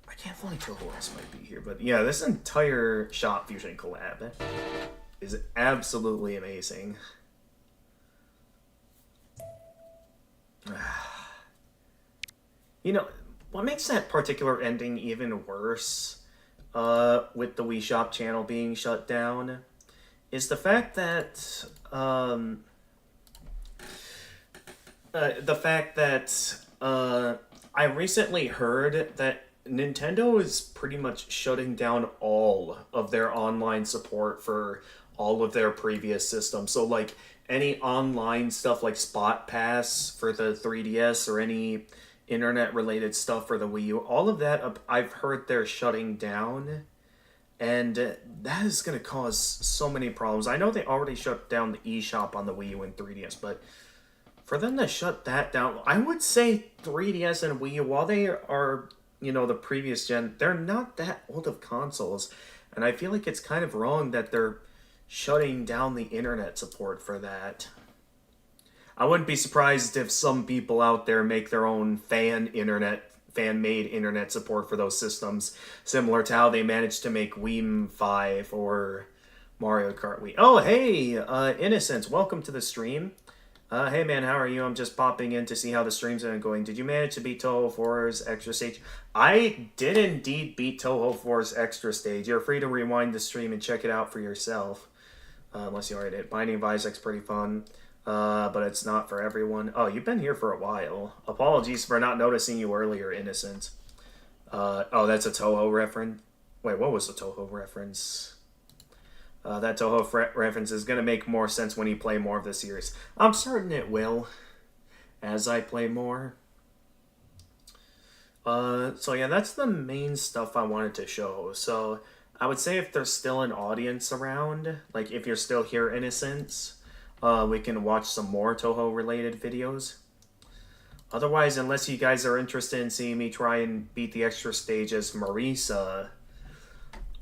I can't fully tell who else might be here, but yeah, this entire Shop Fusion collab is absolutely amazing. You know, what makes that particular ending even worse, with the Wii Shop channel being shut down, is the fact that, I recently heard that Nintendo is pretty much shutting down all of their online support for all of their previous systems. So, like, any online stuff like Spot Pass for the 3DS or any internet-related stuff for the Wii U, all of that, I've heard they're shutting down. And that is going to cause so many problems. I know they already shut down the eShop on the Wii U and 3DS, but for them to shut that down, I would say 3DS and Wii U, while they are, you know, the previous gen, they're not that old of consoles. And I feel like it's kind of wrong that they're shutting down the internet support for that. I wouldn't be surprised if some people out there make their own fan-made internet support for those systems, similar to how they managed to make Wii 5 or Mario Kart Wii. Oh, hey, Innocence, welcome to the stream. Hey man, how are you? I'm just popping in to see how the streams are going. Did you manage to beat Touhou 4's Extra Stage? I did indeed beat Touhou 4's Extra Stage. You're free to rewind the stream and check it out for yourself. Unless you already did. Binding of Isaac's pretty fun, but it's not for everyone. Oh, you've been here for a while. Apologies for not noticing you earlier, Innocent. Oh, that's a Touhou reference? Wait, what was the Touhou reference? That Touhou reference is going to make more sense when you play more of the series. I'm certain it will. as I play more. So yeah, that's the main stuff I wanted to show. So I would say if there's still an audience around, like if you're still here, Innocents, we can watch some more Touhou related videos. Otherwise, unless you guys are interested in seeing me try and beat the extra stage as Marisa,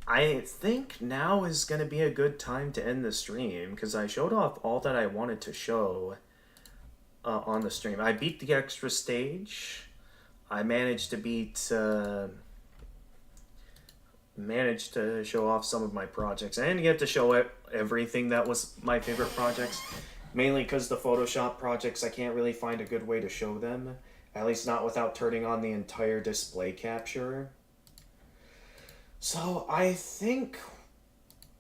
I think now is going to be a good time to end the stream, because I showed off all that I wanted to show on the stream. I beat the extra stage. I managed to show off some of my projects. I didn't get to show everything that was my favorite projects. Mainly because the Photoshop projects, I can't really find a good way to show them. At least not without turning on the entire display capture. So I think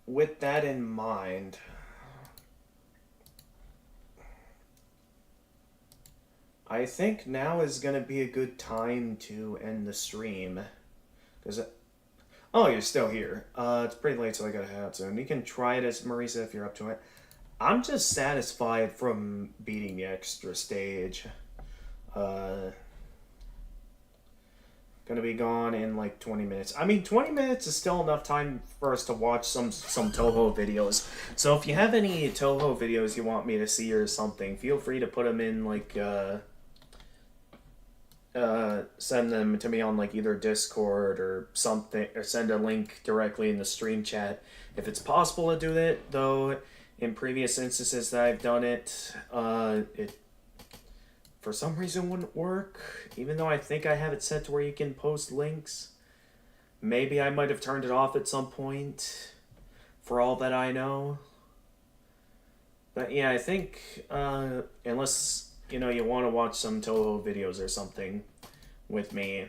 with that in mind, I think now is going to be a good time to end the stream. Oh, you're still here. It's pretty late, so I gotta head out soon. You can try it as Marisa if you're up to it. I'm just satisfied from beating the extra stage. Gonna be gone in like 20 minutes. I mean, 20 minutes is still enough time for us to watch some Touhou videos. So if you have any Touhou videos you want me to see or something, feel free to put them in like, send them to me on like either Discord or something, or send a link directly in the stream chat. If it's possible to do that, though, in previous instances that I've done it, it for some reason wouldn't work, even though I think I have it set to where you can post links. Maybe I might have turned it off at some point, for all that I know. But yeah, I think, unless, you know, you want to watch some Touhou videos or something with me,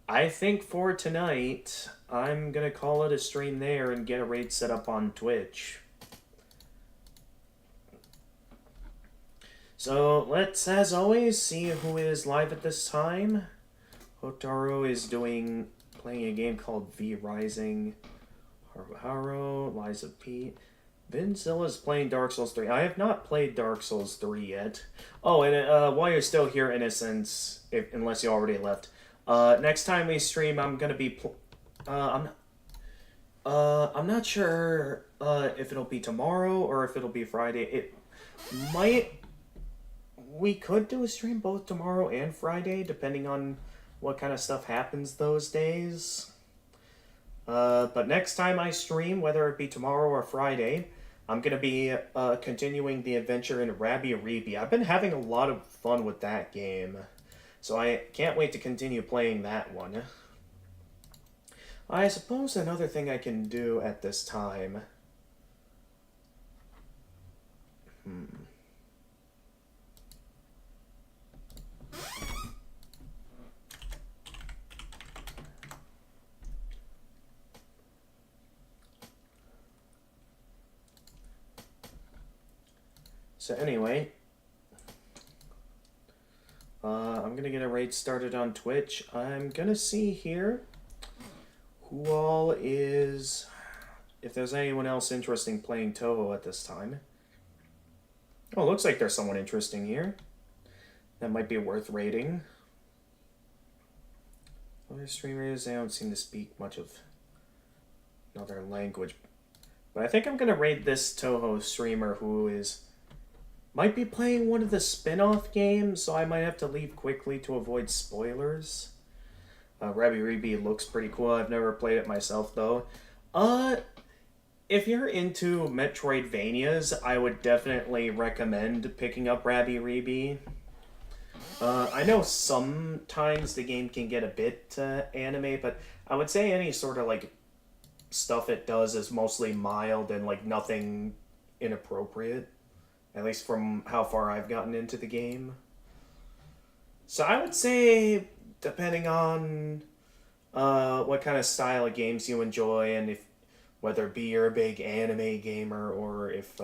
I think for tonight, I'm gonna call it a stream there and get a raid set up on Twitch. So let's, as always, see who is live at this time. Hotaru is playing a game called V Rising. Haruharo, Liza Pete. Vinzilla's playing Dark Souls 3. I have not played Dark Souls 3 yet. Oh, and while you're still here, Innocents, unless you already left, next time we stream, I'm gonna be I'm not sure if it'll be tomorrow or if it'll be Friday. It might. We could do a stream both tomorrow and Friday, depending on what kind of stuff happens those days. But next time I stream, whether it be tomorrow or Friday, I'm going to be continuing the adventure in Rabbi Ribi. I've been having a lot of fun with that game, so I can't wait to continue playing that one. I suppose another thing I can do at this time... So anyway, I'm gonna get a raid started on Twitch. I'm gonna see here who all is, if there's anyone else interesting playing Touhou at this time. Oh, looks like there's someone interesting here. That might be worth raiding. Other streamers, they don't seem to speak much of another language. But I think I'm gonna raid this Touhou streamer who might be playing one of the spin-off games, so I might have to leave quickly to avoid spoilers. Rabbi Ribi looks pretty cool. I've never played it myself, though. If you're into Metroidvanias, I would definitely recommend picking up Rabbi Ribi. I know sometimes the game can get a bit anime, but I would say any sort of, like, stuff it does is mostly mild and, like, nothing inappropriate. At least from how far I've gotten into the game. So I would say, depending on what kind of style of games you enjoy, and whether it be you're a big anime gamer, or if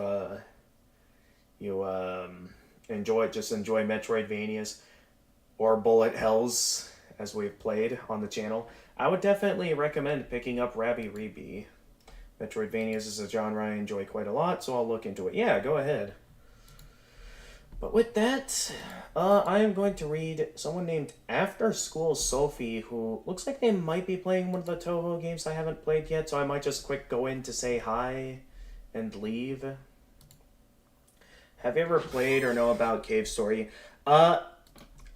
you enjoy Metroidvanias, or bullet hells, as we've played on the channel, I would definitely recommend picking up Rabbi Ribi. Metroidvanias is a genre I enjoy quite a lot, so I'll look into it. Yeah, go ahead. But with that, I am going to read someone named After School Sophie, who looks like they might be playing one of the Touhou games I haven't played yet, so I might just quick go in to say hi and leave. Have you ever played or know about Cave Story? I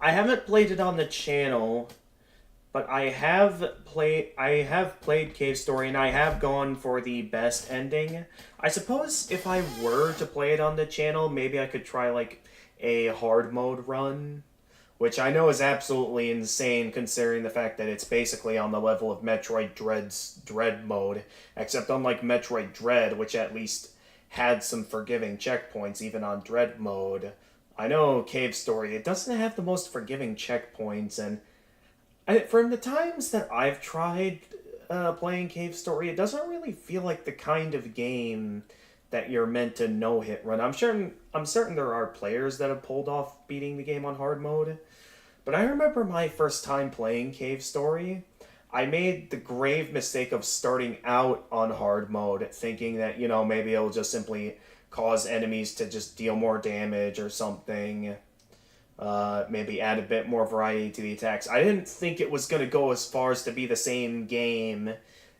haven't played it on the channel, but I have played Cave Story, and I have gone for the best ending. I suppose if I were to play it on the channel, maybe I could try like a hard mode run, which I know is absolutely insane considering the fact that it's basically on the level of Metroid Dread's Dread mode, except unlike Metroid Dread, which at least had some forgiving checkpoints even on Dread mode, I know Cave Story, it doesn't have the most forgiving checkpoints, and from the times that I've tried playing Cave Story, it doesn't really feel like the kind of game that you're meant to no-hit run. I'm certain there are players that have pulled off beating the game on hard mode, but I remember my first time playing Cave Story, I made the grave mistake of starting out on hard mode, thinking that, you know, maybe it'll just simply cause enemies to just deal more damage or something. Maybe add a bit more variety to the attacks. I didn't think it was going to go as far as to be the same game,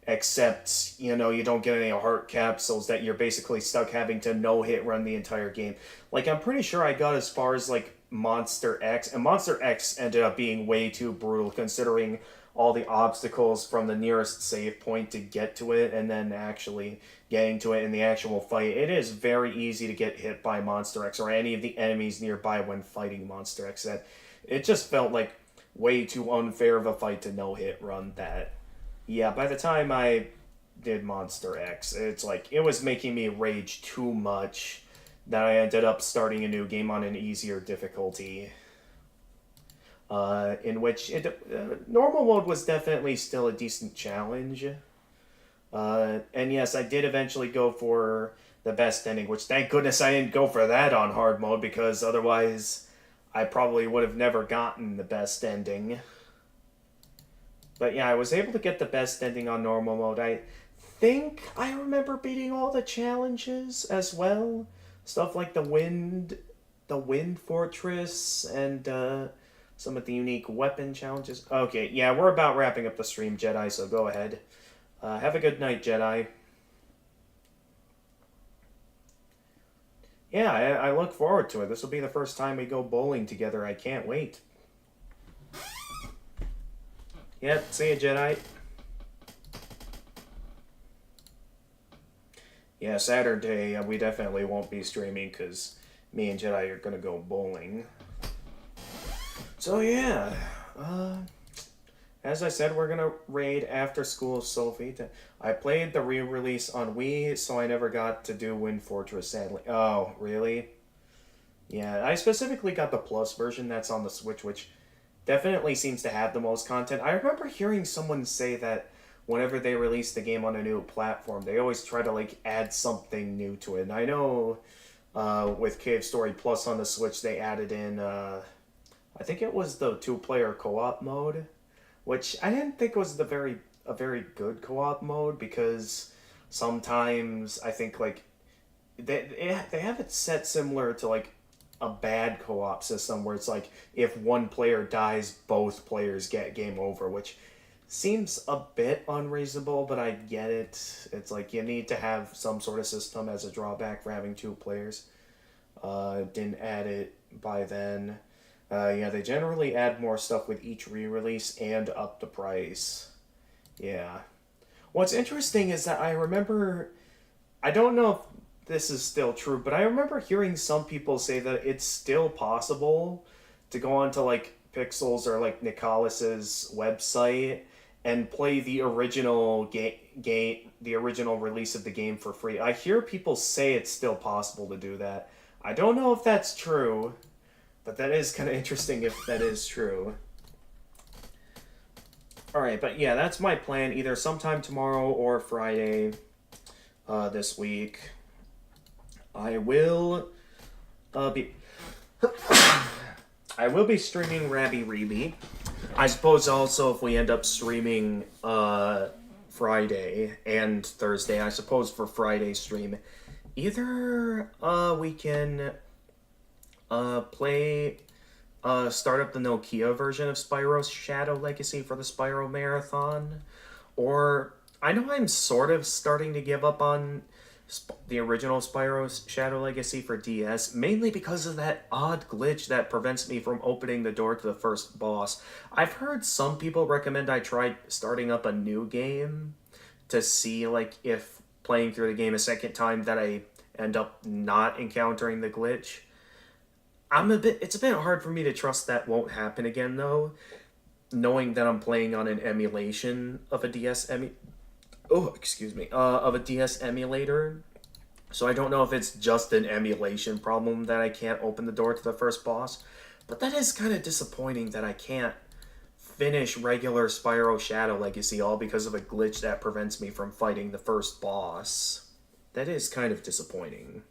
except, you know, you don't get any heart capsules, that you're basically stuck having to no-hit run the entire game. Like, I'm pretty sure I got as far as, like, Monster X, and Monster X ended up being way too brutal, considering all the obstacles from the nearest save point to get to it, and then actually getting to it in the actual fight. It is very easy to get hit by Monster X, or any of the enemies nearby when fighting Monster X. That it just felt like way too unfair of a fight to no-hit run that. Yeah, by the time I did Monster X, it's like, it was making me rage too much that I ended up starting a new game on an easier difficulty. In which normal mode was definitely still a decent challenge. And yes, I did eventually go for the best ending, which thank goodness I didn't go for that on hard mode, because otherwise I probably would have never gotten the best ending. But yeah, I was able to get the best ending on normal mode. I think I remember beating all the challenges as well. Stuff like the wind fortress, and some of the unique weapon challenges. Okay, yeah, we're about wrapping up the stream, Jedi, so go ahead. Have a good night, Jedi. Yeah, I look forward to it. This will be the first time we go bowling together. I can't wait. Yep, see you, Jedi. Yeah, Saturday, we definitely won't be streaming because me and Jedi are going to go bowling. So yeah, as I said, we're gonna raid After School Sophie. I played the re-release on Wii, so I never got to do Wind Fortress, sadly. Oh, really? Yeah, I specifically got the Plus version that's on the Switch, which definitely seems to have the most content. I remember hearing someone say that whenever they release the game on a new platform, they always try to, like, add something new to it. And I know with Cave Story Plus on the Switch, they added in... I think it was the 2-player co-op mode, which I didn't think was a very good co-op mode, because sometimes I think like they have it set similar to like a bad co-op system where it's like if one player dies, both players get game over, which seems a bit unreasonable, but I get it. It's like you need to have some sort of system as a drawback for having 2 players. Didn't add it by then. Yeah, they generally add more stuff with each re-release and up the price. Yeah. What's interesting is that I remember... I don't know if this is still true, but I remember hearing some people say that it's still possible to go onto, like, Pixel's or, like, Nicholas's website and play the original the original release of the game for free. I hear people say it's still possible to do that. I don't know if that's true... But that is kind of interesting if that is true. Alright, but yeah, that's my plan. Either sometime tomorrow or Friday this week. I will be... I will be streaming Rabby Reeby. I suppose also if we end up streaming Friday and Thursday, I suppose for Friday's stream, either we can... Start up the Nokia version of Spyro's Shadow Legacy for the Spyro Marathon. Or, I know I'm sort of starting to give up on the original Spyro's Shadow Legacy for DS, mainly because of that odd glitch that prevents me from opening the door to the first boss. I've heard some people recommend I try starting up a new game to see, like, if playing through the game a second time that I end up not encountering the glitch. It's a bit hard for me to trust that won't happen again, though, knowing that I'm playing on an emulation of a of a DS emulator. So I don't know if it's just an emulation problem that I can't open the door to the first boss, but that is kind of disappointing that I can't finish regular Spyro Shadow Legacy all because of a glitch that prevents me from fighting the first boss. That is kind of disappointing.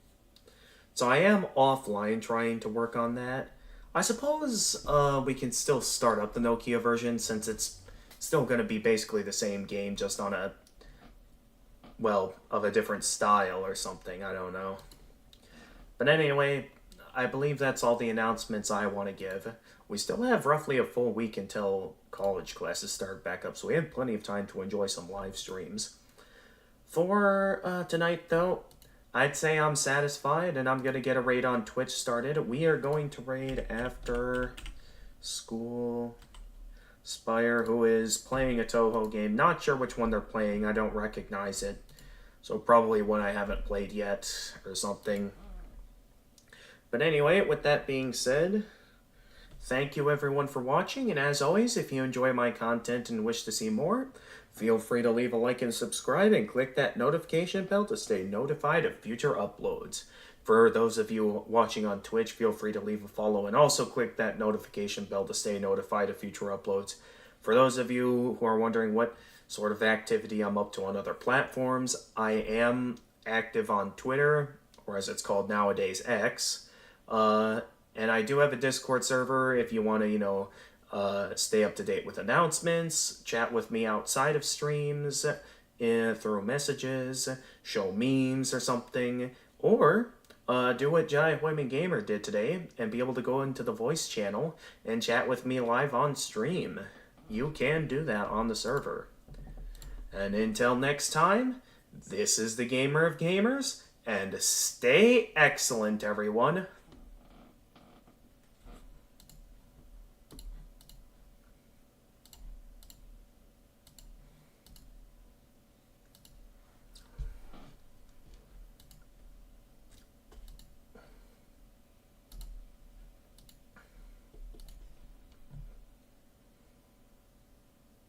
So I am offline trying to work on that. I suppose we can still start up the Nokia version since it's still going to be basically the same game, just on of a different style or something. I don't know. But anyway, I believe that's all the announcements I want to give. We still have roughly a full week until college classes start back up, so we have plenty of time to enjoy some live streams. For tonight, though, I'd say I'm satisfied, and I'm going to get a raid on Twitch started. We are going to raid after school Spire, who is playing a Touhou game. Not sure which one they're playing. I don't recognize it. So probably one I haven't played yet or something. But anyway, with that being said, thank you everyone for watching, and as always, if you enjoy my content and wish to see more, feel free to leave a like and subscribe and click that notification bell to stay notified of future uploads. For those of you watching on Twitch, feel free to leave a follow and also click that notification bell to stay notified of future uploads. For those of you who are wondering what sort of activity I'm up to on other platforms, I am active on Twitter, or as it's called nowadays, X. And I do have a Discord server if you want to, stay up to date with announcements, chat with me outside of streams, through messages, show memes or something, or do what Jai Hoyman Gamer did today and be able to go into the voice channel and chat with me live on stream. You can do that on the server. And until next time, this is the Gamer of Gamers, and stay excellent, everyone.